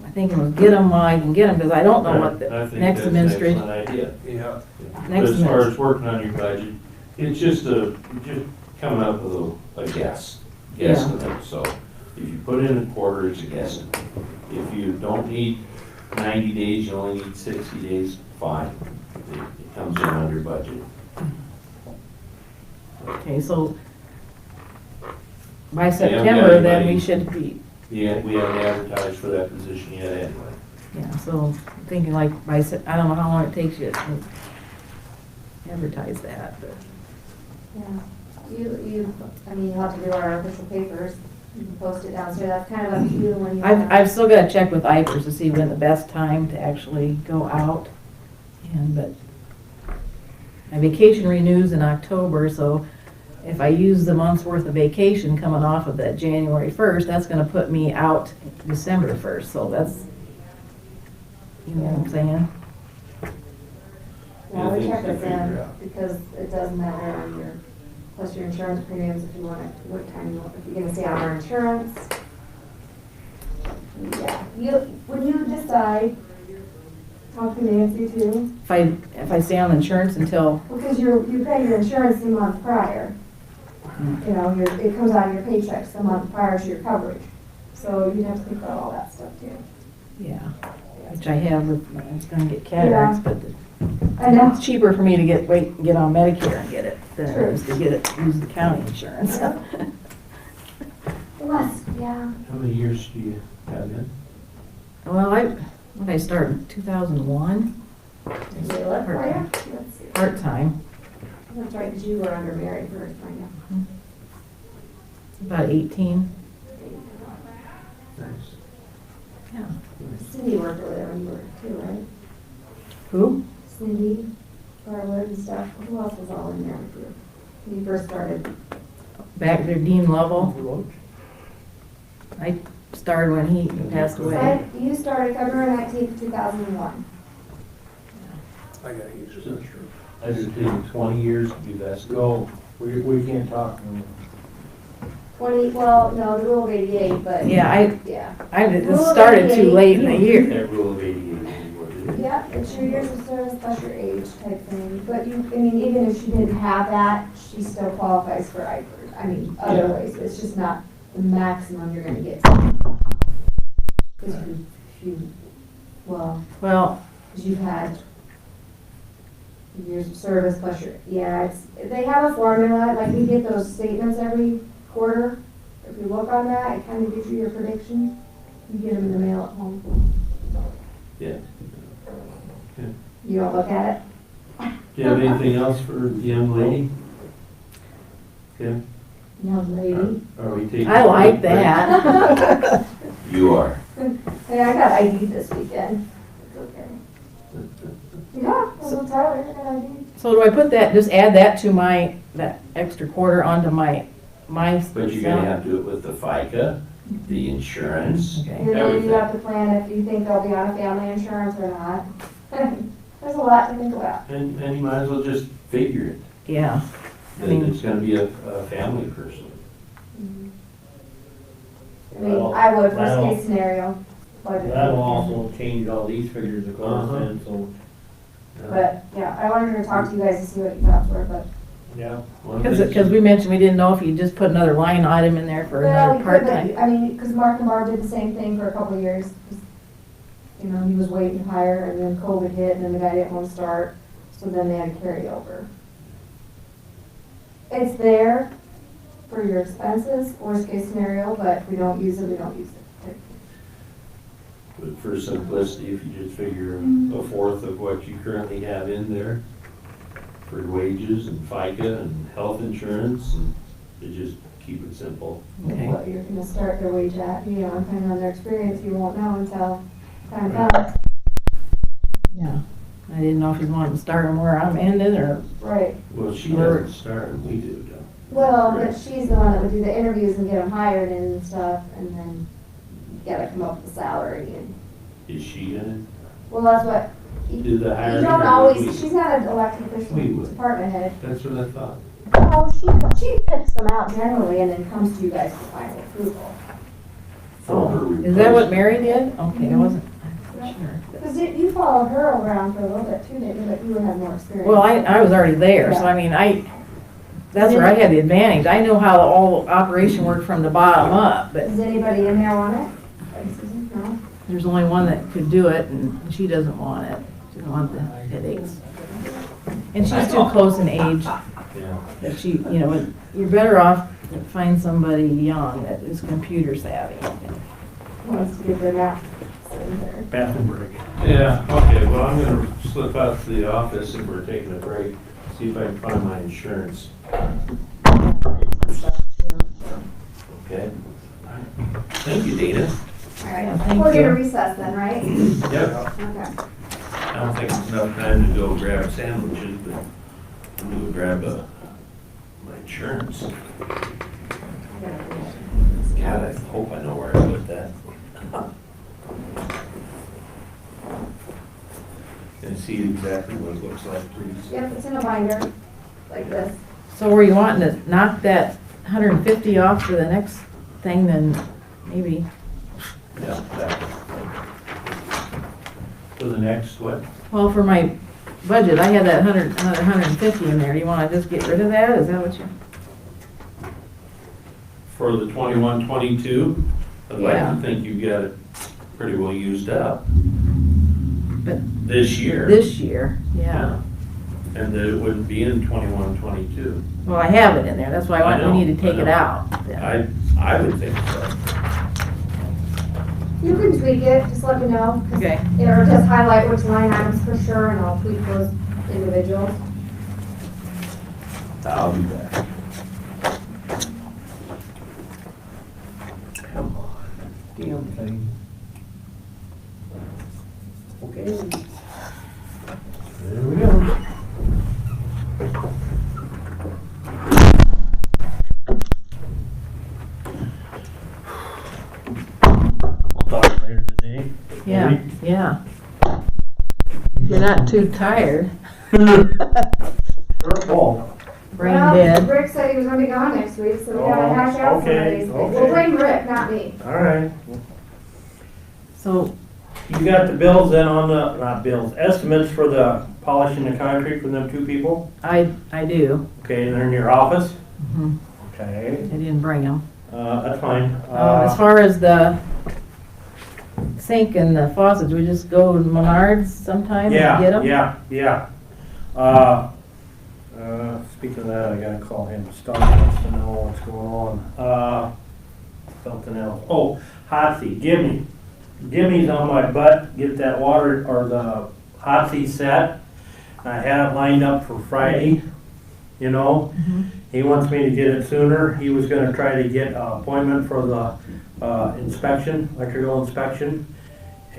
Speaker 15: I think I'm gonna get them while I can get them, because I don't know what the
Speaker 4: I think
Speaker 15: next
Speaker 4: that's an
Speaker 15: administration.
Speaker 4: excellent idea.
Speaker 2: Yeah.
Speaker 4: But
Speaker 15: Next
Speaker 4: as far
Speaker 15: minute.
Speaker 4: as working on your budget, it's just coming up with a guess,
Speaker 15: Yeah.
Speaker 4: guesstimate. So if you put in a quarter, it's a guesstimate. If you don't need 90 days, you only need 60 days, fine. It comes in under budget.
Speaker 15: Okay, so by
Speaker 4: got
Speaker 15: September, then
Speaker 4: anybody-
Speaker 15: we should be,
Speaker 4: Yeah, we haven't advertised for that position yet anyway.
Speaker 15: yeah, so thinking like I don't know how long it takes you to advertise that, but.
Speaker 5: Yeah, I mean, you'll have to do our official papers, you can post it downstairs, that's kind of up to you when you.
Speaker 15: I've still got to check with IPERS to see when the best time to actually go out. But my vacation renews in October, so if I use the month's worth of vacation coming off of that January 1st, that's gonna put me out December 1st, so that's, you know what I'm saying?
Speaker 5: Yeah, we
Speaker 4: Things
Speaker 5: check
Speaker 4: to
Speaker 5: with
Speaker 4: figure
Speaker 5: them,
Speaker 4: out.
Speaker 5: because it does matter on your, plus your insurance premiums, if you want to, what time you want, if you're gonna stay on our insurance. Yeah, when you decide, talk to Nancy too,
Speaker 15: If I stay on insurance until,
Speaker 5: because you pay your insurance the month prior. You know, it comes out of your paychecks the month prior to your coverage, so you'd have to think about all that stuff too.
Speaker 15: yeah, which I have, it's gonna get cataracts, but
Speaker 5: I know.
Speaker 15: it's cheaper for me to get on Medicare and get it than it is to use the county insurance.
Speaker 5: Less, yeah.
Speaker 4: How many years do you have in?
Speaker 15: Well, when I started in 2001,
Speaker 5: Is it left for you? Let's see.
Speaker 15: part-time,
Speaker 5: That's right, because you were under married first, right now.
Speaker 15: about 18.
Speaker 4: Nice.
Speaker 15: Yeah.
Speaker 5: Cindy worked over there when you were too, right?
Speaker 15: Who?
Speaker 5: Cindy, Garwood and stuff. Who else was all in there with you when you first started?
Speaker 15: Back there, Dean Lovell. I started when he passed away.
Speaker 5: You started February 19th, 2001.
Speaker 2: I gotta use this restroom.
Speaker 4: I just think 20 years would be best.
Speaker 1: Go, we can't talk.
Speaker 5: well, no, the rule of 88, but.
Speaker 15: Yeah,
Speaker 5: Yeah.
Speaker 15: it started too late in the year.
Speaker 4: That rule of 88 anymore, did it?
Speaker 5: Yeah, it's your years of service plus your age type thing, but you, I mean, even if she didn't have that, she still qualifies for IFRS. I mean, other ways, it's just not the maximum you're gonna get. Because well, because you've had years of service plus your, they have a formula, like we get those statements every quarter. If you look on that, it kind of gives you your predictions. You get them in the mail at home.
Speaker 4: Yeah.
Speaker 5: You don't look at it?
Speaker 4: Do you have anything else for the young lady? Kim?
Speaker 5: Young lady.
Speaker 4: Are we taking?
Speaker 15: I like that.
Speaker 4: You are.
Speaker 5: Hey, I got ID this weekend. It's okay. Yeah, well, Tyler, I got ID.
Speaker 15: So do I put that, just add that to that extra quarter onto my.
Speaker 4: But you're gonna have to do it with the FICA, the insurance,
Speaker 15: Okay.
Speaker 5: And then you
Speaker 4: everything.
Speaker 5: have to plan if you think they'll be on a family insurance or not. There's a lot to think about.
Speaker 4: And you might as well just figure it,
Speaker 15: Yeah.
Speaker 4: that it's gonna be a family person.
Speaker 5: I mean, I would, worst
Speaker 1: That'll-
Speaker 5: case scenario. budget.
Speaker 1: That'll also change all these figures of course, and so,
Speaker 5: But, yeah, I wanted to talk to you guys to see what you thought were, but.
Speaker 1: yeah.
Speaker 15: Because we mentioned we didn't know if you just put another line item in there for
Speaker 5: Well,
Speaker 15: another
Speaker 5: we could,
Speaker 15: part-time.
Speaker 5: but, I mean, because Mark and Barb did the same thing for a couple of years. You know, he was waiting to hire, and then COVID hit, and then the guy didn't want to start, so then they had to carry over. It's there for your expenses, worst case scenario, but if we don't use it, we don't use it.
Speaker 4: But for simplicity, if you just figure a fourth of what you currently have in there for wages and FICA and health insurance, and you just keep it simple.
Speaker 15: Okay.
Speaker 5: What you're gonna start their wage at, you know, depending on their experience, you won't know until time comes.
Speaker 15: Yeah. I didn't know if you wanted to start them where I'm ended or.
Speaker 5: Right.
Speaker 4: Well, she doesn't start, we do, though.
Speaker 5: Well, but she's the one that would do the interviews and get them hired and stuff, and then you gotta come up with a salary and,
Speaker 4: Is she gonna
Speaker 5: well, that's what,
Speaker 4: do the
Speaker 5: you
Speaker 4: hiring?
Speaker 5: don't
Speaker 4: or
Speaker 5: always,
Speaker 4: we?
Speaker 5: she's not an elected
Speaker 4: We
Speaker 5: official,
Speaker 4: would.
Speaker 5: department head.
Speaker 4: That's what I thought.
Speaker 5: No, she picks them out generally and then comes to you guys for final approval.
Speaker 4: For her
Speaker 15: Oh, is that what
Speaker 4: replacement.
Speaker 15: Mary did? Okay, I wasn't sure.
Speaker 5: Because you followed her around for a little bit too, didn't you, but you would have more experience.
Speaker 15: Well, I was already there, so I mean, that's where I had the advantage. I know how the whole operation worked from the bottom up, but
Speaker 5: Is anybody in there on it? No?
Speaker 15: there's only one that could do it, and she doesn't want it. She doesn't want the headaches. And she's too close in age
Speaker 4: Yeah.
Speaker 15: that you're better off to find somebody young that is computer savvy.
Speaker 5: Wants to get their map in there.
Speaker 1: Bathroom break.
Speaker 4: Yeah, okay, well, I'm gonna slip out to the office and we're taking a break, see if I can find my insurance. Okay? Thank you, Dana.
Speaker 5: All right,
Speaker 15: Yeah, thank
Speaker 5: we're gonna
Speaker 15: you.
Speaker 5: recess then, right?
Speaker 4: Yep.
Speaker 5: Okay.
Speaker 4: I don't think it's enough time to go grab sandwiches, but I'm gonna grab my insurance. God, I hope I know where I put that. Can I see exactly what it looks like, please?
Speaker 5: Yep, it's in a binder, like this.
Speaker 15: So were you wanting to knock that 150 off for the next thing, then maybe?
Speaker 4: Yeah, that. For the next, what?
Speaker 15: Well, for my budget, I had that another 150 in there. Do you want to just get rid of that? Is that what you?
Speaker 4: For the 21-22, I'd like
Speaker 15: Yeah.
Speaker 4: to think you've got it pretty well used up
Speaker 15: But
Speaker 4: this year.
Speaker 15: this year, yeah.
Speaker 4: And that it wouldn't be in 21-22.
Speaker 15: Well, I have it in there. That's why
Speaker 4: I know,
Speaker 15: we need to take
Speaker 4: I
Speaker 15: it
Speaker 4: know.
Speaker 15: out.
Speaker 4: I would think so.
Speaker 5: You can tweak it, just let me know. 'Cause
Speaker 15: Okay.
Speaker 5: Or just highlight which line items for sure, and I'll tweak those individuals.
Speaker 4: I'll be back. Come on, damn thing. Okay. There we go.
Speaker 1: We'll talk later today.
Speaker 15: Yeah, yeah. You're not too tired.
Speaker 1: Purple.
Speaker 15: Brain
Speaker 5: Well,
Speaker 15: did.
Speaker 5: Rick said he was gonna be gone next week, so we gotta hash out some of
Speaker 1: okay,
Speaker 5: these things.
Speaker 1: okay.
Speaker 5: We'll blame Rick, not me.
Speaker 1: All right.
Speaker 15: So,
Speaker 1: You got the bills then on the, not bills, estimates for the polishing the concrete from them two people?
Speaker 15: I do.
Speaker 1: Okay, they're in your office?
Speaker 15: Mhm.
Speaker 1: Okay,
Speaker 15: I didn't bring them.
Speaker 1: that's fine.
Speaker 15: As far as the sink and the faucets, we just go to Menards sometime and get them?
Speaker 1: Yeah. Speaking of that, I gotta call him. Star wants to know what's going on. Something else. Oh, hot seat. Jimmy's on my butt. Get that water or the hot seat set. I have it lined up for Friday. You know, he wants me to get it sooner. He was gonna try to get an appointment for the inspection, electrical inspection.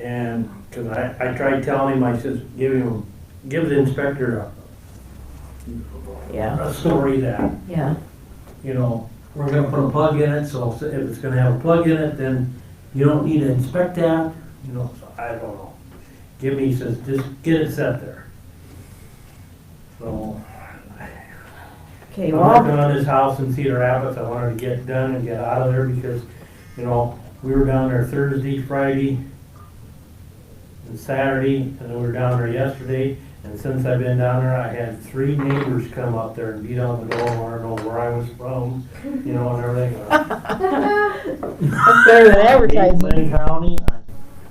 Speaker 1: And, cause I tried telling him, I says, give the inspector a story that,
Speaker 15: Yeah.
Speaker 1: you know, we're gonna put a plug in it, so if it's gonna have a plug in it, then you don't need to inspect that, you know, so I don't know. He says, just get it set there. So,
Speaker 15: Okay,
Speaker 1: I'm
Speaker 15: well,
Speaker 1: working on his house in Cedar Rapids. I wanted to get done and get out of there because, you know, we were down there Thursday, Friday, and Saturday, and then we were down there yesterday. And since I've been down there, I had 3 neighbors come up there and beat on the door and want to know where I was from, you know, and everything.
Speaker 15: that's better than advertising.
Speaker 1: Benton County,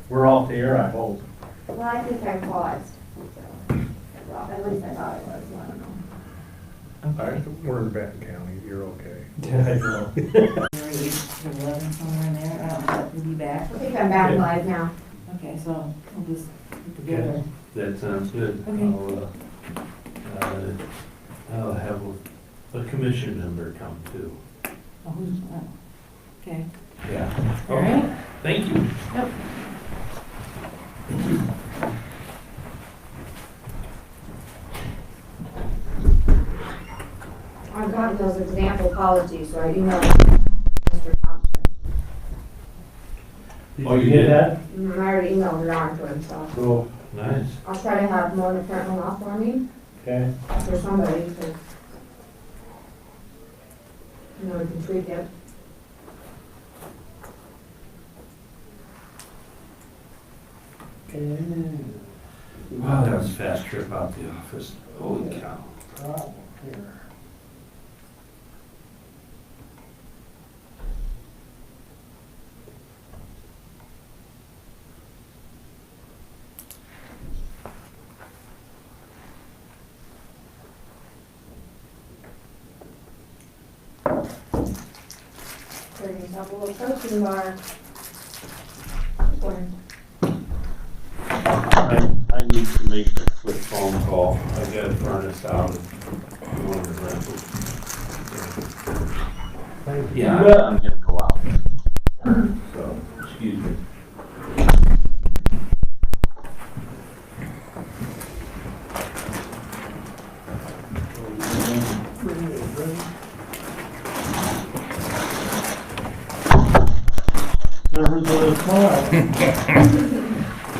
Speaker 1: we're off the air, I hope.
Speaker 5: Well, I think I paused. So, well, at least I thought it was, I don't know.
Speaker 2: We're in Benton County, you're okay.
Speaker 1: Yeah, I know.
Speaker 15: 11 somewhere in there. We'll be back.
Speaker 5: I think I'm back live now.
Speaker 15: Okay, so we'll just get together.
Speaker 4: That sounds good.
Speaker 15: Okay.
Speaker 4: I'll have a commission member come too.
Speaker 15: Oh, who's that? Okay.
Speaker 4: Yeah.
Speaker 15: All right.
Speaker 4: Thank you.
Speaker 15: Yep.
Speaker 5: I've gotten those example policies, so I do know Mr. Thompson.
Speaker 1: Oh, you did that?
Speaker 5: I already emailed it on to him, so
Speaker 1: Cool.
Speaker 4: Nice.
Speaker 5: I'll try to have Mona print one off for me,
Speaker 1: Okay.
Speaker 5: for somebody, because, you know, we can tweak it.
Speaker 4: Wow, that was a fast trip out the office. Holy cow.
Speaker 1: Oh, here.
Speaker 5: Bring yourself a little protein bar.
Speaker 4: I need to make a quick phone call. I got a furnace out of one of the rentals. Yeah, I'm gonna go out. So, excuse me.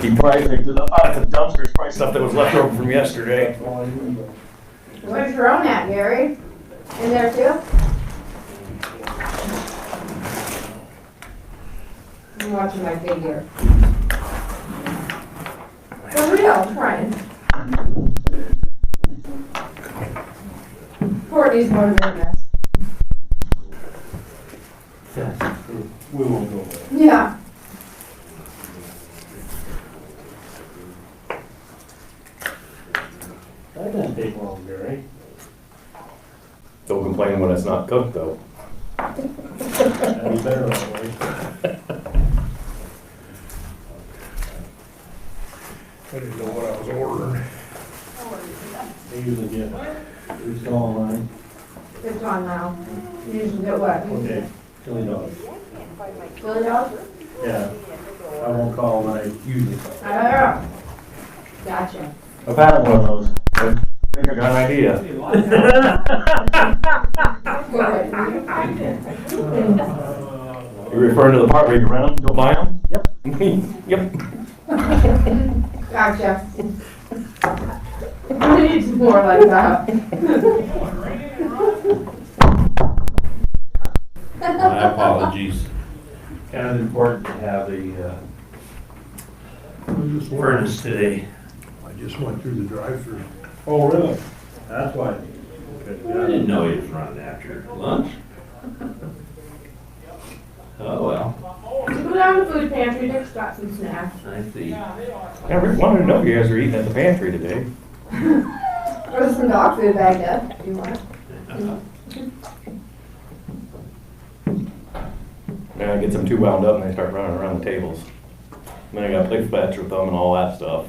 Speaker 13: He probably picked it up out of the dumpster, it's probably stuff that was left over from yesterday.
Speaker 5: Where's your own at, Gary? In there too? I'm watching my figure. For real, Brian. Courtney's more than a mess.
Speaker 1: We won't go there.
Speaker 5: Yeah.
Speaker 1: That doesn't take long, Gary.
Speaker 13: Don't complain when it's not cooked, though.
Speaker 1: That'd be better that way.
Speaker 2: I didn't know what I was ordering.
Speaker 1: They usually get, it's online.
Speaker 5: It's on now. You usually get what?
Speaker 1: Okay, chili dogs.
Speaker 5: Chili dog?
Speaker 1: Yeah. I won't call when I usually call.
Speaker 5: Oh, gotcha.
Speaker 13: I've had one of those. I think I got an idea. You're referring to the part where you rent them, don't buy them? Yep. Yep.
Speaker 5: Gotcha. We need some more like that.
Speaker 4: My apologies. Kind of important to have a furnace today.
Speaker 2: I just went through the drive-through.
Speaker 12: Oh, really? That's why.
Speaker 4: I didn't know he was running after lunch. Oh, well,
Speaker 5: Go down to the food pantry, Dick's got some snacks.
Speaker 4: I see.
Speaker 13: Yeah, Rick wanted to know if you guys were eating at the pantry today.
Speaker 5: There's some dog food bagged up, if you want.
Speaker 13: Then I get them too wound up and they start running around the tables. Then I gotta play fetch with them and all that stuff.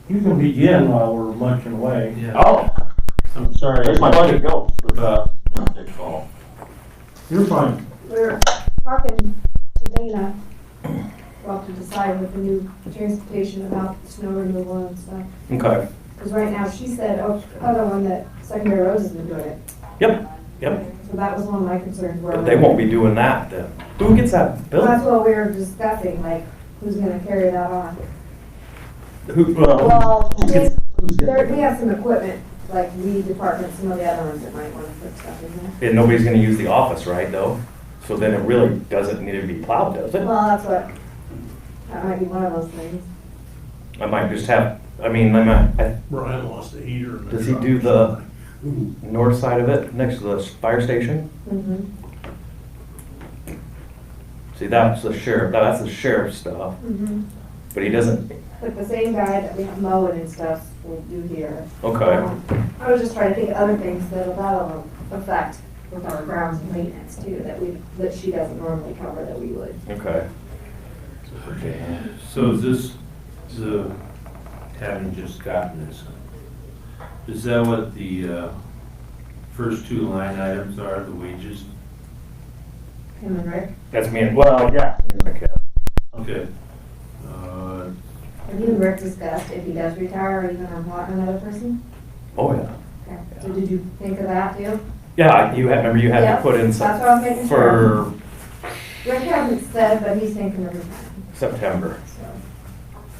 Speaker 1: You can begin while we're munching away.
Speaker 4: Yeah.
Speaker 13: Oh,
Speaker 4: I'm sorry.
Speaker 13: there's my budget go.
Speaker 4: Make a call.
Speaker 1: You're fine.
Speaker 5: We're talking to Dana, well, to decide with the new transportation about snow removal and stuff.
Speaker 13: Okay.
Speaker 5: Because right now, she said, oh, other one that Secondary Roads has been doing it.
Speaker 13: Yep, yep.
Speaker 5: So that was one of my concerns. Where
Speaker 13: But they won't be doing that then. Who gets that
Speaker 5: Well,
Speaker 13: bill?
Speaker 5: that's what we were discussing, like, who's gonna carry that on?
Speaker 13: Who,
Speaker 5: Well,
Speaker 13: who's
Speaker 5: there, we have some equipment, like weed department, some of the other ones that might wanna put stuff in there.
Speaker 13: And nobody's gonna use the office, right, though? So then it really doesn't need to be plowed, does it?
Speaker 5: Well, that's what, that might be one of those things.
Speaker 13: I might just have, I mean, I
Speaker 2: Brian lost the heater in the
Speaker 13: does he
Speaker 2: truck.
Speaker 13: do the north side of it, next to the fire station?
Speaker 5: Mm-hmm.
Speaker 13: See, that's the sheriff's stuff,
Speaker 5: Mm-hmm.
Speaker 13: but he doesn't,
Speaker 5: Like the same guy that we have mowing and stuff will do here.
Speaker 13: okay.
Speaker 5: I was just trying to think of other things that'll affect with our grounds and maintenance too, that she doesn't normally cover that we would.
Speaker 13: Okay.
Speaker 4: Okay, so is this, having just gotten this, is that what the first two line items are, the wages?
Speaker 5: Him and Rick,
Speaker 13: That's me, well, yeah. Okay.
Speaker 4: Okay.
Speaker 5: have you and Rick discussed if he does retire, are you gonna want another person?
Speaker 13: Oh, yeah.
Speaker 5: Okay, so did you think of that too?
Speaker 13: Yeah, remember you had to
Speaker 5: Yep,
Speaker 13: put in
Speaker 5: that's what I was making sure.
Speaker 13: for
Speaker 5: Rick hasn't said, but he's thinking of retirement,
Speaker 13: September.
Speaker 5: so.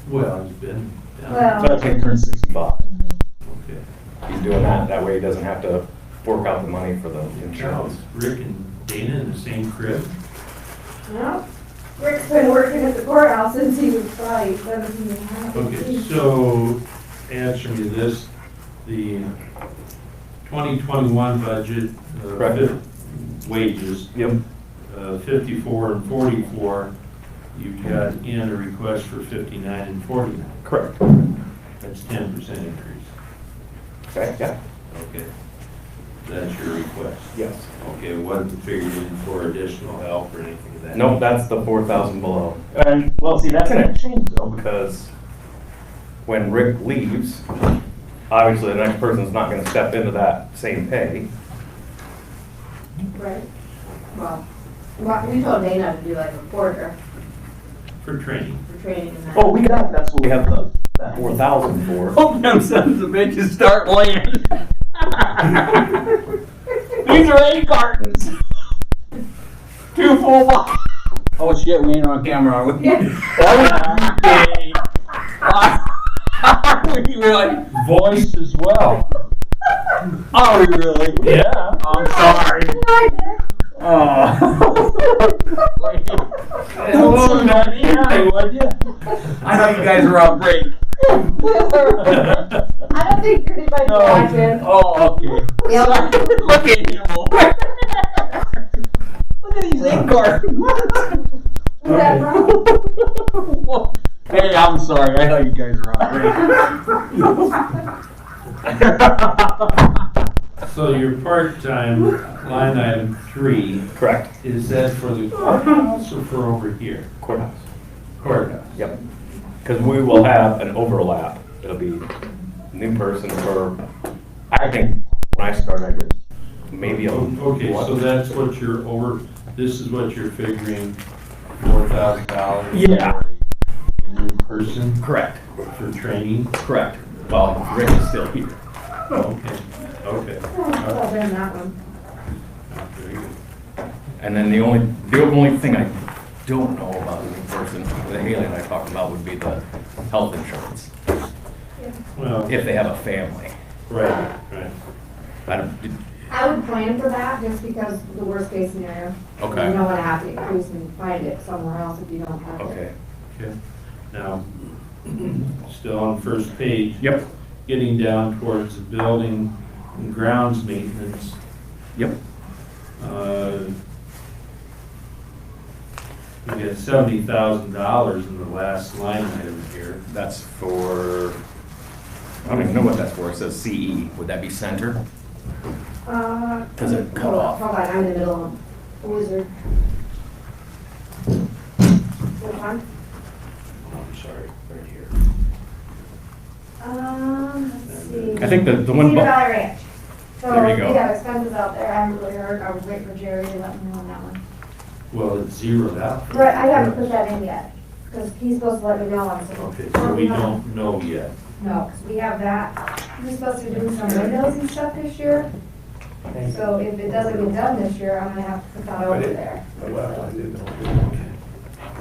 Speaker 4: Well, he's been,
Speaker 5: Well-
Speaker 13: So that's when he turns 65.
Speaker 4: okay.
Speaker 13: He's doing that way he doesn't have to fork out the money for the insurance.
Speaker 4: Rick and Dana in the same crib?
Speaker 5: Well, Rick's been working at the courthouse since he was probably 17 and a half.
Speaker 4: Okay, so answer me this, the 2021 budget,
Speaker 13: Correct.
Speaker 4: wages,
Speaker 13: Yep.
Speaker 4: 54 and 44, you've got in a request for 59 and 49.
Speaker 13: Correct.
Speaker 4: That's 10% increase.
Speaker 13: Okay, yeah.
Speaker 4: Okay. That's your request.
Speaker 13: Yes.
Speaker 4: Okay, what figured in for additional help or anything of that?
Speaker 13: Nope, that's the 4,000 below. And, well, see, that's gonna change though, because when Rick leaves, obviously the next person's not gonna step into that same pay.
Speaker 5: Right. Well, we told Dana to do like a quarter
Speaker 4: For training.
Speaker 5: for training and that.
Speaker 13: Oh, that's what we have that 4,000 for.
Speaker 7: Hope them sons of bitches start laying. These are 8 cartons. 2 full boxes. Oh shit, we ain't on camera, are we?
Speaker 5: Yeah.
Speaker 7: We really?
Speaker 4: Voice as well.
Speaker 7: Are we really?
Speaker 4: Yeah.
Speaker 7: I'm sorry. Oh.
Speaker 4: Hello, Daddy. Hi, would you?
Speaker 7: I know you guys are on break.
Speaker 5: I don't think anybody's watching.
Speaker 7: Oh, okay.
Speaker 5: Yeah.
Speaker 7: Look at him. Look at these 8 cartons.
Speaker 5: Who's that from?
Speaker 7: Hey, I'm sorry. I know you guys are on break.
Speaker 4: So your part-time line item 3,
Speaker 13: Correct.
Speaker 4: is that for the courthouse or for over here?
Speaker 13: Courthouse.
Speaker 4: Courthouse.
Speaker 13: Yep. Because we will have an overlap. It'll be new person for, I think, when I start, I could maybe a.
Speaker 4: Okay, so that's what you're this is what you're figuring, $4,000?
Speaker 13: Yeah.
Speaker 4: For a new person
Speaker 13: Correct.
Speaker 4: for training?
Speaker 13: Correct. Well, Rick is still here.
Speaker 4: Okay, okay.
Speaker 5: Oh, then that one.
Speaker 4: Very good.
Speaker 13: And then the only thing I don't know about the new person that Haley and I talked about would be the health insurance.
Speaker 1: Well,
Speaker 16: if they have a family.
Speaker 1: right.
Speaker 16: I don't,
Speaker 5: I would plan for that, just because the worst case scenario.
Speaker 16: Okay.
Speaker 5: You don't wanna have to increase and find it somewhere else if you don't have it.
Speaker 16: okay.
Speaker 1: Okay. Now, still on the first page.
Speaker 16: Yep.
Speaker 1: Getting down towards the building and grounds maintenance.
Speaker 16: Yep.
Speaker 1: We get $70,000 in the last line item here.
Speaker 16: That's for, I don't even know what that's for. It says CE. Would that be center? Does it cut off?
Speaker 5: Hold on, I'm in the middle of a wizard. Which one?
Speaker 1: I'm sorry, right here.
Speaker 5: Let's see.
Speaker 16: I think the one.
Speaker 5: Cedar Valley Ranch. So,
Speaker 16: There you go.
Speaker 5: we have expenses out there, I haven't really heard, I was waiting for Jerry to let me know on that one.
Speaker 1: Well, it's zeroed out.
Speaker 5: Right, I haven't put that in yet, because he's supposed to let me know on something.
Speaker 1: Okay, so we don't know yet.
Speaker 5: No, because we have that, we're supposed to be doing some windows and stuff this year, so if it doesn't get done this year, I'm gonna have to put that over there.
Speaker 2: Well, I didn't know.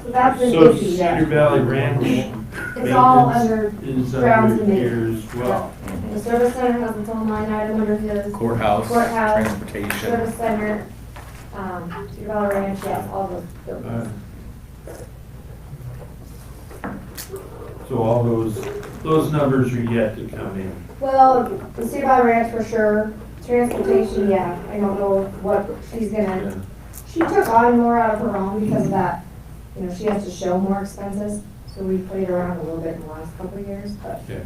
Speaker 5: So that's an
Speaker 1: So
Speaker 5: issue
Speaker 1: Cedar
Speaker 5: there.
Speaker 1: Valley Ranch.
Speaker 5: It's all under
Speaker 1: maintenance is
Speaker 5: grounds
Speaker 1: under
Speaker 5: and
Speaker 1: here
Speaker 5: maintenance.
Speaker 1: as well.
Speaker 5: The service center has its own line item under his.
Speaker 16: Courthouse,
Speaker 5: Courthouse,
Speaker 16: transportation.
Speaker 5: Service center, Cedar Valley Ranch, yes, all those buildings.
Speaker 1: So all those numbers are yet to come in.
Speaker 5: Well, the Cedar Valley Ranch for sure, transportation, yeah, I don't know what she's gonna, she took on more out of her own because of that, you know, she has to show more expenses, so we played around a little bit in the last couple of years, but
Speaker 1: Okay.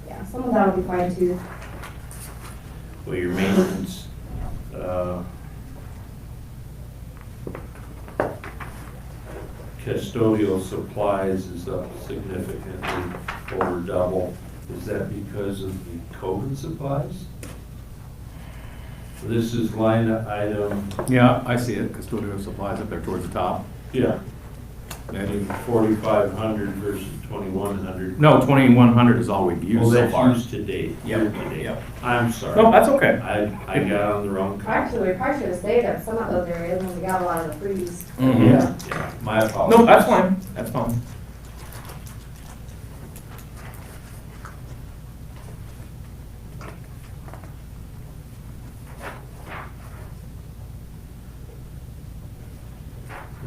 Speaker 5: yeah, some of that'll be fine too.
Speaker 1: Well, your maintenance, custodial supplies is up significantly, over double. Is that because of the COVID supplies? This is line item,
Speaker 16: Yeah, I see it. Custodial supplies up there towards the top.
Speaker 1: yeah, adding 4,500 versus 2,100.
Speaker 16: No, 2,100 is all we've
Speaker 1: Well,
Speaker 16: used so
Speaker 1: that's
Speaker 16: far.
Speaker 1: used to date,
Speaker 16: Yep,
Speaker 1: year to date.
Speaker 16: yep.
Speaker 1: I'm sorry.
Speaker 16: No, that's okay.
Speaker 1: I got on the wrong.
Speaker 5: Actually, we probably should have stayed at some of those areas when we got a lot of the freeze.
Speaker 16: Mhm.
Speaker 1: Yeah, my apologies.
Speaker 16: No, that's fine. That's fine.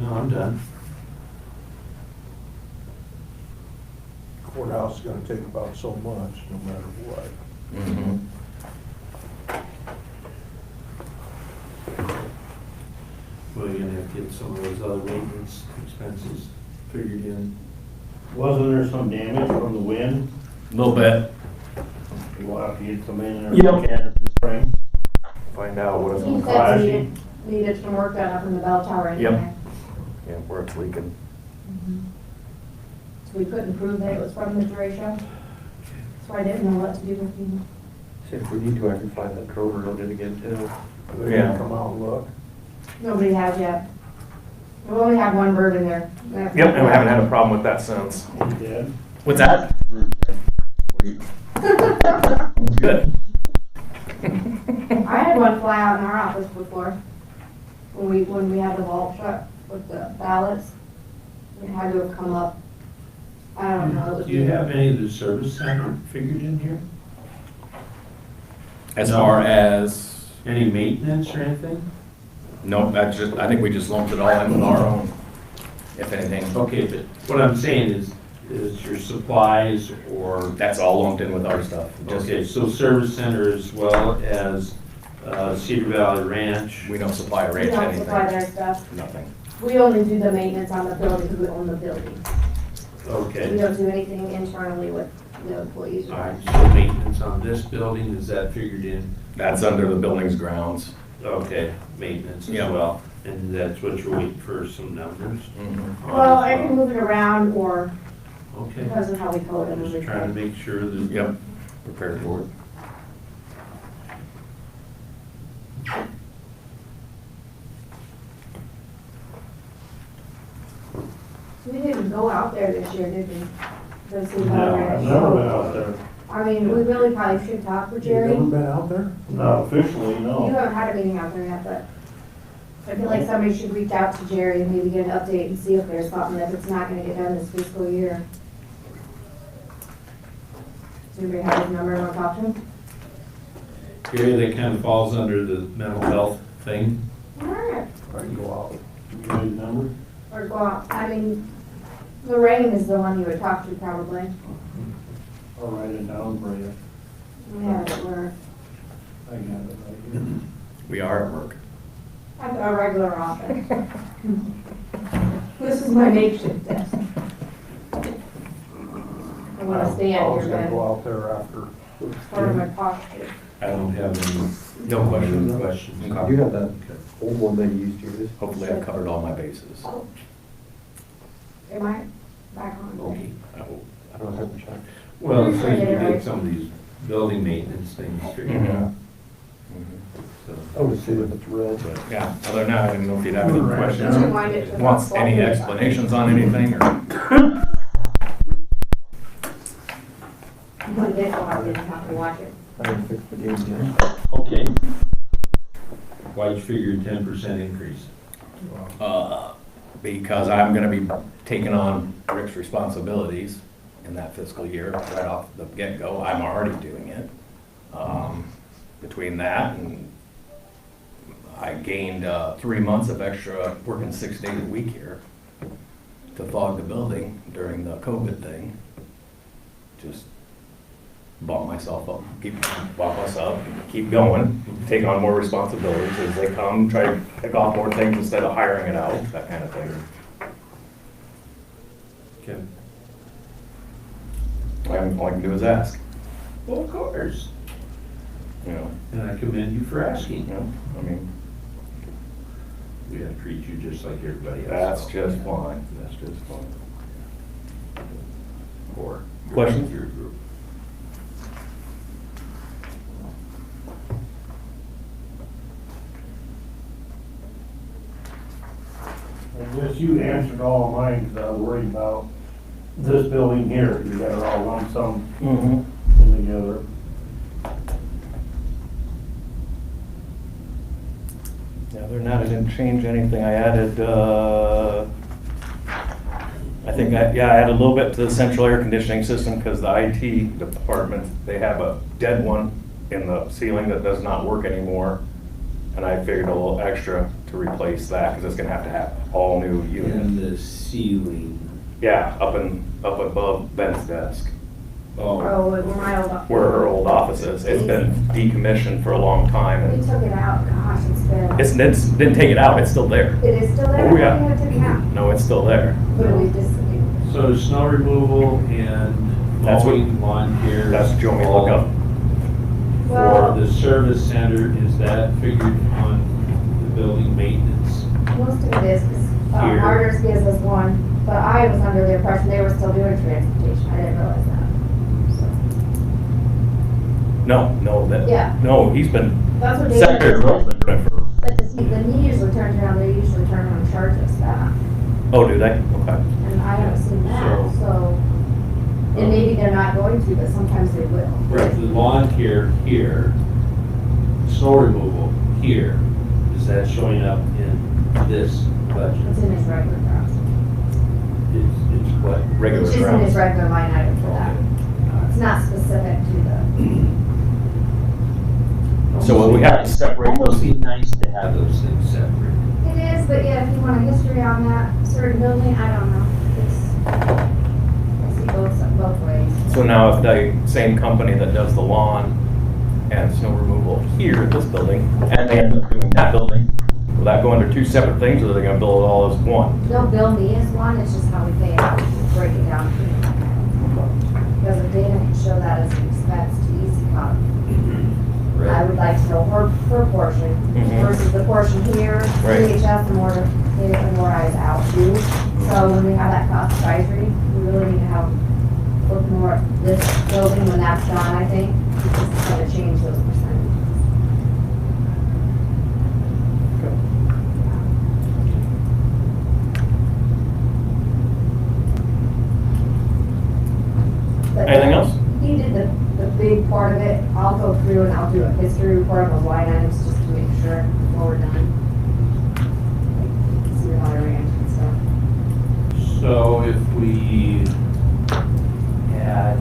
Speaker 1: No, I'm done.
Speaker 2: Courthouse is gonna take about so much, no matter what.
Speaker 16: Mhm.
Speaker 1: Well, you're gonna have to get some of those other maintenance expenses figured in.
Speaker 17: Wasn't there some damage from the wind?
Speaker 16: A little bit.
Speaker 17: We'll have to get some in there,
Speaker 16: Yep.
Speaker 17: look at it this spring.
Speaker 16: Find out what it's
Speaker 5: He
Speaker 16: going to
Speaker 5: said
Speaker 16: cost.
Speaker 5: he needed some work done up in the bell tower in
Speaker 16: Yep.
Speaker 5: there.
Speaker 16: Yeah, where it's leaking.
Speaker 5: So we couldn't prove that it was from the derecho. So I didn't know what to do with him.
Speaker 13: See, if we need to, I can find that Trover noted again too.
Speaker 2: They're gonna come out and look.
Speaker 5: Nobody has yet. We only had one bird in there.
Speaker 16: Yep, and we haven't had a problem with that since.
Speaker 17: Dead.
Speaker 16: What's that? Good.
Speaker 5: I had one fly out in our office before, when we had the vault truck with the ballots. It had to have come up. I don't know. It was
Speaker 1: Do you have any of the service center figured in here?
Speaker 16: As
Speaker 1: No.
Speaker 16: far as,
Speaker 1: Any maintenance or anything?
Speaker 16: no, that's just, I think we just lumped it all in with our own, if anything.
Speaker 1: Okay, but what I'm saying is your supplies or,
Speaker 16: That's all lumped in with our stuff. Just,
Speaker 1: okay, so service center as well as Cedar Valley Ranch.
Speaker 16: we don't supply a
Speaker 5: We
Speaker 16: range
Speaker 5: don't supply
Speaker 16: anything.
Speaker 5: their stuff.
Speaker 16: Nothing.
Speaker 5: We only do the maintenance on the building, because we own the building. We
Speaker 1: Okay,
Speaker 5: don't do anything internally with the employees.
Speaker 1: all right, so maintenance on this building, is that figured in?
Speaker 16: That's under the building's grounds.
Speaker 1: Okay, maintenance as
Speaker 16: Yeah.
Speaker 1: well, and that's what you're waiting for, some numbers?
Speaker 16: Mhm.
Speaker 1: on
Speaker 5: Well,
Speaker 1: as
Speaker 5: I can move it around, or
Speaker 1: Okay,
Speaker 5: because of how we code it.
Speaker 1: just trying to make sure that.
Speaker 16: Yep, prepared for it.
Speaker 5: We didn't go out there this year, did we? The Cedar
Speaker 17: No,
Speaker 5: Valley
Speaker 17: I've
Speaker 5: Ranch.
Speaker 17: never been out there.
Speaker 5: I mean, we really probably should talk with
Speaker 2: You've
Speaker 5: Jerry.
Speaker 2: never been out there?
Speaker 17: Not officially,
Speaker 5: You
Speaker 17: no.
Speaker 5: haven't had a meeting out there yet, but I feel like somebody should reach out to Jerry and maybe get an update and see if there's something, if it's not gonna get done this fiscal year. Anybody have his number and want to talk to him?
Speaker 4: Gary, that kind of falls under the mental health thing.
Speaker 5: Alright.
Speaker 2: Or you go out.
Speaker 17: You got his number?
Speaker 5: Or go out, I mean, Lorraine is the one you would talk to probably.
Speaker 17: I'll write it down for you.
Speaker 5: We have it where,
Speaker 17: I got it right here.
Speaker 16: We are at work.
Speaker 5: I've got a regular office. This is my makeshift desk. I want to stay
Speaker 2: I
Speaker 5: out
Speaker 2: was
Speaker 5: here,
Speaker 2: gonna
Speaker 5: but
Speaker 2: go out there after.
Speaker 5: it's part of my posture.
Speaker 4: I don't have any
Speaker 16: No questions.
Speaker 4: questions.
Speaker 16: Okay.
Speaker 18: You have that old one that you used to use?
Speaker 16: Hopefully I've covered all my bases.
Speaker 5: Am I back on?
Speaker 16: Okay.
Speaker 18: I don't have to check.
Speaker 4: Well, it's like we did some of these building maintenance things straightened out. So,
Speaker 12: I would see if it's red.
Speaker 16: But, yeah, other than that, I didn't know if you'd have any
Speaker 5: Did you wind it
Speaker 16: questions.
Speaker 5: to
Speaker 16: Wants
Speaker 5: about
Speaker 16: any
Speaker 5: 12 minutes?
Speaker 16: explanations on anything or?
Speaker 5: One day, I didn't have to watch it.
Speaker 18: I didn't fix the game yet.
Speaker 4: okay. Why'd you figure a 10% increase?
Speaker 16: Because I'm gonna be taking on Rick's responsibilities in that fiscal year right off the get-go. I'm already doing it. Between that and I gained 3 months of extra working 6 days a week here to fog the building during the COVID thing. Just bump myself up, keep going, take on more responsibilities as they come, try to pick off more things instead of hiring it out, that kind of thing.
Speaker 4: Okay.
Speaker 16: All I can do is ask,
Speaker 4: Well, of course.
Speaker 16: you know,
Speaker 4: And I commend you for asking.
Speaker 16: you know, I mean,
Speaker 4: We gotta treat you just like everybody else.
Speaker 16: that's just fine, that's just fine.
Speaker 4: Or
Speaker 16: Questions?
Speaker 4: your group.
Speaker 17: I guess you answered all of mine, because I was worried about this building here. You got it all lump sum
Speaker 16: Mm-hmm.
Speaker 17: in together.
Speaker 16: Yeah, other than that, I didn't change anything. I added, I added a little bit to the central air conditioning system because the IT department, they have a dead one in the ceiling that does not work anymore. And I figured a little extra to replace that because it's gonna have all new units.
Speaker 4: And the ceiling.
Speaker 16: Yeah, up above Ben's desk,
Speaker 4: Oh,
Speaker 5: Oh, where my old office.
Speaker 16: where her old office is. It's been decommissioned for a long time
Speaker 5: We
Speaker 16: and
Speaker 5: took it out, gosh, it's been.
Speaker 16: it's didn't take it out, it's still there.
Speaker 5: It is still there?
Speaker 16: Oh, yeah.
Speaker 5: I thought we had to take it out.
Speaker 16: No, it's still there.
Speaker 5: But we just,
Speaker 4: so snow removal and
Speaker 16: That's what-
Speaker 4: mowing, lawn care.
Speaker 16: That's what you want me to look up.
Speaker 5: well,
Speaker 4: For the service center, is that figured on the building maintenance?
Speaker 5: most of it is, because
Speaker 4: Here.
Speaker 5: Martyrs gives us one, but I was under the impression they were still doing transportation. I didn't realize that. So,
Speaker 16: No, no, he's been,
Speaker 5: that's what they.
Speaker 16: Secretary of Road's been doing it for,
Speaker 5: But to see, when he usually turns around, they usually turn around and charge us that.
Speaker 16: oh, do they? Okay.
Speaker 5: And I haven't seen that,
Speaker 4: So-
Speaker 5: so, and maybe they're not going to, but sometimes they will.
Speaker 4: Right, the lawn care here, snow removal here, is that showing up in this budget?
Speaker 5: It's in his regular grounds.
Speaker 4: It's what?
Speaker 16: Regular
Speaker 5: It's just in his
Speaker 16: grounds.
Speaker 5: regular line item for that. It's not specific to the.
Speaker 16: So will we have to separate
Speaker 4: Almost
Speaker 16: those?
Speaker 4: be nice to have those things separate.
Speaker 5: It is, but yeah, if you want a history on that certain building, I don't know. It's, I see both ways.
Speaker 16: So now if the same company that does the lawn and snow removal here at this building, and they end up doing that building, will that go under two separate things, or are they gonna bill it all as one?
Speaker 5: They'll bill me as one, it's just how we pay it out, we break it down. Because if Dana can show that as an expense to EasyCom, I would like to know her portion
Speaker 16: Mhm.
Speaker 5: versus the portion here,
Speaker 16: Right.
Speaker 5: DHS, the more eyes out too. So when we have that cost advisory, we really need to have, look more at this building when that's done, I think, because it's gonna change those percentages. But
Speaker 16: Anything else?
Speaker 5: He did the big part of it. I'll go through and I'll do a history report on those line items just to make sure before we're done. Like, see how I ran and stuff.
Speaker 4: So if we add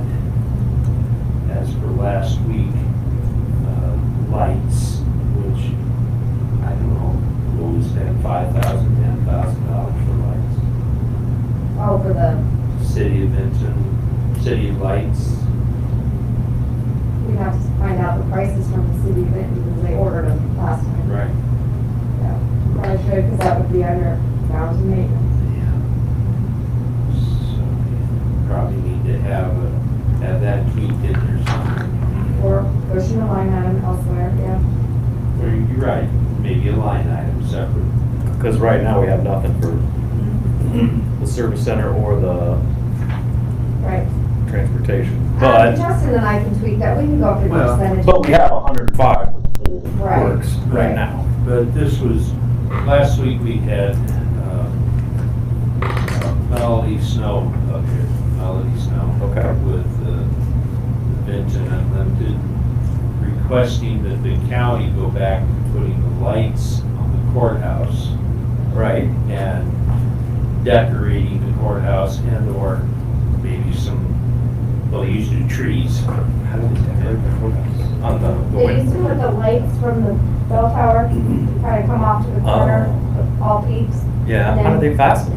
Speaker 4: Benton city lights?
Speaker 5: We'd have to find out the prices from the city of Benton because they ordered them last time.
Speaker 4: Right.
Speaker 5: Yeah, probably should, because that would be under grounds and maintenance.
Speaker 4: So probably need to have that tweaked in there somewhere.
Speaker 5: Or pushing a line item elsewhere, yeah.
Speaker 4: Or you're right, maybe a line item separate.
Speaker 18: Because right now we have nothing for the service center or the
Speaker 5: Right.
Speaker 18: transportation.
Speaker 5: Justin and I can tweak that, we can go through the percentage.
Speaker 18: But we have 105
Speaker 5: Right.
Speaker 18: works right now.
Speaker 4: But this was, last week we had Melody Snow up here, Melody Snow.
Speaker 18: Okay.
Speaker 4: With Benton Unlimited, requesting that the county go back to putting the lights on the courthouse.
Speaker 18: Right.
Speaker 4: And decorating the courthouse and/or maybe some, well, they used to do trees.
Speaker 18: How do they decorate the courthouse? On the
Speaker 5: They used
Speaker 18: window?
Speaker 5: to put the lights from the bell tower, kind of come off to the corner, of all peaks.
Speaker 18: Yeah,
Speaker 5: And
Speaker 18: how do
Speaker 5: then-
Speaker 18: they fasten?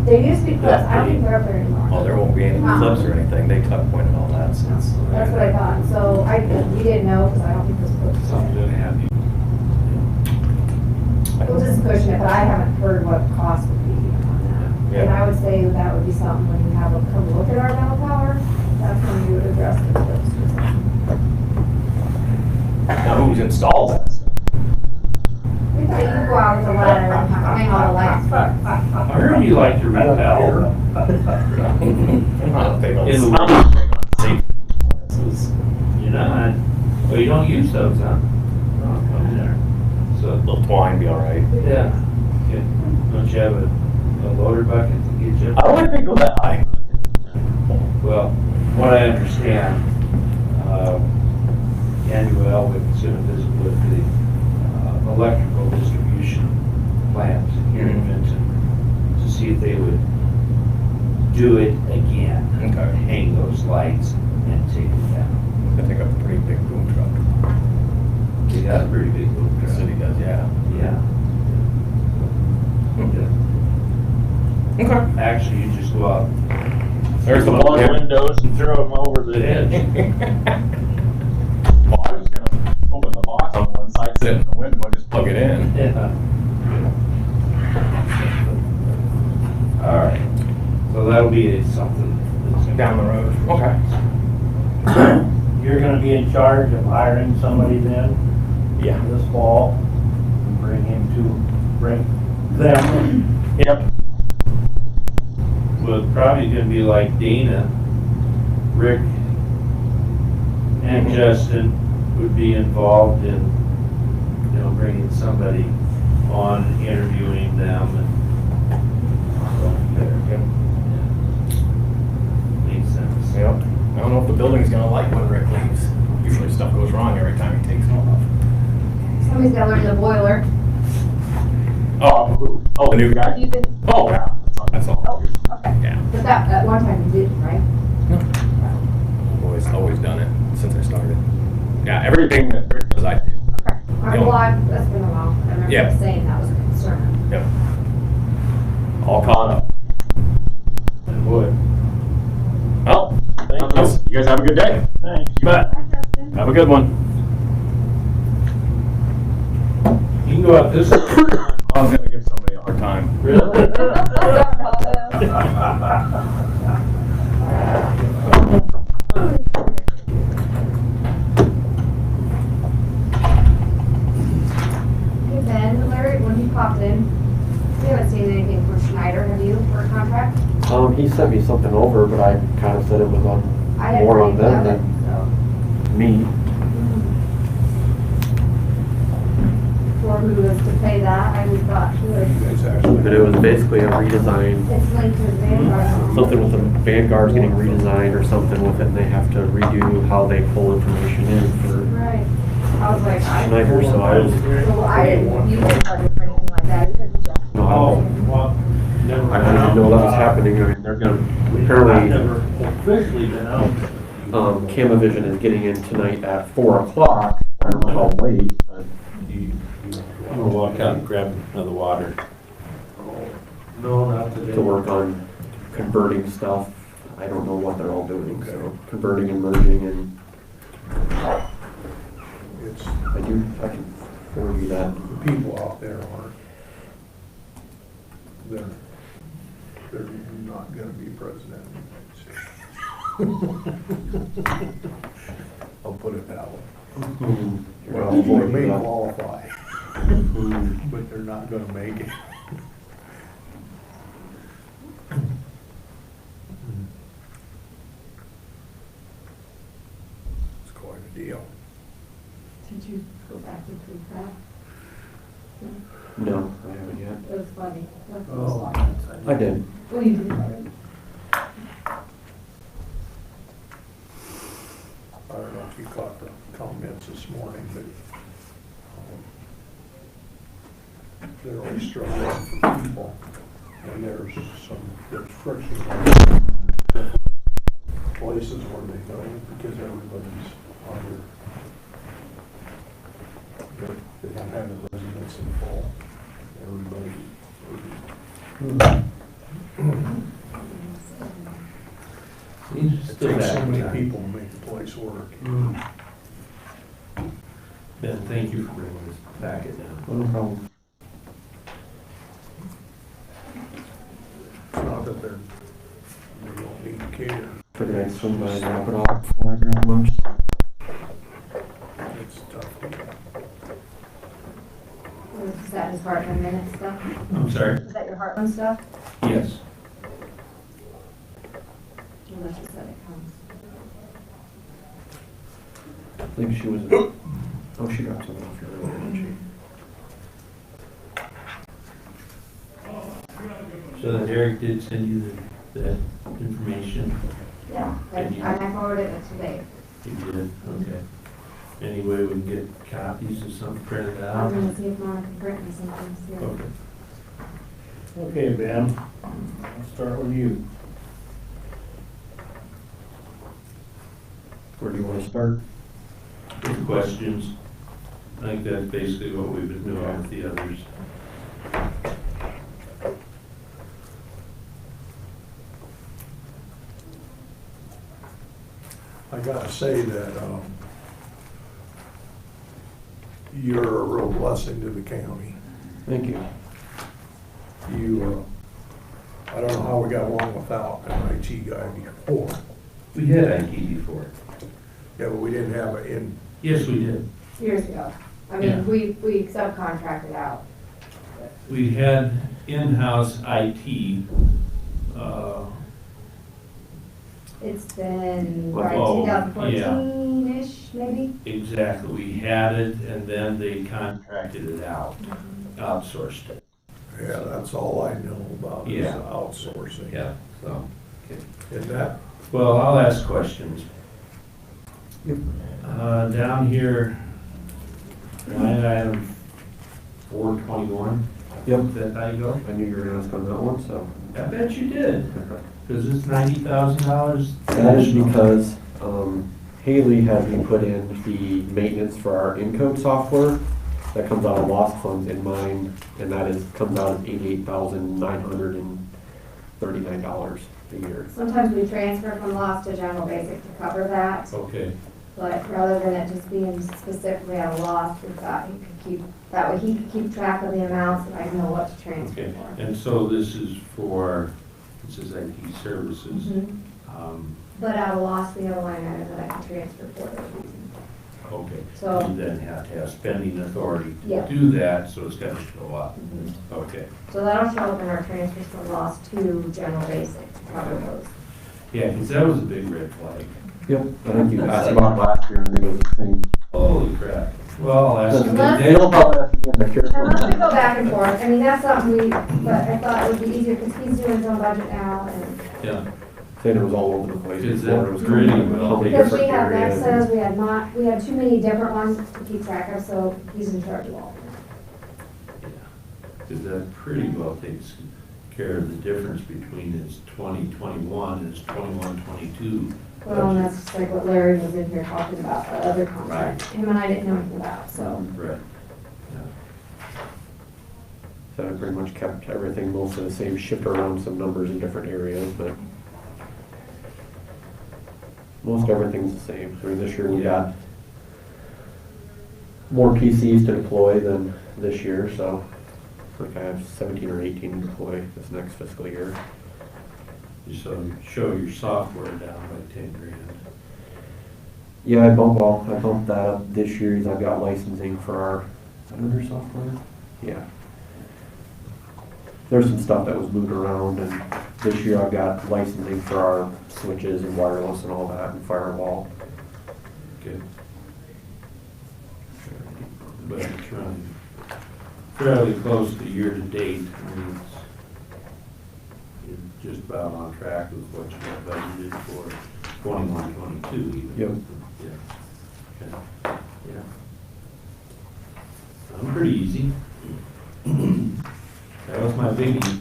Speaker 5: They used to be clips, I don't think they're up there anymore.
Speaker 18: Well, there won't be any clips or anything. They tuck point and all that since.
Speaker 5: That's what I thought, so we didn't know, because I don't think this clip.
Speaker 4: Something gonna happen.
Speaker 5: We'll just cushion it, but I haven't heard what the cost would be on that. And I would say that would be something when you have a come look at our bell tower, that's when you would address the clips or something.
Speaker 18: Now who's installed that?
Speaker 5: We thought you'd go out with a ladder and hang all the lights.
Speaker 4: I heard you like to repel. You're not, well, you don't use those, huh? No, come there. So,
Speaker 18: A little twine be all right.
Speaker 4: yeah. Okay. Don't you have a loader bucket to get you?
Speaker 18: I don't think they go that high.
Speaker 4: Well, what I understand, Andy Elwick's gonna visit with the electrical distribution plants here in Benton to see if they would do it again.
Speaker 18: Okay.
Speaker 4: Hang those lights and take it down.
Speaker 18: I think a pretty big boom truck.
Speaker 4: They got a pretty big boom
Speaker 18: The
Speaker 4: truck.
Speaker 18: city does, yeah.
Speaker 4: Yeah.
Speaker 18: Okay.
Speaker 4: Actually, you just go out.
Speaker 18: There's the
Speaker 4: Open
Speaker 18: plug.
Speaker 4: windows and throw them over the edge.
Speaker 18: Well, I was gonna open the box on one side, sit in the window, and just plug it in.
Speaker 4: Yeah. All right. So that'll be something that's
Speaker 18: Down the road. Okay.
Speaker 17: You're gonna be in charge of hiring somebody then,
Speaker 18: Yeah.
Speaker 17: this fall, and bring them.
Speaker 18: Yep.
Speaker 4: Well, it's probably gonna be like Dana, Rick, and Justin would be involved in, bringing somebody on, interviewing them and. Makes sense.
Speaker 18: Yep. I don't know if the building's gonna like when Rick leaves. Usually stuff goes wrong every time he takes off.
Speaker 5: Somebody's gotta learn the boiler.
Speaker 18: Oh, who? Oh, the new guy?
Speaker 5: You did,
Speaker 18: Oh, yeah. That's all.
Speaker 5: oh, okay.
Speaker 18: Yeah.
Speaker 5: But that, at one time you didn't, right?
Speaker 18: Always done it since I started. Yeah, everything that Rick does, I do.
Speaker 5: Okay. Well, that's been a while. I remember
Speaker 18: Yeah.
Speaker 5: you saying that was a concern.
Speaker 18: Yep. All caught up.
Speaker 4: And would.
Speaker 18: Well, thanks. You guys have a good day.
Speaker 17: Thanks.
Speaker 18: You bet.
Speaker 5: Hi, Justin.
Speaker 18: Have a good one.
Speaker 4: You can go up this.
Speaker 18: I was gonna give somebody a hard time.
Speaker 4: Really?
Speaker 5: Hey Ben, Larry, when he popped in, we haven't seen anything from Schneider, have you, for a contract?
Speaker 18: He sent me something over, but I kind of said it was on
Speaker 5: I hadn't
Speaker 18: more on
Speaker 5: read
Speaker 18: them
Speaker 5: that,
Speaker 18: than me.
Speaker 5: For who was to pay that, I just thought, good.
Speaker 18: But it was basically a redesign,
Speaker 5: It's linked to the Vanguard.
Speaker 18: something with the Vanguard's getting redesigned or something with it, and they have to redo how they pull information in for
Speaker 5: Right. I was like,
Speaker 18: Schneider, so I was,
Speaker 5: So I didn't, you didn't budget for anything like that, either, did you?
Speaker 18: no,
Speaker 4: Oh, well, never.
Speaker 18: I didn't know that was happening. I mean, they're gonna,
Speaker 4: I've
Speaker 18: apparently,
Speaker 4: never officially been out.
Speaker 18: Camavision is getting in tonight at 4 o'clock. I don't know how late, but
Speaker 4: I'm gonna walk out and grab another water.
Speaker 1: No, not today.
Speaker 18: to work on converting stuff. I don't know what they're all doing, so converting and merging, and
Speaker 2: It's,
Speaker 18: I can forward you that.
Speaker 2: the people out there aren't, they're not gonna be president of the United States. I'll put it that way. Well, they may qualify, but they're not gonna make it. It's quite a deal.
Speaker 5: Did you go back into that?
Speaker 18: No, I haven't yet.
Speaker 5: It was funny.
Speaker 2: Oh.
Speaker 18: I did.
Speaker 5: Well, you did already.
Speaker 2: I don't know if you caught the comments this morning, but they're always struggling for people, and there's friction places where they go because everybody's under. They don't have the residents in full. Everybody. It takes so many people to make the place work.
Speaker 4: Ben, thank you for bringing this packet down.
Speaker 18: No problem.
Speaker 2: It's not that they don't need care.
Speaker 18: Figured I'd swing by and drop it off before I grab lunch.
Speaker 2: It's tough to get.
Speaker 5: Is that his Heartland minute stuff?
Speaker 4: I'm sorry?
Speaker 5: Is that your Heartland stuff?
Speaker 4: Yes.
Speaker 5: Unless you said it comes.
Speaker 18: I think she was, oh, she dropped something off here earlier, didn't she?
Speaker 4: So then Eric did send you that information?
Speaker 5: Yeah, and I forwarded it today.
Speaker 4: He did, okay. Any way we can get copies of something printed
Speaker 5: I'm
Speaker 4: out?
Speaker 5: gonna see if Mona can print me something. Yeah.
Speaker 4: Okay.
Speaker 1: Okay, Ben, I'll start with you.
Speaker 18: Where do you want to start?
Speaker 4: With questions. I think that's basically what we've been doing with the others.
Speaker 2: I gotta say that, you're a real blessing to the county.
Speaker 18: Thank you.
Speaker 2: You, I don't know how we got along without an IT guy before.
Speaker 4: We had IT before.
Speaker 2: Yeah, but we didn't have an
Speaker 4: Yes, we did.
Speaker 5: Years ago. I
Speaker 4: Yeah.
Speaker 5: mean, we subcontracted out.
Speaker 4: We had in-house IT,
Speaker 5: It's been,
Speaker 4: Well,
Speaker 5: right,
Speaker 4: oh,
Speaker 5: 2014-ish, maybe?
Speaker 4: exactly. We had it and then they contracted it out, outsourced it.
Speaker 2: Yeah, that's all I know about is
Speaker 4: Yeah.
Speaker 2: outsourcing.
Speaker 4: Yeah, so, okay.
Speaker 2: Is that,
Speaker 4: Well, I'll ask questions. Down here, line item 421.
Speaker 18: Yep.
Speaker 4: Is that how you go?
Speaker 18: I knew you were gonna ask on that one, so.
Speaker 4: I bet you did, because it's $90,000.
Speaker 18: That is because Haley had me put in the maintenance for our encode software that comes out of lost funds in mine, and that comes out of $88,939 a year.
Speaker 5: Sometimes we transfer from loss to general basic to cover that,
Speaker 4: Okay,
Speaker 5: but rather than it just being specifically on loss, we thought he could keep, that way he could keep track of the amounts and I know what to transfer
Speaker 4: okay.
Speaker 5: for.
Speaker 4: And so this is for, this is IT services.
Speaker 5: Mhm. But out of loss, we have a line item that I can transfer for that reason.
Speaker 4: Okay.
Speaker 5: So-
Speaker 4: You then have to have spending authority
Speaker 5: Yeah.
Speaker 4: to do that, so it's got to go up.
Speaker 5: Mhm.
Speaker 4: Okay.
Speaker 5: So that'll show up in our transfers from loss to general basic to cover those.
Speaker 4: Yeah, because that was a big red flag.
Speaker 18: Yep, I think you asked about last year, and it was the same.
Speaker 4: Holy crap. Well, I'll ask them
Speaker 5: Unless-
Speaker 4: today.
Speaker 18: They'll probably ask again next year.
Speaker 5: Unless we go back and forth, I mean, that's something we, but I thought it would be easier because he's doing his own budget now and.
Speaker 4: Yeah.
Speaker 18: Saying it was all over the place.
Speaker 4: Is
Speaker 18: before,
Speaker 4: that
Speaker 18: it was
Speaker 4: really
Speaker 18: coming from
Speaker 4: well?
Speaker 18: so many
Speaker 5: Because we
Speaker 18: different
Speaker 5: had
Speaker 18: areas.
Speaker 5: Nexus, we had too many different ones to keep track of, so he's in charge of all.
Speaker 4: Because that pretty well takes care of the difference between his 2021 and his 21-22.
Speaker 5: Well, and that's just like what Larry was in here talking about, the other contract. Him and I didn't know anything about, so.
Speaker 4: Right.
Speaker 18: So I pretty much kept everything mostly the same, shifted around some numbers in different areas, but most everything's the same. I mean, this year we got more PCs to deploy than this year, so I think I have 17 or 18 to deploy this next fiscal year.
Speaker 4: So show your software down by 10 grand.
Speaker 18: Yeah, I bumped that up this year as I've got licensing for our, is that under software? Yeah. There's some stuff that was moved around, and this year I've got licensing for our switches and wireless and all that, and firewall.
Speaker 4: Good. But it's running fairly close to year to date. I mean, you're just about on track with what you have budgeted for 21, 22 even.
Speaker 18: Yep.
Speaker 4: Yeah. Okay. Yeah. I'm pretty easy. That was my biggie.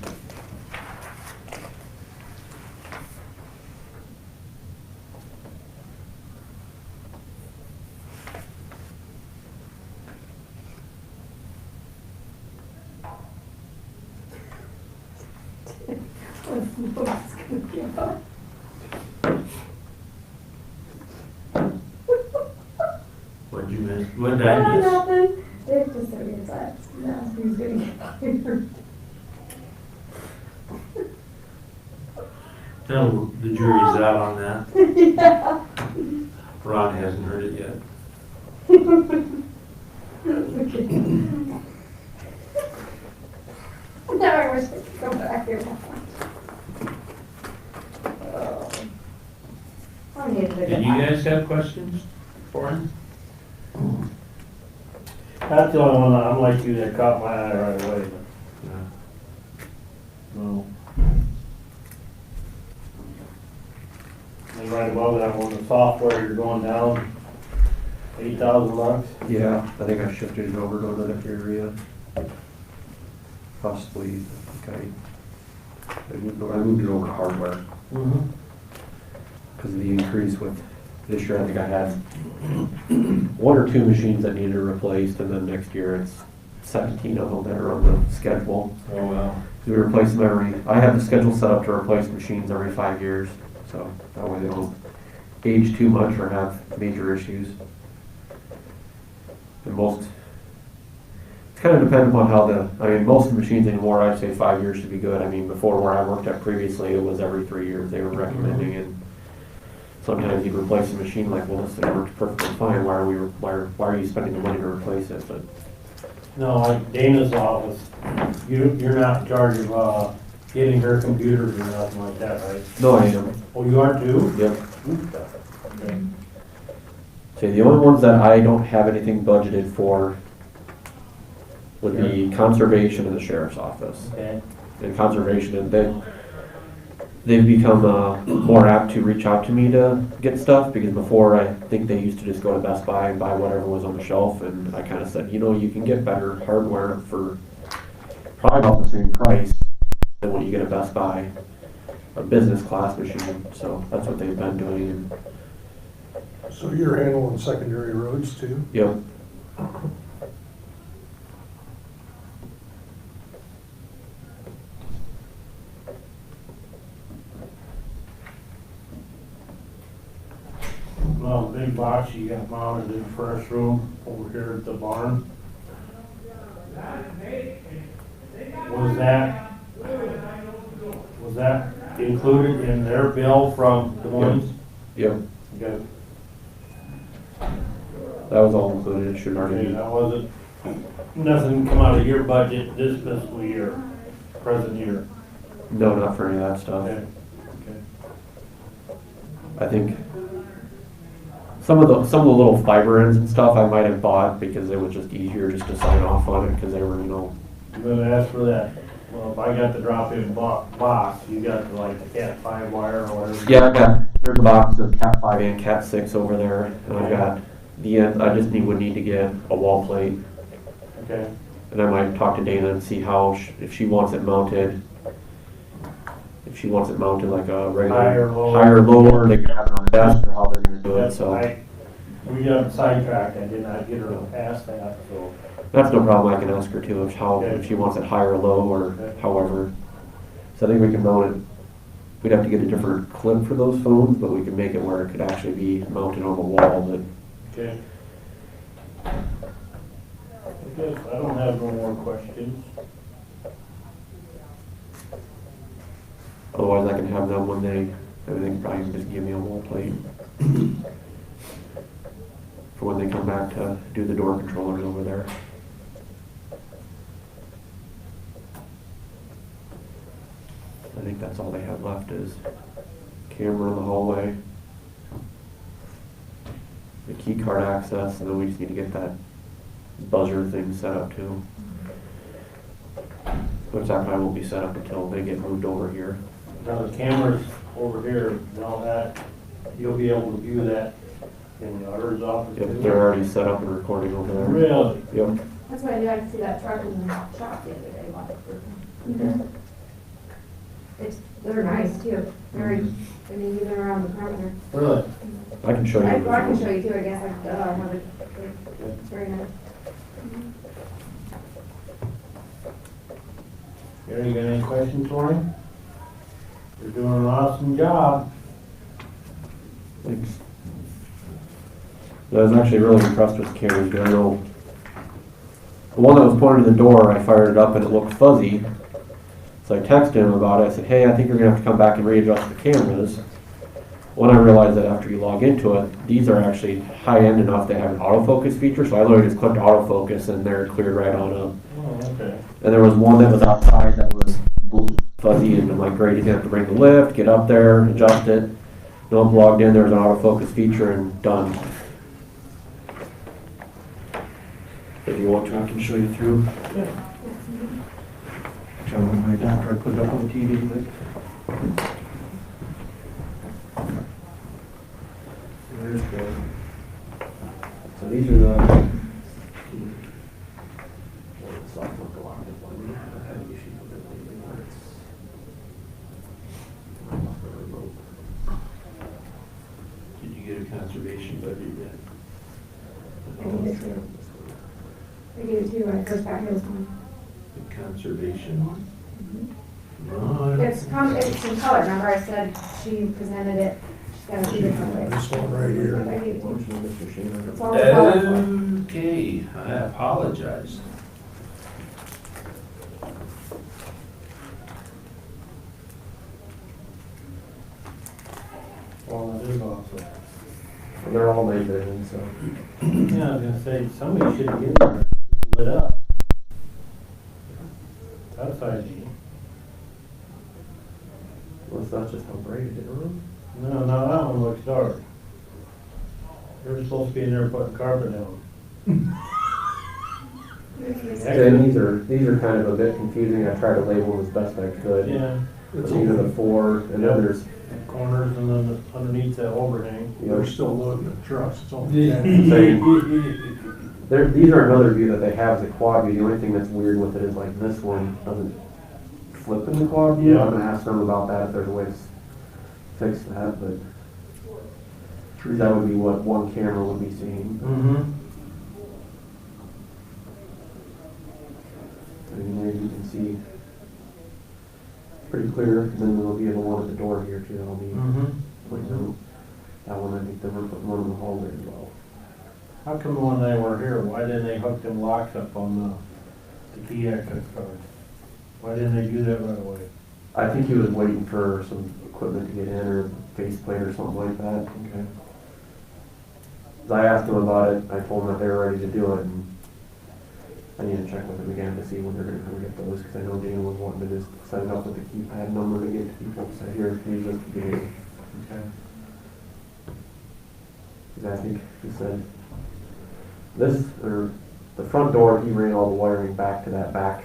Speaker 4: What'd you miss? What did I miss?
Speaker 5: Nothing. Dave just said he was like, no, he's gonna get fired.
Speaker 4: Tell the jury's out on that.
Speaker 5: Yeah.
Speaker 4: Ron hasn't heard it yet.
Speaker 5: Okay. Now I wish I could go back here. I needed to
Speaker 4: Did
Speaker 5: get
Speaker 4: you
Speaker 5: back.
Speaker 4: guys have questions for him?
Speaker 1: That's the only one that I'm like you that caught my eye right away, but no. And right above that one, the software, you're going down $8,000.
Speaker 18: Yeah, I think I shifted it over to another area. Possibly, I moved it over to hardware.
Speaker 1: Mm-hmm.
Speaker 18: Because of the increase with, this year I think I had 1 or 2 machines that needed replaced, and then next year it's 17 of them that are on the schedule.
Speaker 4: Oh, wow.
Speaker 18: We replace them I have the schedule set up to replace machines every 5 years, so that way they don't age too much or have major issues. And it's kind of dependent upon most of the machines anymore, I'd say 5 years should be good. I mean, before where I worked at previously, it was every 3 years they were recommending, and sometimes you'd replace a machine like, well, this thing works perfectly fine, why are you spending the money to replace it? But
Speaker 1: No, like Dana's office, you're not in charge of, getting her computers or nothing like that, right?
Speaker 18: no, I am.
Speaker 1: Oh, you are too?
Speaker 18: Yep.
Speaker 1: Okay.
Speaker 18: So the only ones that I don't have anything budgeted for would be conservation and the sheriff's office.
Speaker 1: Okay.
Speaker 18: And conservation, and they've become more apt to reach out to me to get stuff, because before I think they used to just go to Best Buy and buy whatever was on the shelf, and I kind of said, you can get better hardware for probably about the same price than what you get at Best Buy, a business class machine, so that's what they've been doing.
Speaker 2: So you're handling secondary roads too?
Speaker 18: Yep.
Speaker 1: Well, the big box you got mounted in the first room over here at the barn. Was that included in their bill from Des Moines?
Speaker 18: Yep.
Speaker 1: Okay.
Speaker 18: That was all included, it should already
Speaker 1: Okay,
Speaker 18: be.
Speaker 1: that wasn't, nothing come out of your budget this fiscal year, present year.
Speaker 18: No, not for any of that stuff.
Speaker 1: Okay. Okay.
Speaker 18: I think some of the little fiber ends and stuff I might have bought because it was just easier just to sign off on it because they were,
Speaker 1: I'm gonna ask for that. Well, if I got the drop-in box, you got the, like, the Cat 5 wire or whatever.
Speaker 18: Yeah, there's a box of Cat 5 and Cat 6 over there, and I've got the end. I just would need to get a wall plate.
Speaker 1: Okay.
Speaker 18: And I might talk to Dana and see how if she wants it mounted. If she wants it mounted like a regular higher or lower, they can have it on the desk, or how they're going to do it. So
Speaker 1: We got sidetracked. I did not get her past that, so.
Speaker 18: that's no problem. I can ask her too if she wants it high or low or however. So I think we can mount it we'd have to get a different clip for those phones, but we could make it where it could actually be mounted on the wall, but
Speaker 1: Okay. I guess I don't have no more questions.
Speaker 18: otherwise I can have them when they can probably just give me a wall plate. For when they come back to do the door controllers over there. I think that's all they have left is camera in the hallway, the key card access, and then we just need to get that buzzer thing set up too. Which that probably won't be set up until they get moved over here.
Speaker 1: Now the cameras over here, now that, you'll be able to view that in the auditor's office?
Speaker 18: Yep, they're already set up and recording over there.
Speaker 1: Really?
Speaker 18: Yep.
Speaker 5: That's why I knew I could see that truck in the shop the other day. They're nice too, very, I mean, even around the perimeter.
Speaker 1: Really?
Speaker 18: I can show you.
Speaker 5: I can show you too, I guess, I have it, it's very nice.
Speaker 1: Gary, you got any questions for him? You're doing an awesome job.
Speaker 18: Thanks. I was actually really impressed with Carrie, because I know the one that was pointed to the door, I fired it up and it looked fuzzy. So I texted him about it. I said, hey, I think you're going to have to come back and readjust the cameras. When I realized that after you log into it, these are actually high-end enough to have an autofocus feature, so I literally just clicked autofocus and they're cleared right on up.
Speaker 1: Oh, okay.
Speaker 18: And there was one that was outside that was fuzzy, and I'm like, great, he's going to have to bring the lift, get up there, adjust it. No, I'm logged in, there's an autofocus feature, and done. If you want to, I can show you through.
Speaker 1: Yeah.
Speaker 18: Show them right after I put it up on the TV. There's the, so these are the
Speaker 4: Did you get a conservation budget yet?
Speaker 5: I gave it to you when I first got here this morning.
Speaker 4: The conservation one?
Speaker 5: It's in color, remember I said she presented it, she's got a few different ways.
Speaker 2: This one right here.
Speaker 5: I gave it to you. It's all in color.
Speaker 4: Okay, I apologize.
Speaker 1: Well, that is awesome.
Speaker 18: And they're all night vision, so.
Speaker 1: Yeah, I was gonna say, somebody should get it lit up. That's ID.
Speaker 18: Well, that's just how bright it is.
Speaker 1: No, that one looks dark. You're supposed to be in there putting carpet down.
Speaker 18: And these are kind of a bit confusing. I tried to label them as best I could.
Speaker 1: Yeah.
Speaker 18: But these are the four, and then there's.
Speaker 1: Corners and then underneath that overhang.
Speaker 2: They're still loading the trucks, it's only
Speaker 18: These are another view that they have as a quad view. The only thing that's weird with it is like this one doesn't flip in the quad view.
Speaker 1: Yeah.
Speaker 18: I'm gonna ask them about that if there's a way to fix that, but that would be what one camera would be seeing.
Speaker 1: Mm-hmm.
Speaker 18: And there you can see pretty clear, and then there'll be the one at the door here too. That'll be pointing out. That one, I think they were putting one in the hallway as well.
Speaker 1: How come when they were here, why didn't they hook them locks up on the key access card? Why didn't they do that right away?
Speaker 18: I think he was waiting for some equipment to get in, or faceplate or something like that.
Speaker 1: Okay.
Speaker 18: I asked him about it, I told him that they were ready to do it, and I need to check with him again to see when they're gonna come get those, because I know Dana was wanting to just set it up with the keypad number to get to people, so here, here's just the game.
Speaker 1: Okay.
Speaker 18: Because I think he said, this, or the front door, he ran all the wiring back to that back,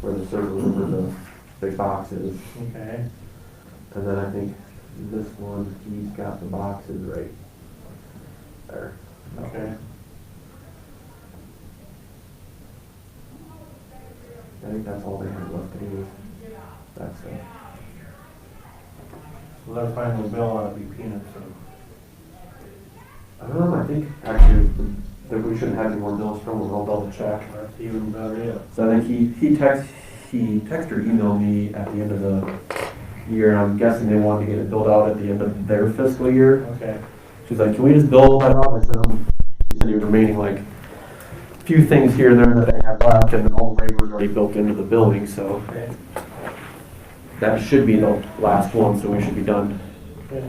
Speaker 18: where the server room, where the big box is.
Speaker 1: Okay.
Speaker 18: And then I think this one, he's got the boxes right there.
Speaker 1: Okay.
Speaker 18: I think that's all they have left to do with that stuff.
Speaker 1: Well, that final bill ought to be peanuts, so.
Speaker 18: I think actually that we shouldn't have any more bills from them. I'll double check.
Speaker 1: That's even better, yeah.
Speaker 18: So I think he texted or emailed me at the end of the year, and I'm guessing they wanted to get it built out at the end of their fiscal year.
Speaker 1: Okay.
Speaker 18: She's like, can we just build that out? I said, he said he was remaining like a few things here and there that they have left, and all the labor was already built into the building, so
Speaker 1: Okay.
Speaker 18: that should be the last one, so we should be done.
Speaker 1: Okay.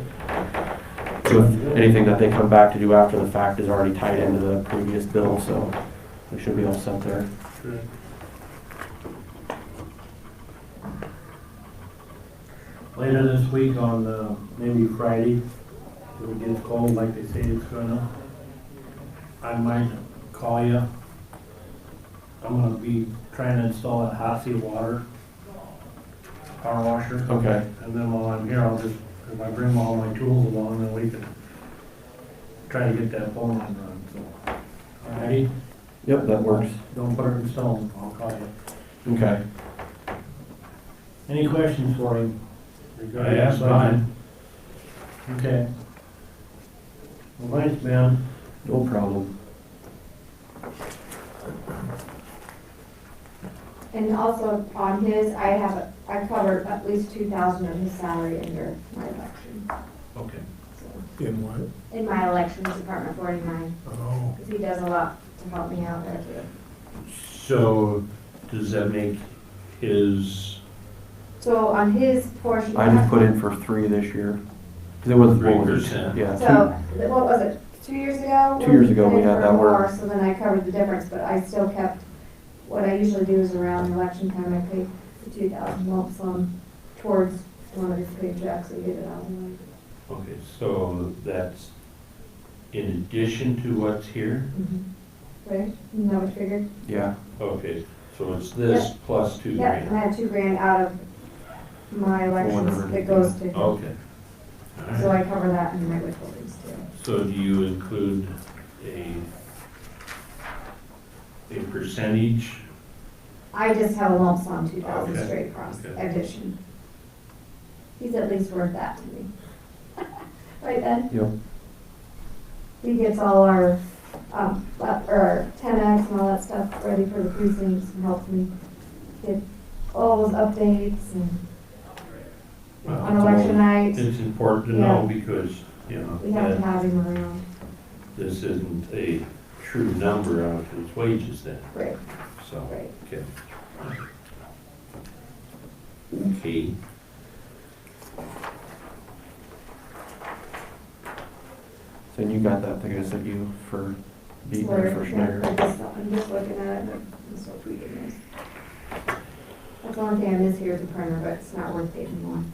Speaker 18: With anything that they come back to do after the fact is already tied into the previous bill, so we should be all set there.
Speaker 1: Sure. Later this week on, maybe Friday, if it gets cold like they say it's gonna, I might call you. I'm gonna be trying to install a hot seat water power washer.
Speaker 18: Okay.
Speaker 1: And then while I'm here, I'll just, if I bring all my tools along, then we can try to get that phone line run, so. Alrighty?
Speaker 18: Yep, that works.
Speaker 1: Don't put it in stone, I'll call you.
Speaker 18: Okay.
Speaker 1: Any questions for him?
Speaker 4: I asked mine.
Speaker 1: Okay. Well, thanks, Ben.
Speaker 18: No problem.
Speaker 5: And also on his, I covered at least 2,000 of his salary under my election.
Speaker 4: Okay.
Speaker 5: So,
Speaker 12: In what?
Speaker 5: in my elections department 49,
Speaker 12: Oh.
Speaker 5: because he does a lot to help me out there too.
Speaker 4: So, does that make his
Speaker 5: So on his portion.
Speaker 18: I just put in for 3 this year. Cause it was
Speaker 4: 3%?
Speaker 18: Yeah.
Speaker 5: So, what was it, 2 years ago?
Speaker 18: 2 years ago,
Speaker 5: put
Speaker 18: we
Speaker 5: in
Speaker 18: had
Speaker 5: for
Speaker 18: that
Speaker 5: more,
Speaker 18: work.
Speaker 5: So then I covered the difference, but I still kept, what I usually do is around election time, I pay the 2,000 lump sum towards one of his paychecks and get it out of the way.
Speaker 4: Okay, so that's in addition to what's here?
Speaker 5: Right, isn't that what you figured?
Speaker 18: Yeah.
Speaker 4: Okay, so it's this plus 2
Speaker 5: Yeah, and
Speaker 4: grand?
Speaker 5: I had $2,000 out of my elections that goes to him.
Speaker 4: Okay. All
Speaker 5: So
Speaker 4: right.
Speaker 5: I cover that in my withholdings too.
Speaker 4: So do you include a percentage?
Speaker 5: I just have a lump sum, 2,000
Speaker 4: Okay.
Speaker 5: straight across
Speaker 4: Okay.
Speaker 5: addition. He's at least worth that to me. Right, Ben?
Speaker 18: Yep.
Speaker 5: He gets all our, or 10X and all that stuff ready for the precincts and helps me get all those updates and on election night.
Speaker 4: It's important to know because, you know,
Speaker 5: We have to
Speaker 4: that
Speaker 5: have him around.
Speaker 4: this isn't a true number out of his wages then.
Speaker 5: Right.
Speaker 4: So,
Speaker 5: Right.
Speaker 4: okay. Okay.
Speaker 18: So you got that thing I sent you for Beaton or for
Speaker 5: Where-
Speaker 18: Schneider?
Speaker 5: I'm just looking at it, but I'm still tweaking this. That's the only thing I miss here is the printer, but it's not worth it anymore.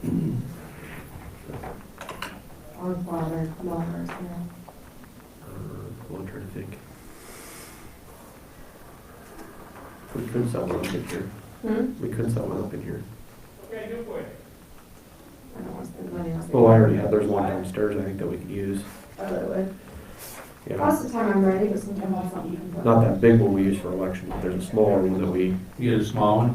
Speaker 5: On father, longer, so.
Speaker 18: I'm trying to think. We could sell one up in here. We could sell one up in here.
Speaker 5: I don't want to spend money on it.
Speaker 18: Well, I already have, there's one downstairs I think that we could use.
Speaker 5: Oh, that would.
Speaker 18: Yeah.
Speaker 5: Most of the time I'm ready, but sometimes I'll something comes up.
Speaker 18: Not that big one we use for election, but there's a smaller one that we,
Speaker 4: You get a small one?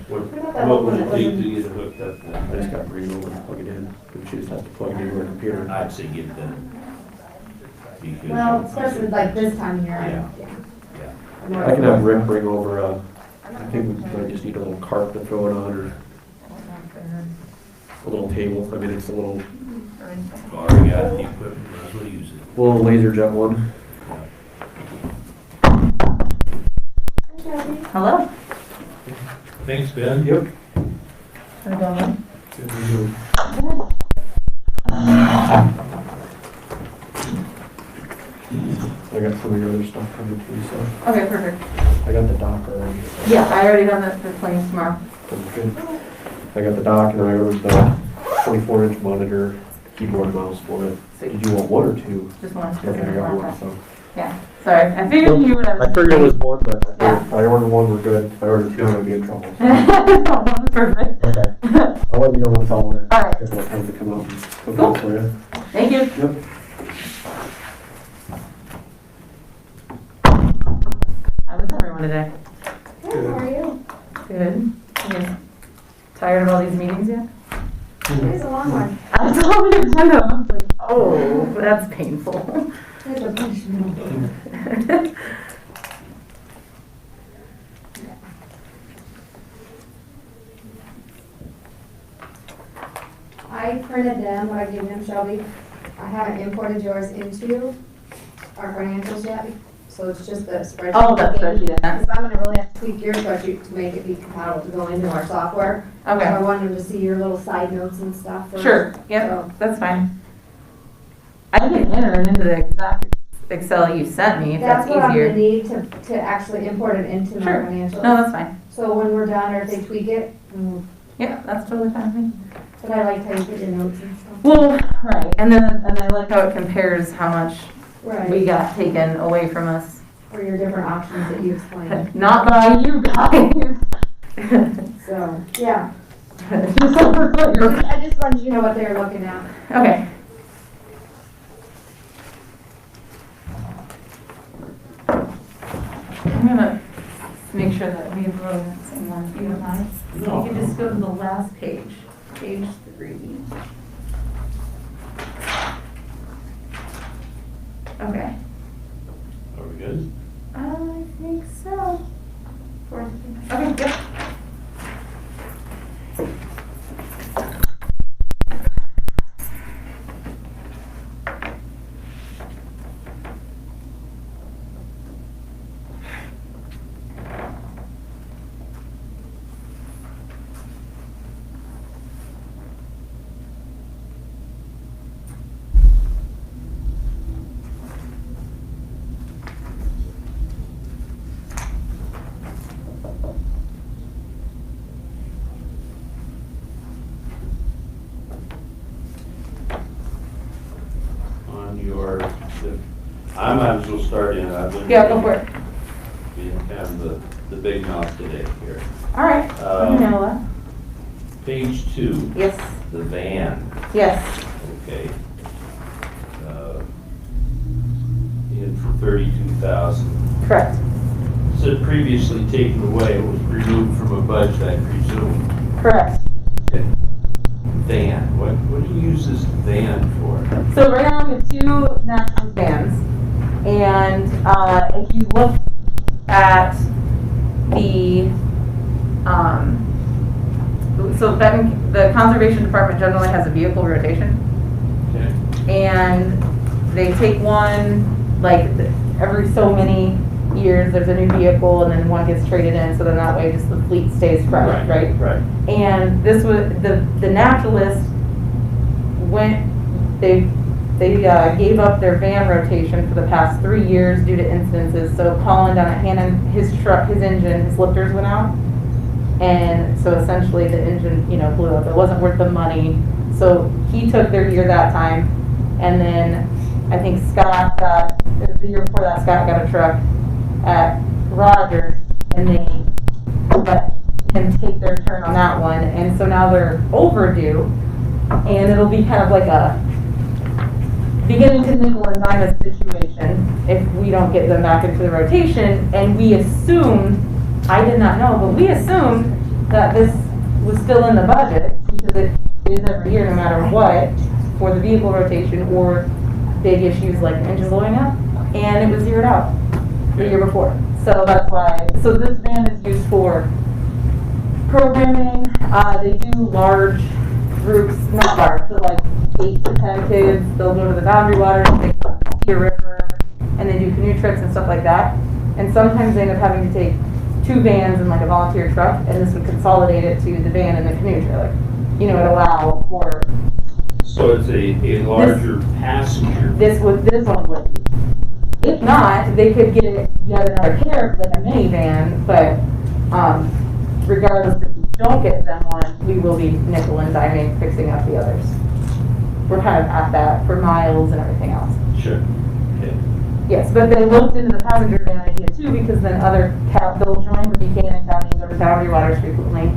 Speaker 4: What would it take to get it hooked up
Speaker 18: I
Speaker 4: then?
Speaker 18: just gotta bring it over and plug it in. We just have to plug it into our computer.
Speaker 4: I'd say get it done. Because-
Speaker 5: Well, especially like this time of year,
Speaker 4: Yeah.
Speaker 5: yeah.
Speaker 4: Yeah.
Speaker 18: I can have Rick bring over I think we might just need a little cart to throw it on or a little table. I mean, it's a little
Speaker 4: Already got the equipment, might as well use it.
Speaker 18: little laser jet one.
Speaker 15: Hello?
Speaker 4: Thanks, Ben.
Speaker 18: Yep.
Speaker 15: How's it going?
Speaker 18: I got some of your other stuff coming too, so
Speaker 15: Okay, perfect.
Speaker 18: I got the dock already.
Speaker 15: Yeah, I already done the claims tomorrow.
Speaker 18: That's good. I got the dock and I ordered the 24-inch monitor, keyboard, and mouse for it. Did you want one or two?
Speaker 15: Just one.
Speaker 18: Okay, I got one, so.
Speaker 15: Yeah, sorry, I figured you would have.
Speaker 18: I figured it was one, but
Speaker 15: Yeah.
Speaker 18: if I ordered one, we're good. If I ordered two, I'd be in trouble.
Speaker 15: That's perfect.
Speaker 18: Okay. I'll let you know when it's all there.
Speaker 15: All right.
Speaker 18: If it comes to come out and hook
Speaker 15: Cool.
Speaker 18: up for you.
Speaker 15: Thank you.
Speaker 18: Yep.
Speaker 15: How was everyone today?
Speaker 5: Good, how are you?
Speaker 15: Good. You guys tired of all these meetings yet?
Speaker 5: It's a long one.
Speaker 15: I saw the agenda. I was like, oh, that's painful.
Speaker 5: There's a bunch of I printed them, what I gave them, Shelby. I haven't imported yours into our financials yet, so it's just the spreadsheet.
Speaker 10: Oh, that spreadsheet, yeah.
Speaker 5: Because I'm gonna really have to tweak your spreadsheet to make it be compatible to go into our software.
Speaker 10: Okay.
Speaker 5: So I wanted them to see your little side notes and stuff first.
Speaker 10: Sure, yep,
Speaker 5: So-
Speaker 10: that's fine. I can enter it into the exact Excel you sent me if that's
Speaker 5: what I'm gonna
Speaker 10: easier.
Speaker 5: need to actually import it into my
Speaker 10: Sure.
Speaker 5: financials.
Speaker 10: No, that's fine.
Speaker 5: So when we're done, or if they tweak it,
Speaker 10: Yeah, that's totally fine with me.
Speaker 5: but I like how you put your notes and stuff.
Speaker 10: Well, right, and I like how it compares how much
Speaker 5: Right.
Speaker 10: we got taken away from us.
Speaker 5: For your different options that you explained.
Speaker 10: Not by you guys.
Speaker 5: So, yeah.
Speaker 10: Just over here.
Speaker 5: I just wanted you to know what they were looking at.
Speaker 10: Okay. I'm gonna make sure that we have really the same one, if you don't mind.
Speaker 4: No.
Speaker 10: You can just go to the last page, page 3. Okay.
Speaker 4: Are we good?
Speaker 10: I think so. Okay, good.
Speaker 4: On your, I might as well start in. I've been
Speaker 10: Yeah, go for it.
Speaker 4: being kind of the big mouth today here.
Speaker 10: All right. Let me know that.
Speaker 4: Page 2.
Speaker 10: Yes.
Speaker 4: The van.
Speaker 10: Yes.
Speaker 4: Okay. In for 32,000.
Speaker 10: Correct.
Speaker 4: Said previously taken away, it was removed from a budget, I presume.
Speaker 10: Correct.
Speaker 4: Okay. Van, what do you use this van for?
Speaker 10: So right now we have 2 national vans, and if you look at the, so the conservation department generally has a vehicle rotation,
Speaker 4: Okay.
Speaker 10: and they take one, like, every so many years, there's a new vehicle, and then one gets traded in, so then that way just the fleet stays fresh, right?
Speaker 4: Right.
Speaker 10: And this was, the naturalist went, they gave up their van rotation for the past 3 years due to incidences. So Colin down at Hannon, his truck, his engine, his lifters went out. And so essentially the engine, blew up. It wasn't worth the money. So he took their year that time. And then I think the year before that, Scott got a truck at Rogers, and they let him take their turn on that one. And so now they're overdue. And it'll be kind of like a beginning to nickel and dime a situation if we don't get them back into the rotation. And we assumed, I did not know, but we assumed that this was still in the budget, because it is every year no matter what, for the vehicle rotation or big issues like the engine blowing up, and it was zeroed out the year before. So that's why, so this van is used for programming. They do large groups, not large, but like 8 to 10 kids. They'll go to the Boundary Waters, they go to the River, and they do canoe trips and stuff like that. And sometimes they end up having to take 2 vans and like a volunteer truck, and this would consolidate it to the van and the canoe trailer. It allow for.
Speaker 4: So it's a larger passenger.
Speaker 10: This one would. If not, they could get yet another carriage, like a minivan, but regardless, if we don't get them one, we will be nickel and diming fixing up the others. We're kind of at that for miles and everything else.
Speaker 4: Sure. Okay.
Speaker 10: Yes, but they looked into the passenger van idea too, because then they'll join with Buchanan County, go to Boundary Waters frequently,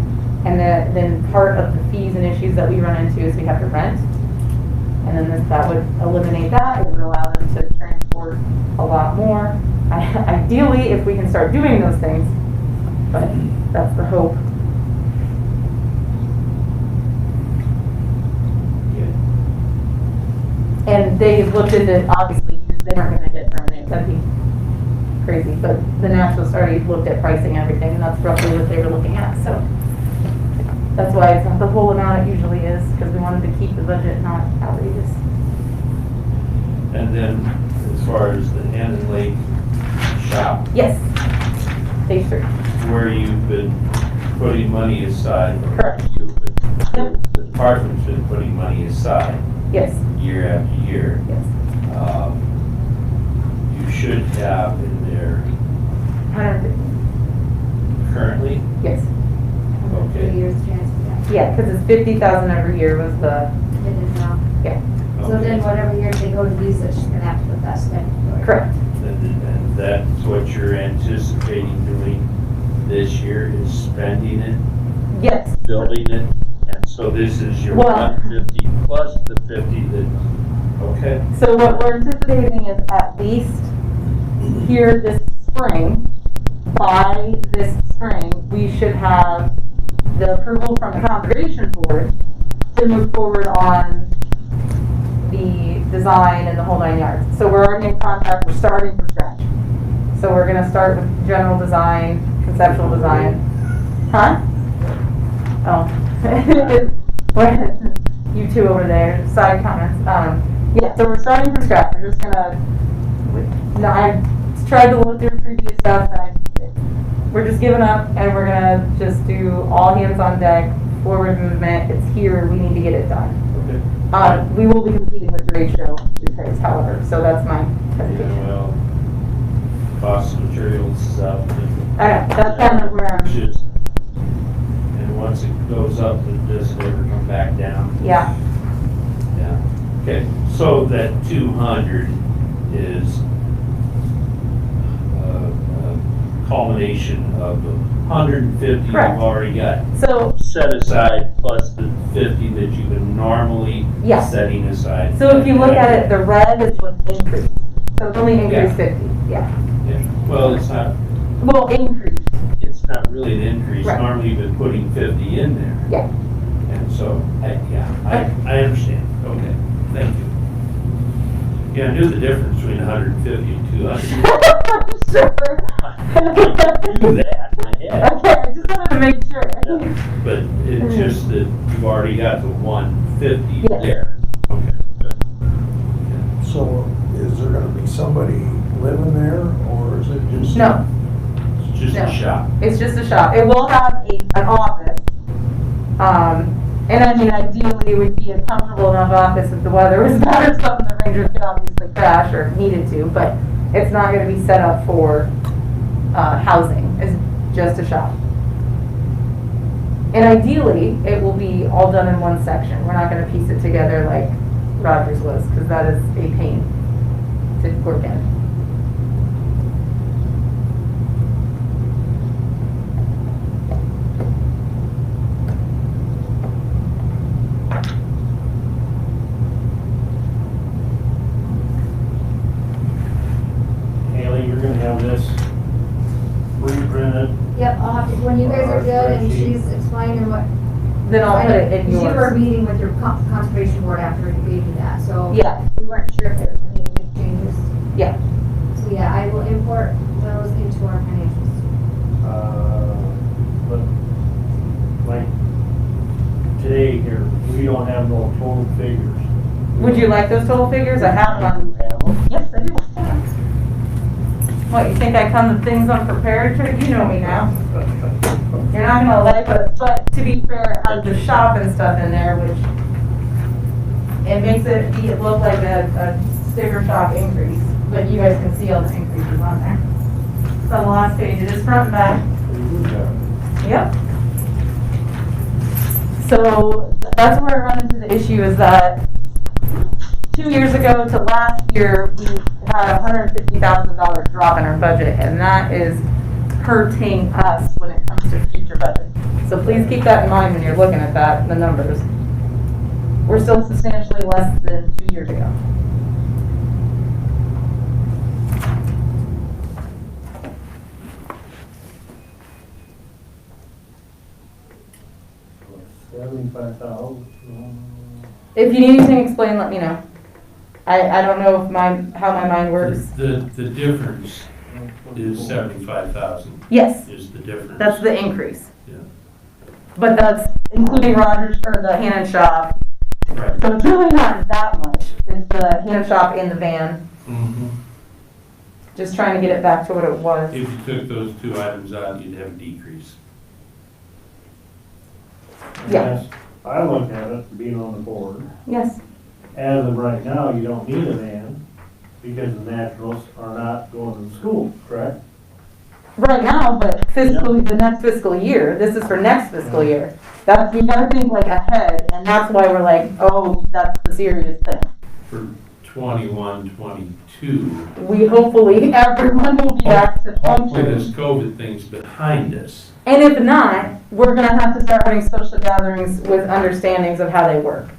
Speaker 10: and then part of the fees and issues that we run into is we have to rent. And then that would eliminate that. It would allow them to transport a lot more. Ideally, if we can start doing those things, but that's the hope. And they looked into, obviously, they weren't going to get terminated. That'd be crazy. But the naturalists already looked at pricing and everything, and that's roughly what they were looking at. So that's why it's not the whole amount it usually is, because we wanted to keep the
Speaker 3: budget not outrageous.
Speaker 4: And then as far as the Hannon Lake shop,
Speaker 3: Yes. Page 3.
Speaker 4: where you've been putting money aside.
Speaker 3: Correct.
Speaker 4: The department's been putting money aside
Speaker 3: Yes.
Speaker 4: year after year.
Speaker 3: Yes.
Speaker 4: You should have in there
Speaker 3: 150.
Speaker 4: currently,
Speaker 3: Yes.
Speaker 5: 3
Speaker 4: okay.
Speaker 5: years transfer,
Speaker 3: Yeah, because it's 50,000 every year was the,
Speaker 5: yeah. It is now.
Speaker 3: yeah,
Speaker 5: So then whatever year they go to use it, she's gonna have to put that spending for it.
Speaker 3: correct.
Speaker 4: And that's what you're anticipating doing this year, is spending it,
Speaker 3: Yes.
Speaker 4: building it? And so this is your
Speaker 3: Well-
Speaker 4: 150 plus the 50 that, okay?
Speaker 3: So what we're anticipating is at least here this spring, by this spring, we should have the approval from the Conservation Board to move forward on the design and the whole 9 yards. So we're already in contract, we're starting from scratch. So we're gonna start with general design, conceptual design. Huh? Oh. You two over there, side comments. Yeah, so we're starting from scratch. We're just gonna, no, I tried to look through previous stuff and we're just giving up and we're gonna just do all hands on deck, forward movement. It's here, we need to get it done.
Speaker 4: Okay.
Speaker 3: We will be competing with the ratio repairs, however, so that's my
Speaker 4: Yeah,
Speaker 3: hesitation.
Speaker 4: well, cost of materials is up.
Speaker 3: That's kind of where I'm,
Speaker 4: Just, and once it goes up, it doesn't ever come back down.
Speaker 3: yeah.
Speaker 4: Yeah. Okay, so that 200 is a culmination of the 150
Speaker 3: Correct.
Speaker 4: you've already got
Speaker 3: So,
Speaker 4: set aside, plus the 50 that you've been normally
Speaker 3: Yes.
Speaker 4: setting aside.
Speaker 3: so if you look at it, the red is what's increased. So it's only increased
Speaker 4: Yeah.
Speaker 3: 50, yeah.
Speaker 4: Yeah. Well, it's not
Speaker 3: Increased,
Speaker 4: not really an increase.
Speaker 3: Right.
Speaker 4: Normally you've been putting 50 in there.
Speaker 3: yeah.
Speaker 4: And so, I understand. Okay, thank you. Yeah, I knew the difference between 150 and 200.
Speaker 3: Sure.
Speaker 4: I knew that in my head.
Speaker 3: Okay, I just wanted to make sure.
Speaker 4: But it's just that you've already got the 150
Speaker 3: Yes.
Speaker 4: there. Okay, good.
Speaker 2: So is there gonna be somebody living there, or is it just?
Speaker 3: No,
Speaker 4: It's just
Speaker 3: No.
Speaker 4: a shop.
Speaker 3: it's just a shop. It will have an office. And I mean, ideally, it would be a comfortable enough office if the weather was bad or something. The Rangers could obviously crash or needed to, but it's not going to be set up for housing. It's just a shop. And ideally, it will be all done in one section. We're not going to piece it together like Rogers was, because that is a pain to work in.
Speaker 17: Haley, you're gonna have this reprinted.
Speaker 5: Yep, I'll have to, when you guys are good and she's explaining what.
Speaker 3: Then I'll put it in
Speaker 5: You were
Speaker 3: yours.
Speaker 5: meeting with your conservation board after you gave me that, so.
Speaker 3: Yeah.
Speaker 5: We weren't sure if there was any big changes.
Speaker 3: Yeah.
Speaker 5: So yeah, I will import those into our financials.
Speaker 17: But like today here, we don't have no total figures.
Speaker 3: Would you like those total figures? I have
Speaker 17: You
Speaker 3: them.
Speaker 17: have them?
Speaker 3: Yes, I do. What, you think I come with things unprepared? You know me now. You're not gonna like it, but to be fair, it has the shop and stuff in there, which it makes it look like a sticker shock increase, but you guys can see all the increases on there. It's on the last page, it is front and back. Yep. So that's where I run into the issue is that 2 years ago to last year, we had a $150,000 drop in our budget, and that is hurting us when it comes to future budget. So please keep that in mind when you're looking at that, the numbers. We're still substantially less than 2 years ago. If you need anything explained, let me know. I don't know if how my mind works.
Speaker 4: The difference is 75,000.
Speaker 3: Yes.
Speaker 4: Is the difference.
Speaker 3: That's the increase.
Speaker 4: Yeah.
Speaker 3: But that's including Rogers, or the Hannon shop,
Speaker 4: Right.
Speaker 15: So it's really not that much. It's the hand shop and the van,
Speaker 4: Mhm.
Speaker 15: just trying to get it back to what it was.
Speaker 4: If you took those two items out, you'd have a decrease.
Speaker 15: Yeah.
Speaker 17: Yes, I look at it, being on the board,
Speaker 15: Yes,
Speaker 17: as of right now, you don't need a van because the naturals are not going to school, correct?
Speaker 15: right now, but fiscally, the next fiscal year, this is for next fiscal year. That's, you gotta think like ahead, and that's why we're like, oh, that's the serious thing.
Speaker 4: For 21, 22,
Speaker 15: We hopefully, everyone will be back to
Speaker 4: hopefully this
Speaker 15: function.
Speaker 4: COVID thing's behind us.
Speaker 15: And if not, we're gonna have to start having social gatherings with understandings of how they work.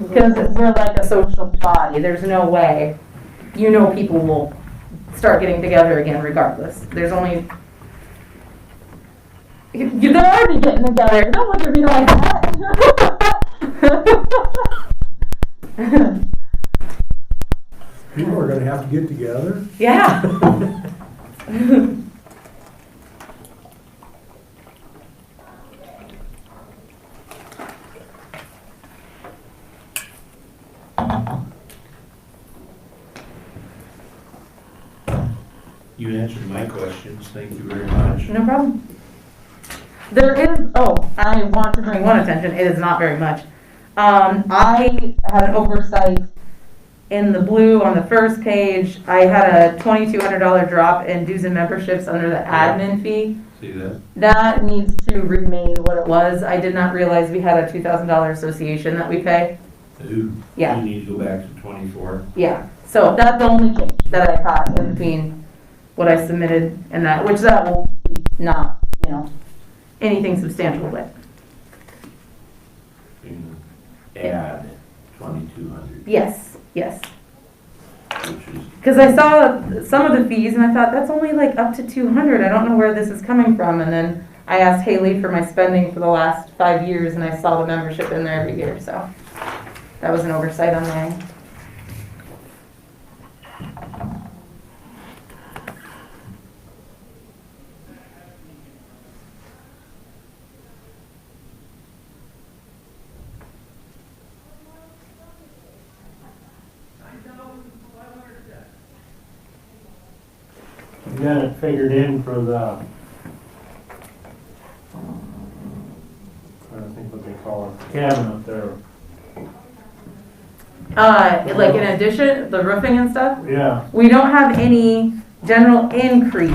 Speaker 15: Because we're like a social body, there's no way, you know, people will start getting together again regardless. There's only, they're already getting together, don't look at me like that.
Speaker 2: People are gonna have to get together.
Speaker 15: Yeah.
Speaker 4: You answered my questions, thank you very much.
Speaker 15: No problem. There is, oh, I want to bring one attention, it is not very much. I had an oversight in the blue on the first page. I had a $2,200 drop in dues and memberships under the admin fee.
Speaker 4: See that?
Speaker 15: That needs to remain what it was. I did not realize we had a $2,000 association that we pay.
Speaker 4: Ooh,
Speaker 15: Yeah.
Speaker 4: you need to go back to 24.
Speaker 15: Yeah, so that's the only change that I caught in between what I submitted and that, which that will be not, you know, anything substantial with.
Speaker 4: Add 2,200.
Speaker 15: Yes, yes.
Speaker 4: Which is,
Speaker 15: Because I saw some of the fees and I thought, that's only like up to 200. I don't know where this is coming from. And then I asked Haley for my spending for the last 5 years and I saw the membership in there every year. So that was an oversight on mine.
Speaker 17: You got it figured in for the, trying to think what they call it, cabin up there.
Speaker 15: Like in addition, the roofing and stuff,
Speaker 17: Yeah,
Speaker 15: we don't have any general increase,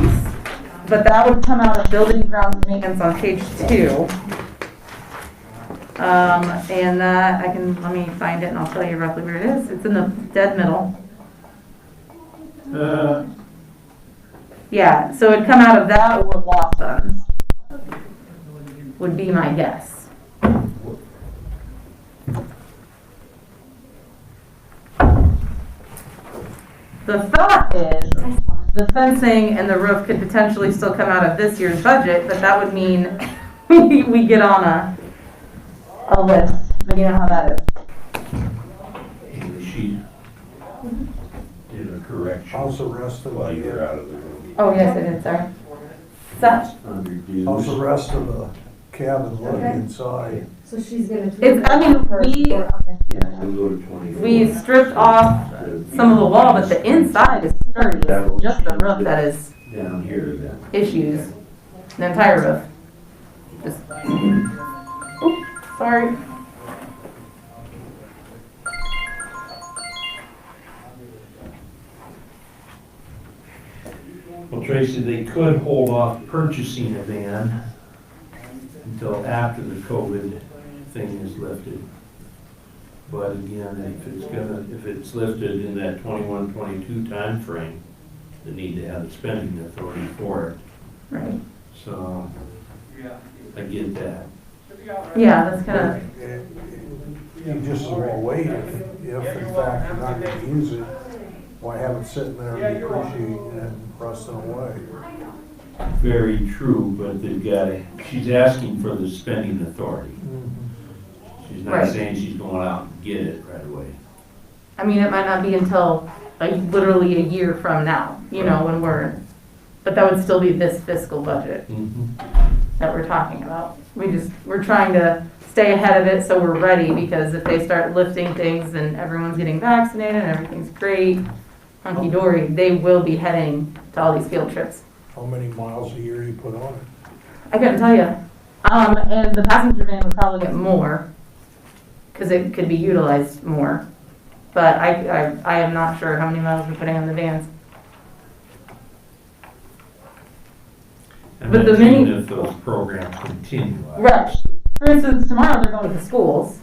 Speaker 15: but that would come out of building grounds and maintenance on page 2. And that, let me find it and I'll tell you roughly where it is. It's in the dead middle. Yeah, so it'd come out of that or lost funds, would be my guess. The thought is, the fencing and the roof could potentially still come out of this year's budget, but that would mean we get on a list, but you know how that is.
Speaker 4: she did a correction.
Speaker 2: How's the rest of
Speaker 4: While you were
Speaker 2: the,
Speaker 4: out of the room.
Speaker 15: Oh, yes, I did, sorry. Such,
Speaker 4: Under dues.
Speaker 2: how's the rest of the cabin look
Speaker 5: Okay.
Speaker 2: inside?
Speaker 5: So she's gonna.
Speaker 15: it's, I mean,
Speaker 4: Yeah, we'll go to 24.
Speaker 15: we stripped off some of the wall, but the inside is sturdy. It's just the roof that is
Speaker 4: Down here then.
Speaker 15: issues. The entire roof. Just, oops, sorry.
Speaker 4: Well, Tracy, they could hold off purchasing a van until after the COVID thing is lifted. But again, if it's lifted in that 21, 22 timeframe, they need to have the spending authority for it.
Speaker 15: Right.
Speaker 4: So, I get that.
Speaker 15: Yeah, that's kind of,
Speaker 2: You just will wait if in fact you're not gonna use it, why have it sitting there and depreciating and rusting away?
Speaker 4: Very true, but they've got, she's asking for the spending authority. She's not
Speaker 15: Right.
Speaker 4: saying she's going out and get it right away.
Speaker 15: I mean, it might not be until literally a year from now, you know, when but that would still be this fiscal budget that we're talking about. We're trying to
Speaker 19: stay ahead of it so we're ready, because if they start lifting things and everyone's getting vaccinated and everything's great, hunky-dory, they will be heading to all these field trips.
Speaker 12: How many miles a year you put on it?
Speaker 19: I couldn't tell you. And the passenger van would probably get more, because it could be utilized more. But I am not sure how many miles we're putting on the vans.
Speaker 4: And
Speaker 19: But the
Speaker 4: that's
Speaker 19: mini-
Speaker 4: even if those programs continue.
Speaker 19: Right. For instance, tomorrow they're going to the schools.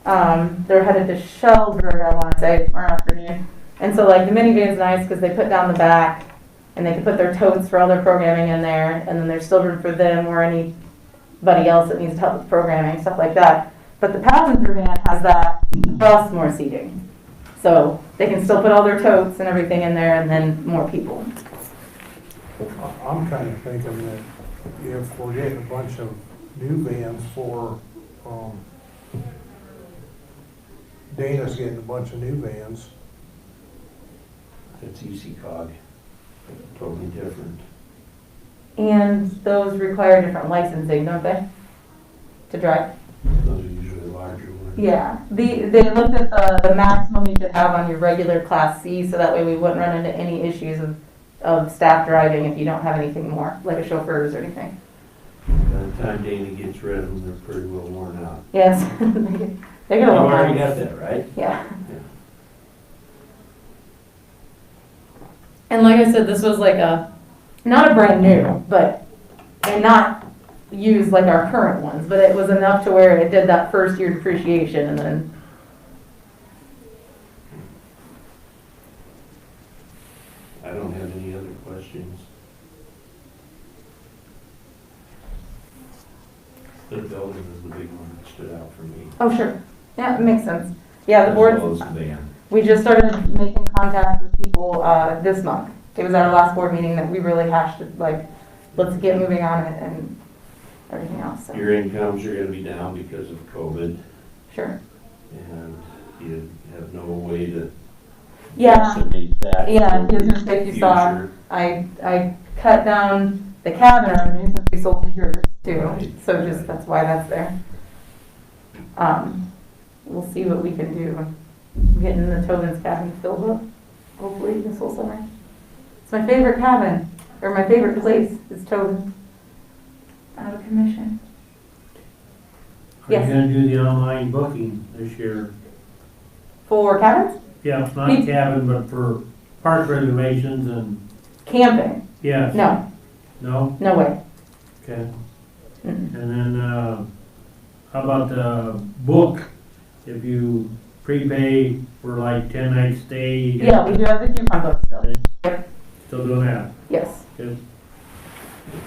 Speaker 19: They're headed to Shelburne, I want to say, tomorrow afternoon. And so, like, the minivan's nice because they put down the back and they can put their totes for all their programming in there, and then there's still room for them or anybody else that needs help with programming, stuff like that. But the passenger van has that plus more seating. So they can still put all their totes and everything in there, and then more people.
Speaker 2: I'm kind of thinking that if we're getting a bunch of new vans for, Dana's getting a bunch of new vans.
Speaker 4: That's ECOG, totally different.
Speaker 19: And those require different licensing, don't they? To drive?
Speaker 4: Those are usually larger ones.
Speaker 19: Yeah. They looked at the maximum you could have on your regular Class C, so that way we wouldn't run into any issues of staff driving if you don't have anything more, like a chauffeurs or anything.
Speaker 4: By the time Dana gets rid of them, they're pretty well worn out.
Speaker 19: Yes. They're gonna
Speaker 4: You've
Speaker 19: look
Speaker 4: already
Speaker 19: nice.
Speaker 4: got that, right?
Speaker 19: Yeah. And like I said, this was like not a brand new, and not used like our current ones, but it was enough to where it did that first year depreciation, and then
Speaker 4: I don't have any other questions. The building is the big one that stood out for me.
Speaker 19: oh, sure. Yeah, it makes sense. Yeah, the board,
Speaker 4: As well as the van.
Speaker 19: we just started making contact with people this month. It was our last board meeting that we really hashed it, like, let's get moving on it and everything else, so.
Speaker 4: Your incomes are gonna be down because of COVID,
Speaker 19: Sure.
Speaker 4: and you have no way to
Speaker 19: Yeah.
Speaker 4: estimate that.
Speaker 19: Yeah,
Speaker 4: for
Speaker 19: I was gonna say, if you saw,
Speaker 4: future.
Speaker 19: I cut down the cabin revenue since we sold the yours too,
Speaker 4: Right.
Speaker 19: so just, that's why that's there. We'll see what we can do, getting the Tobin's cabin filled up, hopefully this whole summer. It's my favorite cabin, or my favorite place is Tobin. Out of commission.
Speaker 1: Are you
Speaker 19: Yes.
Speaker 1: gonna do the online booking this year?
Speaker 19: For cabins?
Speaker 1: Yeah, not cabin, but for park reservations and,
Speaker 19: Camping?
Speaker 1: yes.
Speaker 19: No,
Speaker 1: No?
Speaker 19: no way.
Speaker 1: Okay.
Speaker 19: Mm-mm.
Speaker 1: And then, how about the book? If you prepay for like 10-night stay, you get.
Speaker 19: Yeah, we do have the coupon book still. Yep.
Speaker 1: Still doing that?
Speaker 19: Yes,
Speaker 1: Good.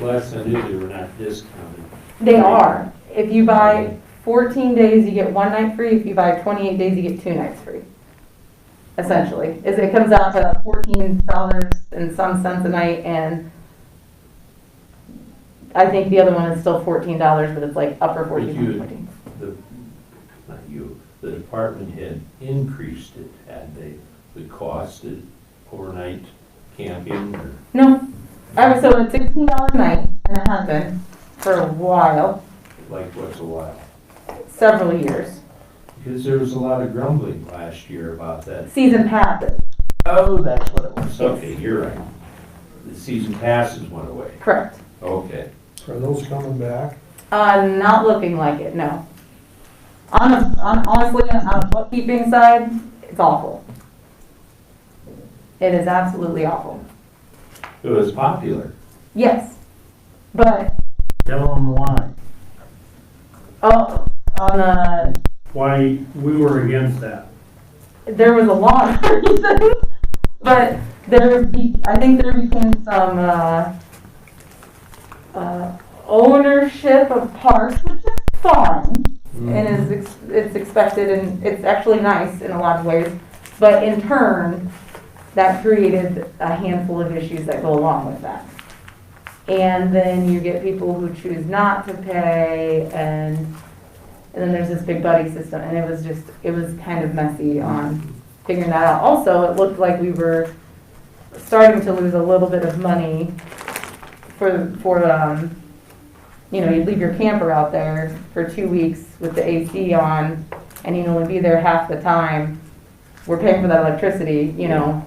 Speaker 4: Last I knew, they were not discounted.
Speaker 19: they are. If you buy 14 days, you get 1 night free. If you buy 28 days, you get 2 nights free. Essentially, it comes out to $14 and some cents a night, and I think the other one is still $14, but it's like upper
Speaker 4: But you,
Speaker 19: 14.
Speaker 4: not you, the department had increased it, had they, the cost of overnight camping or?
Speaker 19: No, so it's $16 a night, and it has been for a while,
Speaker 4: Like what's a while?
Speaker 19: several years.
Speaker 4: Because there was a lot of grumbling last year about that.
Speaker 19: Season passes,
Speaker 4: Oh, that's what it was. Okay, you're right. The season passes went away.
Speaker 19: correct.
Speaker 4: Okay.
Speaker 2: Are those coming back?
Speaker 19: Not looking like it, no. Honestly, on the bookkeeping side, it's awful. It is absolutely awful.
Speaker 4: It was popular.
Speaker 19: Yes, but,
Speaker 1: Tell them why.
Speaker 19: oh,
Speaker 1: Why we were against that.
Speaker 19: there was a lot of reasons, but I think there became some, ownership of parks, which is fine, and it's expected, and it's actually nice in a lot of ways, but in turn, that created a handful of issues that go along with that. And then you get people who choose not to pay, and then there's this big buddy system, and it was kind of messy on figuring that out. Also, it looked like we were starting to lose a little bit of money for you'd leave your camper out there for 2 weeks with the AC on, and you'd only be there half the time. We're paying for that electricity,
Speaker 1: Yeah.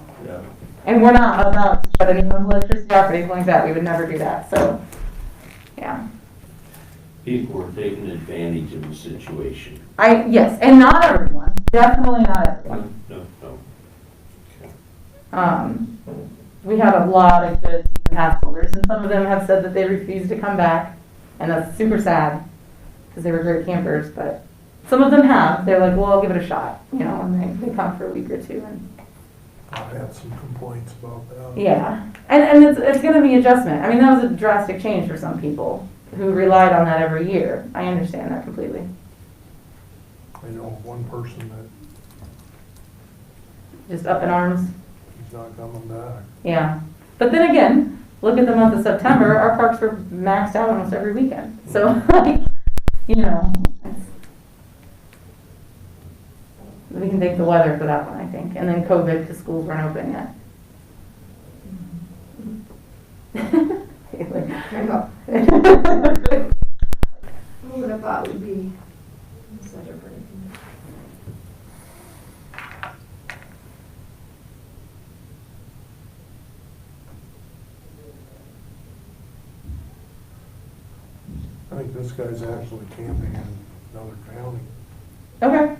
Speaker 19: and we're not about to shut anyone's electricity off or anything like that. We would never do that, so, yeah.
Speaker 4: People were taking advantage of the situation.
Speaker 19: Yes, and not everyone, definitely not everyone.
Speaker 4: No.
Speaker 19: We had a lot of good season pass holders, and some of them have said that they refuse to come back, and that's super sad, because they were great campers, but some of them have. They're like, well, I'll give it a shot, and they come for a week or two, and
Speaker 2: I've had some complaints about that.
Speaker 19: yeah. And it's gonna be adjustment. I mean, that was a drastic change for some people who relied on that every year. I understand that completely.
Speaker 2: I know one person that
Speaker 19: Just up in arms.
Speaker 2: he's not coming back.
Speaker 19: Yeah. But then again, look at the month of September, our parks were maxed out almost every weekend. So, we can thank the weather for that one, I think. And then COVID, because schools weren't open yet.
Speaker 5: I know. Who would have thought we'd be in such a predicament?
Speaker 2: I think this guy's actually camping in another county.
Speaker 19: Okay.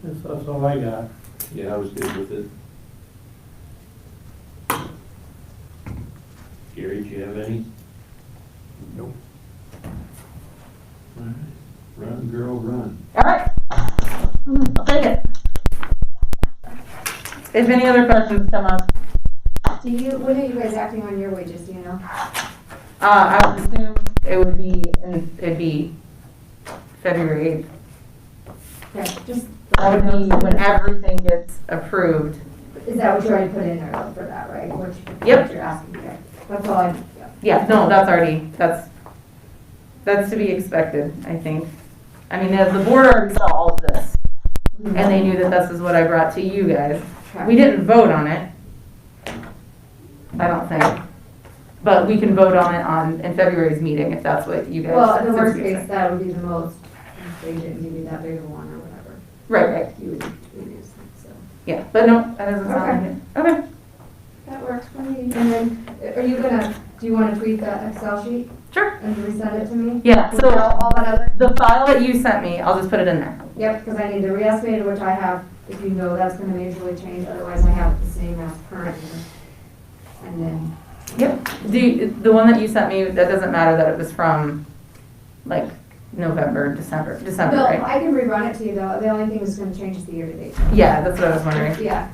Speaker 17: That's all I got.
Speaker 4: Yeah, I was good with it. Gary, do you have any?
Speaker 2: Nope.
Speaker 4: All right. Run, girl, run.
Speaker 19: All right. I'll take it. If any other questions come up,
Speaker 5: When are you guys acting on your wages, do you know?
Speaker 19: I would assume it'd be February 8th.
Speaker 5: Okay, just.
Speaker 19: That would be when everything gets approved.
Speaker 5: Is that what you already put in there though for that, right?
Speaker 19: Yep.
Speaker 5: What you're asking, okay. That's all I, yeah.
Speaker 19: Yeah, no, that's to be expected, I think. I mean, the board already saw all of this, and they knew that this is what I brought to you guys. We didn't vote on it, I don't think, but we can vote on it in February's meeting if that's what you guys.
Speaker 5: Well, the worst case, that would be the most, if they didn't give you that big of a one or whatever.
Speaker 19: Right.
Speaker 5: You would use, so.
Speaker 19: Yeah, but no, that doesn't sound like it. Okay.
Speaker 5: That works for me. And then, do you want to tweak that Excel sheet?
Speaker 19: Sure.
Speaker 5: And resend it to me?
Speaker 19: Yeah, so
Speaker 5: All that other?
Speaker 19: the file that you sent me, I'll just put it in there.
Speaker 5: Yep, because I need the re-estimated, which I have, if you know that's gonna majorly change, otherwise I have it the same as current year. And then,
Speaker 19: Yep. The one that you sent me, that doesn't matter that it was from, like, November, December,
Speaker 5: no,
Speaker 19: right?
Speaker 5: I can rerun it to you though, the only thing that's gonna change is the year-to-date.
Speaker 19: Yeah, that's what I was wondering.
Speaker 5: Yeah.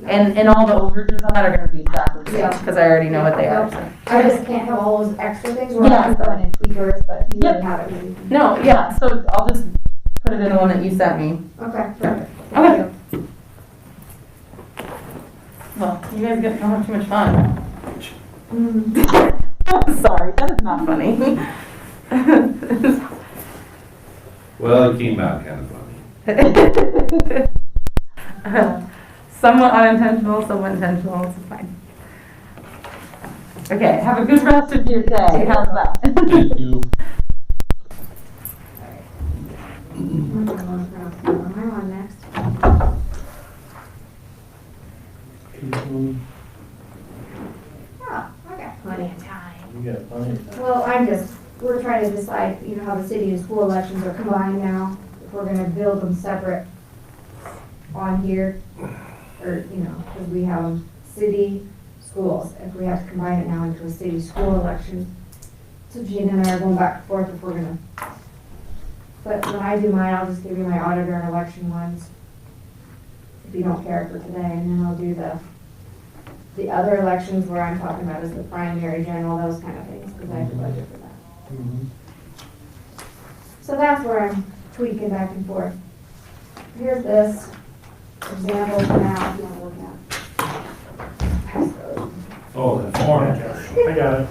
Speaker 19: And all the overages on that are gonna be exactly the same,
Speaker 5: Yeah.
Speaker 19: because I already know what they are. So.
Speaker 5: I just can't have all those extra things where I
Speaker 19: Yeah.
Speaker 5: have to go in and tweak yours, but you
Speaker 19: Yep.
Speaker 5: already have it. Really.
Speaker 19: No, yeah, so I'll just put it in the one that you sent me.
Speaker 5: Okay, perfect.
Speaker 19: Okay. Well, you guys don't have too much fun. I'm sorry, that is not funny.
Speaker 4: Well, it came out kind of funny.
Speaker 19: Somewhat unintentional, somewhat intentional, it's fine. Okay, have a good rest of your day. How's that?
Speaker 4: Thank you.
Speaker 5: Am I on next? Oh, okay. Plenty of time.
Speaker 17: You got plenty of time.
Speaker 5: Well, we're trying to decide, how the city and school elections are combined now. If we're gonna build them separate on here, or, because we have them city, schools. If we have to combine it now into a city school election. So Gina and I are going back and forth if we're gonna. But when I do mine, I'll just give you my auditor and election ones. If you don't care for today, and then I'll do the other elections where I'm talking about is the primary, general, those kind of things, because I have to budget for that. So that's where I'm tweaking back and forth. Here's this example for now, if you want to look at. Pass those.
Speaker 4: Oh, the form.
Speaker 17: I got it.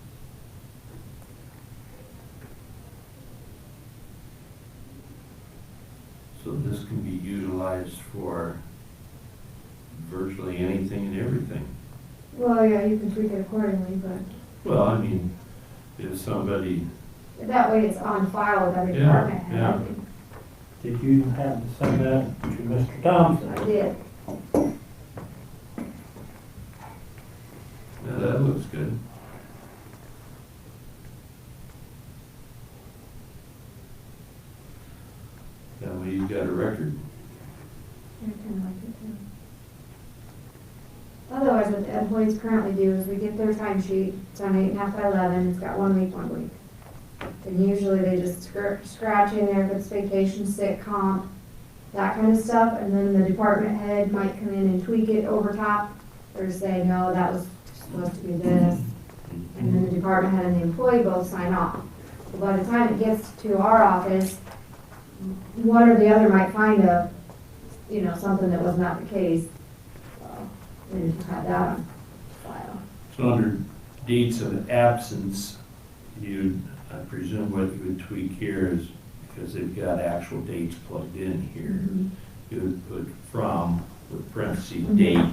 Speaker 4: So this can be utilized for
Speaker 5: tweak it accordingly, but
Speaker 4: Well, I mean, if somebody,
Speaker 5: that way it's on file with every
Speaker 4: Yeah,
Speaker 5: department head.
Speaker 4: yeah.
Speaker 17: Did you happen to send that to Mr. Thompson?
Speaker 5: I did.
Speaker 4: yeah, that looks good. That way you got a record.
Speaker 5: I kinda like it too. Otherwise, what the employees currently do is we get their timesheet, it's on 8.5 by 11, it's got 1 week. And usually they just scratch in there if it's vacation, sick, comp, that kind of stuff, and then the department head might come in and tweak it over top, or say, no, that was supposed to be this, and then the department head and the employee both sign off. So by the time it gets to our office, one or the other might find something that was not the case. We just had that on file.
Speaker 4: So under dates of absence, I presume what you would tweak here is, because they've got actual dates plugged in here, you would put from with parentheses date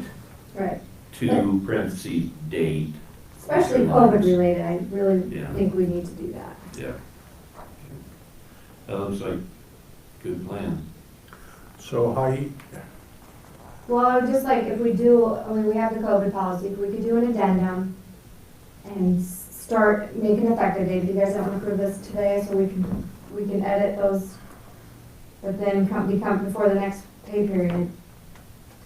Speaker 5: Right.
Speaker 4: to parentheses date.
Speaker 5: Especially COVID related, I really
Speaker 4: Yeah.
Speaker 5: think we need to do that.
Speaker 4: Yeah. That looks like a good plan.
Speaker 2: So how you,
Speaker 5: Well, just like if we we have the COVID policy, if we could do an addendum and start making an effective date, if you guys don't want to approve this today, so we can edit those, but then become before the next pay period.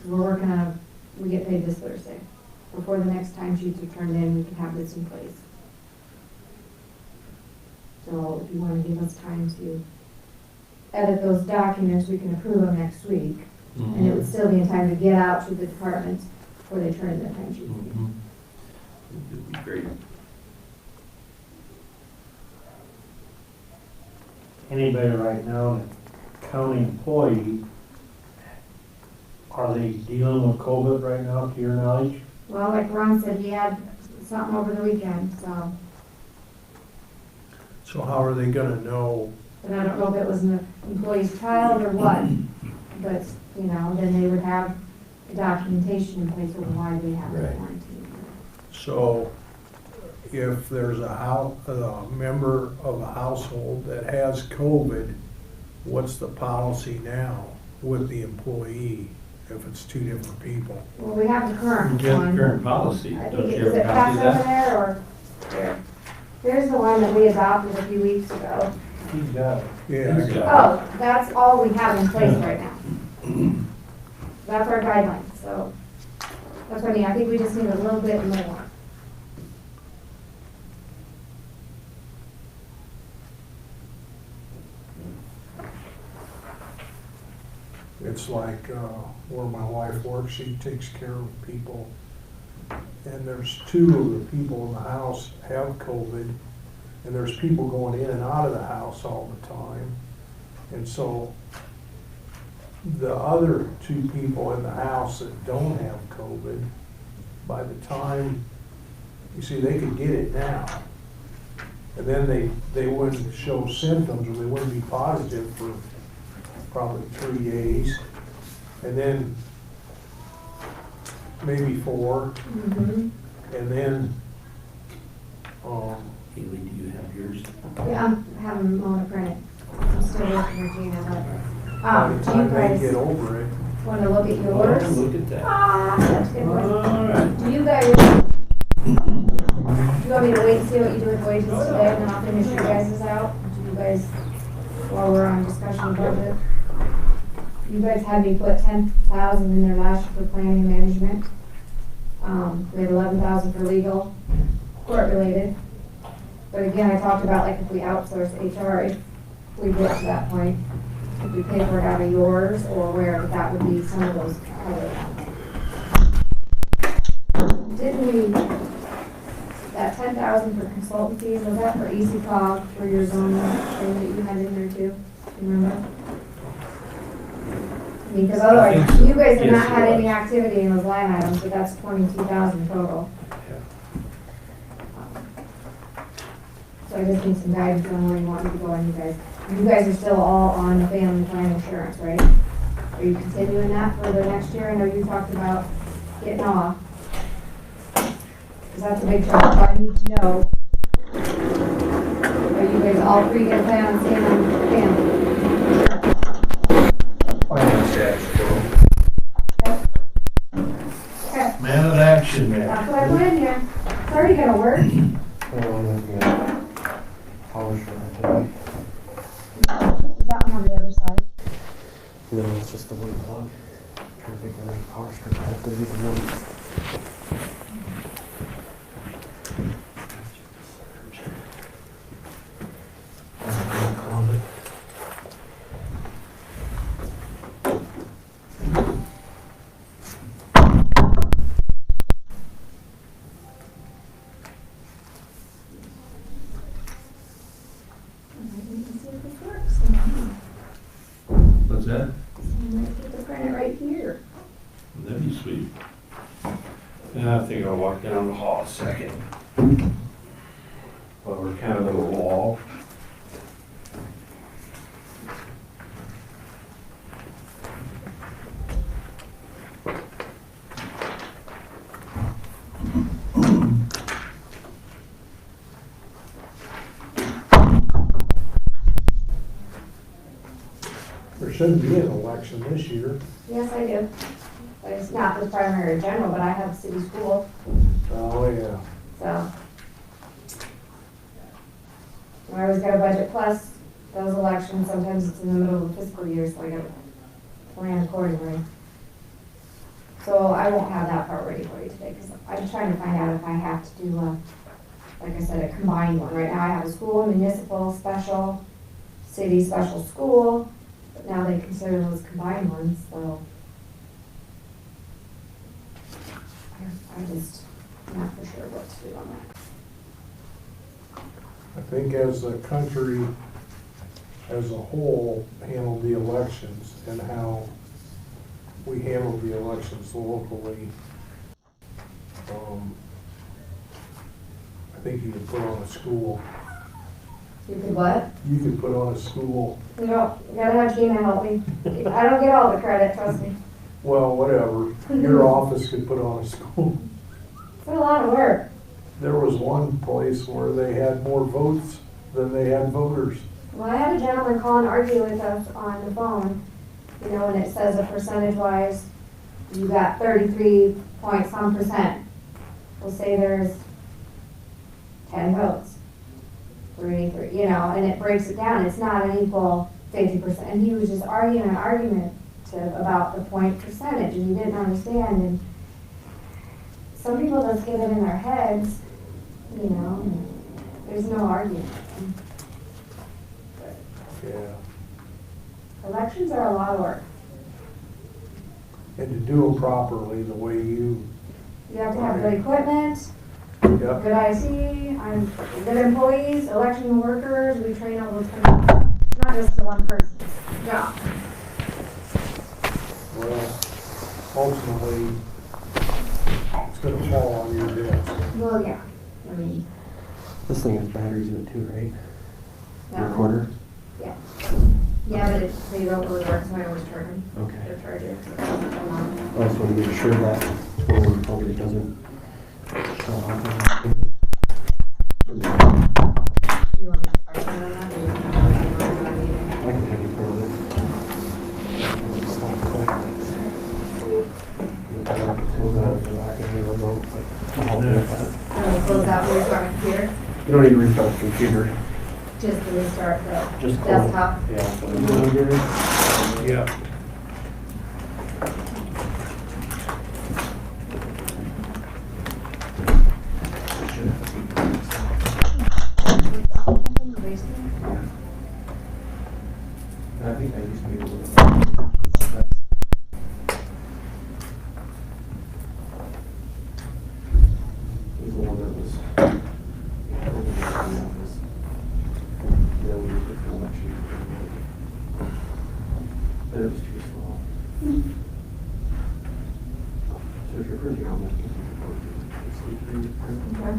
Speaker 5: 'Cause we get paid this Thursday. Before the next time sheets are turned in, we can have this in place. So if you want to give us time to edit those documents, we can approve them next week. And it would still be in time to get out to the departments before they turn in their time sheets.
Speaker 4: It'd be great.
Speaker 17: Anybody right now, the county employee, are they dealing with COVID right now, to your knowledge?
Speaker 5: Well, like Ron said, he had something over the weekend,
Speaker 2: so how are they gonna know?
Speaker 5: and I don't know if it was an employee's child or what, but, then they would have the documentation in place of why they have the
Speaker 4: Right.
Speaker 5: quarantine.
Speaker 2: So if there's a member of a household that has COVID, what's the policy now with the employee if it's two different people?
Speaker 5: Well, we have the current
Speaker 4: Get the
Speaker 5: one.
Speaker 4: current policy.
Speaker 5: I
Speaker 4: Don't
Speaker 5: think,
Speaker 4: you
Speaker 5: is
Speaker 4: ever
Speaker 5: it
Speaker 4: copy
Speaker 5: passed over
Speaker 4: that?
Speaker 5: there, or here? Here's the one that we adopted a few weeks ago.
Speaker 17: He's got it.
Speaker 2: Yeah, I got it.
Speaker 5: Oh, that's all we have in place right now. That's our guidelines, so, that's what I mean, I think we just need a little bit more.
Speaker 2: It's like where my wife works, she takes care of people. And there's two of the people in the house have COVID, and there's people going in and out of the house all the time. And so the other two people in the house that don't have COVID, by the time, you see, they could get it now. And then they wouldn't show symptoms, or they wouldn't be positive for probably 3 days. And then maybe 4.
Speaker 5: Mm-hmm.
Speaker 2: And then,
Speaker 4: Haley, do you have yours?
Speaker 5: Yeah, I'm having Mona print it. I'm still working with Gina, but,
Speaker 2: by the
Speaker 5: do you
Speaker 2: time they
Speaker 5: guys
Speaker 2: get over it,
Speaker 5: want to look at yours?
Speaker 4: Oh, look at that.
Speaker 5: That's a good one.
Speaker 4: All right.
Speaker 5: Do you guys, you want me to wait and see what you do with wages today, and then I'll finish your guys' out? Do you guys, while we're on discussion of budget? You guys had me put 10,000 in there last year for planning and management. We had 11,000 for legal, court related. But again, I talked about like if we outsource HR, if we get to that point, if we pay for it out of yours or where that would be some of those other. Didn't we, that 10,000 for consultancies, was that for EasyCog for your zoning thing that you had in there too? Remember? Because otherwise, you guys have not had any activity in those line items, but that's 22,000 total. So I just need some guidance on where you want me to go on you guys. You guys are still all on the family plan insurance, right? Are you continuing that for the next year? I know you talked about getting off. Because that's a big job, so I need to know. Are you guys all three gonna plan on staying on family? Okay,
Speaker 17: Man of action, man.
Speaker 5: that's what I put in here. It's already gonna work. Is that one on the other side?
Speaker 18: No, it's just the one plug. Trying to think of the power strip. I have to do the one.
Speaker 4: What's that?
Speaker 5: Print it right here.
Speaker 4: That'd be sweet. Yeah, I think I'll walk down the hall a second. While we're kind of at a wall.
Speaker 2: There shouldn't be an election this year.
Speaker 5: Yes, I do. But it's not the primary or general, but I have city school,
Speaker 2: Oh, yeah.
Speaker 5: so. I always got a budget plus those elections, sometimes it's in the middle of the fiscal year, so I gotta plan accordingly. So I won't have that part ready for you today, because I'm trying to find out if I have to do like I said, a combined one. Right now I have a school, municipal, special, city, special school, but now they consider those combined ones, so. I just, not for sure what to do on that.
Speaker 2: I think as the country as a whole handled the elections and how we handled the elections locally, I think you could put on a school.
Speaker 5: You could what?
Speaker 2: You could put on a school.
Speaker 5: You gotta have Tina help me. I don't get all the credit, trust me.
Speaker 2: Well, whatever. Your office could put on a school.
Speaker 5: It's been a lot of work.
Speaker 2: There was one place where they had more votes than they had voters.
Speaker 5: Well, I had a gentleman call and argue with us on the phone, and it says a percentage-wise, you got 33 point some percent. We'll say there's 10 votes for 83, and it breaks it down. It's not an equal 50%. And he was just arguing an argument about the point percentage, and he didn't understand. And some people just get it in their heads, and there's no argument.
Speaker 2: Yeah.
Speaker 5: Elections are a lot of work.
Speaker 2: And to do them properly, the way you.
Speaker 5: You have to have good equipment,
Speaker 2: Yep.
Speaker 5: good IT, good employees, election workers, we train all those people. It's not just the one person's job.
Speaker 2: Well, ultimately, it's gonna fall on your desk.
Speaker 5: Well, yeah, I mean,
Speaker 18: This thing has batteries in it too, right?
Speaker 5: no.
Speaker 18: Recorder?
Speaker 5: Yeah. Yeah, but they don't really work, so I always charge them.
Speaker 18: Okay.
Speaker 5: Their charger, so it doesn't come on.
Speaker 18: I just want to make sure that phone probably doesn't shut off.
Speaker 5: Do you want me to charge them on that, or you want
Speaker 18: I can take it for a minute. Stop quick. Close out of the back of the remote, but I'll help you with that.
Speaker 5: I'm gonna close out the restart computer,
Speaker 18: You don't need to restart the computer.
Speaker 5: just to restart the
Speaker 18: Just close it.
Speaker 5: desktop.
Speaker 18: Yeah.
Speaker 17: Yeah.
Speaker 18: I think I used to be able to. It was the one that was. Yeah, we used it for election. But it was too slow. So if you're printing on that.
Speaker 5: Okay.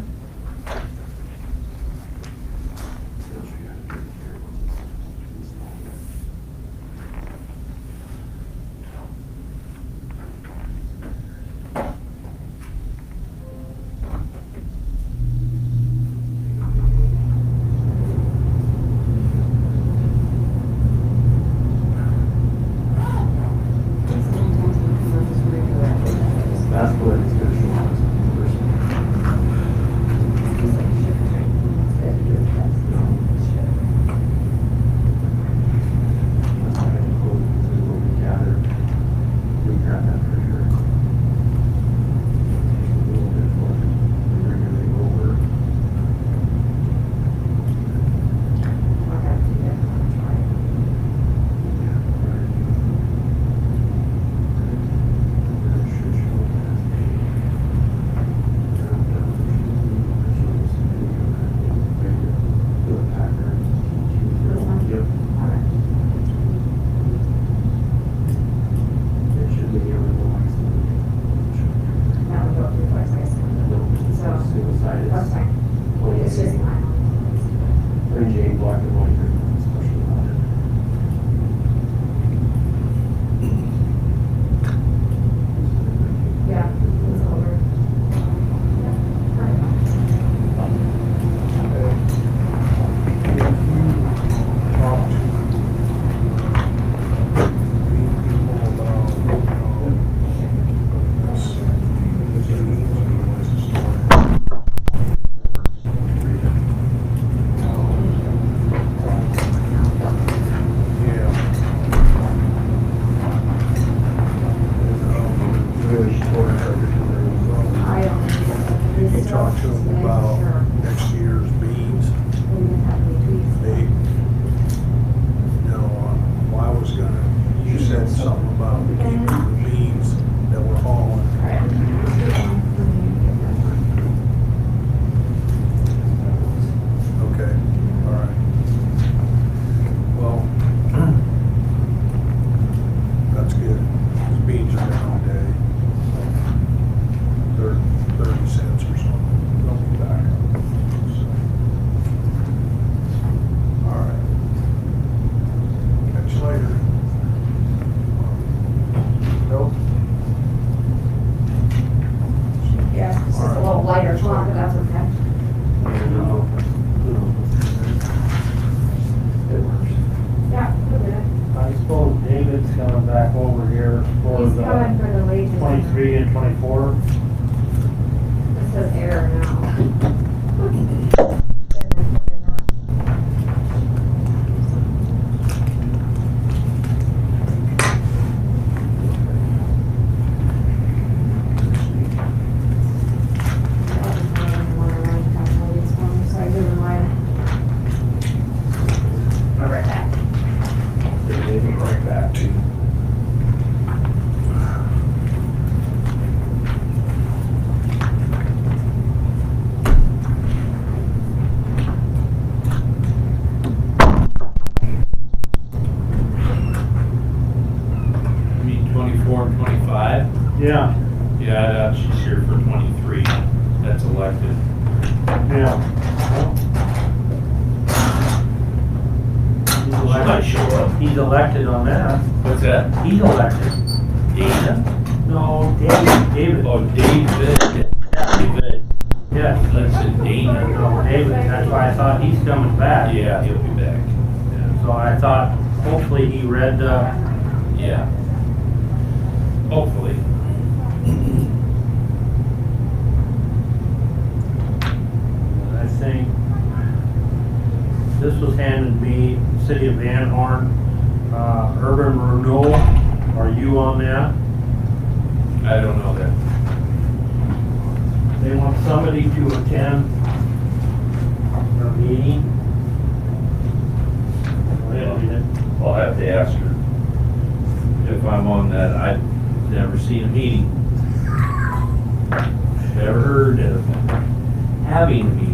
Speaker 5: That's fine. It's just not.
Speaker 1: Mary Jane black and white.
Speaker 5: Yeah, it's over.
Speaker 2: You talk to them about next year's beans. They, I was gonna, you said something about keeping the beans that we're hauling. Okay, all right. Well, that's good. 'Cause beans are down today. 30 cents or something. They'll be back. So, all right. Catch you later. Nope.
Speaker 5: Yeah, it's just a little lighter talk, but that's okay. Yeah, we'll do it.
Speaker 1: I suppose David's coming back over here for
Speaker 5: He's coming for the wages.
Speaker 1: 23 and 24.
Speaker 5: This says error now.
Speaker 2: Right back to you.
Speaker 4: You mean 24 and 25?
Speaker 1: Yeah,
Speaker 4: Yeah, she's here for 23. That's elected.
Speaker 1: yeah. He's elected.
Speaker 4: Show up.
Speaker 1: He's elected on that.
Speaker 4: What's that?
Speaker 1: He's elected.
Speaker 4: Dana?
Speaker 1: No, David.
Speaker 4: Oh, David. David.
Speaker 1: Yes.
Speaker 4: That's it, Dana.
Speaker 1: No, David, that's why I thought he's coming back.
Speaker 4: Yeah, he'll be back.
Speaker 1: So I thought, hopefully he read,
Speaker 4: Yeah. Hopefully.
Speaker 1: I think this was handed me, City of Van Horn, urban renewal. Are you on that?
Speaker 4: I don't know that.
Speaker 1: They want somebody to attend their meeting. Go ahead, read it.
Speaker 4: I'll have to ask her if I'm on that. I've never seen a meeting. Never heard of having a meeting.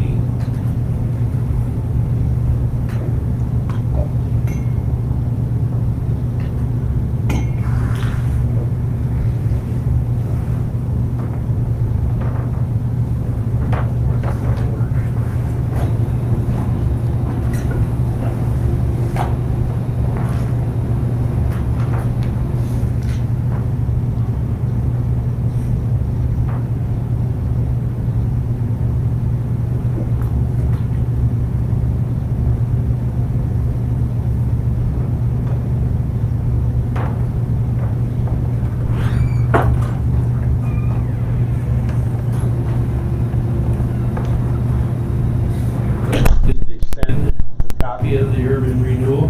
Speaker 4: Did they send a copy of the urban renewal?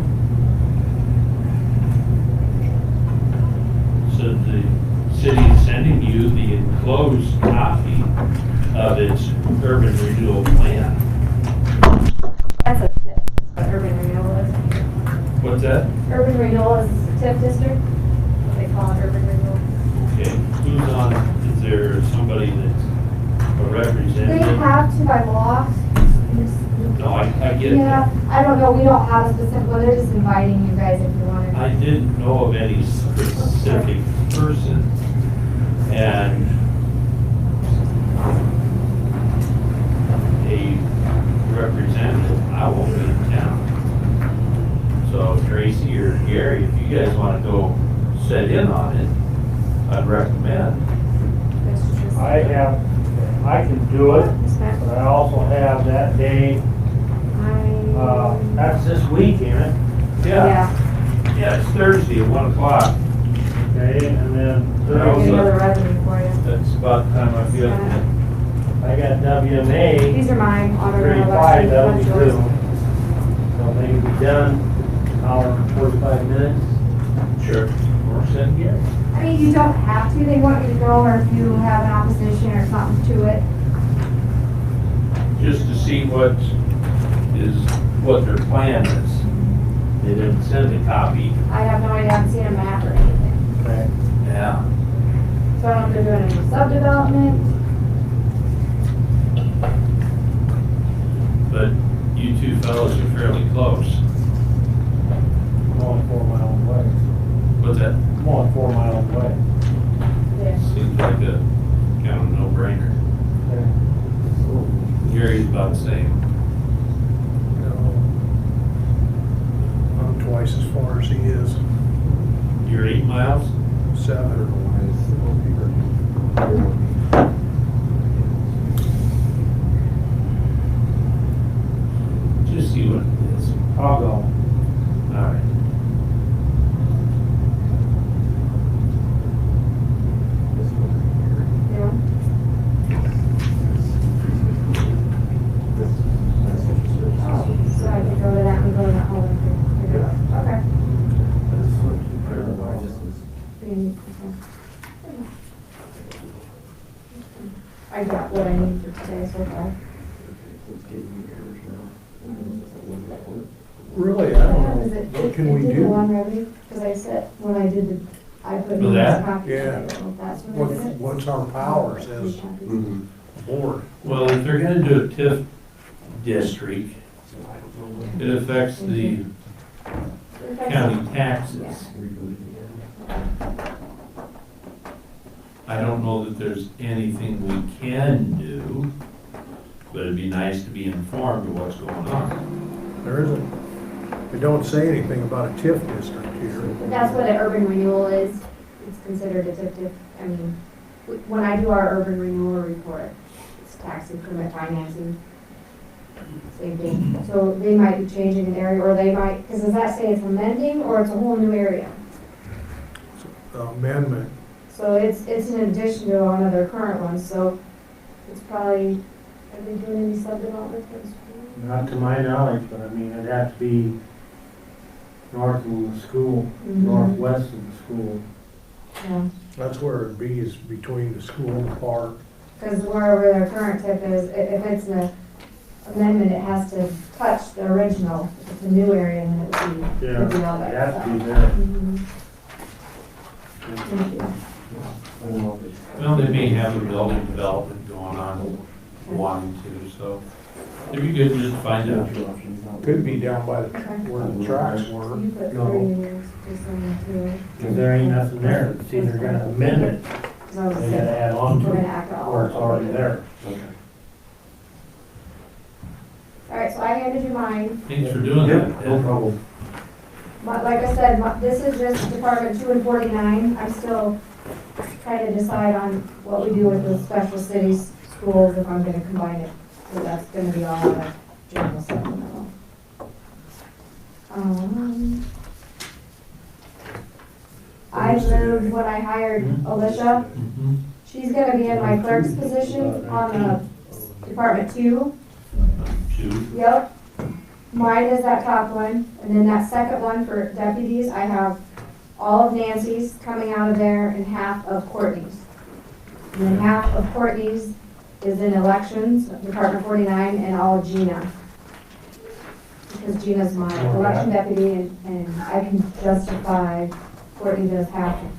Speaker 4: So the city is sending you the enclosed copy of its urban renewal plan.
Speaker 5: That's a TIF, what urban renewal is.
Speaker 4: What's that?
Speaker 5: Urban renewal is TIF district, what they call it, urban renewal.
Speaker 4: Okay, who's on, is there somebody that's a
Speaker 5: They
Speaker 4: representative?
Speaker 5: have to by law.
Speaker 4: No, I get
Speaker 5: Yeah,
Speaker 4: that.
Speaker 5: I don't know, we don't have a specific, well, they're just inviting you guys if you wanted.
Speaker 4: I didn't know of any specific person. And you guys wanna go sit in on it, I'd recommend.
Speaker 17: I can do it, but I also have that day, that's this week, ain't it?
Speaker 4: Yeah, it's Thursday at 1 o'clock.
Speaker 17: Okay, and then
Speaker 4: Also-
Speaker 5: Another revenue for you.
Speaker 4: That's about the time I feel.
Speaker 17: I got WMA,
Speaker 5: These are mine, auto
Speaker 17: 35, that'll be
Speaker 5: election,
Speaker 17: through.
Speaker 5: yours.
Speaker 17: So they can be done, hour and 45 minutes,
Speaker 4: Sure.
Speaker 17: or sitting here.
Speaker 5: I mean, you don't have to, they want you to go, or if you have an opposition or something to it.
Speaker 4: Just to see what their plan is. They didn't send a copy.
Speaker 5: I have no idea, I haven't seen a map or anything.
Speaker 17: Okay.
Speaker 4: Yeah.
Speaker 5: So I don't know if they're doing any subdevelopment.
Speaker 4: But you two fellows are fairly close.
Speaker 17: I'm only 4 miles away.
Speaker 4: What's that?
Speaker 17: I'm only 4 miles away.
Speaker 4: Seems like a kind of no-brainer. Gary's about the same.
Speaker 2: No. I'm twice as far as he is,
Speaker 4: You're 8 miles?
Speaker 2: 7.
Speaker 4: Just see what it is.
Speaker 17: I'll go.
Speaker 4: All right.
Speaker 5: Yeah. So I could go to that and go to that hole and figure it out. Okay. I got what I need for today so far.
Speaker 2: Really, I don't
Speaker 5: Is
Speaker 2: know,
Speaker 5: it,
Speaker 2: what can we
Speaker 5: it did the
Speaker 2: do?
Speaker 5: one revenue, because I said, when I did the, I put
Speaker 4: For
Speaker 5: in
Speaker 4: that?
Speaker 5: this copy.
Speaker 2: Yeah.
Speaker 5: I don't know if that's what it is.
Speaker 2: What's our powers as a board?
Speaker 4: Well, if they're gonna do a TIF district, it affects the county taxes. I don't know that there's anything we can do, but it'd be nice to be informed of what's going on.
Speaker 2: There isn't, they don't say anything about a TIF district here.
Speaker 5: But that's what an urban renewal is. It's considered a TIF. I mean, when I do our urban renewal report, it's tax increment financing. Same thing. So they might be changing an area, or they might, because does that say it's amending, or it's a whole new area?
Speaker 2: Amendment.
Speaker 5: So it's in addition to one of their current ones, so it's probably, are they doing any subdevelopment for the school?
Speaker 17: Not to my knowledge, but I mean, it'd have to be north of the school, northwest of the school.
Speaker 5: Yeah,
Speaker 2: That's where it'd be, is between the school and the park.
Speaker 5: because wherever their current TIF is, if it's an amendment, it has to touch the original. If it's a new area, then it would be all that
Speaker 17: It has
Speaker 5: stuff.
Speaker 17: to be there.
Speaker 5: Mhm. Thank you.
Speaker 4: Well, they may have a building development going on, wanting to, so it'd be good just to find out.
Speaker 2: Could be down by the, where the tracks were.
Speaker 5: You put 3 years, just on the two.
Speaker 17: Because there ain't nothing there, it's either gonna amend it,
Speaker 5: Because I was
Speaker 17: they gotta add on
Speaker 5: We're
Speaker 17: to
Speaker 5: gonna
Speaker 17: it,
Speaker 5: act all.
Speaker 17: or it's already there.
Speaker 5: All right, so I handed you mine.
Speaker 4: Thanks for doing that.
Speaker 13: No problem.
Speaker 5: Like I said, this is just Department 2 and 49. I'm still trying to decide on what we do with the special cities schools, if I'm gonna combine it. So that's gonna be all out of general supplemental. I moved when I hired Alicia. She's gonna be in my clerk's position on the Department 2. Yep. Mine is that top one, and then that second one for deputies, I have all of Nancy's coming out of there and half of Courtney's. And then half of Courtney's is in elections, Department 49, and all of Gina. Because Gina's my election deputy, and I can justify Courtney does half of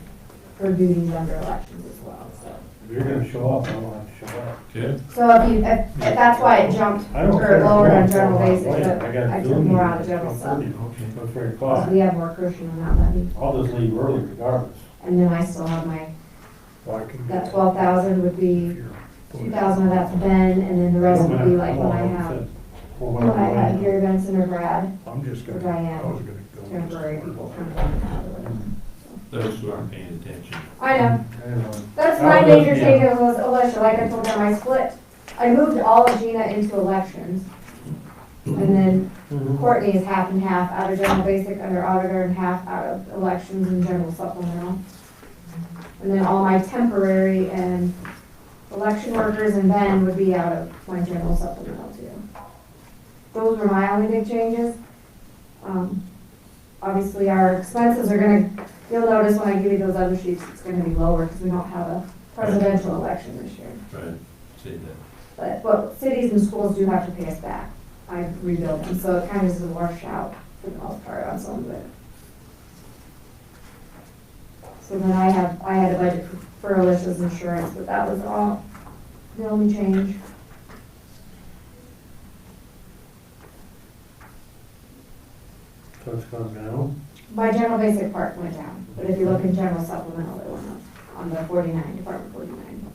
Speaker 5: her duties under elections as well, so.
Speaker 17: If you're gonna show up, I don't have to show up.
Speaker 4: Good.
Speaker 5: So if that's why it jumped
Speaker 17: I don't
Speaker 5: or
Speaker 17: care.
Speaker 5: lowered on
Speaker 17: I'm
Speaker 5: general
Speaker 17: going
Speaker 5: basic,
Speaker 17: away.
Speaker 5: but
Speaker 17: I got
Speaker 5: I took
Speaker 17: Zoom
Speaker 5: more out of
Speaker 17: meetings
Speaker 5: general
Speaker 17: till
Speaker 5: sub.
Speaker 17: 30, till 3
Speaker 5: Because
Speaker 17: o'clock.
Speaker 5: we have more cushion on that levy.
Speaker 17: I'll just leave early regardless.
Speaker 5: And then I still have my,
Speaker 2: Well, I can
Speaker 5: that
Speaker 2: get
Speaker 5: 12,000 would be, 2,000 of that's Ben, and then the rest would be like when I have, when I had Gary Benson or Brad
Speaker 2: I'm just
Speaker 5: or
Speaker 2: gonna, I
Speaker 5: Diane.
Speaker 2: was gonna go
Speaker 5: temporary people come in and out or whatever.
Speaker 4: Those who aren't paying attention.
Speaker 5: I know. That's my major change was election, like I told them, I split, I moved all of Gina into elections. And then Courtney is half and half out of general basic under auditor and half out of elections and general supplemental. And then all my temporary and election workers and Ben would be out of my general supplemental too. Those were my only big changes. Obviously our expenses are gonna, you'll notice when I give you those other sheets, it's gonna be lower because we don't have a presidential election this year.
Speaker 4: Right, say that.
Speaker 5: But cities and schools do have to pay us back. I rebuilt them, so it kind of is a washout for the most part on some of it. So then I had a budget for Alicia's insurance, but that was all the only change.
Speaker 17: So it's gone down?
Speaker 5: My general basic part went down, but if you look in general supplemental, it went up on the 49, Department 49.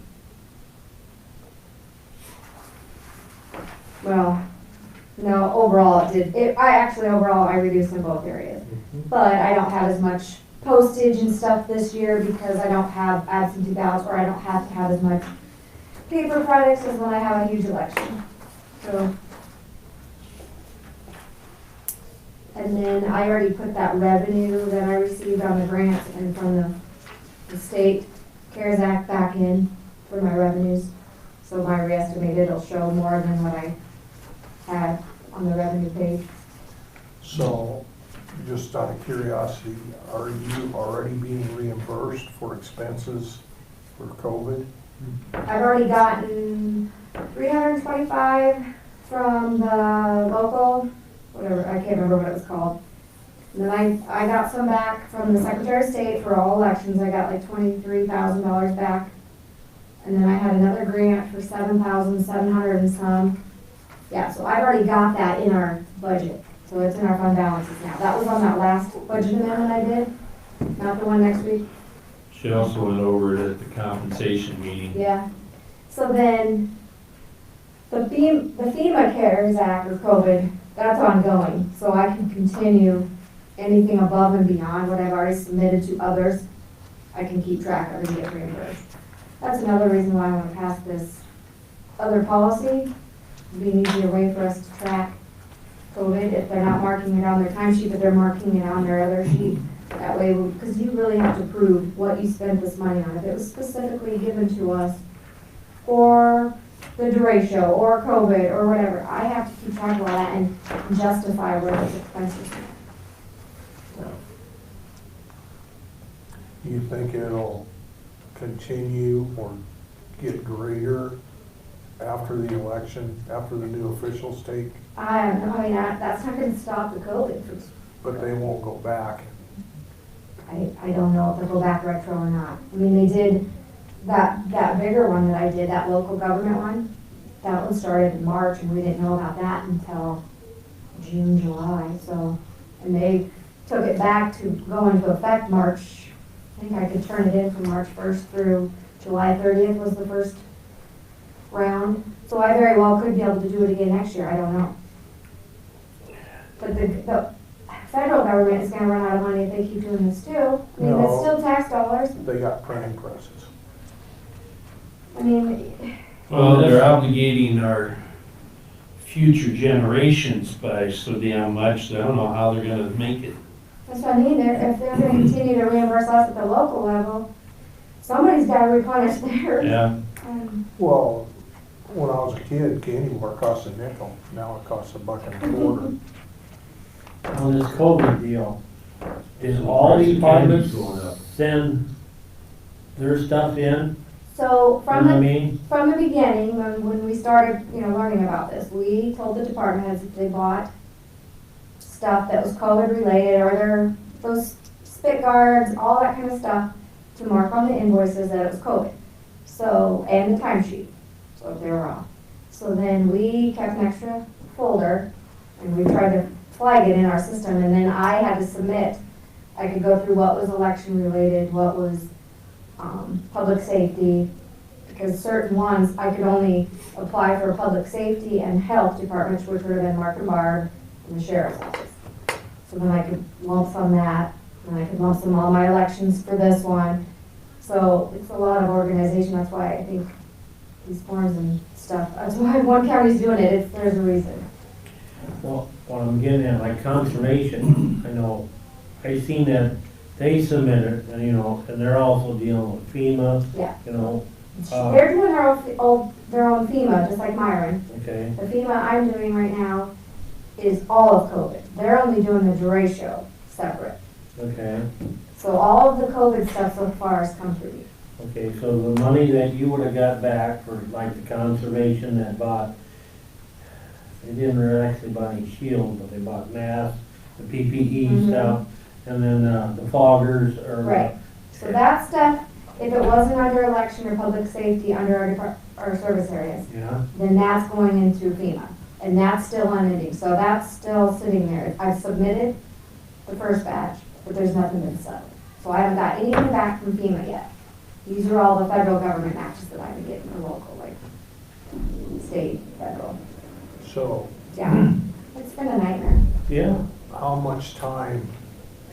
Speaker 5: Well, no, overall it did. Overall I reduced in both areas. But I don't have as much postage and stuff this year because I don't have absentee ballots, or I don't have to have as much paper products as when I have a huge election. So, and then I already put that revenue that I received on the grants and from the state CARES Act back in for my revenues. So my reestimated will show more than what I had on the revenue page.
Speaker 2: So, just out of curiosity, are you already being reimbursed for expenses for COVID?
Speaker 5: I've already gotten 325 from the local, whatever, I can't remember what it was called. And then I got some back from the Secretary of State for all elections. I got like $23,000 back. And then I had another grant for 7,700 and some. Yeah, so I've already got that in our budget. So it's in our fund balances now. That was on that last budget amendment I did, not the one next week.
Speaker 4: She also went over it at the compensation meeting.
Speaker 5: Yeah. So then, the FEMA CARES Act or COVID, that's ongoing. So I can continue anything above and beyond what I've already submitted to others. I can keep track of and get reimbursed. That's another reason why I want to pass this other policy. It'd be an easier way for us to track COVID if they're not marking it on their timesheet, but they're marking it on their other sheet. That way, because you really have to prove what you spent this money on. If it was specifically given to us for the derecho or COVID or whatever, I have to keep track of all that and justify where those expenses are.
Speaker 2: Do you think it'll continue or get greater after the election, after the new officials take?
Speaker 5: I don't know, I mean, that's not gonna stop the COVID.
Speaker 2: But they won't go back.
Speaker 5: I don't know if they'll go back retro or not. I mean, they did, that bigger one that I did, that local government one, that one started in March, and we didn't know about that until June, July, so, and they took it back to go into effect March. I think I could turn it in from March 1st through July 30th was the first round. So I very well could be able to do it again next year, I don't know. But the federal government is gonna run out of money if they keep doing this too. I mean, it's still tax dollars.
Speaker 2: They got printing presses.
Speaker 5: I mean,
Speaker 4: Well, they're obligating our future generations by so damn much, I don't know how they're gonna make it.
Speaker 5: that's what I mean, if they're gonna continue to reimburse us at the local level, somebody's gotta replenish theirs.
Speaker 4: Yeah.
Speaker 2: Well, when I was a kid, candy bar cost a nickel. Now it costs $1.25.
Speaker 1: On this COVID deal, is all departments send their stuff in?
Speaker 5: So
Speaker 1: You know what I mean?
Speaker 5: from the beginning, when we started, learning about this, we told the department heads if they bought stuff that was COVID related, or those spit guards, all that kind of stuff, to mark on the invoices that it was COVID. So, and the timesheet, so if they were off. So then we kept an extra folder, and we tried to flag it in our system, and then I had to submit. I could go through what was election related, what was public safety, because certain ones I could only apply for public safety and health departments, which would have been Mark and Barb and the sheriff's office. So then I could lump sum that, and I could lump sum all my elections for this one. So it's a lot of organization, that's why I think these forms and stuff, that's why one county's doing it, there's a reason.
Speaker 1: Well, what I'm getting at, like conservation, I know, I seen that they submitted, and you know, and they're also dealing with FEMA,
Speaker 5: Yeah.
Speaker 1: you know.
Speaker 5: They're doing their own FEMA, just like Myron.
Speaker 1: Okay,
Speaker 5: The FEMA I'm doing right now is all of COVID. They're only doing the derecho separate.
Speaker 1: okay,
Speaker 5: So all of the COVID stuff so far has come through me.
Speaker 1: okay, so the money that you would've got back for like the conservation that bought, they didn't actually buy any shields, but they bought masks, the PPE stuff, and then the foggers or.
Speaker 5: Right. So that stuff, if it wasn't under election or public safety, under our service areas,
Speaker 1: Yeah,
Speaker 5: then that's going into FEMA. And that's still unending, so that's still sitting there. I've submitted the first batch, but there's nothing been settled. So I haven't got anything back from FEMA yet. These are all the federal government matches that I've been getting, the local, like, state, federal.
Speaker 2: So,
Speaker 5: Yeah, it's been a nightmare.
Speaker 1: yeah,
Speaker 2: how much time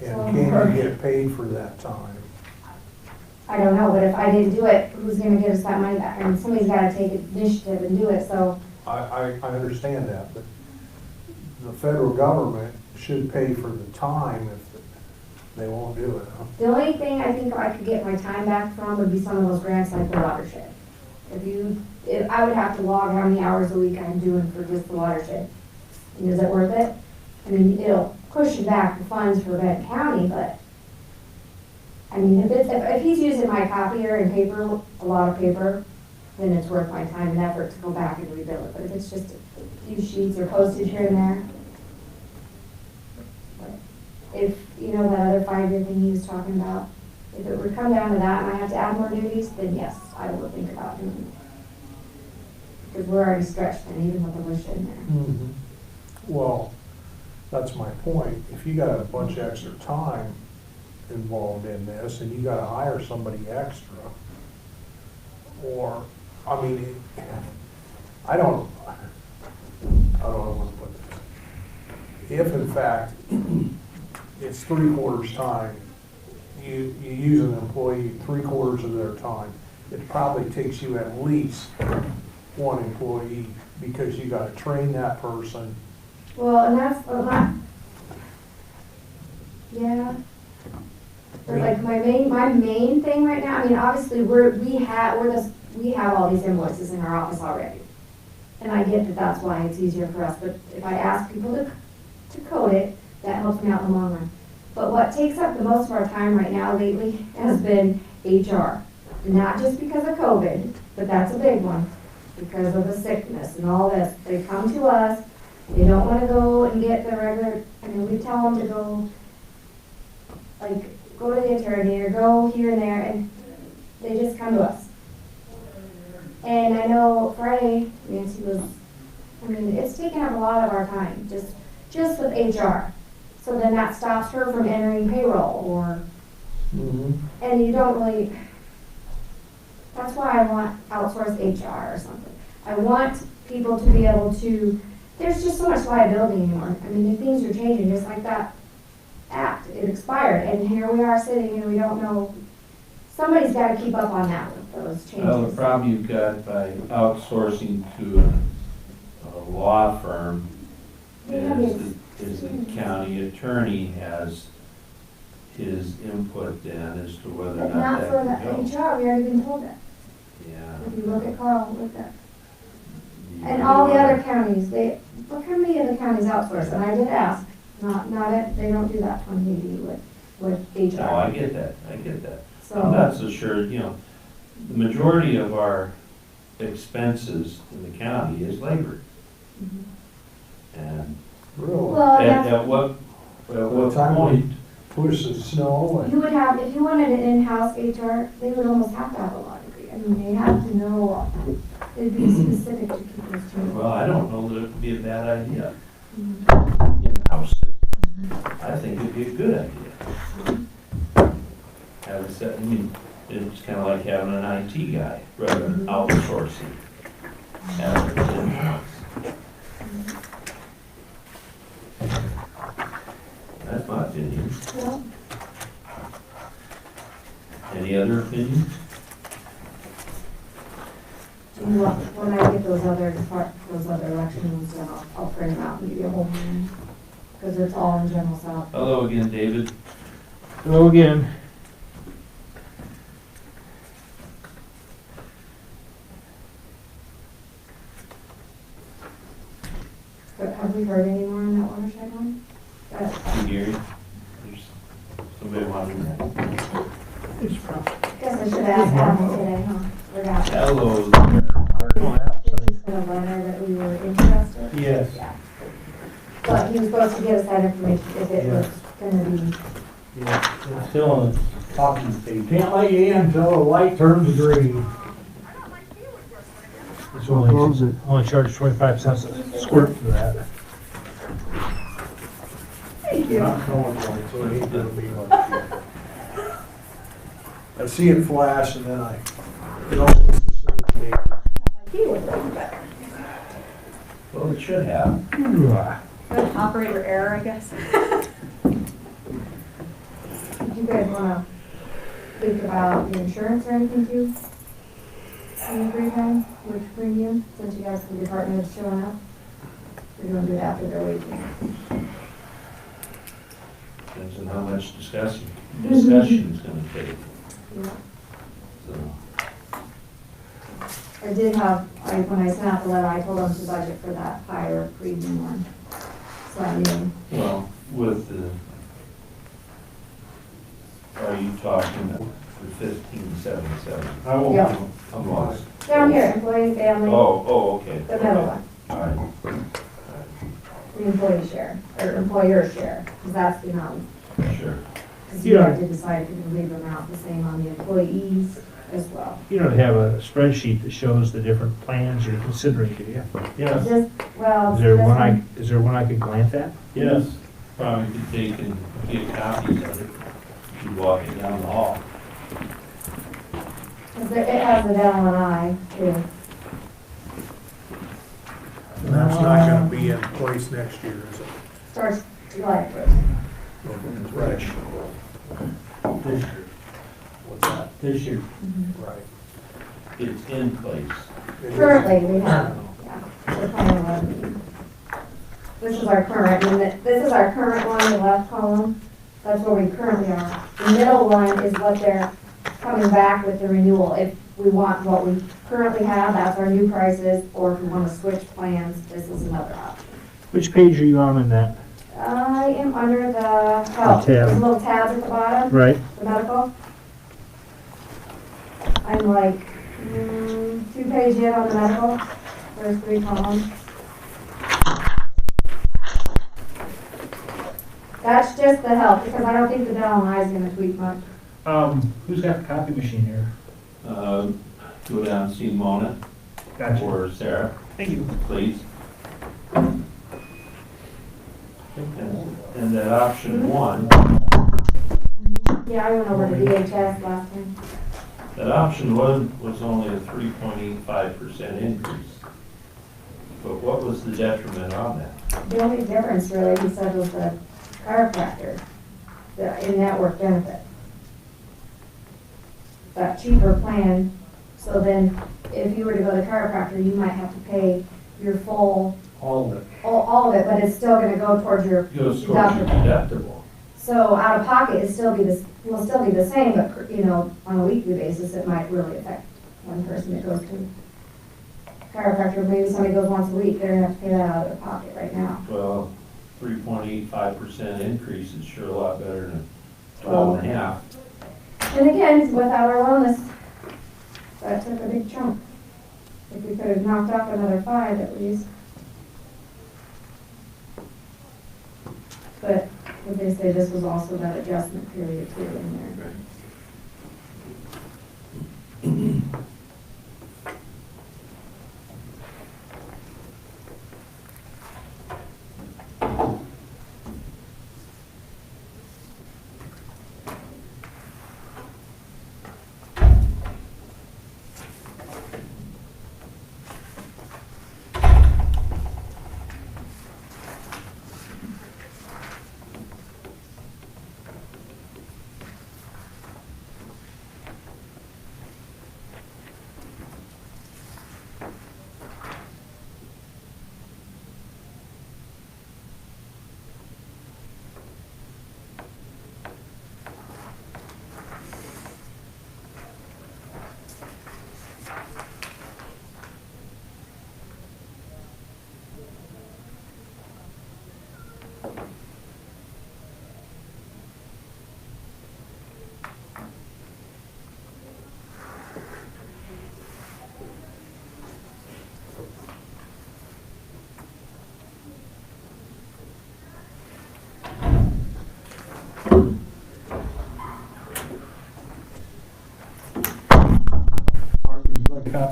Speaker 2: and
Speaker 5: So-
Speaker 2: can you get paid for that time?
Speaker 5: I don't know, but if I didn't do it, who's gonna give us that money back? I mean, somebody's gotta take initiative and do it, so.
Speaker 2: I understand that, but the federal government should pay for the time if they won't do it, huh?
Speaker 5: The only thing I think I could get my time back from would be some of those grants like the watershed. I would have to log how many hours a week I'm doing for just the watershed. And is it worth it? I mean, it'll cushion back the funds for Benton County, but, I mean, if he's using my copier and paper, a lot of paper, then it's worth my time and effort to go back and rebuild it. But if it's just a few sheets or postage here and there, but if, you know, that other 5-year thing he was talking about, if it would come down to that and I have to add more duties, then yes, I will think about doing it. Because we're already stretched and even with the wish in there.
Speaker 2: Well, that's my point. If you got a bunch of extra time involved in this and you gotta hire somebody extra, or, I mean, I don't know what to put this. If in fact, it's 3/4 time, you use an employee 3/4 of their time, it probably takes you at least one employee because you gotta train that person.
Speaker 5: Well, and that's a lot. Yeah. But like my main thing right now, I mean, obviously we have all these invoices in our office already. And I get that that's why it's easier for us, but if I ask people to code it, that helps me out in the long run. But what takes up the most of our time right now lately has been HR. Not just because of COVID, but that's a big one, because of the sickness and all this. They come to us, they don't want to go and get the regular, I mean, we tell them to go, like, go to the attorney or go here and there, and they just come to us. And I know Friday, Nancy was, I mean, it's taken up a lot of our time, just with HR. So then that stops her from entering payroll or, and you don't really, that's why I want outsourced HR or something. I want people to be able to, there's just so much liability anymore. I mean, things are changing, just like that act, it expired, and here we are sitting and we don't know, somebody's gotta keep up on that with those changes.
Speaker 4: Well, the problem you've got by outsourcing to a law firm is the county attorney has his input then as to whether or
Speaker 5: But
Speaker 4: not
Speaker 5: not for
Speaker 4: that
Speaker 5: the
Speaker 4: can go.
Speaker 5: HR, we already been told that.
Speaker 4: Yeah.
Speaker 5: If you look at Carl, look at,
Speaker 4: You
Speaker 5: and
Speaker 4: really
Speaker 5: all the
Speaker 4: wanna-
Speaker 5: other counties, look how many of the counties outsource, and I did ask, they don't do that 2080 with HR.
Speaker 4: No, I get that.
Speaker 5: So-
Speaker 4: I'm not so sure, you know, the majority of our expenses in the county is labor. And
Speaker 5: Well,
Speaker 4: at what point?
Speaker 2: Push the snow and.
Speaker 5: You would have, if you wanted an in-house HR, they would almost have to have a law degree. I mean, they have to know, it'd be specific to people's training.
Speaker 4: Well, I don't know that it would be a bad idea. In-house. I think it'd be a good idea. Have it set, I mean, it's kind of like having an IT guy rather than outsourcing. Have it in-house. Any other opinions?
Speaker 5: Do you want, when I get those other elections, then I'll print them out and give you a whole one. Because it's all in general south.
Speaker 4: Hello again, David.
Speaker 14: Hello again.
Speaker 5: But have we heard any more on that watershed one?
Speaker 4: Gary, there's somebody wanting that.
Speaker 5: Guess I should ask Adam today, huh? Forgot.
Speaker 4: Hello there.
Speaker 5: He sent a letter that we were interested.
Speaker 17: Yes.
Speaker 5: Yeah. But he was supposed to give us that information if it was gonna be.
Speaker 17: Yeah, it's still in the talking stage. Can't let you in until the light turns green.
Speaker 14: It's only charge 25 cents a squirt for that.
Speaker 5: Thank you.
Speaker 17: Not going like, so it ain't gonna be much. I see it flash and then it always seems to me.
Speaker 5: He would like that.
Speaker 4: Well, it should have.
Speaker 11: Good operator error, I guess.
Speaker 5: Did you guys wanna think about the insurance or anything too? In the free time, which premium, since you guys, the department is showing up? We're gonna do it after their waiting.
Speaker 4: Depends on how much discussion is gonna take.
Speaker 5: Yeah.
Speaker 4: So,
Speaker 5: I did have, when I sent out the letter, I told them to budget for that higher premium one. So I knew.
Speaker 4: well, with the, are you talking for 1577?
Speaker 17: I won't.
Speaker 5: Yeah.
Speaker 4: I'm lost.
Speaker 5: Down here, employee, family,
Speaker 4: Oh, okay.
Speaker 5: the middle one,
Speaker 4: All right.
Speaker 5: the employee share, or employer share, because that's the amount.
Speaker 4: Sure.
Speaker 5: Because you have to decide if you can leave them out the same on the employees as well.
Speaker 14: You don't have a spreadsheet that shows the different plans you're considering, do you?
Speaker 4: Yes,
Speaker 5: Just, well.
Speaker 14: Is there
Speaker 5: this
Speaker 14: one I could glance at?
Speaker 4: yes. Probably could take and get copies of it. You walk it down the hall.
Speaker 5: It has the dental and eye too.
Speaker 2: And that's not gonna be in place next year, is it?
Speaker 5: Starts July 1st.
Speaker 2: Right.
Speaker 17: This year.
Speaker 2: What's that?
Speaker 17: This year.
Speaker 2: Right.
Speaker 4: It's in place.
Speaker 5: Currently, we have, yeah, we're planning on. This is our current, and this is our current one, the left column. That's where we currently are. The middle one is what they're coming back with the renewal. If we want what we currently have, that's our new prices, or if we want to switch plans, this is another option.
Speaker 14: Which page are you on in that?
Speaker 5: I am under the health,
Speaker 14: The tab.
Speaker 5: there's little tabs at the bottom.
Speaker 14: Right.
Speaker 5: The medical. I'm like, 2 pages in on the medical, first 3 columns. That's just the health, because I don't think the dental and eye is gonna tweak much.
Speaker 14: Who's got the copy machine here?
Speaker 4: Go down and see Mona
Speaker 14: Gotcha.
Speaker 4: or Sarah,
Speaker 14: Thank you.
Speaker 4: please. And that option one,
Speaker 5: Yeah, I went over to DHS last time.
Speaker 4: that option one was only a 3.85% increase. But what was the detriment on that?
Speaker 5: The only difference really, he said, was the chiropractor, the in-network benefit. That cheaper plan, so then if you were to go to chiropractor, you might have to pay your full,
Speaker 17: All of it.
Speaker 5: all of it, but it's still gonna go towards your
Speaker 4: Goes towards your
Speaker 5: deductible.
Speaker 4: deductible.
Speaker 5: So out of pocket is still be this, will still be the same, but, you know, on a weekly basis, it might really affect one person that goes to chiropractor. Maybe somebody goes once a week, they're gonna have to pay that out of their pocket right now.
Speaker 4: Well, 3.85% increase is sure a lot better than 12.5.
Speaker 5: And again, without our wellness, that took a big chunk. If we could have knocked off another 5 at least. But what they say, this was also that adjustment period too in there.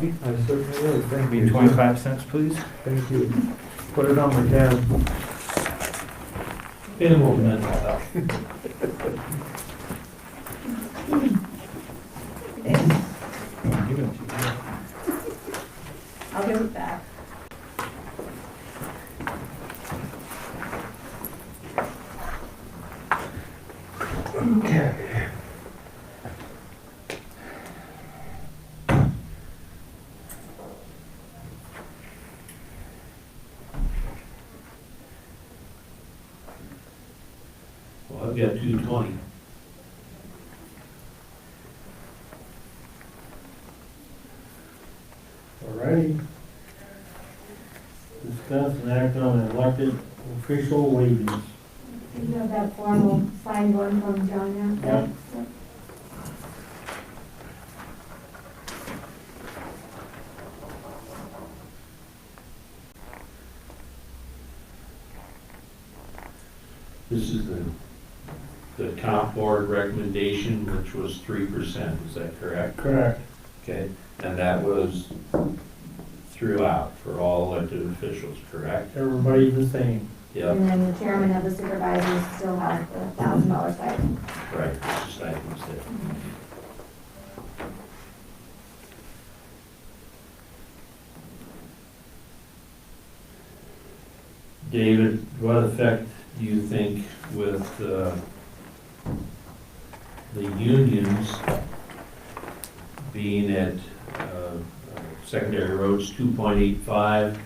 Speaker 12: copy?
Speaker 6: I certainly will, thank
Speaker 8: Be
Speaker 6: you.
Speaker 8: 25 cents, please.
Speaker 6: Thank you. Put it on my tab.
Speaker 4: Ben will mention that.
Speaker 8: Give it to you.
Speaker 9: I'll give it back.
Speaker 12: Okay.
Speaker 4: Well, I've got 220.
Speaker 1: Alrighty. Discuss and act on elected official wages.
Speaker 5: You have that formal signed one from John now?
Speaker 1: Yep.
Speaker 4: This is the comp board recommendation, which was 3%, is that correct?
Speaker 1: Correct.
Speaker 4: Okay, and that was throughout for all elected officials, correct?
Speaker 1: Everybody's the same.
Speaker 4: Yep,
Speaker 5: And then the chairman of the supervisors still has the $1,000 stipend.
Speaker 4: right, it's just items there. David, what effect do you think with the unions being at secondary roads 2.85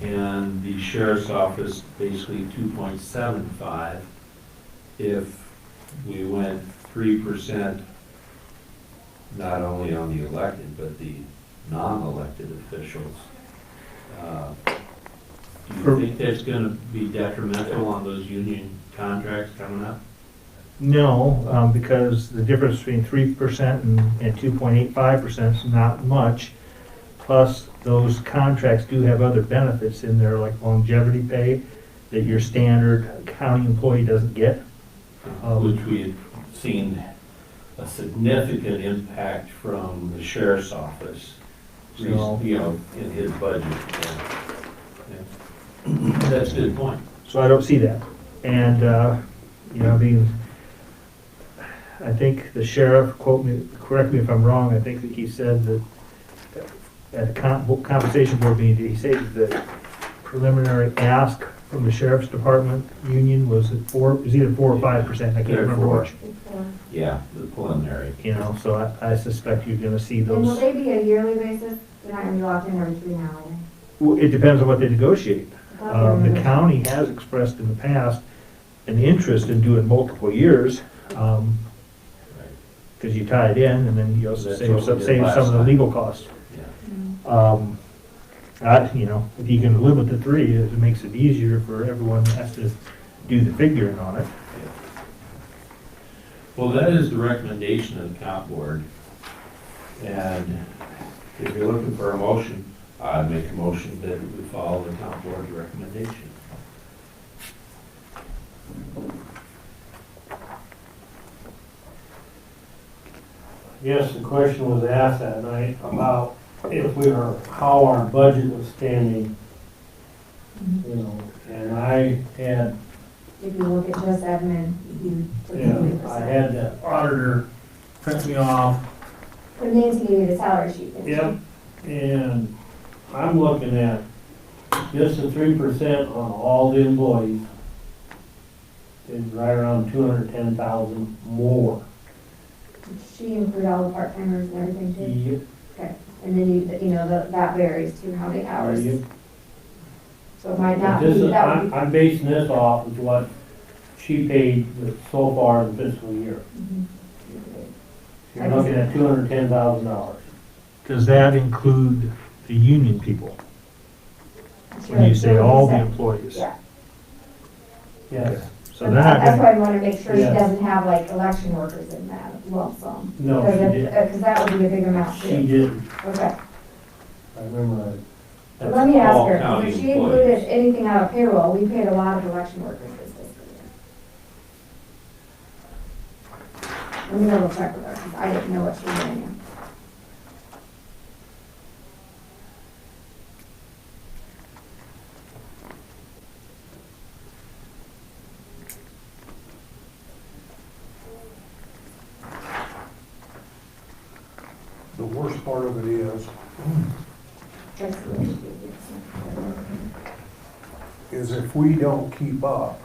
Speaker 4: and the sheriff's office basically 2.75, if we went 3%, not only on the elected, but the non-elected officials? Do you think that's gonna be detrimental on those union contracts coming up?
Speaker 14: No, because the difference between 3% and 2.85% is not much. Plus, those contracts do have other benefits in there, like longevity pay, that your standard county employee doesn't get.
Speaker 4: Which we had seen a significant impact from the sheriff's office, you know, in his budget. Yeah. That's a good point.
Speaker 14: So I don't see that. And, you know, I mean, I think the sheriff, correct me if I'm wrong, I think that he said that at the compensation board meeting, he said that preliminary ask from the sheriff's department union was at either 4 or 5%, I can't remember which.
Speaker 4: Yeah, the preliminary.
Speaker 14: You know, so I suspect you're gonna see
Speaker 5: And will
Speaker 14: those.
Speaker 5: they be a yearly basis? They're not gonna be locked in every 3 now, are they?
Speaker 14: Well, it depends on what they negotiate.
Speaker 5: I thought they were
Speaker 14: The county has expressed in the past an interest in doing multiple years, because you tie it in and then you also
Speaker 4: That's
Speaker 14: save
Speaker 4: what we
Speaker 14: some
Speaker 4: did last
Speaker 14: of the
Speaker 4: time.
Speaker 14: legal costs. You know, if you can live with the 3, it makes it easier for everyone that has to do the figuring on it.
Speaker 4: Well, that is the recommendation of the comp board. And if you're looking for a motion, I'd make a motion that we follow the comp board's recommendation.
Speaker 1: Yes, the question was asked that night about if we were, how our budget was standing, you know, and I had,
Speaker 5: If you look at just admin, you took
Speaker 1: yeah,
Speaker 5: 20%.
Speaker 1: I had the auditor print me off.
Speaker 5: But Nancy gave you the salary sheet, didn't she?
Speaker 1: Yep, and I'm looking at just the 3% on all the employees is right around 210,000 more.
Speaker 5: Did she include all the part-timers and everything too?
Speaker 1: Yep.
Speaker 5: Okay, and then you know, that varies too, how many hours.
Speaker 1: Yep.
Speaker 5: So it might not be,
Speaker 1: This is,
Speaker 5: that would be.
Speaker 1: I'm basing this off of what she paid so far in the fiscal year.
Speaker 5: Mhm.
Speaker 1: You're looking at $210,000.
Speaker 14: Does that include the union people?
Speaker 5: That's
Speaker 14: When you
Speaker 5: right,
Speaker 14: say all the
Speaker 5: 40%.
Speaker 14: employees?
Speaker 5: Yeah.
Speaker 1: Yes.
Speaker 14: So they're not
Speaker 5: That's
Speaker 14: gonna,
Speaker 5: why I want to make sure she
Speaker 1: Yes.
Speaker 5: doesn't have like election workers in that lump sum.
Speaker 1: No,
Speaker 5: Because
Speaker 1: she
Speaker 5: if-
Speaker 1: didn't.
Speaker 5: Because that would be a big amount too.
Speaker 1: She didn't.
Speaker 5: Okay.
Speaker 1: I remember that.
Speaker 5: Let me ask
Speaker 4: all
Speaker 5: her,
Speaker 4: county
Speaker 5: if she
Speaker 4: employees.
Speaker 5: included anything out of payroll, we paid a lot of election workers this fiscal year. Let me double check with her, because I didn't know what she was doing.
Speaker 2: part of it is if we don't keep up,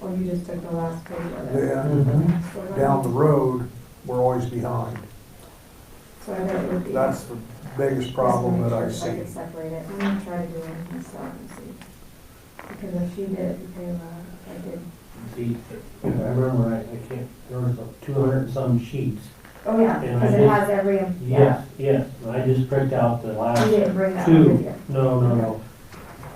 Speaker 5: Or you just took the last page of it.
Speaker 2: then down the road, we're always behind.
Speaker 5: So I bet it would be.
Speaker 2: That's the biggest problem that I
Speaker 5: Just
Speaker 2: see.
Speaker 5: make sure if I could separate it, I'm gonna try to do it myself and see. Because if she did it, because I did.
Speaker 1: See, if I remember right, I can't, there was 200 and some sheets.
Speaker 5: Oh, yeah,
Speaker 1: And
Speaker 5: because
Speaker 1: I
Speaker 5: it
Speaker 1: just-
Speaker 5: has every, yeah.
Speaker 1: Yes, yes, and I just pricked out the last
Speaker 5: You didn't bring that one with
Speaker 1: two.
Speaker 5: you.
Speaker 1: No.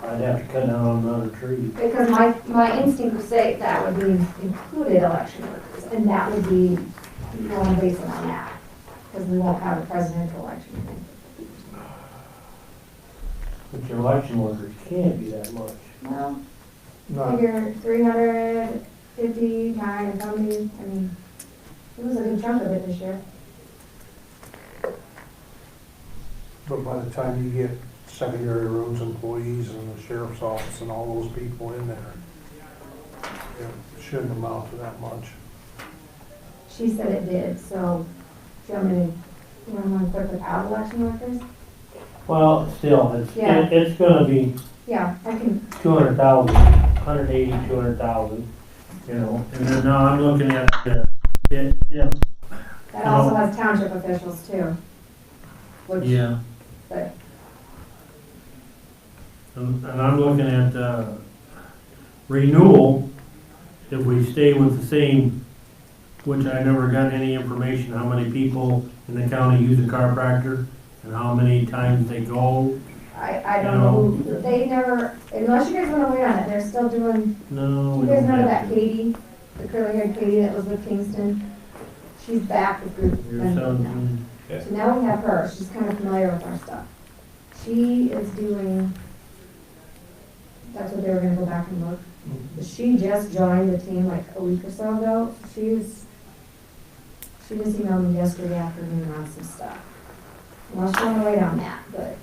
Speaker 1: I'd have to cut down on another tree.
Speaker 5: Because my instinct would say that would be included election workers, and that would be, you want to base it on that. Because we won't have a presidential election.
Speaker 1: But your election workers can't be that much.
Speaker 5: Well,
Speaker 2: Not-
Speaker 5: figure 350 times how many, I mean, it was a good chunk of it this year.
Speaker 2: But by the time you get secondary roads employees and the sheriff's office and all those people in there, it shouldn't amount to that much.
Speaker 5: She said it did, so, do you want me to, you want to put without election workers?
Speaker 1: Well, still,
Speaker 5: Yeah.
Speaker 1: it's gonna be
Speaker 5: Yeah, I can,
Speaker 1: 200,000, 180, 200,000, you know, and then now I'm looking at, yeah.
Speaker 5: that also has township officials too. Which,
Speaker 1: Yeah.
Speaker 5: but,
Speaker 1: And I'm looking at, renewal, if we stay with the same, which I never got any information, how many people in the county use a chiropractor and how many times they go.
Speaker 5: I don't know, they never, unless you guys want to wait on it, they're still doing,
Speaker 1: No,
Speaker 5: you
Speaker 1: we
Speaker 5: guys
Speaker 1: don't
Speaker 5: remember
Speaker 1: have
Speaker 5: that
Speaker 1: to.
Speaker 5: Katie, the curly haired Katie that was with Kingston? She's back with group.
Speaker 1: You're
Speaker 5: Benton now.
Speaker 1: 17.
Speaker 5: So now we have her, she's kind of familiar with our stuff. She is doing, that's what they were gonna go back and look. But she just joined the team like a week or so ago. She just emailed me yesterday afternoon on some stuff. Unless you wanna wait on that, but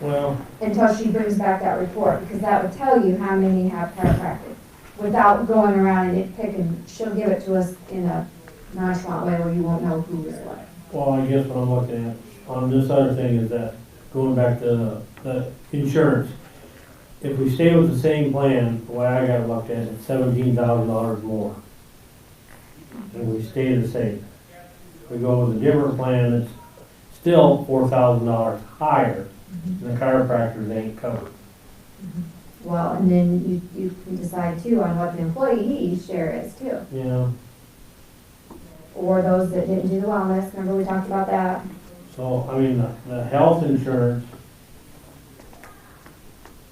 Speaker 1: Well,
Speaker 5: until she brings back that report, because that would tell you how many have chiropractic. Without going around and nitpicking, she'll give it to us in a nonchalant way where you won't know who is what.
Speaker 1: well, I guess what I'm looking at on this other thing is that, going back to the insurance, if we stay with the same plan, the way I got it looked at, it's $17,000 more. And we stay the same. If we go with a different plan, it's still $4,000 higher, and the chiropractors ain't covered.
Speaker 5: Well, and then you can decide too on what the employee share is too.
Speaker 1: You know,
Speaker 5: Or those that didn't do the wellness, remember we talked about that?
Speaker 1: so, I mean, the health insurance,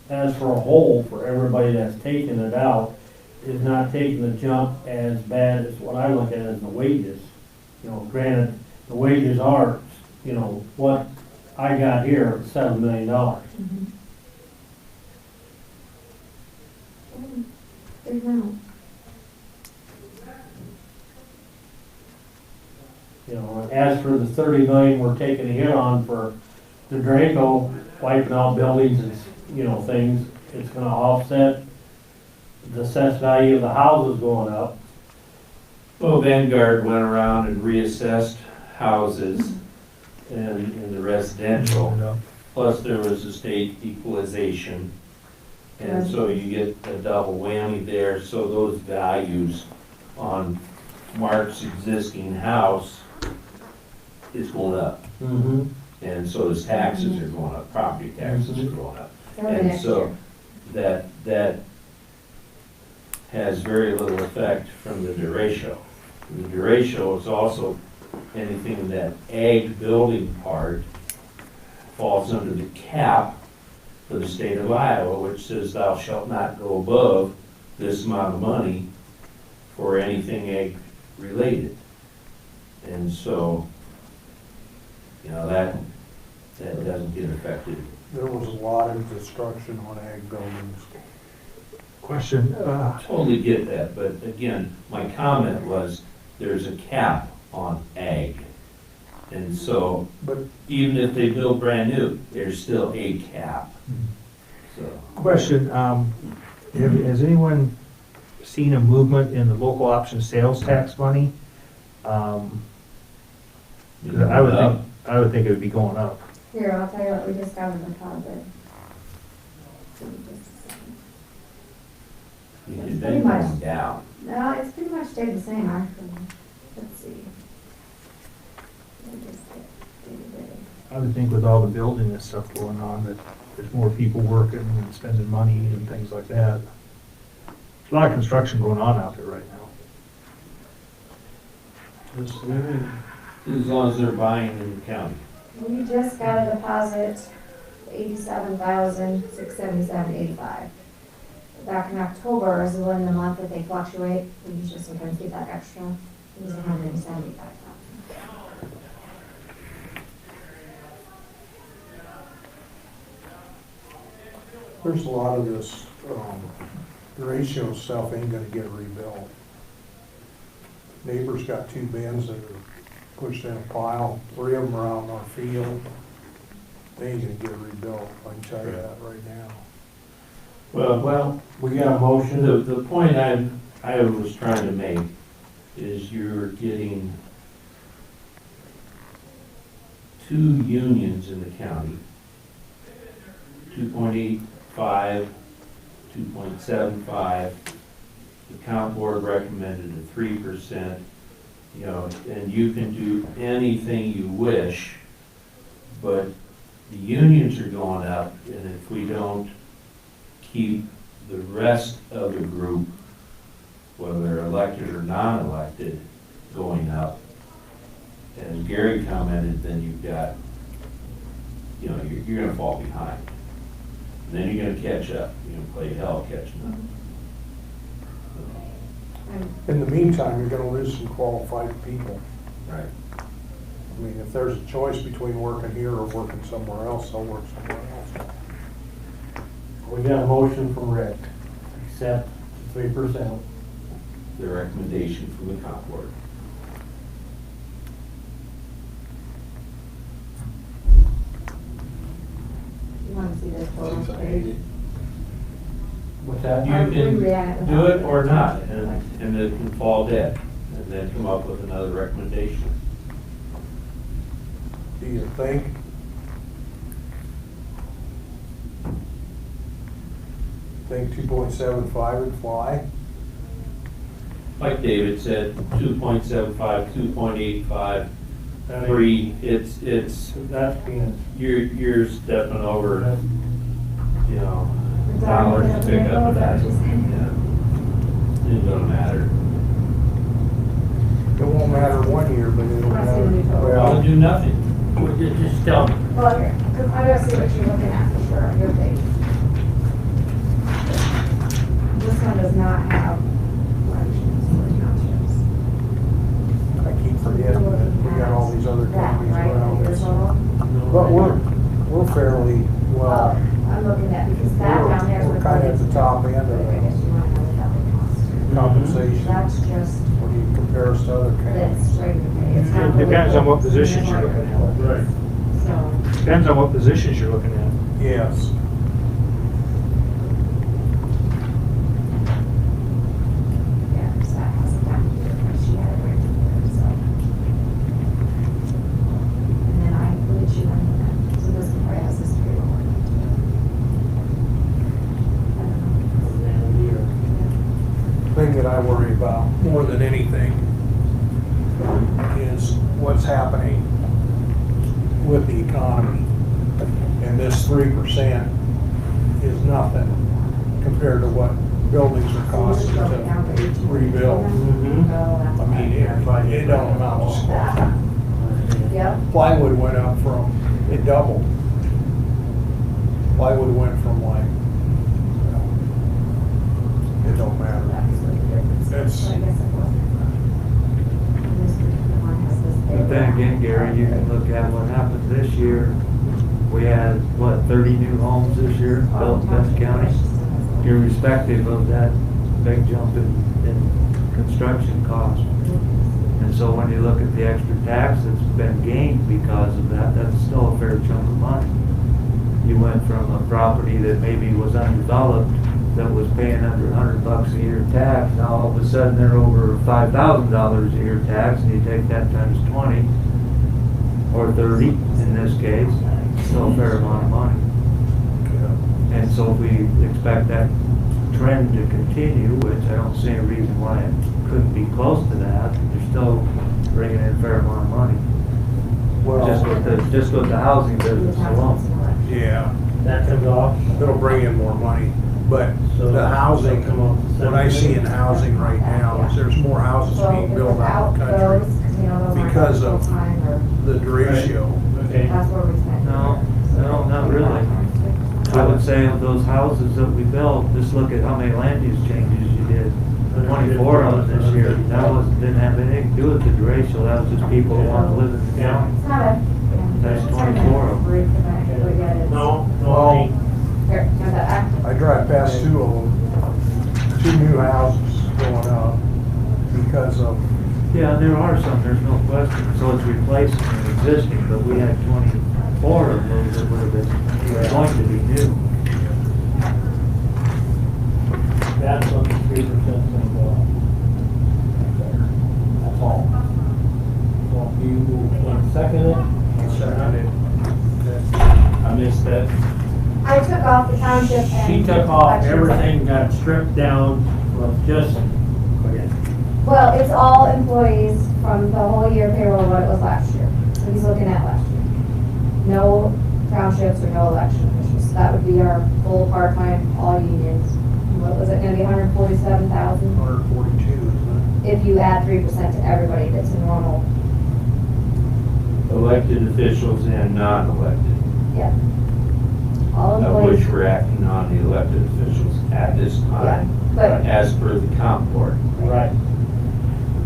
Speaker 1: as for a whole, for everybody that's taking it out, is not taking the jump as bad as what I look at as the wages. You know, granted, the wages are, you know, what I got here, $7 million.
Speaker 5: Big amount.
Speaker 1: You know, as for the 30 million we're taking a hit on for the Draco, wiping out buildings and, you know, things, it's gonna offset the assessed value of the houses going up.
Speaker 4: Well, Vanguard went around and reassessed houses in the residential, plus there was a state equalization. And so you get a double whammy there, so those values on Mark's existing house is going up.
Speaker 1: Mm-hmm.
Speaker 4: And so his taxes are going up, property taxes are going up.
Speaker 5: Early
Speaker 4: And
Speaker 5: next
Speaker 4: so that has very little effect from the derecho. The derecho is also anything that ag building part falls under the cap for the state of Iowa, which says thou shalt not go above this amount of money for anything ag related. And so, you know, that doesn't get affected.
Speaker 2: There was a lot of destruction on ag buildings.
Speaker 14: Question,
Speaker 4: Totally get that, but again, my comment was, there's a cap on ag. And so,
Speaker 2: But
Speaker 4: even if they build brand new, there's still a cap. So,
Speaker 14: question, has anyone seen a movement in the local option sales tax money? I would think, I would think it would be going up.
Speaker 5: Here, I'll tell you what, we just got a deposit. Give me just a second.
Speaker 16: It's been going down.
Speaker 5: No, it's pretty much stayed the same, actually. Let's see. Let me just get it.
Speaker 14: I would think with all the building and stuff going on, that there's more people working and spending money and things like that. There's a lot of construction going on out there right now.
Speaker 4: As long as they're buying in the county.
Speaker 5: We just got a deposit, 87,677.85. Back in October is when the month that they fluctuate, we usually sometimes get that extra. It was 175,000.
Speaker 2: There's a lot of this, the ratio stuff ain't gonna get rebuilt. Neighbors got 2 bins that are pushed in a pile, 3 of them are out in our field. They ain't gonna get rebuilt, I can tell you that right now.
Speaker 4: Well,
Speaker 17: We got a motion.
Speaker 4: the point I was trying to make is you're getting 2 unions in the county, 2.85, 2.75. The count board recommended a 3%, you know, and you can do anything you wish, but the unions are going up, and if we don't keep the rest of the group, whether they're elected or non-elected, going up, as Gary commented, then you've got, you know, you're gonna fall behind. And then you're gonna catch up, you're gonna play hell catching up.
Speaker 2: In the meantime, you're gonna lose some qualified people.
Speaker 4: Right.
Speaker 2: I mean, if there's a choice between working here or working somewhere else, they'll work somewhere else.
Speaker 17: We got a motion from Rick, accept 3%.
Speaker 4: The recommendation from the comp board.
Speaker 5: You want to see this total page?
Speaker 17: What's that?
Speaker 4: You can do it or not, and it can fall dead, and then come up with another recommendation.
Speaker 2: Do you think? Think 2.75 would fly?
Speaker 4: Like David said, 2.75, 2.85, 3, it's,
Speaker 17: That's being,
Speaker 4: you're stepping over, you know, dollars to pick up that. Yeah. It doesn't matter.
Speaker 2: It won't matter 1 year, but it'll matter.
Speaker 4: I'll do nothing.
Speaker 1: Just tell me.
Speaker 5: Well, here, because I gotta see what you're looking at for sure on your page. This one does not have elections or townships.
Speaker 2: I keep forgetting that we got all these other
Speaker 5: That,
Speaker 2: counties
Speaker 5: right,
Speaker 2: around
Speaker 5: your
Speaker 2: us.
Speaker 5: total?
Speaker 2: But we're fairly well,
Speaker 5: I'm looking at, because that down there is
Speaker 2: we're
Speaker 5: what.
Speaker 2: kind of at the top end
Speaker 5: I guess
Speaker 2: of
Speaker 5: you want to know what that would cost.
Speaker 2: compensation
Speaker 5: That's just,
Speaker 2: when you compare us to other counties.
Speaker 5: that's straight to pay. It's not
Speaker 14: It depends on what
Speaker 5: really-
Speaker 14: positions you're looking at.
Speaker 17: right.
Speaker 5: So,
Speaker 14: Depends on what positions you're looking at.
Speaker 2: Yes.
Speaker 5: yeah, so that has a back here, but she had it right here, so. And then I included you on that, so this one probably has this three more. I don't know.
Speaker 2: Thing that I worry about more than anything is what's happening with the economy. And this 3% is nothing compared to what buildings are costing to rebuild. I mean, it don't amount to squat.
Speaker 5: Yep.
Speaker 2: Plywood went up from, it doubled. Plywood went from like, well, it don't matter. It's,
Speaker 5: So I guess it wasn't. This one has this big.
Speaker 6: But then again, Gary, you can look at what happened this year. We had, what, 30 new homes this year built in Benton County? Irrespective of that big jump in construction costs. And so when you look at the extra tax that's been gained because of that, that's still a fair chunk of money. You went from a property that maybe was undeveloped, that was paying under $100 a year tax, now all of a sudden they're over $5,000 a year tax, and you take that times 20, or 30 in this case, still a fair amount of money. And so if we expect that trend to continue, which I don't see any reason why it couldn't be close to that, they're still bringing in a fair amount of money.
Speaker 2: Well,
Speaker 6: Just with the housing business alone.
Speaker 2: yeah,
Speaker 17: That comes off.
Speaker 2: it'll bring in more money, but
Speaker 17: So
Speaker 2: the housing,
Speaker 17: come off the
Speaker 2: what I see in housing right now is there's more houses
Speaker 5: So
Speaker 2: being built out in the
Speaker 5: without
Speaker 2: country
Speaker 5: those, 'cause you know, those aren't
Speaker 2: because of
Speaker 5: full-time or,
Speaker 2: the ratio.
Speaker 17: Okay.
Speaker 5: that's where we spend.
Speaker 6: No, not really. I would say of those houses that we built, just look at how many land use changes you did. 24 of them this year. Didn't have anything to do with the ratio, that was just people who want to live in the county.
Speaker 5: It's not a.
Speaker 6: That's 24 of them.
Speaker 17: No,
Speaker 2: Well,
Speaker 5: Here, here's that.
Speaker 2: I drive past two of them, two new houses going up because of,
Speaker 6: Yeah, there are some, there's no question. So it's replacing an existing, but we had 24 of those that would have been going to be new.
Speaker 17: that's what the 3% thing was. That's all. So if you want to second it? I missed that.
Speaker 5: I took off the township and.
Speaker 17: She took off, everything got stripped down, was just,
Speaker 5: Well, it's all employees from the whole year payroll, what it was last year. So he's looking at last year. No townships or no election officials. So that would be our full part-time, all unions. What was it gonna be, 147,000?
Speaker 2: 142, isn't
Speaker 5: If you add 3% to everybody that's a normal,
Speaker 4: Elected officials and non-elected,
Speaker 5: yeah. All
Speaker 4: of
Speaker 5: employees.
Speaker 4: which we're acting on the elected officials at this time,
Speaker 5: But,
Speaker 4: as per the comp board.
Speaker 17: right.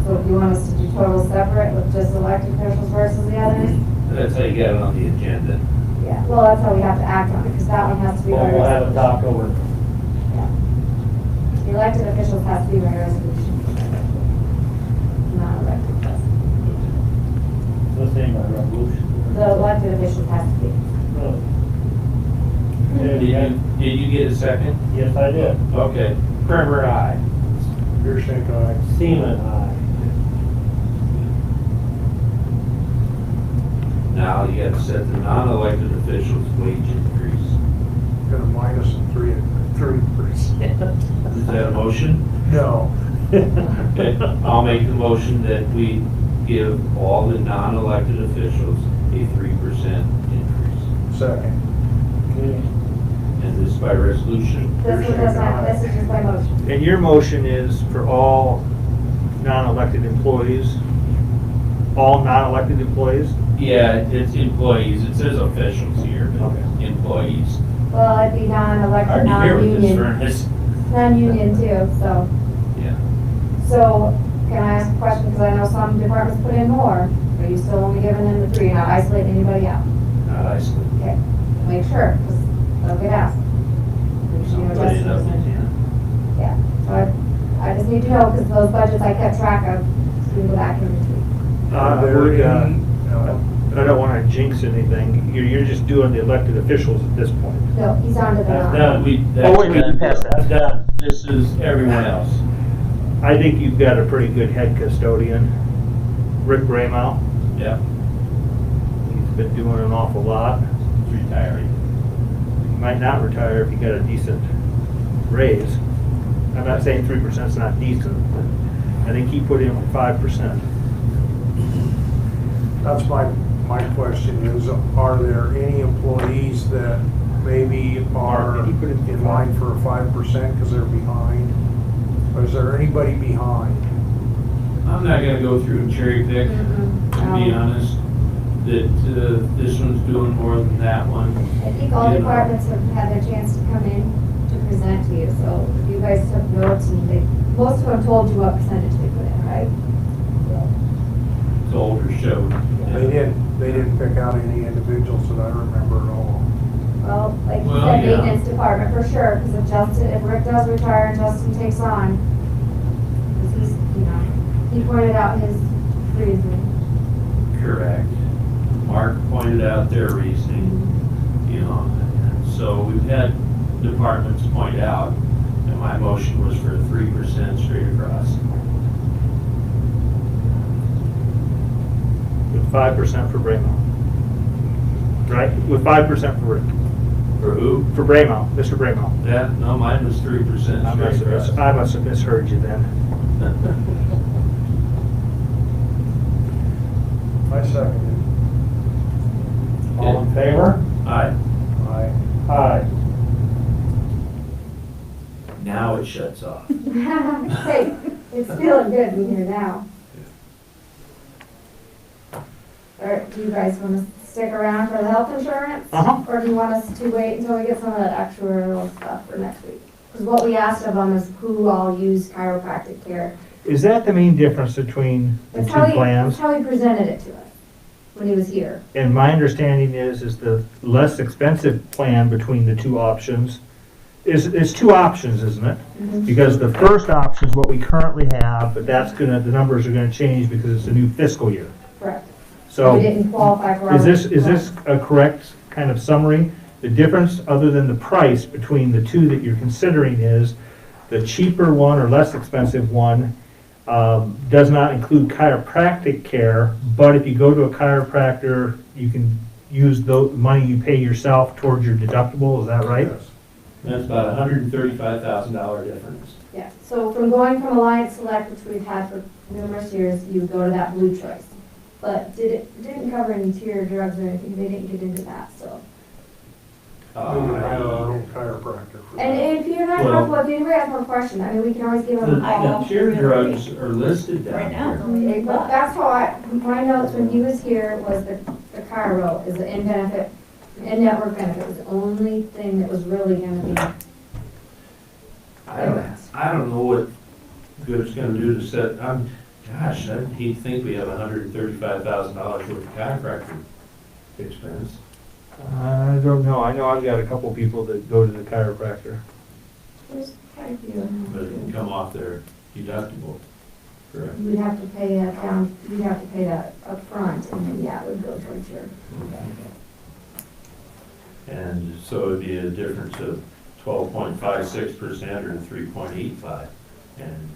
Speaker 5: so if you want us to do total separate with just elected officials versus the others?
Speaker 4: That's how you get it on the agenda.
Speaker 5: Yeah, well, that's how we have to act on it, because that one has to be.
Speaker 17: Well,
Speaker 5: by
Speaker 17: we'll have it
Speaker 5: resolution.
Speaker 17: talked over.
Speaker 5: Yeah. The elected officials has to be by resolution. Not elected does.
Speaker 17: Let's say by revolution.
Speaker 5: The elected officials has to be.
Speaker 4: Did you get a second?
Speaker 17: Yes, I did.
Speaker 4: Okay. Primer, aye.
Speaker 2: Your sink eye.
Speaker 17: Seaman, aye.
Speaker 4: Now you have to set the non-elected officials' wage increase.
Speaker 2: Gonna minus 3%.
Speaker 4: Is that a motion?
Speaker 2: No.
Speaker 4: Okay, I'll make the motion that we give all the non-elected officials a 3% increase.
Speaker 2: Second.
Speaker 17: Okay.
Speaker 4: And this by resolution.
Speaker 5: This is just my motion.
Speaker 7: And your motion is for all non-elected employees, all non-elected employees?
Speaker 4: Yeah, it's employees. It says officials here, but employees.
Speaker 5: Well, it'd be non-elected,
Speaker 4: Hard to hear with this
Speaker 5: non-union,
Speaker 4: furnace.
Speaker 5: non-union too, so.
Speaker 4: Yeah.
Speaker 5: So, can I ask a question, because I know some departments put in more, are you still only giving them the 3, not isolating anybody out?
Speaker 4: Not isolated.
Speaker 5: Okay, make sure, because they'll get asked. Make sure you know
Speaker 4: Put it up
Speaker 5: Justin's-
Speaker 4: if you can.
Speaker 5: Yeah, so I just need to know, because those budgets I kept track of, so we can go back and retweet.
Speaker 7: I don't want to jinx anything. You're just doing the elected officials at this point.
Speaker 5: No, he's on to the
Speaker 4: That's
Speaker 5: non.
Speaker 4: done.
Speaker 7: Oh, wait a minute, you passed that.
Speaker 4: That's done. This is everyone else.
Speaker 7: I think you've got a pretty good head custodian, Rick Raymau.
Speaker 4: Yeah.
Speaker 7: He's been doing an awful lot.
Speaker 4: He's retiring.
Speaker 7: He might not retire if he got a decent raise. I'm not saying 3% is not decent, but I think he put in 5%.
Speaker 2: That's my question is, are there any employees that maybe are in line for a 5% because they're behind? Or is there anybody behind?
Speaker 4: I'm not gonna go through and cherry pick, to be honest, that this one's doing more than that one.
Speaker 5: I think all
Speaker 4: You know.
Speaker 5: departments have had their chance to come in to present to you, so if you guys took notes and most of them told you what percentage they put in, right?
Speaker 4: It's older show.
Speaker 2: They didn't pick out any individuals that I remember at all.
Speaker 5: Well, like you
Speaker 4: Well,
Speaker 5: said,
Speaker 4: yeah.
Speaker 5: maintenance department for sure, because if Rick does retire and Justin takes on, because he's, he pointed out his reasoning.
Speaker 4: Correct. Mark pointed out their reasoning, so we've had departments point out, and my motion was for 3% straight across.
Speaker 7: With 5% for Raymau. right? With 5% for Rick.
Speaker 4: For who?
Speaker 7: For Braymo, Mr. Braymo.
Speaker 4: Yeah, no, mine was 3%.
Speaker 7: I must have misheard you then.
Speaker 2: I second
Speaker 17: All in favor?
Speaker 4: Aye.
Speaker 2: it. Aye.
Speaker 17: Aye.
Speaker 1: Now it shuts off.
Speaker 5: Hey, it's feeling good in here now. All right, do you guys want to stick around for the health insurance?
Speaker 7: Uh-huh.
Speaker 5: Or do you want us to wait until we get some of that actuarial stuff for next week? Because what we asked of them is who all use chiropractic care.
Speaker 7: Is that the main difference between the
Speaker 5: That's
Speaker 7: two plans?
Speaker 5: how he presented it to us when he was here.
Speaker 7: And my understanding is the less expensive plan between the two options is two options, isn't it?
Speaker 5: Mhm.
Speaker 7: Because the first option is what we currently have, but the numbers are gonna change because it's a new fiscal year.
Speaker 5: Correct.
Speaker 7: So
Speaker 5: We didn't qualify for.
Speaker 7: is this a correct kind of summary? The difference, other than the price between the two that you're considering, is the cheaper one or less expensive one does not include chiropractic care, but if you go to a chiropractor, you can use the money you pay yourself towards your deductible, is that right?
Speaker 2: Yes.
Speaker 1: That's about $135,000 difference.
Speaker 5: Yeah, so from going from Alliance Select, which we've had for numerous years, you would go to that blue choice. But didn't cover any tier drugs or anything, they didn't get into that, so.
Speaker 2: We can have our own chiropractor for that.
Speaker 5: And if you're not
Speaker 1: Well-
Speaker 5: comfortable, if anybody has more questions, I mean, we can always give them a call.
Speaker 1: The tier drugs are listed down
Speaker 11: Right now.
Speaker 1: here.
Speaker 5: Okay, but that's how my notes when he was here was the chiro is the in-benefit, in-network benefit was the only thing that was really gonna be.
Speaker 4: I don't know what good it's gonna do to set, gosh, he'd think we have $135,000 worth of chiropractor expense.
Speaker 7: I don't know, I know I've got a couple people that go to the chiropractor.
Speaker 5: There's quite a few.
Speaker 4: But it can come off their deductible, correct?
Speaker 5: You'd have to pay that down, you'd have to pay that up front, and then, yeah, it would go towards your.
Speaker 4: And so it'd be a difference of 12.56% or 3.85. And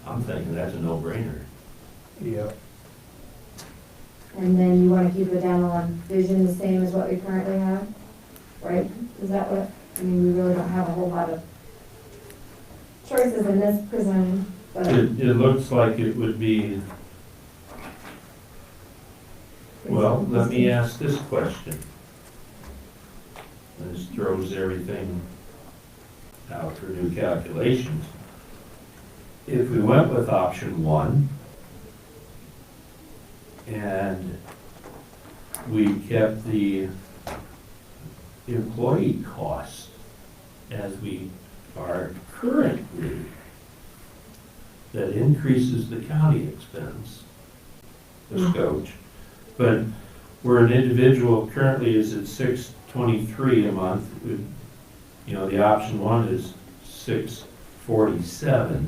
Speaker 4: I'm thinking that's a no-brainer.
Speaker 2: Yep.
Speaker 5: And then you wanna keep the dental and vision the same as what we currently have, right? Is that what, I mean, we really don't have a whole lot of choices in this prison, but.
Speaker 4: It looks like it would be, well, let me ask this question. This throws everything out for new calculations. If we went with option one, and we kept the employee costs as we are currently, that increases the county expense, the coach. But where an individual currently is at $623 a month, the option one is $647,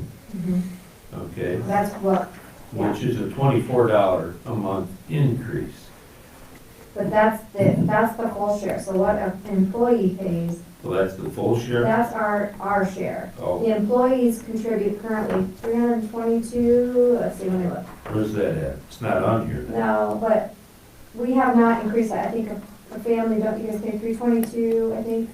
Speaker 4: okay?
Speaker 5: That's what,
Speaker 4: Which is a $24 a month increase.
Speaker 5: but that's the full share, so what an employee pays,
Speaker 4: Well, that's the full share?
Speaker 5: that's our share.
Speaker 4: Oh,
Speaker 5: The employees contribute currently 322, let's see, let me look.
Speaker 4: where's that at? It's not on here.
Speaker 5: No, but we have not increased that, I think a family, don't you guys pay 322, I think,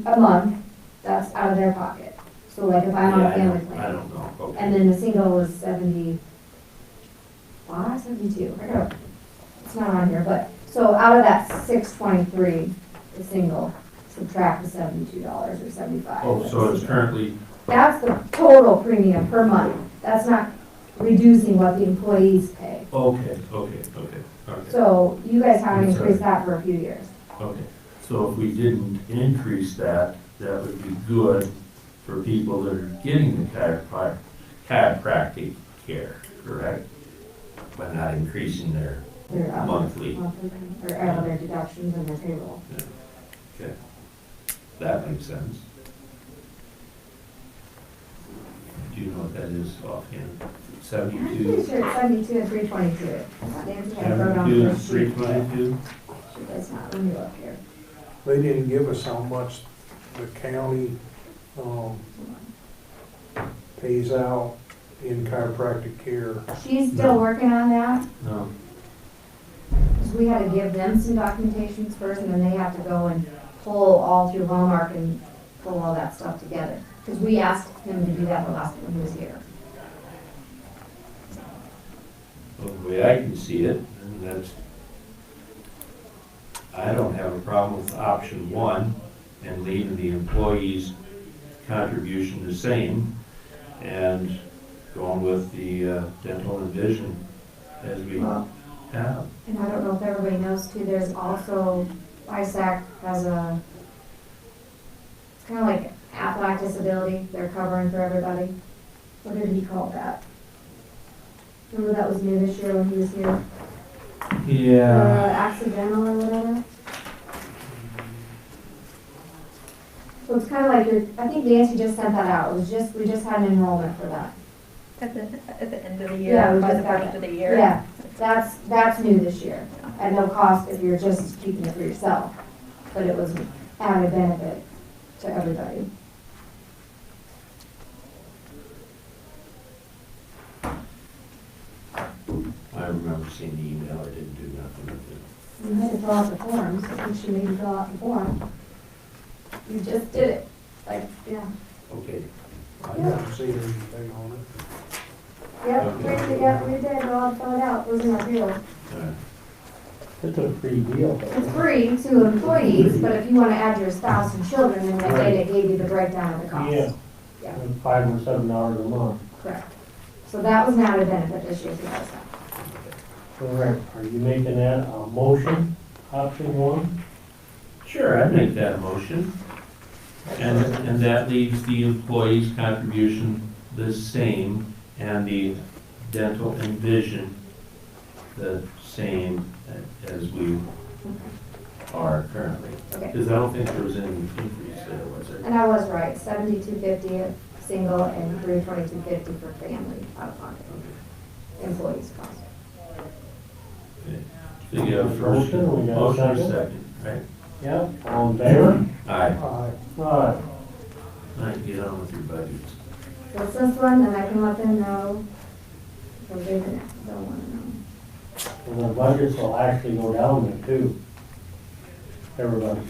Speaker 5: a month, that's out of their pocket. So like if I'm on a family plan.
Speaker 4: I don't know, okay.
Speaker 5: And then the single was 75, 72, I got, it's not on here, but, so out of that 623, the single, subtract the $72 or 75.
Speaker 4: Oh, so it's currently,
Speaker 5: That's the total premium per month, that's not reducing what the employees pay.
Speaker 4: okay.
Speaker 5: So you guys haven't
Speaker 4: I'm sorry.
Speaker 5: increased that for a few years.
Speaker 4: Okay, so if we didn't increase that, that would be good for people that are getting the chiropractic care, correct? By not increasing their
Speaker 5: Their
Speaker 4: monthly.
Speaker 5: or their deductions and their payroll.
Speaker 4: Okay, that makes sense. Do you know what that is offhand?
Speaker 5: I'm pretty
Speaker 4: 72?
Speaker 5: sure it's 72 and 322. Nancy had it wrote on
Speaker 4: 72,
Speaker 5: her sheet.
Speaker 4: 322?
Speaker 5: She does not, let me look here.
Speaker 2: They didn't give us how much the county, pays out in chiropractic care.
Speaker 5: She's still working on that.
Speaker 4: No.
Speaker 5: we had to give them some documentations first, and then they have to go and pull all through Hallmark and pull all that stuff together. Because we asked him to do that the last when he was here.
Speaker 4: Well, the way I can see it, and that's, I don't have a problem with option one and leaving the employees' contribution the same and going with the dental and vision as we have.
Speaker 5: And I don't know if everybody knows too, there's also, ISAC has a, it's kind of like Aflac disability, they're covering for everybody. What did he call that? Remember that was new this year when he was here? Accidental or whatever? So it's kind of like I think Nancy just sent that out, it was just, we just had an enrollment for that.
Speaker 9: At the end of the year,
Speaker 5: Yeah, we
Speaker 9: by
Speaker 5: just
Speaker 9: the
Speaker 5: got
Speaker 9: first
Speaker 5: it.
Speaker 9: of the year.
Speaker 5: Yeah, that's new this year, at no cost if you're just keeping it for yourself, but it was added benefit to everybody.
Speaker 4: I remember seeing the email, I didn't do nothing with it.
Speaker 5: You had to fill out the forms, I think she made you fill out the form. You just did it, like, yeah.
Speaker 4: Okay.
Speaker 2: I haven't seen anything on it.
Speaker 5: Yep, we did, we'll all fill it out, it was in our bill.
Speaker 1: It's a free deal.
Speaker 5: It's free to employees, but if you wanna add your spouse and children, then they gave you the breakdown of the cost.
Speaker 1: Yeah.
Speaker 5: Yeah.
Speaker 1: $5 or $7 a month.
Speaker 5: Correct. So that was not a benefit this year, so that's not.
Speaker 1: Correct. Are you making that a motion, option one?
Speaker 4: Sure, I'd make that a motion. And that leaves the employee's contribution the same and the dental and vision the same as we are currently.
Speaker 5: Okay.
Speaker 4: Because I don't think there was any increase there, was there?
Speaker 5: And I was right, $72.50 single and $322.50 for family out of pocket. Employees cost.
Speaker 4: Okay. So you have a first,
Speaker 1: Motion, we got a
Speaker 4: motion and
Speaker 1: second?
Speaker 4: second, right?
Speaker 1: Yeah, all in favor?
Speaker 4: Aye.
Speaker 1: Aye. Aye.
Speaker 4: Now you get on with your budgets.
Speaker 5: So it's this one, and I can let them know, because they don't want to know.
Speaker 1: And the budgets will actually go down there too. Everybody.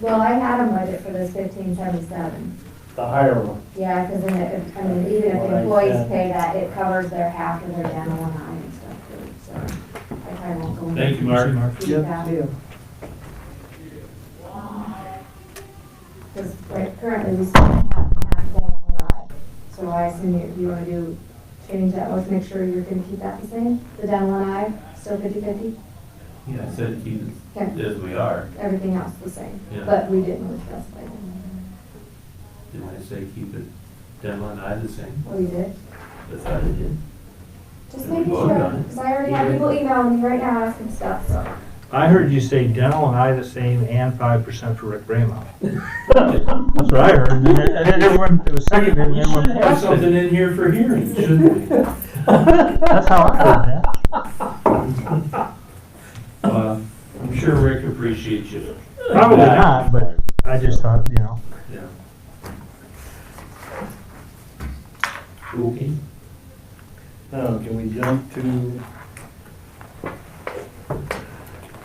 Speaker 5: Well, I had a budget for this 1577.
Speaker 1: The higher one.
Speaker 5: Yeah, because then I mean, even if the employees pay that, it covers their half of their dental and eye and stuff too, so I probably won't go.
Speaker 4: Thank you, Mark.
Speaker 5: Because currently we still have dental and eye, so I assume you want to change that, let's make sure you're going to keep that the same, the dental and eye, still 50/50?
Speaker 4: Yeah, I said keep it
Speaker 5: Okay.
Speaker 4: as we are.
Speaker 5: Everything else the same,
Speaker 4: Yeah.
Speaker 5: but we didn't really specify that.
Speaker 4: Didn't I say keep it dental and eye the same?
Speaker 5: Oh, you did?
Speaker 4: I thought I did.
Speaker 5: Just
Speaker 4: We
Speaker 5: making
Speaker 4: voted
Speaker 5: sure,
Speaker 4: on it.
Speaker 5: because I already have people emailing me right now asking stuff, so.
Speaker 7: I heard you say dental and eye the same and 5% for Rick Bramo. That's what I heard, and then everyone, it was seconded, and everyone
Speaker 4: Have
Speaker 7: passed
Speaker 4: something
Speaker 7: it.
Speaker 4: in here for hearing, shouldn't we?
Speaker 7: That's how I heard that.
Speaker 4: I'm sure Rick appreciates you.
Speaker 7: Probably not, but I just thought,
Speaker 4: Yeah. Okay.
Speaker 1: Now, can we jump to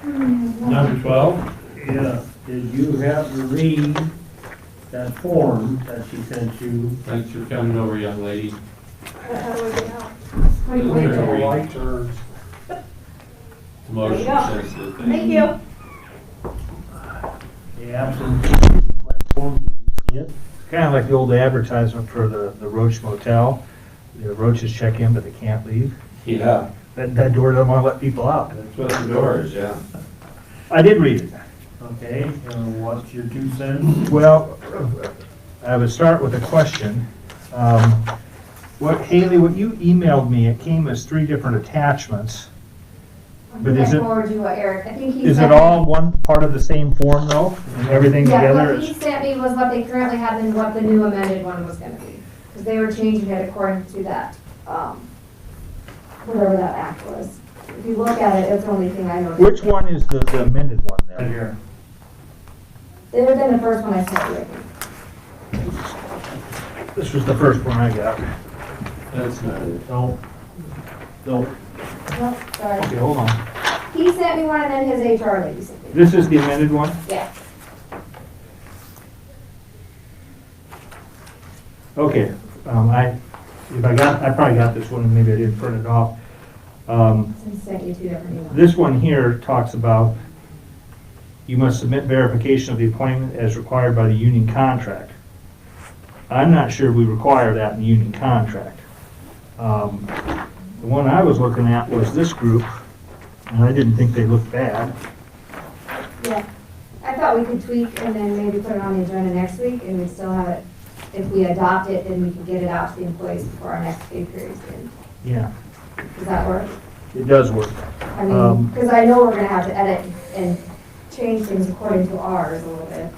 Speaker 4: Number 12?
Speaker 1: Yeah, did you have to read that form that she sent you?
Speaker 4: Thanks for coming over, young lady.
Speaker 5: How do we get out?
Speaker 2: Light turns.
Speaker 4: Motion
Speaker 19: There you go.
Speaker 4: sensitive thing.
Speaker 19: Thank you.
Speaker 1: The absence form, did you see it?
Speaker 7: Kind of like the old advertisement for the Roach Motel. The roaches check in, but they can't leave.
Speaker 4: Yeah,
Speaker 7: That door doesn't want to let people out.
Speaker 4: that's what the door is, yeah.
Speaker 7: I did read it.
Speaker 1: Okay, what's your 2 cents?
Speaker 7: Well, I would start with a question. Haley, what you emailed me, it came as 3 different attachments. But is
Speaker 5: I
Speaker 7: it,
Speaker 5: forward you what Eric, I think he
Speaker 7: is
Speaker 5: sent
Speaker 7: it all one part of the same form though? And everything
Speaker 5: Yeah,
Speaker 7: together
Speaker 5: what he
Speaker 7: is?
Speaker 5: sent me was what they currently have and what the new amended one was gonna be. Because they were changing it according to that, whatever that act was. If you look at it, it's the only thing I noticed.
Speaker 7: Which one is the amended one there?
Speaker 1: Here.
Speaker 5: It would have been the first one I sent you, I think.
Speaker 7: This was the first one I got.
Speaker 4: That's not it.
Speaker 1: No. No.
Speaker 5: No, sorry.
Speaker 7: Okay, hold on.
Speaker 5: He sent me one and then his HR lady sent me.
Speaker 7: This is the amended one?
Speaker 5: Yeah.
Speaker 7: Okay, I probably got this one, maybe I didn't print it off.
Speaker 5: He sent you two different emails.
Speaker 7: This one here talks about you must submit verification of the appointment as required by the union contract. I'm not sure we require that in the union contract. The one I was looking at was this group, and I didn't think they looked bad.
Speaker 5: Yeah. I thought we could tweak and then maybe put it on the agenda next week and we'd still have it. If we adopt it, then we can get it out to the employees before our next pay period.
Speaker 7: Yeah,
Speaker 5: Does that work?
Speaker 7: it does work.
Speaker 5: I mean, because I know we're gonna have to edit and change things according to ours a little bit.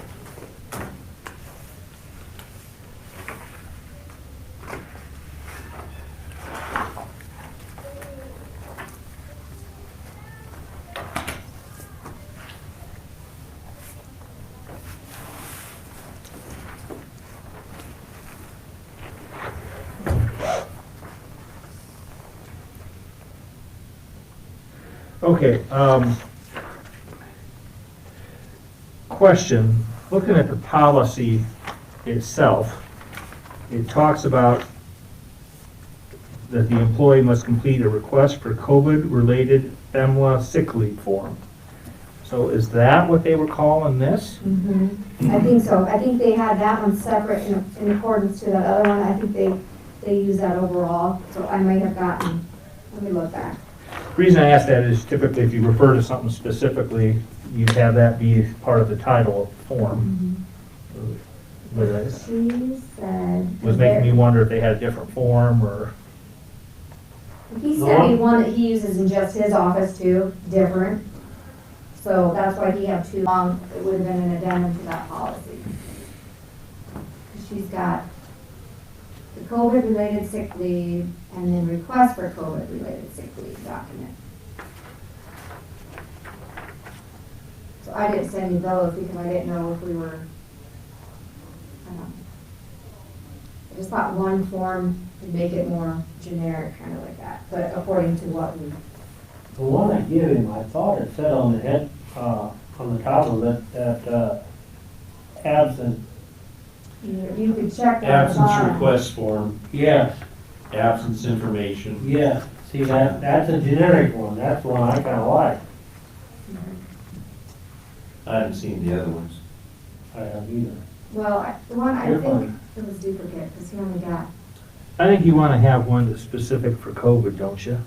Speaker 7: Okay, question, looking at the policy itself, it talks about that the employee must complete a request for COVID-related FEMLA sick leave form. So is that what they were calling this?
Speaker 5: I think so. I think they had that one separate in accordance to that other one. I think they use that overall, so I might have gotten, let me look back.
Speaker 7: The reason I ask that is typically if you refer to something specifically, you'd have that be part of the title of the form. But I
Speaker 5: She said.
Speaker 7: was making me wonder if they had a different form or,
Speaker 5: He sent me one that he uses in just his office too, different. So that's why he had two long, it would have been an addendum to that policy. She's got the COVID-related sick leave and then request for COVID-related sick leave document. So I didn't send you those because I didn't know if we were, I just thought one form would make it more generic, kind of like that, but according to what we.
Speaker 1: The one I gave him, I thought it said on the head, on the top of it, that, absent.
Speaker 5: You could check that.
Speaker 4: Absence request form,
Speaker 1: Yes,
Speaker 4: absence information.
Speaker 1: yes. See, that's a generic one. That's the one I kinda like.
Speaker 4: I haven't seen the other ones.
Speaker 1: I have either.
Speaker 5: Well, the one I
Speaker 1: You're
Speaker 5: think
Speaker 1: fine.
Speaker 5: it was duplicate, because he only got,
Speaker 7: I think you want to have one that's specific for COVID, don't you?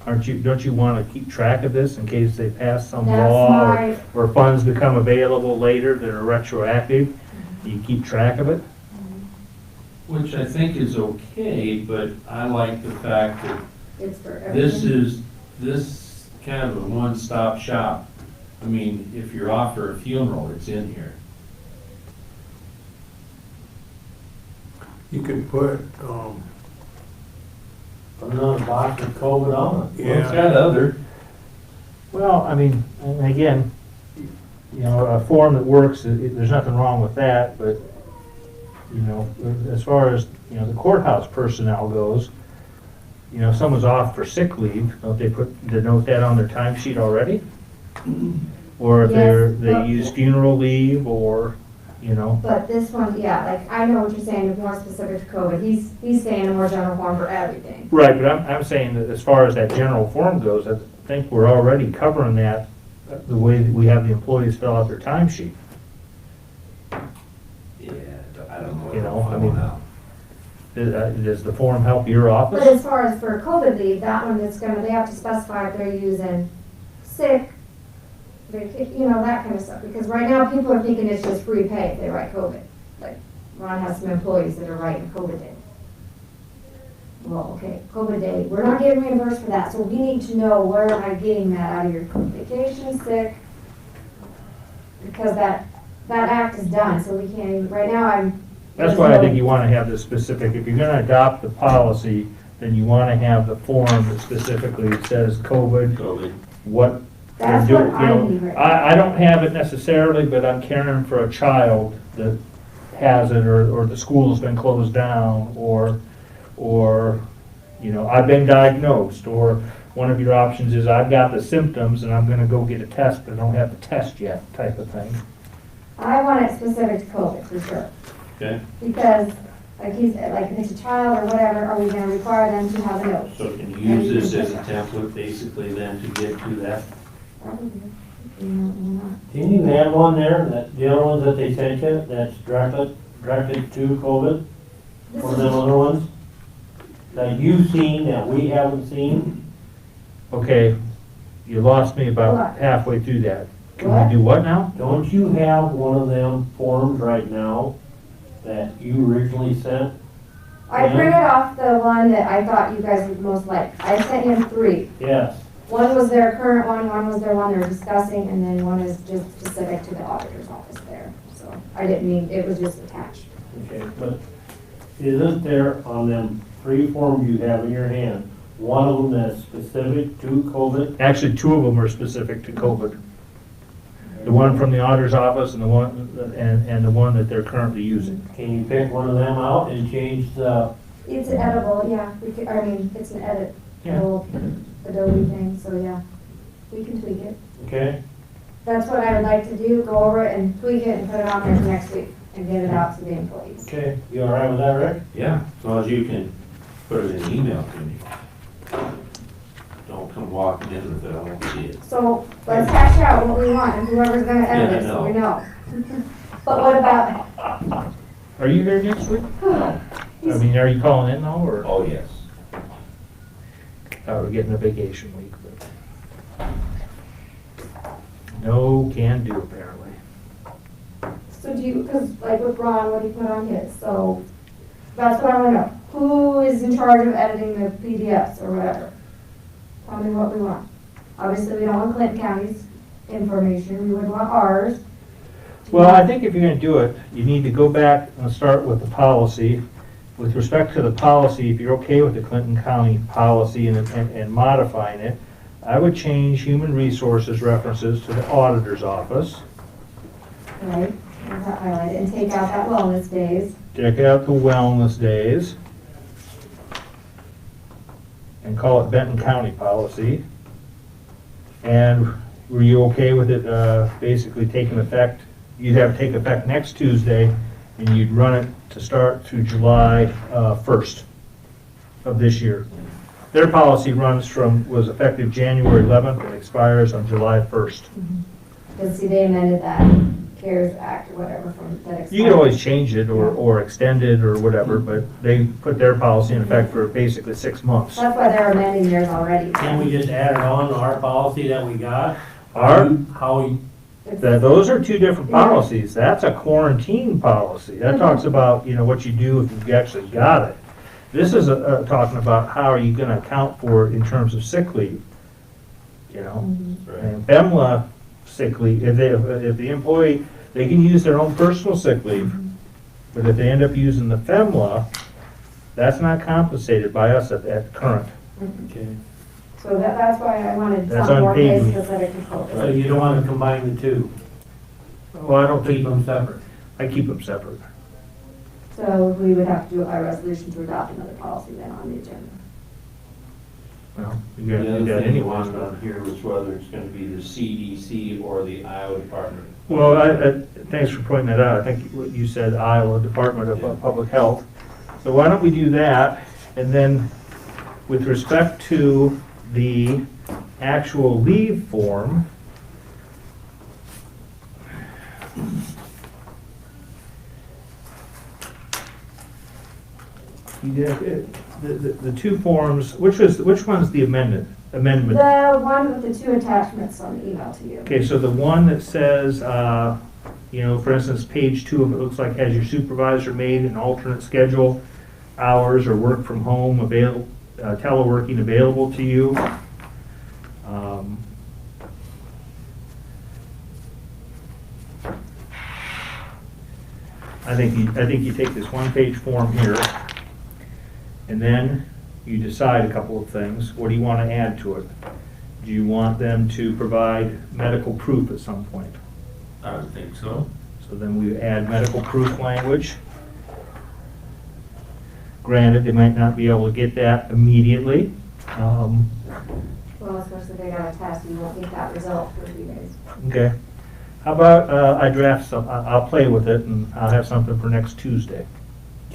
Speaker 7: Don't you want to keep track of this in case they pass some
Speaker 5: That's
Speaker 7: law
Speaker 5: my-
Speaker 7: or funds become available later that are retroactive? Do you keep track of it?
Speaker 4: Which I think is okay, but I like the fact that
Speaker 5: it's for
Speaker 4: this
Speaker 5: everything.
Speaker 4: this kind of a one-stop shop. I mean, if you're off for a funeral, it's in here.
Speaker 2: You could put,
Speaker 1: Another box of COVID on it.
Speaker 4: Well, it's got other.
Speaker 7: Well, I mean, and again, you know, a form that works, there's nothing wrong with that, but, you know, as far as, you know, the courthouse personnel goes, you know, if someone's off for sick leave, don't they denote that on their timesheet already? Or if
Speaker 5: Yes,
Speaker 7: they
Speaker 5: but-
Speaker 7: use funeral leave or, you know,
Speaker 5: But this one, yeah, like, I know what you're saying, it's more specific to COVID. He's saying a more general form for everything.
Speaker 7: right, but I'm saying that as far as that general form goes, I think we're already covering that the way that we have the employees fill out their timesheet.
Speaker 4: Yeah, I don't know.
Speaker 7: You know, I mean, does the form help your
Speaker 5: But
Speaker 7: office?
Speaker 5: as far as for COVID leave, that one is gonna, they have to specify if they're using sick, you know, that kind of stuff. Because right now, people are thinking it's just free pay if they write COVID. Like, Ron has some employees that are writing COVID day. Well, okay, COVID day, we're not getting reimbursed for that, so we need to know where am I getting that out of your vacation, sick? Because that act is done, so we can't even, right now,
Speaker 7: That's why I think you want to have this specific, if you're going to adopt the policy, then you want to have the form that specifically says COVID, what they're
Speaker 5: That's
Speaker 7: doing.
Speaker 5: what
Speaker 7: You
Speaker 5: I
Speaker 7: know,
Speaker 5: need right now.
Speaker 7: I don't have it necessarily, but I'm caring for a child that has it, or the school's been closed down, or, you know, I've been diagnosed, or one of your options is, I've got the symptoms and I'm gonna go get a test, but I don't have the test yet, type of thing.
Speaker 5: I want it specific to COVID, for sure.
Speaker 4: Okay,
Speaker 5: Because, like he said, like if it's a child or whatever, are we gonna require them to have a note?
Speaker 4: so can you use this as a template basically then to get to that?
Speaker 5: Probably. Not.
Speaker 1: Can you add one there, that, the other ones that they sent you, that's directed to COVID?
Speaker 5: This
Speaker 1: One
Speaker 5: is-
Speaker 1: of them other ones that you've seen, that we haven't seen?
Speaker 7: Okay, you lost me about
Speaker 5: What?
Speaker 7: halfway through that. Can
Speaker 5: What?
Speaker 7: we do what now?
Speaker 1: Don't you have one of them forms right now that you originally sent?
Speaker 5: I printed off the one that I thought you guys would most like. I sent him 3.
Speaker 1: Yes,
Speaker 5: One was their current one was their one they're discussing, and then one is just specific to the auditor's office there. So I didn't mean, it was just attached.
Speaker 1: okay, but isn't there on them 3 forms you have in your hand, one of them that's specific to COVID?
Speaker 7: Actually, 2 of them are specific to COVID. The one from the auditor's office and the one, and the one that they're currently using.
Speaker 1: Can you pick one of them out and change the,
Speaker 5: It's editable, yeah. We could, I mean, it's an edit,
Speaker 7: Yeah.
Speaker 5: little Adobe thing, so yeah. We can tweak it.
Speaker 1: okay?
Speaker 5: That's what I would like to do, go over it and tweak it and put it on there for next week and get it out to the employees.
Speaker 1: Okay, you all right with that, Rick?
Speaker 4: Yeah, as long as you can put it in email to me. Don't come walking in with it, I won't see it.
Speaker 5: So let's hash out what we want and whoever's gonna edit it,
Speaker 4: Yeah, I
Speaker 5: so we know. But what about,
Speaker 7: Are you here next week? I mean, are you calling in now, or?
Speaker 4: Oh, yes.
Speaker 7: We're getting a vacation week, but. No can do, apparently.
Speaker 5: so do you, cause like with Ron, what he put on his, so that's what I wanna know. Who is in charge of editing the PDFs or whatever? Tell me what we want. Obviously, we don't want Clinton County's information, we would want ours.
Speaker 7: Well, I think if you're gonna do it, you need to go back and start with the policy. With respect to the policy, if you're okay with the Clinton County policy and modifying it, I would change human resources references to the auditor's office.
Speaker 5: Right, and that highlight, and take out that wellness days.
Speaker 7: Take out the wellness days. And call it Benton County policy. And were you okay with it, basically taking effect? You'd have to take effect next Tuesday, and you'd run it to start through July 1st of this year. Their policy was effective January 11th and expires on July 1st.
Speaker 5: Because see, they amended that CARES Act or whatever from that expired.
Speaker 7: You can always change it or extend it or whatever, but they put their policy in effect for basically 6 months.
Speaker 5: That's why they're amending theirs already.
Speaker 1: Can we just add it on to our policy that we got?
Speaker 7: Those are 2 different policies. That's a quarantine policy. That talks about, what you do if you've actually got it. This is talking about how are you gonna account for it in terms of sick leave, And FEMLA sick leave, if the employee, they can use their own personal sick leave, but if they end up using the FEMLA, that's not compensated by us at current.
Speaker 1: Okay.
Speaker 5: So that's why I wanted
Speaker 7: That's
Speaker 5: some more
Speaker 7: unpaid
Speaker 5: case
Speaker 7: leave.
Speaker 5: specific to COVID.
Speaker 1: So you don't wanna combine the 2,
Speaker 7: Well, I don't
Speaker 1: keep
Speaker 7: think,
Speaker 1: them separate?
Speaker 7: I keep them separate.
Speaker 5: So we would have to do it by resolution to adopt another policy then on the agenda.
Speaker 7: Well, you
Speaker 4: The
Speaker 7: gotta do
Speaker 4: other
Speaker 7: that
Speaker 4: thing you
Speaker 7: anyway.
Speaker 4: wanted on here was whether it's gonna be the CDC or the Iowa Department.
Speaker 7: Well, thanks for pointing that out. I think what you said, Iowa Department of Public Health. So why don't we do that? And then with respect to the actual leave form, the 2 forms, which one's the amendment?
Speaker 5: The one with the 2 attachments on the email to you.
Speaker 7: Okay, so the one that says, for instance, page 2 of it looks like has your supervisor made an alternate schedule, hours or work from home teleworking available to you. I think you take this 1-page form here, and then you decide a couple of things. What do you want to add to it? Do you want them to provide medical proof at some point?
Speaker 4: I would think so.
Speaker 7: So then we add medical proof language. Granted, they might not be able to get that immediately.
Speaker 5: so they got a test, you won't get that result for 3 days.
Speaker 7: Okay. How about, I draft some, I'll play with it and I'll have something for next Tuesday.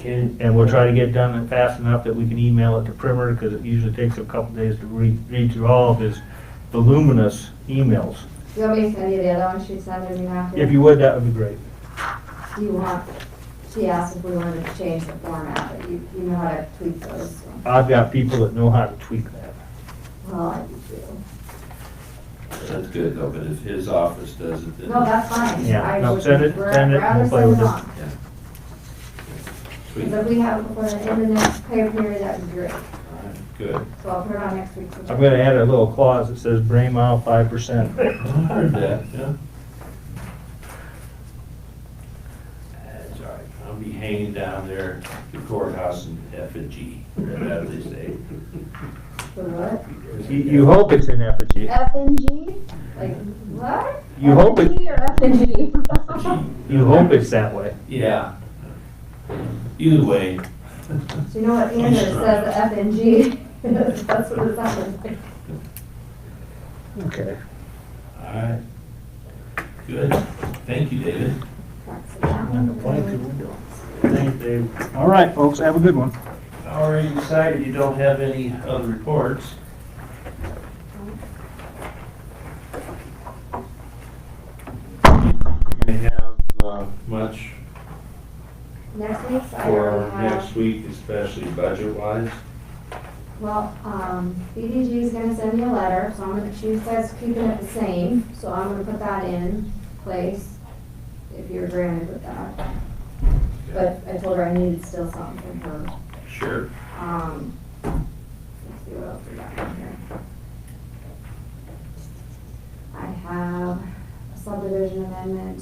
Speaker 7: And we'll try to get it done fast enough that we can email it to Primer, because it usually takes a couple days to read through all of his voluminous emails.
Speaker 5: You want me to send you the other one, she'd send it to me after?
Speaker 7: If you would, that would be great.
Speaker 5: Do you want, she asked if we wanted to change the format, but you know how to tweak those, so.
Speaker 7: I've got people that know how to tweak that.
Speaker 5: Well, I do too.
Speaker 4: That's good though, but if his office does it, then.
Speaker 5: No, that's fine.
Speaker 7: Yeah,
Speaker 5: I
Speaker 7: no,
Speaker 5: would
Speaker 7: send it,
Speaker 5: rather
Speaker 7: and play with
Speaker 5: send
Speaker 7: it.
Speaker 5: on.
Speaker 4: Yeah.
Speaker 5: Because if we have it before the end of next pay period, that'd be great.
Speaker 4: Good.
Speaker 5: So I'll put it on next week.
Speaker 7: I'm gonna add a little clause that says brain mile 5%.
Speaker 4: I heard that, yeah. That's all right. I'll be hanging down there at the courthouse in effigy, whatever they say.
Speaker 5: For what?
Speaker 7: You hope it's in effigy.
Speaker 5: F and G? Like, what?
Speaker 7: You hope it-
Speaker 5: F&G or F and G?
Speaker 7: You hope it's that way.
Speaker 4: Yeah. Either way.
Speaker 5: So you know what Andrew says, F and G? That's what it sounds like.
Speaker 7: Okay.
Speaker 4: All right. Good. Thank you, David.
Speaker 7: Thanks, Dave. All right, folks, have a good one.
Speaker 4: Already decided you don't have any other reports. You're gonna have much
Speaker 5: Next week's, I
Speaker 4: for
Speaker 5: already have.
Speaker 4: next week, especially budget-wise?
Speaker 5: Well, BDG is gonna send me a letter, so I'm gonna, she says keeping it the same, so I'm gonna put that in place, if you're granted with that. But I told her I needed still something from her.
Speaker 4: Sure.
Speaker 5: Let's see what else we got in here. I have a subdivision amendment.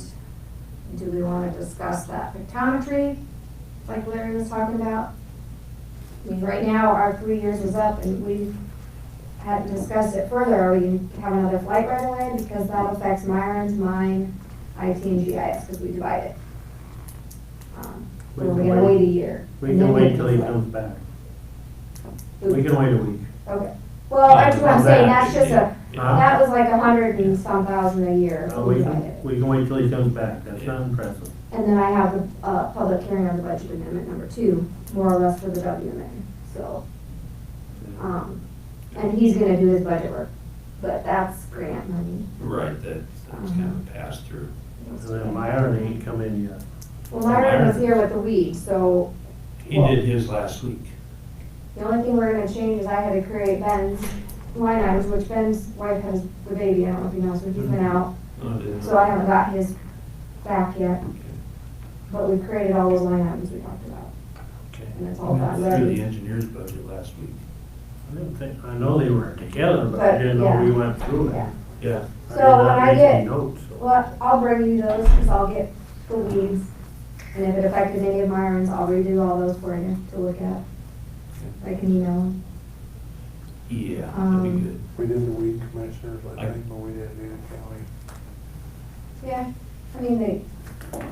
Speaker 5: Do we want to discuss that pictometry, like Larry was talking about? I mean, right now, our 3 years is up, and we hadn't discussed it further. Are we going to have another flight right away? Because that affects Myron's, mine, IT, and GIS, because we divide it. Or are we going to wait a year?
Speaker 1: We
Speaker 5: and
Speaker 1: can
Speaker 5: then
Speaker 1: wait
Speaker 5: make
Speaker 1: till
Speaker 5: the
Speaker 1: he
Speaker 5: flight?
Speaker 1: comes back. We can wait a week.
Speaker 5: Okay. Well, that's what I'm saying, that's just a,
Speaker 1: Huh?
Speaker 5: that was like 100 and some thousand a year. if
Speaker 1: We
Speaker 5: divide it.
Speaker 1: can wait till he comes back, that's not impressive.
Speaker 5: And then I have the public hearing on the budget amendment number 2, more or less for the WMA, so. And he's gonna do his budget work, but that's grant money.
Speaker 4: Right, that's kind of passed through.
Speaker 1: And then Myron ain't come in yet.
Speaker 5: Well, Myron was here with the weed, so
Speaker 4: He did his last week.
Speaker 5: the only thing we're gonna change is I had to create Ben's line items, which Ben's wife has the baby, I don't know if you know, so he's been out.
Speaker 4: Oh, did
Speaker 5: So I haven't got his back yet, but we created all those line items we talked about.
Speaker 4: Okay.
Speaker 5: And it's all done,
Speaker 4: Through
Speaker 5: ready.
Speaker 4: the engineer's budget last week.
Speaker 1: I didn't think, I know they were together, but I didn't know we went through it.
Speaker 5: Yeah.
Speaker 4: Yeah.
Speaker 5: So
Speaker 1: did not
Speaker 5: when I
Speaker 1: make
Speaker 5: get-
Speaker 1: any notes, so.
Speaker 5: Well, I'll bring you those, because I'll get the weeds, and if it affected any of Myron's, I'll redo all those for you to look at. I can email them.
Speaker 4: Yeah, that'd be good.
Speaker 2: We did the weed commissioners, I think, but we didn't do the county.
Speaker 5: Yeah, I mean, they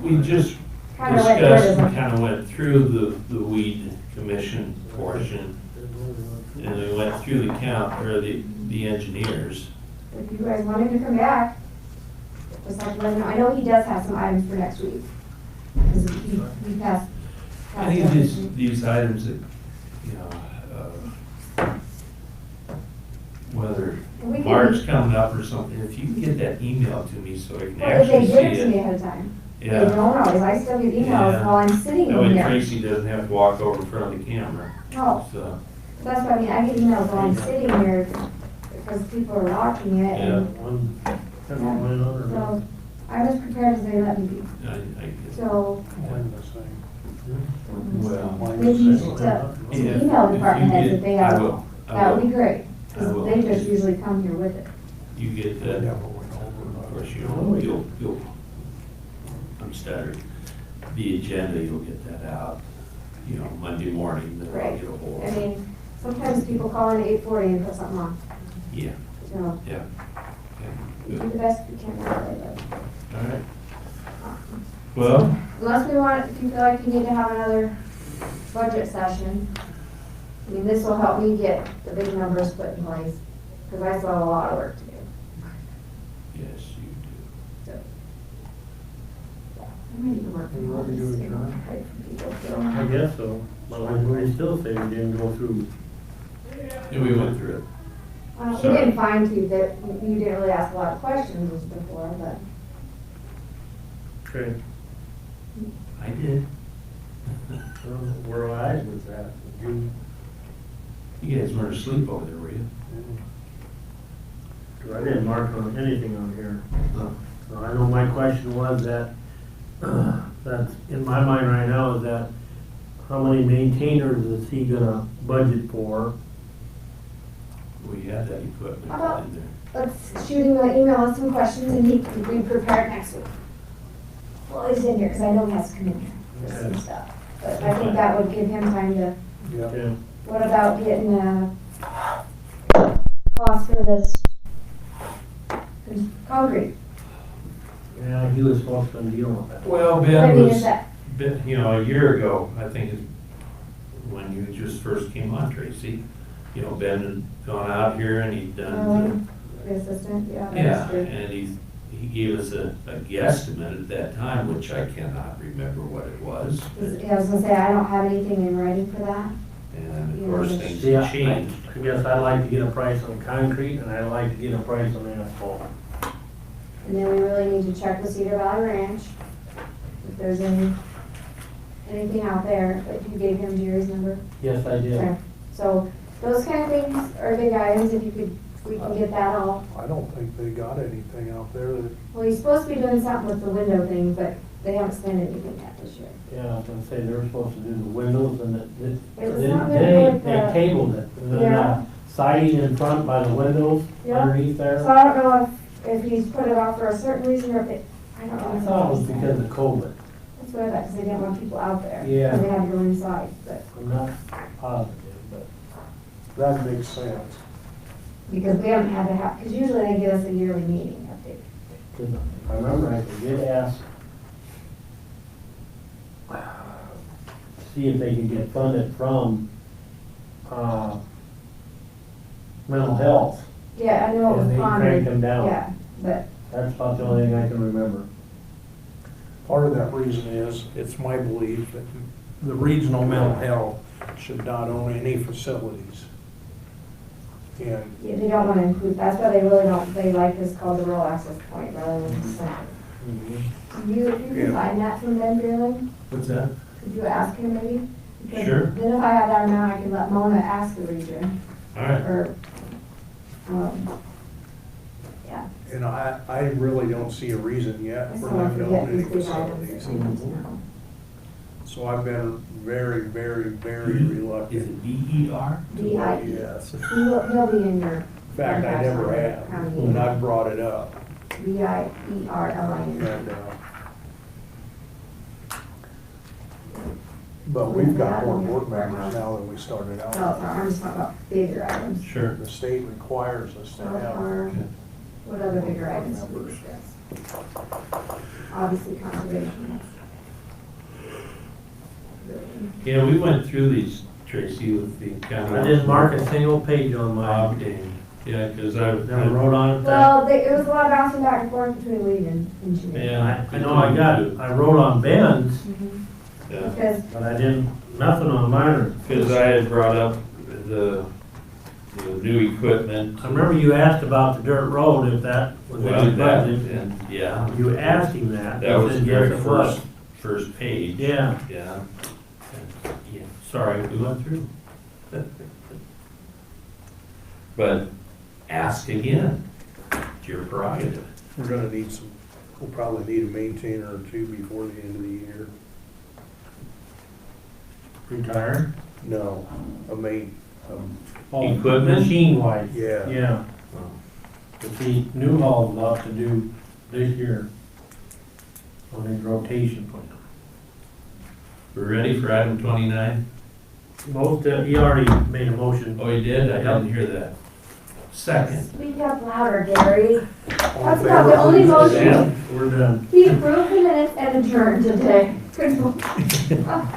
Speaker 4: We just
Speaker 5: kind of went
Speaker 4: discussed
Speaker 5: through
Speaker 4: and
Speaker 5: it.
Speaker 4: kind of went through the weed commission portion. And we went through the count, or the engineers.
Speaker 5: If you guys wanted to come back, just have to let me know. I know he does have some items for next week. Because he passed.
Speaker 4: I think these items that, you know, whether
Speaker 5: We can-
Speaker 4: Mark's coming up or something, if you can get that email to me so I can
Speaker 5: Well, if they
Speaker 4: actually see
Speaker 5: give it to me
Speaker 4: it.
Speaker 5: ahead of time. They
Speaker 4: Yeah.
Speaker 5: don't always. I still get emails
Speaker 4: Yeah.
Speaker 5: while I'm sitting
Speaker 4: That way
Speaker 5: in here.
Speaker 4: Tracy doesn't have to walk over in front of the camera,
Speaker 5: Oh,
Speaker 4: so.
Speaker 5: that's what I mean. I get emails while I'm sitting here because people are watching it.
Speaker 4: Yeah.
Speaker 5: And so I was prepared as they let me be.
Speaker 4: I guess.
Speaker 5: So
Speaker 2: When this thing.
Speaker 4: Well.
Speaker 5: maybe you should email department heads if they
Speaker 4: I
Speaker 5: have.
Speaker 4: will.
Speaker 5: That would be great.
Speaker 4: I
Speaker 5: Because
Speaker 4: will.
Speaker 5: they just usually come here with it.
Speaker 4: You get that, of course, you'll, I'm stuttering. The agenda, you'll get that out, you know, Monday morning, then I'll
Speaker 5: Right.
Speaker 4: get a hold
Speaker 5: I
Speaker 4: of it.
Speaker 5: mean, sometimes people call in at 8:40 and put something on.
Speaker 4: Yeah,
Speaker 5: So
Speaker 4: yeah.
Speaker 5: you
Speaker 4: Okay,
Speaker 5: do
Speaker 4: good.
Speaker 5: the best you can that way,
Speaker 4: All right. Well,
Speaker 5: unless we want, if you feel like you need to have another budget session, I mean, this will help me get the big numbers put in place. because I still have a lot of work to do.
Speaker 4: Yes, you do.
Speaker 5: I might even work from
Speaker 2: You want
Speaker 5: home,
Speaker 2: to do
Speaker 5: just,
Speaker 2: it,
Speaker 5: you know,
Speaker 2: John?
Speaker 5: hide from people, so.
Speaker 1: I guess so, but I still say we didn't go through.
Speaker 4: Yeah, we went through it.
Speaker 5: We didn't find tooth that, you didn't really ask a lot of questions as before, but.
Speaker 1: Okay.
Speaker 4: I did.
Speaker 1: Where I was at,
Speaker 4: You guys weren't asleep over there, were you?
Speaker 1: I didn't mark on anything on here. So I know my question was that, that's in my mind right now is that, how many maintainers is he gonna budget for?
Speaker 4: We had that equipment
Speaker 5: How about-
Speaker 4: in there.
Speaker 5: Let's shoot him an email with some questions and he can be prepared next week. Well, he's in here, because I know he has to come in here for some stuff. But I think that would give him time to,
Speaker 2: Yeah.
Speaker 1: Yeah.
Speaker 5: what about getting a cost for this concrete?
Speaker 1: Yeah, he was supposed to deal with that.
Speaker 4: Well,
Speaker 5: I
Speaker 4: Ben
Speaker 5: mean,
Speaker 4: was,
Speaker 5: is that,
Speaker 4: a year ago, I think, when you just first came on, Tracy, Ben had gone out here and he'd done,
Speaker 5: the assistant, yeah,
Speaker 4: yeah,
Speaker 5: that's true.
Speaker 4: and he gave us a guesstimate at that time, which I cannot remember what it was.
Speaker 5: I was gonna say, I don't have anything in writing for that.
Speaker 4: And of course, things
Speaker 1: Yeah,
Speaker 4: have changed.
Speaker 1: I guess I'd like to get a price on concrete and I'd like to get a price on asphalt.
Speaker 5: And then we really need to check with Cedar Valley Ranch, if there's anything out there, but you gave him Jerry's number.
Speaker 1: Yes, I did.
Speaker 5: Okay. So those kind of things are big items, if you could, we can get that all.
Speaker 2: I don't think they got anything out there that,
Speaker 5: Well, he's supposed to be doing something with the window thing, but they haven't spent anything yet this year.
Speaker 1: Yeah, I was gonna say, they were supposed to do the windows and
Speaker 5: It was not gonna put
Speaker 1: they
Speaker 5: the-
Speaker 1: tabled it. And then,
Speaker 5: Yeah.
Speaker 1: siding in front by the windows
Speaker 5: Yeah.
Speaker 1: underneath there.
Speaker 5: So I don't know if he's put it off for a certain reason or if it, I don't know.
Speaker 1: I thought it was because of COVID.
Speaker 5: That's what I thought, because they didn't want people out there.
Speaker 1: Yeah.
Speaker 5: So they had to go inside, but,
Speaker 1: I'm not positive, but.
Speaker 2: that makes sense.
Speaker 5: because we haven't had to have, because usually they give us a yearly meeting update.
Speaker 1: 'Cause I remember I did ask, see if they could get funded from, mental health.
Speaker 5: Yeah, I know it was
Speaker 1: And they
Speaker 5: funded.
Speaker 1: cranked them down.
Speaker 5: Yeah, but,
Speaker 1: That's about the only thing I can remember.
Speaker 2: Part of that reason is, it's my belief that the regional mental health should not own any facilities. And
Speaker 5: yeah, they don't want to include, that's why they really don't, they like this called the rural access point rather than the center. You can
Speaker 2: Yeah.
Speaker 5: find that from Ben Beerling,
Speaker 4: What's that?
Speaker 5: could you ask him maybe? Because
Speaker 4: Sure.
Speaker 5: Then if I have that amount, I can let Mona ask the region,
Speaker 4: All right.
Speaker 5: or, yeah.
Speaker 2: And I really don't see a reason yet
Speaker 5: I
Speaker 2: for
Speaker 5: still want
Speaker 2: them
Speaker 5: to
Speaker 2: to own
Speaker 5: forget
Speaker 2: any
Speaker 5: these big items that
Speaker 2: facilities.
Speaker 5: he needs now.
Speaker 2: So I've been very, very, very
Speaker 4: Is
Speaker 2: reluctant.
Speaker 4: it BER?
Speaker 5: DI.
Speaker 2: Yes.
Speaker 5: He'll be in your.
Speaker 2: In fact, I never have, and I brought it up.
Speaker 5: BIERLIN.
Speaker 2: And, but we've got more board members now than we started
Speaker 5: No,
Speaker 2: out.
Speaker 5: I'm just talking about bigger items.
Speaker 4: Sure.
Speaker 2: The state requires us to have.
Speaker 5: What other bigger items do we discuss? Obviously conservation.
Speaker 4: Yeah, we went through these, Tracy, with the county.
Speaker 1: I didn't mark a single page on mine.
Speaker 4: Updating. Yeah, because I
Speaker 1: Never wrote on it.
Speaker 5: Well, it was a lot of bouncing back and forth between Lee and engineer.
Speaker 4: Yeah.
Speaker 1: I know I got it. I wrote on Ben's,
Speaker 4: Yeah.
Speaker 5: Because,
Speaker 1: but I didn't, nothing on mine.
Speaker 4: Because I had brought up the new equipment.
Speaker 1: I remember you asked about the dirt road, if that was in
Speaker 4: Well,
Speaker 1: his
Speaker 4: that,
Speaker 1: budget.
Speaker 4: and, yeah.
Speaker 1: You asked him that.
Speaker 4: That
Speaker 1: He
Speaker 4: was the
Speaker 1: said,
Speaker 4: very
Speaker 1: yes, it was.
Speaker 4: first page.
Speaker 1: Yeah.
Speaker 4: Yeah. Yeah, sorry, we went through. But ask again, it's your prerogative.
Speaker 2: We're gonna need some, we'll probably need a maintainer or two before the end of the year.
Speaker 1: Retired?
Speaker 2: No,
Speaker 4: Equipment?
Speaker 1: Machine wise.
Speaker 2: yeah.
Speaker 1: Yeah. But see, Newhall's about to do this year on his rotation plan.
Speaker 4: We're ready for item 29?
Speaker 1: Most, he already made a motion.
Speaker 4: Oh, you did? I didn't hear that. Second.
Speaker 5: speak up louder, Gary.
Speaker 2: All in
Speaker 5: That's about
Speaker 2: favor,
Speaker 5: the only
Speaker 2: please say
Speaker 5: motion.
Speaker 2: aye.
Speaker 1: We're done.
Speaker 5: He approved the minutes and adjourned today. Good.